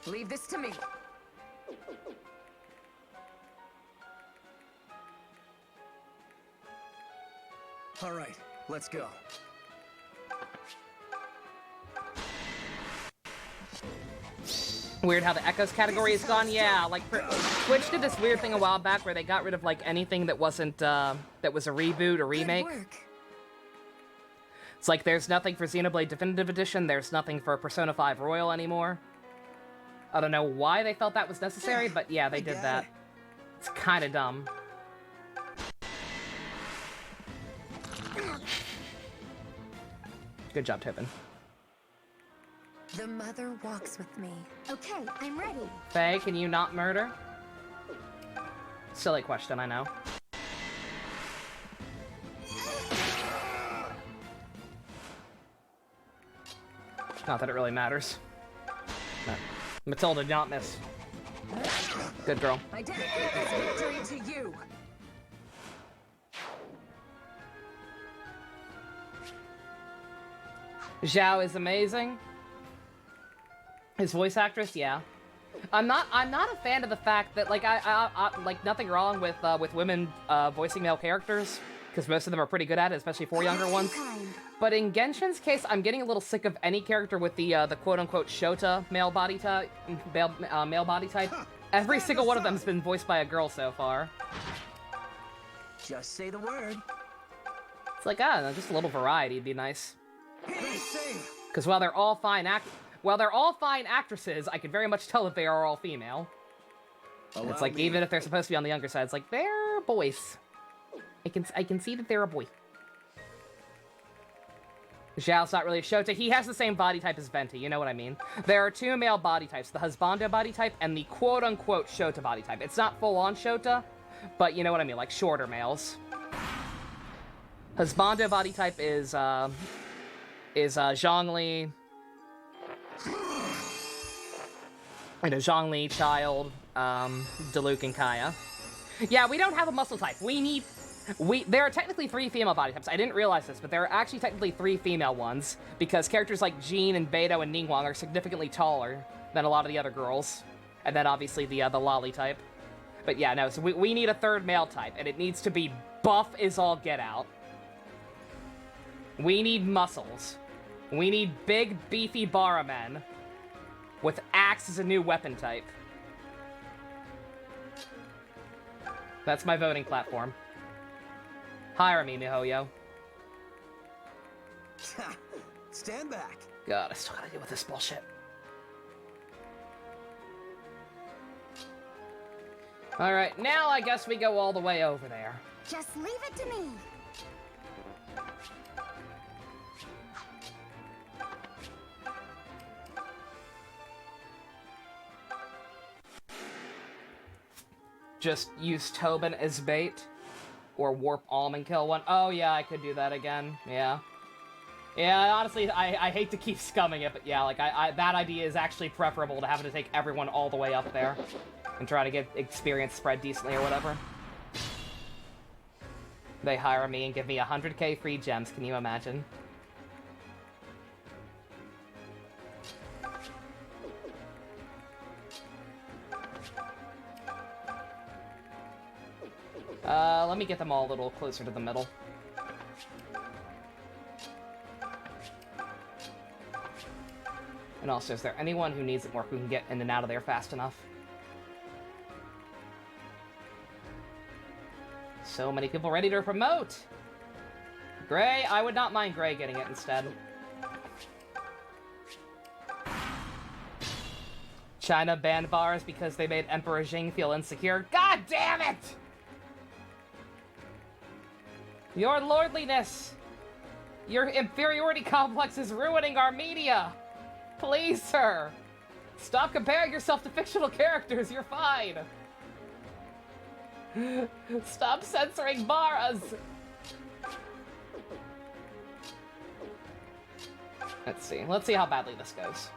Leave this to me. All right, let's go. Weird how the Echoes category is gone. Yeah, like Twitch did this weird thing a while back where they got rid of like anything that wasn't that was a reboot or remake. It's like there's nothing for Xenoblade Definitive Edition. There's nothing for Persona 5 Royal anymore. I don't know why they felt that was necessary, but yeah, they did that. It's kind of dumb. Good job, Tobin. The mother walks with me. Okay, I'm ready. Faye, can you not murder? Silly question, I know. Not that it really matters. No. Matilda, not miss. Good girl. I dedicate this victory to you. Zhao is amazing. His voice actress, yeah. I'm not a fan of the fact that like I like nothing wrong with women voicing male characters because most of them are pretty good at it, especially for younger ones. But in Genshin's case, I'm getting a little sick of any character with the quote-unquote Shota male body type. Every single one of them has been voiced by a girl so far. Just say the word. It's like just a little variety would be nice. Because while they're all fine actresses, I can very much tell if they are all female. It's like even if they're supposed to be on the younger side, it's like they're boys. I can see that they're a boy. Zhao's not really a Shota. He has the same body type as Venti, you know what I mean? There are two male body types, the husbando body type and the quote-unquote Shota body type. It's not full-on Shota, but you know what I mean, like shorter males. Husbando body type is Zhongli. And a Zhongli, Child, Diluc, and Kaya. Yeah, we don't have a muscle type. There are technically 3 female body types. I didn't realize this, but there are actually technically 3 female ones, because characters like Jean and Beidou and Ningguang are significantly taller than a lot of the other girls. And then obviously the lolly type. But yeah, no, so we need a 3rd male type, and it needs to be buff as all get out. We need muscles. We need big, beefy Bara men with axe as a new weapon type. That's my voting platform. Hire me, MiHoYo. Stand back. God, I still gotta deal with this bullshit. Alright, now I guess we go all the way over there. Just leave it to me. Just use Tobin as bait. Or warp Alm and kill one. Oh yeah, I could do that again. Yeah. Yeah, honestly, I hate to keep scumming it, but yeah, like, that idea is actually preferable to having to take everyone all the way up there. And try to get experience spread decently or whatever. They hire me and give me 100k free gems, can you imagine? Let me get them all a little closer to the middle. And also, is there anyone who needs it more who can get in and out of there fast enough? So many people ready to promote! Gray, I would not mind Gray getting it instead. China banned bars because they made Emperor Jing feel insecure. God damn it! Your lordliness! Your inferiority complex is ruining our media! Please, sir! Stop comparing yourself to fictional characters, you're fine! Stop censoring Baras! Let's see how badly this goes.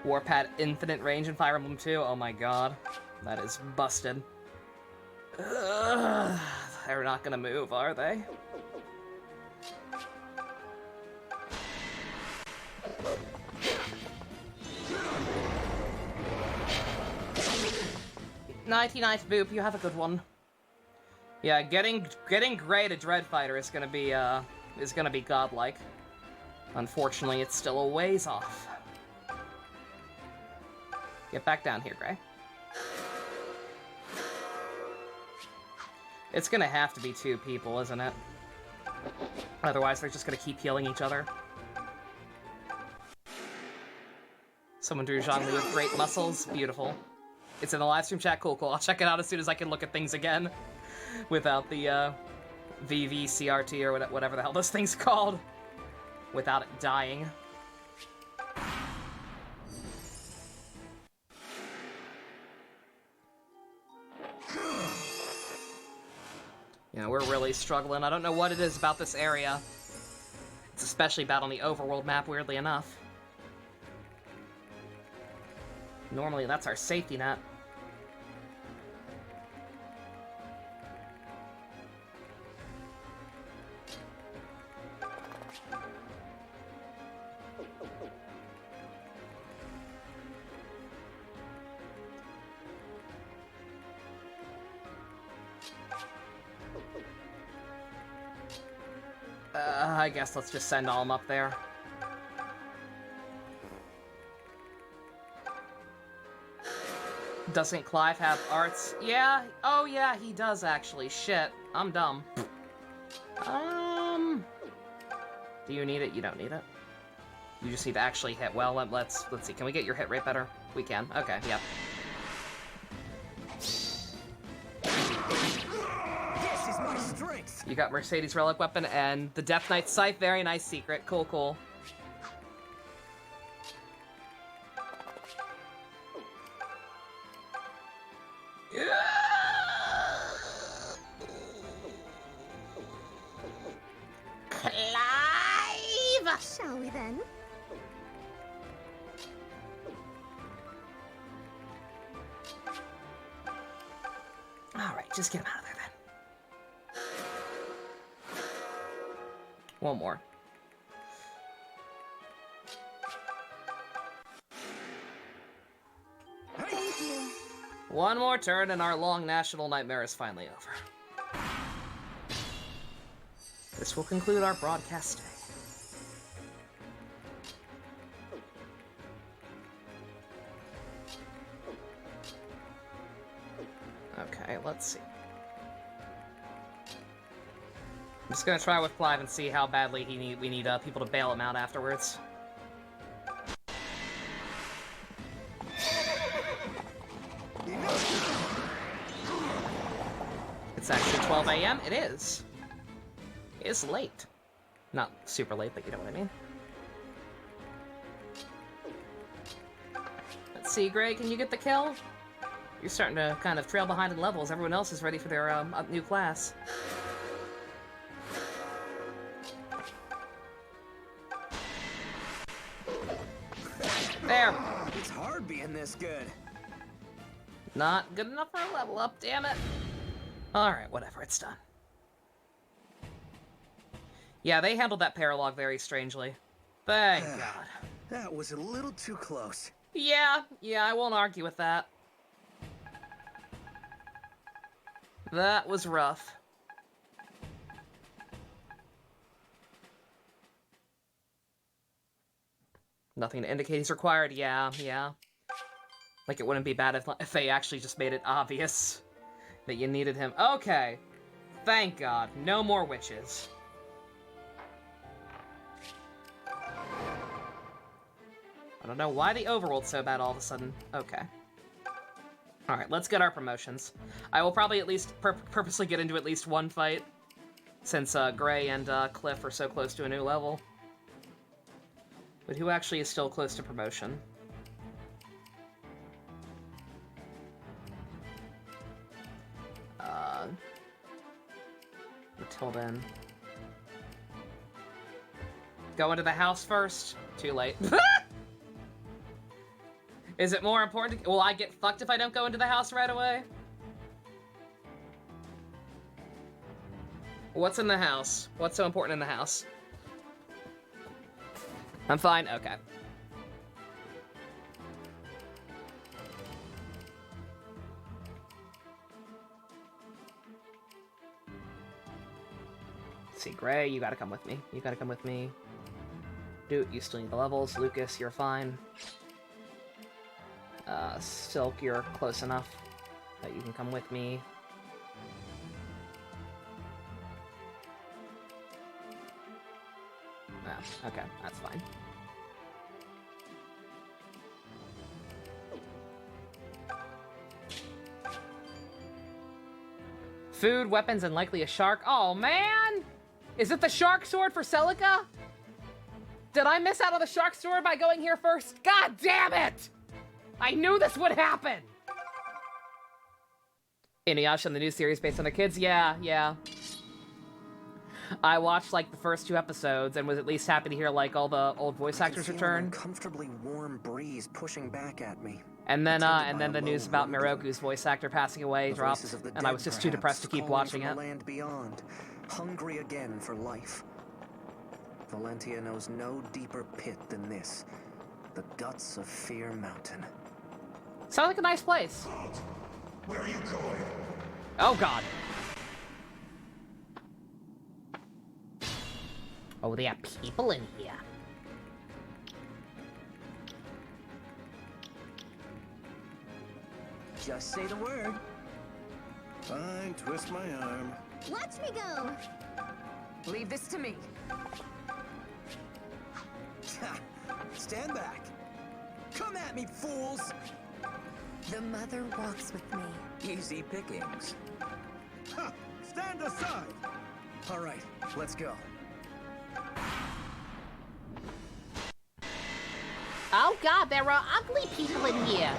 Warp had infinite range in Fire Emblem 2. Oh my god. That is busted. Ugh, they're not gonna move, are they? Nighty night, Boop. You have a good one. Yeah, getting Gray to Dread Fighter is gonna be godlike. Unfortunately, it's still a ways off. Get back down here, Gray. It's gonna have to be 2 people, isn't it? Otherwise, they're just gonna keep healing each other. Someone drew Zhongli with great muscles. Beautiful. It's in the live stream chat. Cool. I'll check it out as soon as I can look at things again. Without the, VVCRT or whatever the hell this thing's called. Without it dying. You know, we're really struggling. I don't know what it is about this area. It's especially bad on the overworld map, weirdly enough. Normally, that's our safety net. I guess let's just send Alm up there. Doesn't Clive have arts? Yeah. Oh, yeah, he does, actually. Shit. I'm dumb. Do you need it? You don't need it. You just need to actually hit well. Let's see. Can we get your hit rate better? We can. Okay, yeah. You got Mercedes Relic Weapon and the Death Knight Scythe. Very nice secret. Cool, cool. Clive! Shall we then? Alright, just get him out of there then. One more. Thank you. One more turn and our long national nightmare is finally over. This will conclude our broadcast day. Okay, let's see. I'm just gonna try with Clive and see how badly we need people to bail him out afterwards. It's actually 12 a.m. It is. It's late. Not super late, but you know what I mean. Let's see, Gray, can you get the kill? You're starting to kind of trail behind in levels. Everyone else is ready for their new class. There. It's hard being this good. Not good enough for a level up, damn it. Alright, whatever, it's done. Yeah, they handled that paralog very strangely. Thank God. That was a little too close. Yeah, I won't argue with that. That was rough. Nothing to indicate he's required. Yeah. Like, it wouldn't be bad if they actually just made it obvious that you needed him. Okay. Thank God. No more witches. I don't know why the overworld's so bad all of a sudden. Okay. Alright, let's get our promotions. I will probably at least purposely get into at least one fight, since Gray and Cliff are so close to a new level. But who actually is still close to promotion? Until then. Go into the house first? Too late. Is it more important will I get fucked if I don't go into the house right away? What's in the house? What's so important in the house? I'm fine? Okay. Let's see, Gray, you gotta come with me. You gotta come with me. Dude, you still need the levels. Lucas, you're fine. Silk, you're close enough that you can come with me. Oh, okay, that's fine. Food, weapons, and likely a shark. Oh, man! Is it the shark sword for Celica? Did I miss out on the shark sword by going here first? God damn it! I knew this would happen! Inuyasha and the new series based on their kids? Yeah. I watched, like, the first 2 episodes and was at least happy to hear, like, all the old voice actors return. An uncomfortably warm breeze pushing back at me. And then the news about Miroku's voice actor passing away dropped, and I was just too depressed to keep watching it. Land beyond, hungry again for life. Valentia knows no deeper pit than this. The guts of Fear Mountain. Sounds like a nice place. Where are you going? Oh, God. Oh, there are people in here. Just say the word. Fine, twist my arm. Watch me go. Leave this to me. Stand back. Come at me, fools! The mother walks with me. Easy pickings. Ha! Stand aside! All right, let's go. Oh god, there are ugly people in here.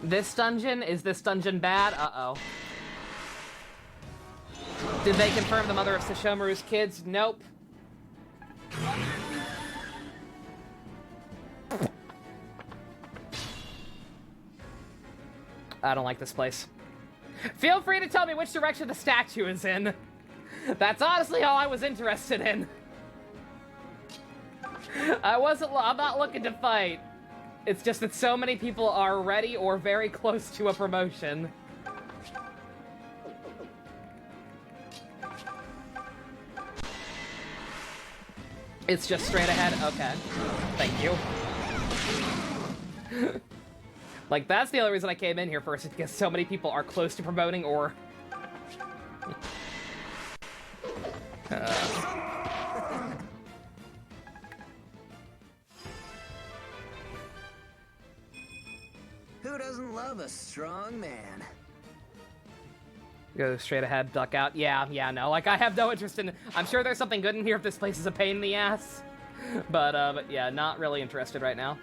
This dungeon? Is this dungeon bad? Uh-oh. Did they confirm the mother of Sesshomaru's kids? Nope. I don't like this place. Feel free to tell me which direction the statue is in. That's honestly all I was interested in. I'm not looking to fight. It's just that so many people are ready or very close to a promotion. It's just straight ahead? Okay. Thank you. Like, that's the only reason I came in here first, is because so many people are close to promoting or... Who doesn't love a strong man? Go straight ahead, duck out. Yeah, no. Like, I have no interest in... I'm sure there's something good in here if this place is a pain in the ass. But yeah, not really interested right now.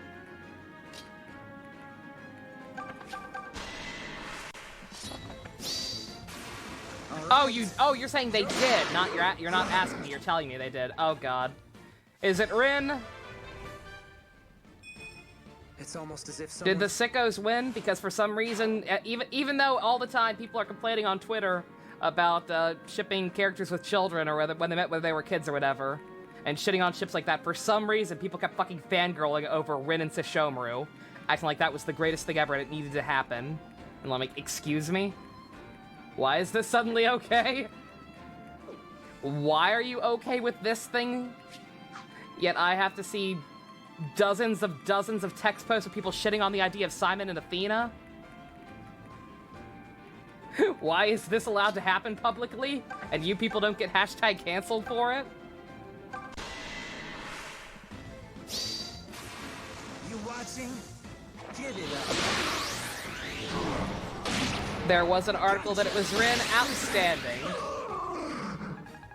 Right. Oh, you're saying they did, not you're not asking me, you're telling me they did. Oh god. Is it Rin? It's almost as if someone... Did the sickos win? Because for some reason, even though all the time people are complaining on Twitter about shipping characters with children, or whether they were kids or whatever, and shitting on ships like that, for some reason people kept fucking fangirling over Rin and Sesshomaru, acting like that was the greatest thing ever and it needed to happen. And I'm like, excuse me? Why is this suddenly okay? Why are you okay with this thing? Yet I have to see dozens of text posts of people shitting on the idea of Simon and Athena? Why is this allowed to happen publicly? And you people don't get hashtag canceled for it? You watching? Give it up. There was an article that it was Rin. Outstanding.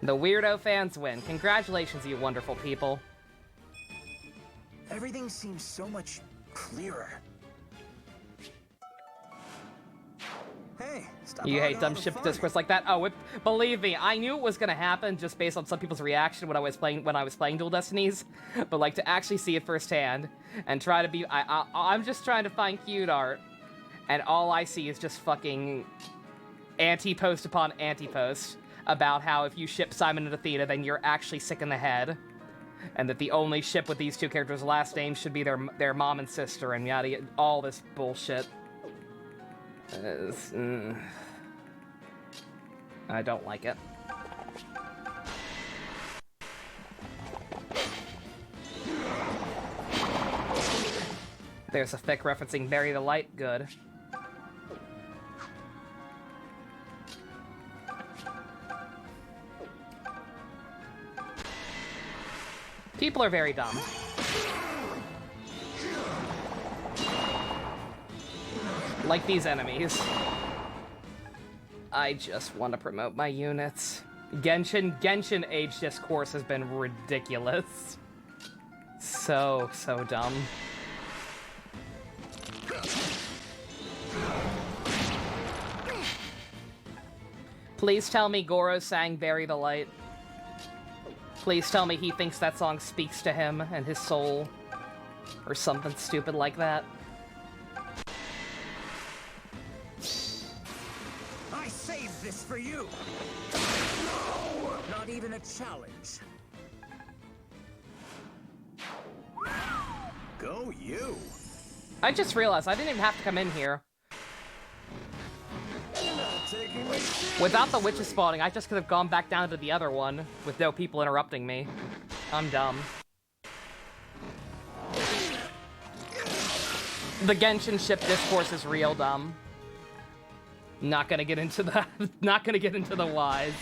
The weirdo fans win. Congratulations, you wonderful people. Everything seems so much clearer. Hey, stop. You hate dumb ship discourse like that? Oh, believe me, I knew it was gonna happen just based on some people's reaction when I was playing Dual Destinies. But like to actually see it firsthand and try to be, I'm just trying to find cute art. And all I see is just fucking anti-post upon anti-post about how if you ship Simon and Athena, then you're actually sick in the head. And that the only ship with these two characters' last names should be their mom and sister, and yada, all this bullshit. I don't like it. There's a fic referencing Bury the Light. Good. People are very dumb. Like these enemies. I just want to promote my units. Genshin age discourse has been ridiculous. So dumb. Please tell me Goro sang Bury the Light. Please tell me he thinks that song speaks to him and his soul. Or something stupid like that. I saved this for you! No! Not even a challenge. Go you! I just realized I didn't even have to come in here. Without the witches spawning, I just could have gone back down to the other one with no people interrupting me. I'm dumb. The Genshin ship discourse is real dumb. Not gonna get into the whys,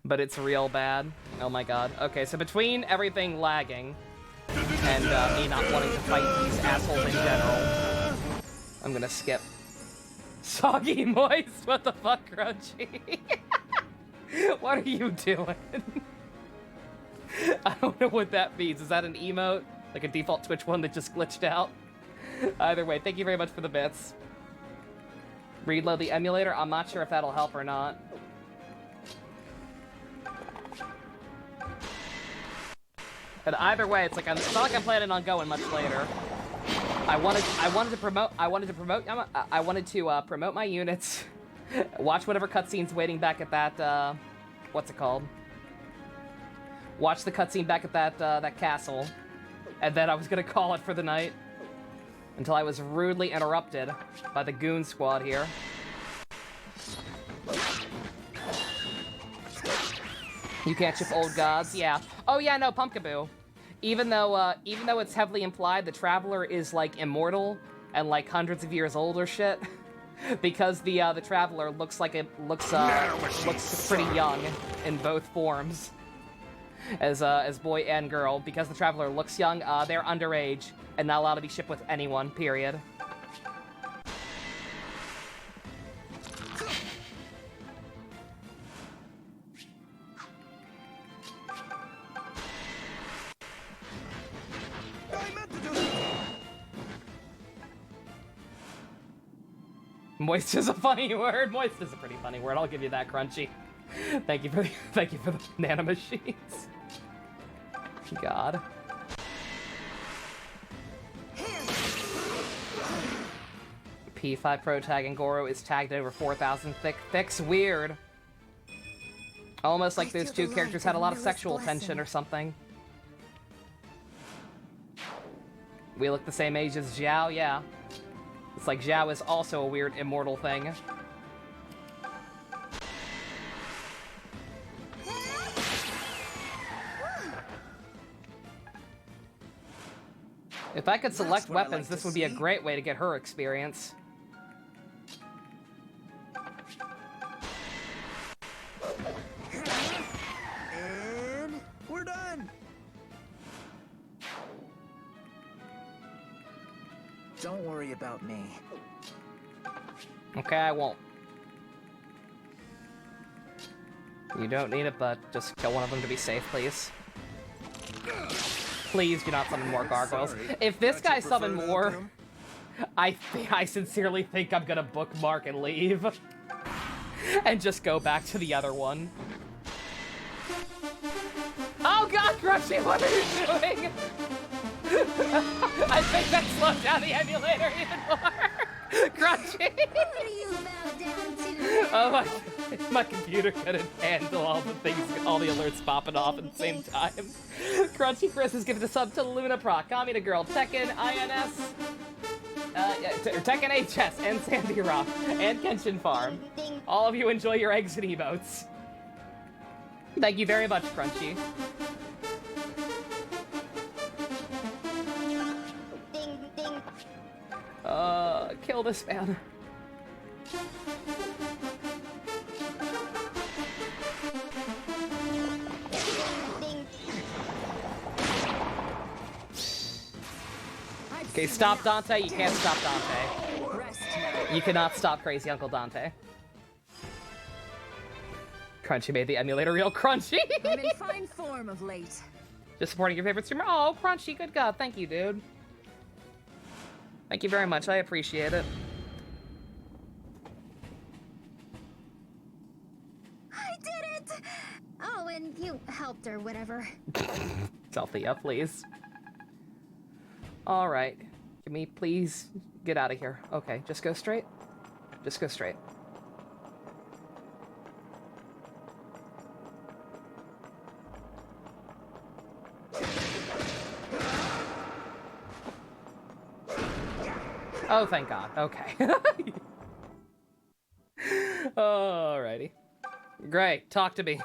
but it's real bad. Oh my god. Okay, so between everything lagging and me not wanting to fight these assholes in general, I'm gonna skip. Soggy moist? What the fuck, Crunchy? What are you doing? I don't know what that means. Is that an emote? Like a default Twitch one that just glitched out? Either way, thank you very much for the bits. Reload the emulator? I'm not sure if that'll help or not. But either way, it's not like I'm planning on going much later. I wanted to promote my units, watch whatever cutscene's waiting back at that, what's it called? Watch the cutscene back at that castle, and then I was gonna call it for the night until I was rudely interrupted by the goon squad here. You can't ship old gods, yeah. Oh yeah, no, Pumpkaboo. Even though it's heavily implied the Traveler is like immortal and like hundreds of years old or shit, because the Traveler looks pretty young in both forms, as boy and girl. Because the Traveler looks young, they're underage and not allowed to be shipped with anyone. Period. Moist is a funny word. Moist is a pretty funny word. I'll give you that, Crunchy. Thank you for the nanomachines. God. P5 Pro tag and Goro is tagged over 4,000 thick's weird. Almost like those two characters had a lot of sexual tension or something. We look the same age as Xiao, yeah. It's like Xiao is also a weird immortal thing. If I could select weapons, this would be a great way to get her experience. And we're done. Don't worry about me. Okay, I won't. You don't need it, but just kill one of them to be safe, please. Please do not summon more gargoyles. If this guy summoned more, I sincerely think I'm gonna bookmark and leave. And just go back to the other one. Oh god, Crunchy, what are you doing? I think that slowed down the emulator even more. Crunchy! What are you about down to? Oh my computer couldn't handle all the things, all the alerts popping off at the same time. Crunchy Chris has given a sub to Luna Proc, Kamina Girl, Tekken, INS, Tekken HS, and Sandy Rock, and Kenshin Farm. All of you enjoy your exit emotes. Thank you very much, Crunchy. Kill this man. Okay, stop Dante. You can't stop Dante. You cannot stop Crazy Uncle Dante. Crunchy made the emulator real crunchy. I'm in fine form of late. Just supporting your favorite streamer. Oh, Crunchy, good God. Thank you, dude. Thank you very much. I appreciate it. I did it! Oh, and you helped or whatever. Zofia, please. Alright. Can we please get out of here? Okay, just go straight. Just go straight. Oh, thank God. Okay. Alrighty. Great. Talk to me.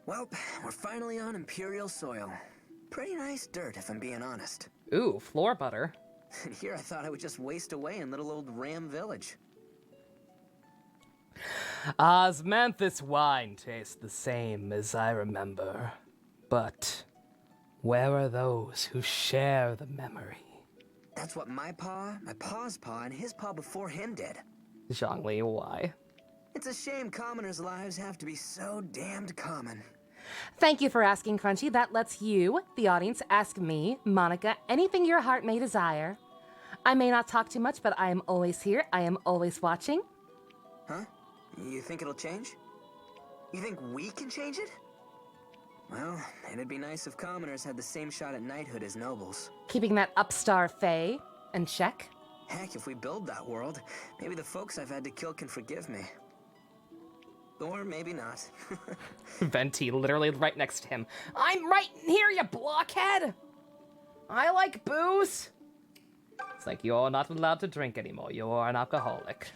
Well, we're finally on Imperial soil. Pretty nice dirt, if I'm being honest. Ooh, floor butter. And here I thought I would just waste away in little old Ram Village. Osmanthus wine tastes the same as I remember. But where are those who share the memory? That's what my pa's paw, and his paw before him did. Zhongli, why? It's a shame commoners' lives have to be so damned common. Thank you for asking, Crunchy. That lets you, the audience, ask me, Monica, anything your heart may desire. I may not talk too much, but I am always here. I am always watching. Huh? You think it'll change? You think we can change it? Well, it'd be nice if commoners had the same shot at knighthood as nobles. Keeping that upstar Fae in check. Heck, if we build that world, maybe the folks I've had to kill can forgive me. Or maybe not. Venti, literally right next to him. I'm right here, you blockhead! I like booze! It's like, you're not allowed to drink anymore. You're an alcoholic.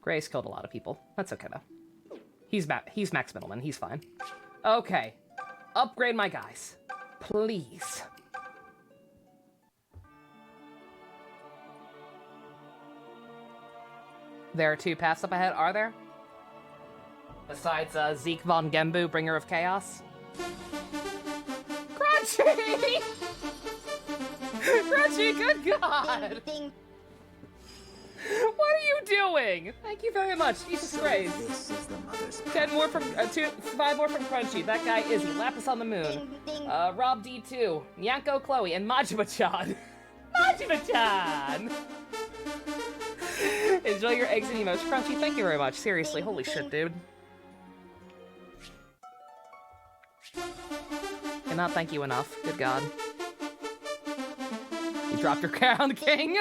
Grace killed a lot of people. That's okay, though. He's Max Middleman. He's fine. Okay. Upgrade my guys. Please. There are 2 paths up ahead, are there? Besides Zeke von Gembu, Bringer of Chaos? Crunchy! Crunchy, good God! What are you doing? Thank you very much. Jesus Christ. 5 more from Crunchy. That guy Izzy. Lapis on the Moon. Rob D2. Nyanko Chloe and Majima-chan. Majima-chan! Enjoy your eggs and emotes. Crunchy, thank you very much. Seriously, holy shit, dude. Cannot thank you enough. Good God. You dropped your crown, King!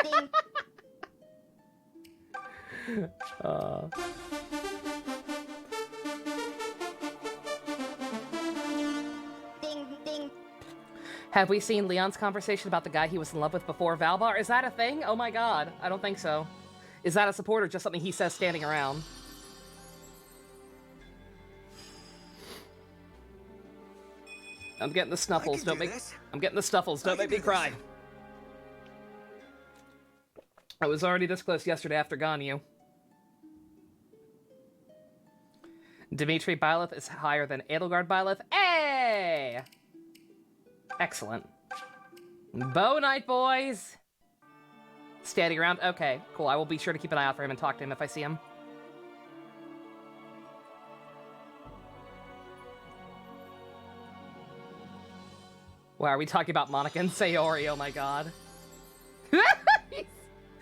Have we seen Leon's conversation about the guy he was in love with before Valbar? Is that a thing? Oh my God, I don't think so. Is that a support or just something he says standing around? I'm getting the snuffles. I'm getting the snuffles. Don't make me cry. I was already this close yesterday after Ganyu. Dimitri Byleth is higher than Edelgard Byleth. Hey! Excellent. Bow Knight, boys! Standing around? Okay, cool. I will be sure to keep an eye out for him and talk to him if I see him. Wow, are we talking about Monica and Sayori? Oh my God.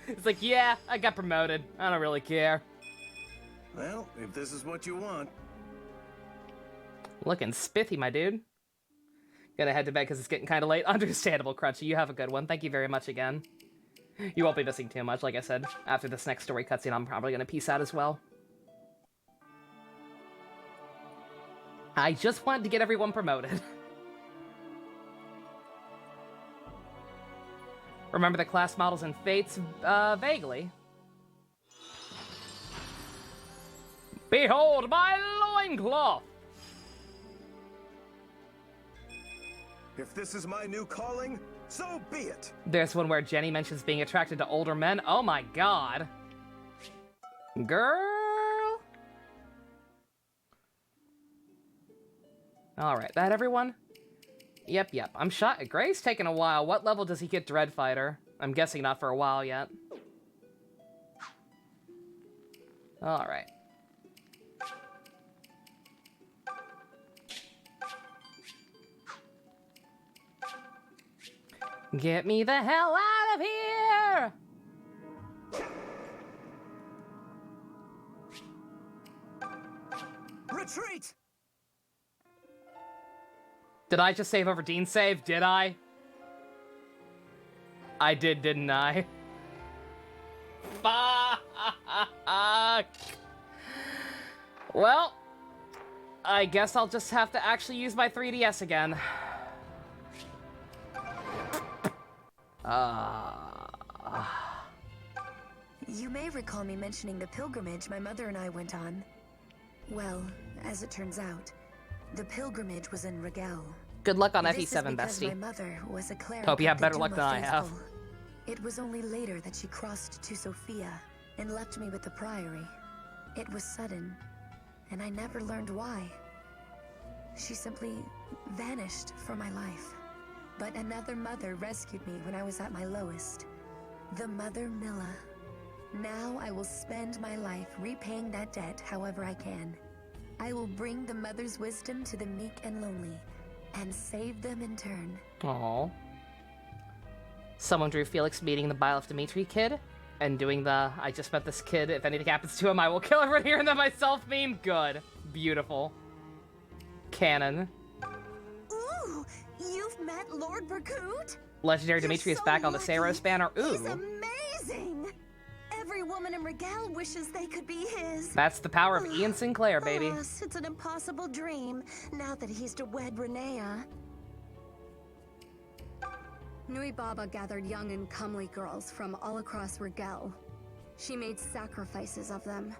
It's like, yeah, I got promoted. I don't really care. Well, if this is what you want. Looking spiffy, my dude. Gonna head to bed because it's getting kind of late. Understandable, Crunchy. You have a good one. Thank you very much again. You won't be missing too much, like I said. After this next story cutscene, I'm probably gonna peace out as well. I just wanted to get everyone promoted. Remember the class models and fates? Vaguely. Behold my loincloth! If this is my new calling, so be it. There's one where Jenny mentions being attracted to older men. Oh my God. Girl. Alright, that everyone? Yep. I'm shot. Gray's taking a while. What level does he get Dreadfighter? I'm guessing not for a while yet. Alright. Get me the hell out of here! Retreat! Did I just save over Dean's save? Did I? I did, didn't I? Fuck! Well, I guess I'll just have to actually use my 3DS again. You may recall me mentioning the pilgrimage my mother and I went on. Well, as it turns out, the pilgrimage was in Regel. Good luck on This FE7, is because bestie. my mother was a cleric Hope you have of the better luck Duma than I have. faithful. It was only later that she crossed to Zofia and left me with the priory. It was sudden, and I never learned why. She simply vanished from my life. But another mother rescued me when I was at my lowest. The Mother Milla. Now I will spend my life repaying that debt however I can. I will bring the mother's wisdom to the meek and lonely, and save them in turn. Aww. Someone drew Felix meeting the Bile of Dimitri kid, and doing the I just met this kid, if anything happens to him, I will kill everyone here and then myself meme. Good. Beautiful. Canon. Ooh, you've met Lord Berkut? Legendary Dimitri is back on the Saros banner. Ooh. He's amazing! Every woman in Regel wishes they could be his. That's the power of Ian Sinclair, baby. Alas, it's an impossible dream, now that he's to wed Renea. Nui Baba gathered young and comely girls from all across Regel. She made sacrifices of them,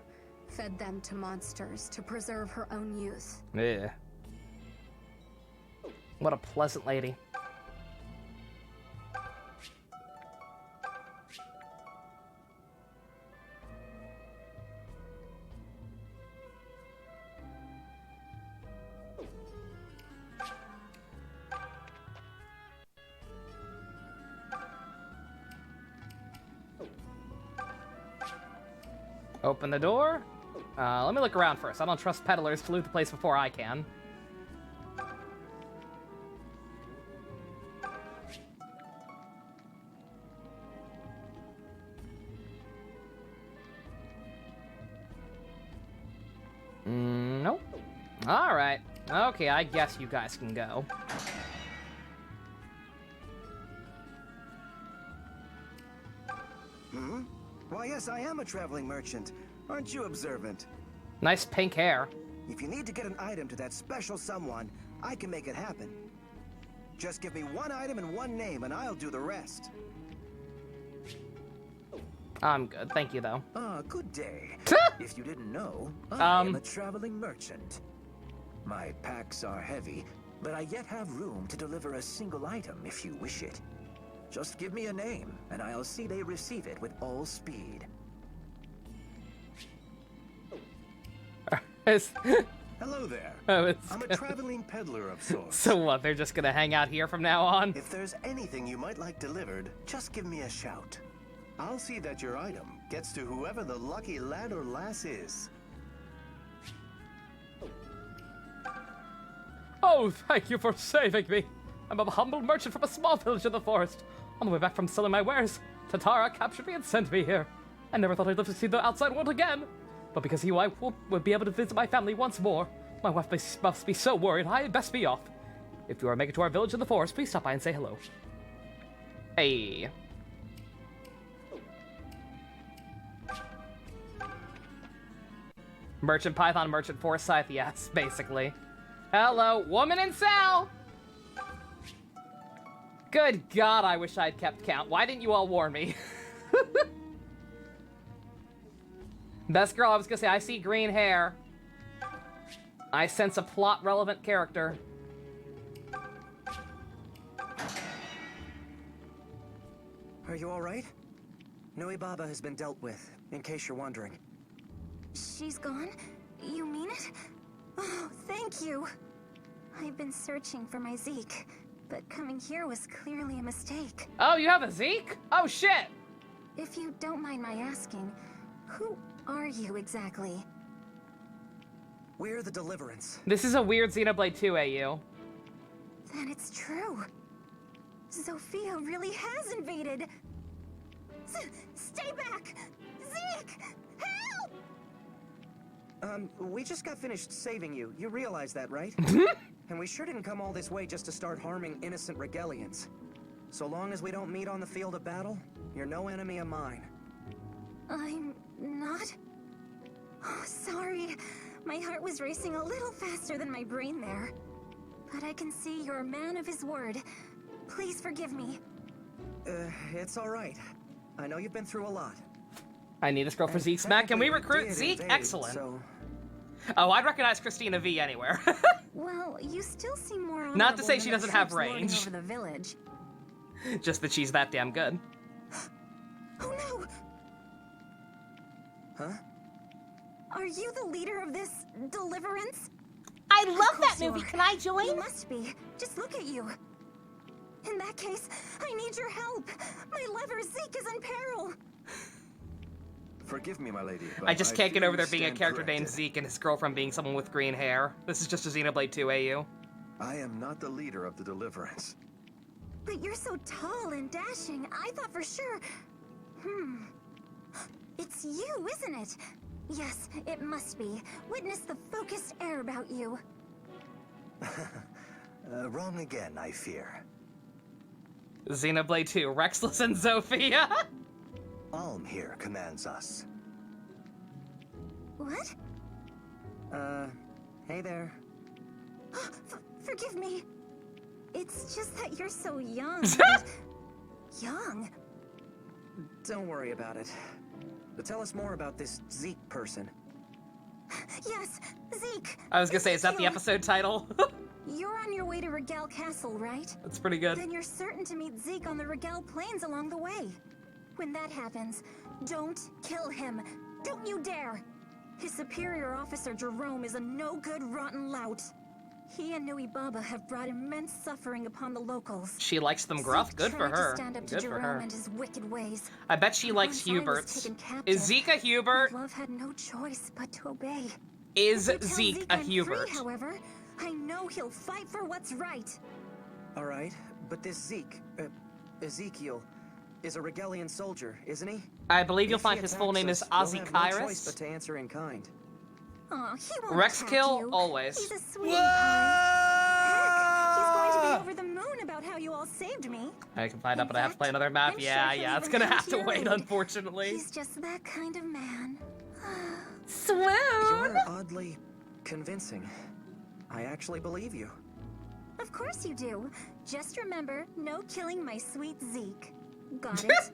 fed them to monsters to preserve her own youth. Yeah. What a pleasant lady. Open the door. Let me look around first. I don't trust peddlers to loot the place before I can. Nope. Alright. Okay, I guess you guys can go. Hmm? Why, yes, I am a traveling merchant. Aren't you observant? Nice pink hair. If you need to get an item to that special someone, I can make it happen. Just give me one item and one name, and I'll do the rest. I'm good, thank you, though. Ah, good day. If you didn't know, I am a traveling merchant. My packs are heavy, but I yet have room to deliver a single item if you wish it. Just give me a name, and I'll see they receive it with all speed. Hello there. Oh, I'm a traveling peddler of sorts. So what, they're just gonna hang out here from now on? If there's anything you might like delivered, just give me a shout. I'll see that your item gets to whoever the lucky lad or lass is. Oh, thank you for saving me. I'm a humble merchant from a small village in the forest. On the way back from selling my wares, Tatara captured me and sent me here. I never thought I'd live to see the outside world again. But because of you, I would be able to visit my family once more. My wife must be so worried, I had best be off. If you are making it to our village in the forest, please stop by and say hello. Hey. Merchant Python, Merchant Forsyth, yes, basically. Hello, woman in cell! Good God, I wish I'd kept count. Why didn't you all warn me? Best girl, I was gonna say, I see green hair. I sense a plot-relevant character. Are you all right? Nui Baba has been dealt with, in case you're wondering. She's gone? You mean it? Oh, thank you. I've been searching for my Zeke, but coming here was clearly a mistake. Oh, you have a Zeke? Oh, shit! If you don't mind my asking, who are you exactly? We're the Deliverance. This is a weird Xenoblade 2 AU. Then it's true. Zofia really has invaded. Stay back! Zeke! Help! We just got finished saving you. You realize that, right? And we sure didn't come all this way just to start harming innocent Regelians. So long as we don't meet on the field of battle, you're no enemy of mine. I'm not? Oh, sorry. My heart was racing a little faster than my brain there. But I can see you're a man of his word. Please forgive me. It's all right. I know you've been through a lot. I need a scroll for Zeke's Mac. Can we recruit Zeke? Excellent. So... Oh, I'd recognize Christina V anywhere. Well, you still seem more honorable. Not to say she than the doesn't have troops lording range. over the village. Just that she's that damn good. Oh no! Huh? Are you the leader of this Deliverance? I love that movie. Can I join? You must be. Just look at you. In that case, I need your help. My lover Zeke is in peril. Forgive me, my lady. I just can't get fear over there you being a stand character named corrected. Zeke and his girlfriend being someone with green hair. This is just a Xenoblade 2 AU. I am not the leader of the Deliverance. But you're so tall and dashing, I thought for sure... It's you, isn't it? Yes, it must be. Witness the focused air about you. Wrong again, I fear. Xenoblade 2, Rexless and Zofia. Alm here commands us. What? Hey there. Forgive me. It's just that you're so young. Young? Don't worry about it. But tell us more about this Zeke person. Yes, Zeke. I was gonna say, is that the you? episode title? You're on your way to Regel Castle, right? That's pretty good. Then you're certain to meet Zeke on the Regel Plains along the way. When that happens, don't kill him. Don't you dare! His superior officer, Jerome, is a no-good, rotten lout. He and Nui Baba have brought immense suffering upon the locals. She likes them gruff. Zeke Good for tried to her. stand up to Good for Jerome her. and his wicked ways. I bet she likes Once I was Hubert's. taken captive, Is Zeke a Hubert? Love had no choice but to obey. Is If you tell Zeke a I'm Hubert? Free, however, I know he'll fight for what's right. All right, but this Zeke, Ezekiel, is a Regelian soldier, isn't he? I believe you'll If he find his full attacks name is us, we'll have no Ozzy choice but to answer in kind. Aw, he won't Rex attack kill you. always. He's a sweetie pie. Heck, he's going to be over the moon about how you all saved me. I can find out, but I have to play another map. I'm Yeah, sure he'll yeah, it's even gonna come have to your wait, aid. unfortunately. He's just that kind of man. Swoon! You're oddly convincing. I actually believe you. Of course you do. Just remember, no killing my sweet Zeke. Got it?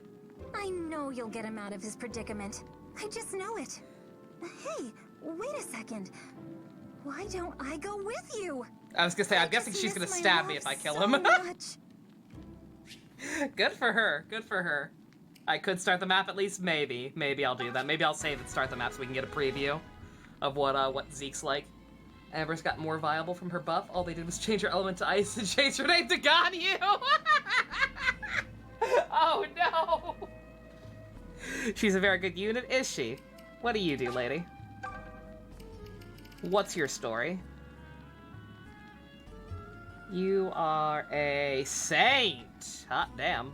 I know you'll get him out of his predicament. I just know it. Hey, wait a second. Why don't I go with you? I was gonna say, I'm guessing she's gonna stab me if I kill him. Good for her. Good for her. I could start the map at least, maybe. Maybe I'll do that. Maybe I'll save and start the map so we can get a preview of what Zeke's like. Amber's got more viable from her buff. All they did was change her element to ice and change her name to Ganyu! Oh no! She's a very good unit, is she? What do you do, lady? What's your story? You are a saint! Hot damn.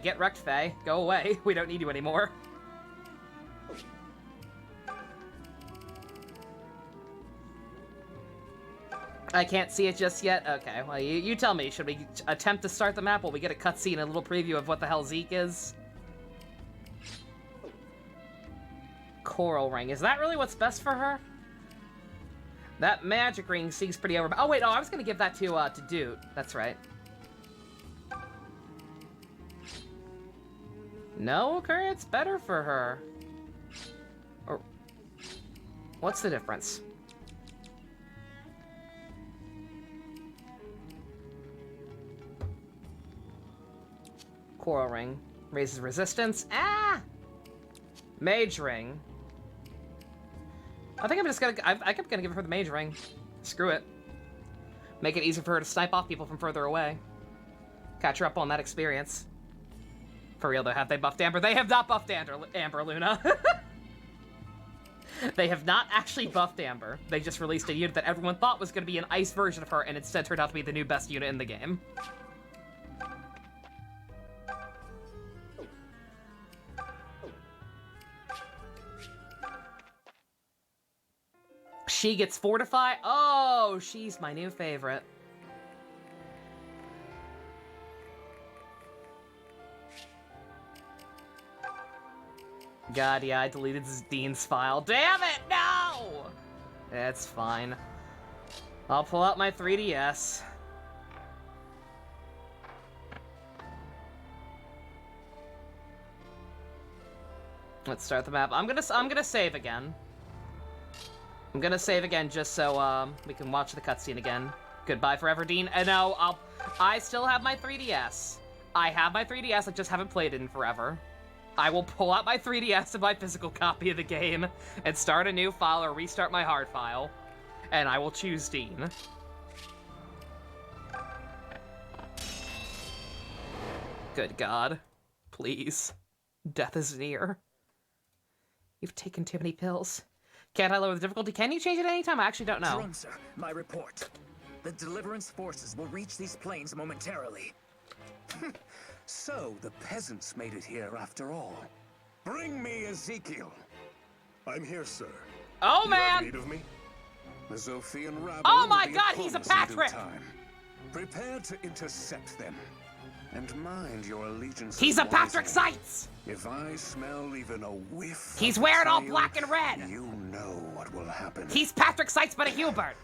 Get wrecked, Faye. Go away. We don't need you anymore. I can't see it just yet? Okay, well, you tell me. Should we attempt to start the map while we get a cutscene, a little preview of what the hell Zeke is? Coral ring. Is that really what's best for her? That magic ring seems pretty over... Oh, wait, I was gonna give that to Dude. That's right. No, okay, it's better for her. Or... What's the difference? Coral ring. Raises resistance. Ah! Mage ring. I think I'm just gonna... I kept gonna give her the mage ring. Screw it. Make it easier for her to snipe off people from further away. Catch her up on that experience. For real though, have they buffed Amber? They have not buffed Amber, Luna. They have not actually buffed Amber. They just released a unit that everyone thought was gonna be an ice version of her, and instead turned out to be the new best unit in the game. She gets Fortify? Oh, she's my new favorite. God, yeah, I deleted Dean's file. Damn it, no! It's fine. I'll pull out my 3DS. Let's start the map. I'm gonna save again. I'm gonna save again just so we can watch the cutscene again. Goodbye forever, Dean. No, I still have my 3DS. I have my 3DS, I just haven't played it in forever. I will pull out my 3DS and my physical copy of the game and start a new file or restart my hard file. And I will choose Dean. Good God. Please. Death is near. You've taken too many pills. Can't I lower the difficulty? Can you change it anytime? I actually don't know. Drone, sir, my report. The Deliverance forces will reach these plains momentarily. So, the peasants made it here after all. Bring me Ezekiel. I'm here, sir. Oh, You man! have need of me? The Zofian rabble Oh my will be god, upon he's a us in due Patrick! time. Prepare to intercept them. And mind your allegiance. He's a Patrick Seitz! If I smell even a whiff He's of wearing all betrayal, black and red! You know what will happen. He's Patrick Seitz, but a Hubert!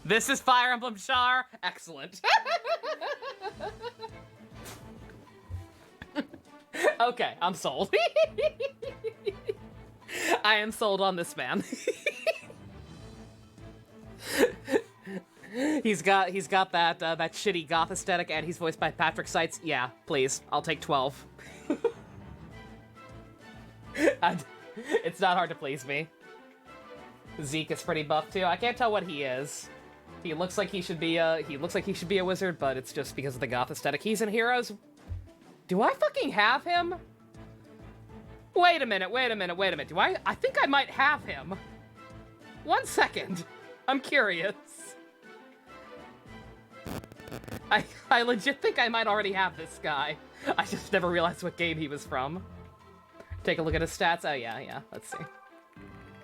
This is Fire Emblem Char. Excellent. Okay, I'm sold. I am sold on this man. He's got that that shitty goth aesthetic, and he's voiced by Patrick Seitz. Yeah, please, I'll take 12. It's not hard to please me. Zeke is pretty buff too. I can't tell what he is. He looks like he should be a wizard, but it's just because of the goth aesthetic. He's in Heroes. Do I fucking have him? Wait a minute. Do I think I might have him. 1 second. I'm curious. I legit think I might already have this guy. I just never realized what game he was from. Take a look at his stats. Oh, yeah. Let's see.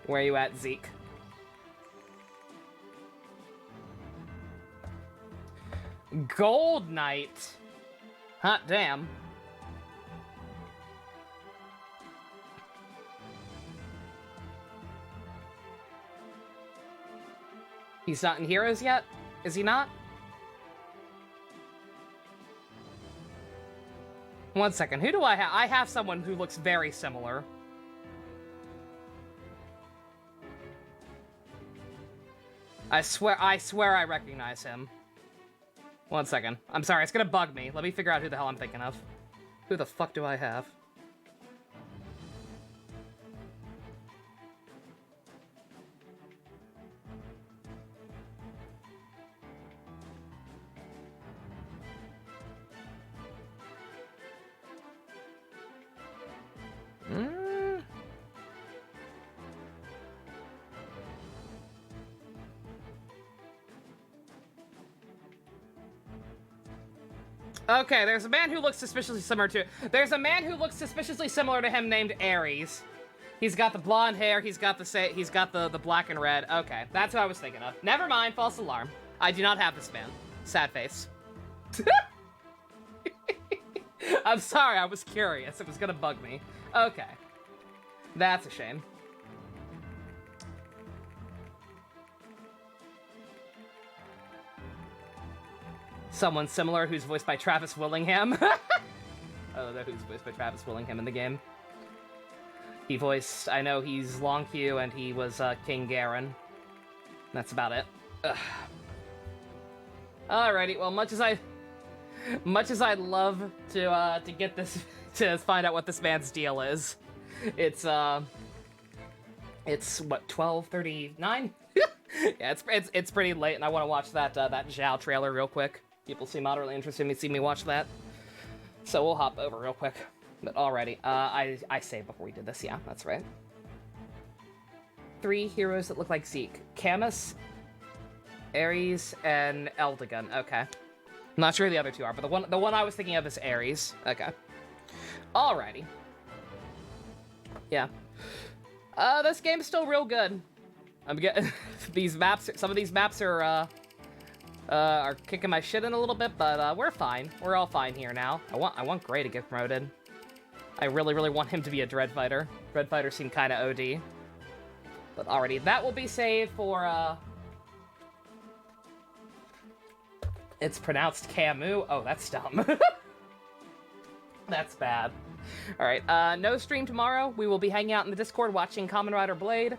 Where are you at, Zeke? Gold Knight. Hot damn. He's not in Heroes yet? Is he not? 1 second. Who do I have? I have someone who looks very similar. I swear I recognize him. 1 second. I'm sorry, it's gonna bug me. Let me figure out who the hell I'm thinking of. Who the fuck do I have? Okay, there's a man who looks suspiciously similar to... There's a man who looks suspiciously similar to him named Ares. He's got the blonde hair, he's got the black and red. Okay, that's what I was thinking of. Never mind, false alarm. I do not have this man. Sad face. I'm sorry, I was curious. It was gonna bug me. Okay. That's a shame. Someone similar who's voiced by Travis Willingham. Oh, no, who's voiced by Travis Willingham in the game. I know he's Longview and he was King Garen. That's about it. Ugh. Alrighty, well, much as I'd love to get this, to find out what this man's deal is, it's what, 12:39? Yeah, it's pretty late, and I want to watch that Zhao trailer real quick. People seem moderately interested in seeing me watch that, so we'll hop over real quick. But alrighty, I saved before we did this. Yeah, that's right. 3 heroes that look like Zeke: Camus, Ares, and Eldigan. Okay, I'm not sure who the other 2 are, but the one I was thinking of is Ares. Okay, alrighty. Yeah, this game's still real good. I'm getting these maps. Some of these maps are kicking my shit in a little bit, but we're fine. We're all fine here now. I want Gray to get promoted. I really want him to be a Dreadfighter. Dreadfighter seem kind of OD. But already, that will be saved for it's pronounced Camus. Oh, that's dumb. That's bad. All right, no stream tomorrow. We will be hanging out in the Discord watching Kamen Rider Blade.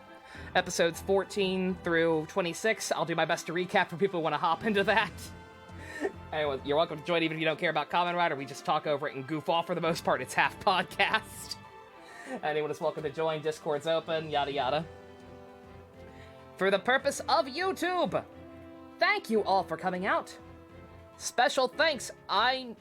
Episodes 14 through 26. I'll do my best to recap for people who want to hop into that. Anyway, you're welcome to join even if you don't care about Kamen Rider. We just talk over it and goof off for the most part. It's half podcast. Anyone is welcome to join. Discord's open, yada yada. For the purpose of YouTube, thank you all for coming out. Special thanks I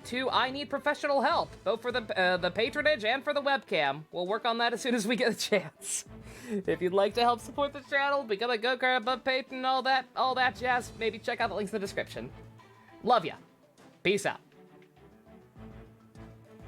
need professional help, both for the patronage and for the webcam. We'll work on that as soon as we get a chance. If you'd like to help support the channel, become a Go-Kart Above patron, all that jazz, maybe check out the links in the description. Love ya. Peace out.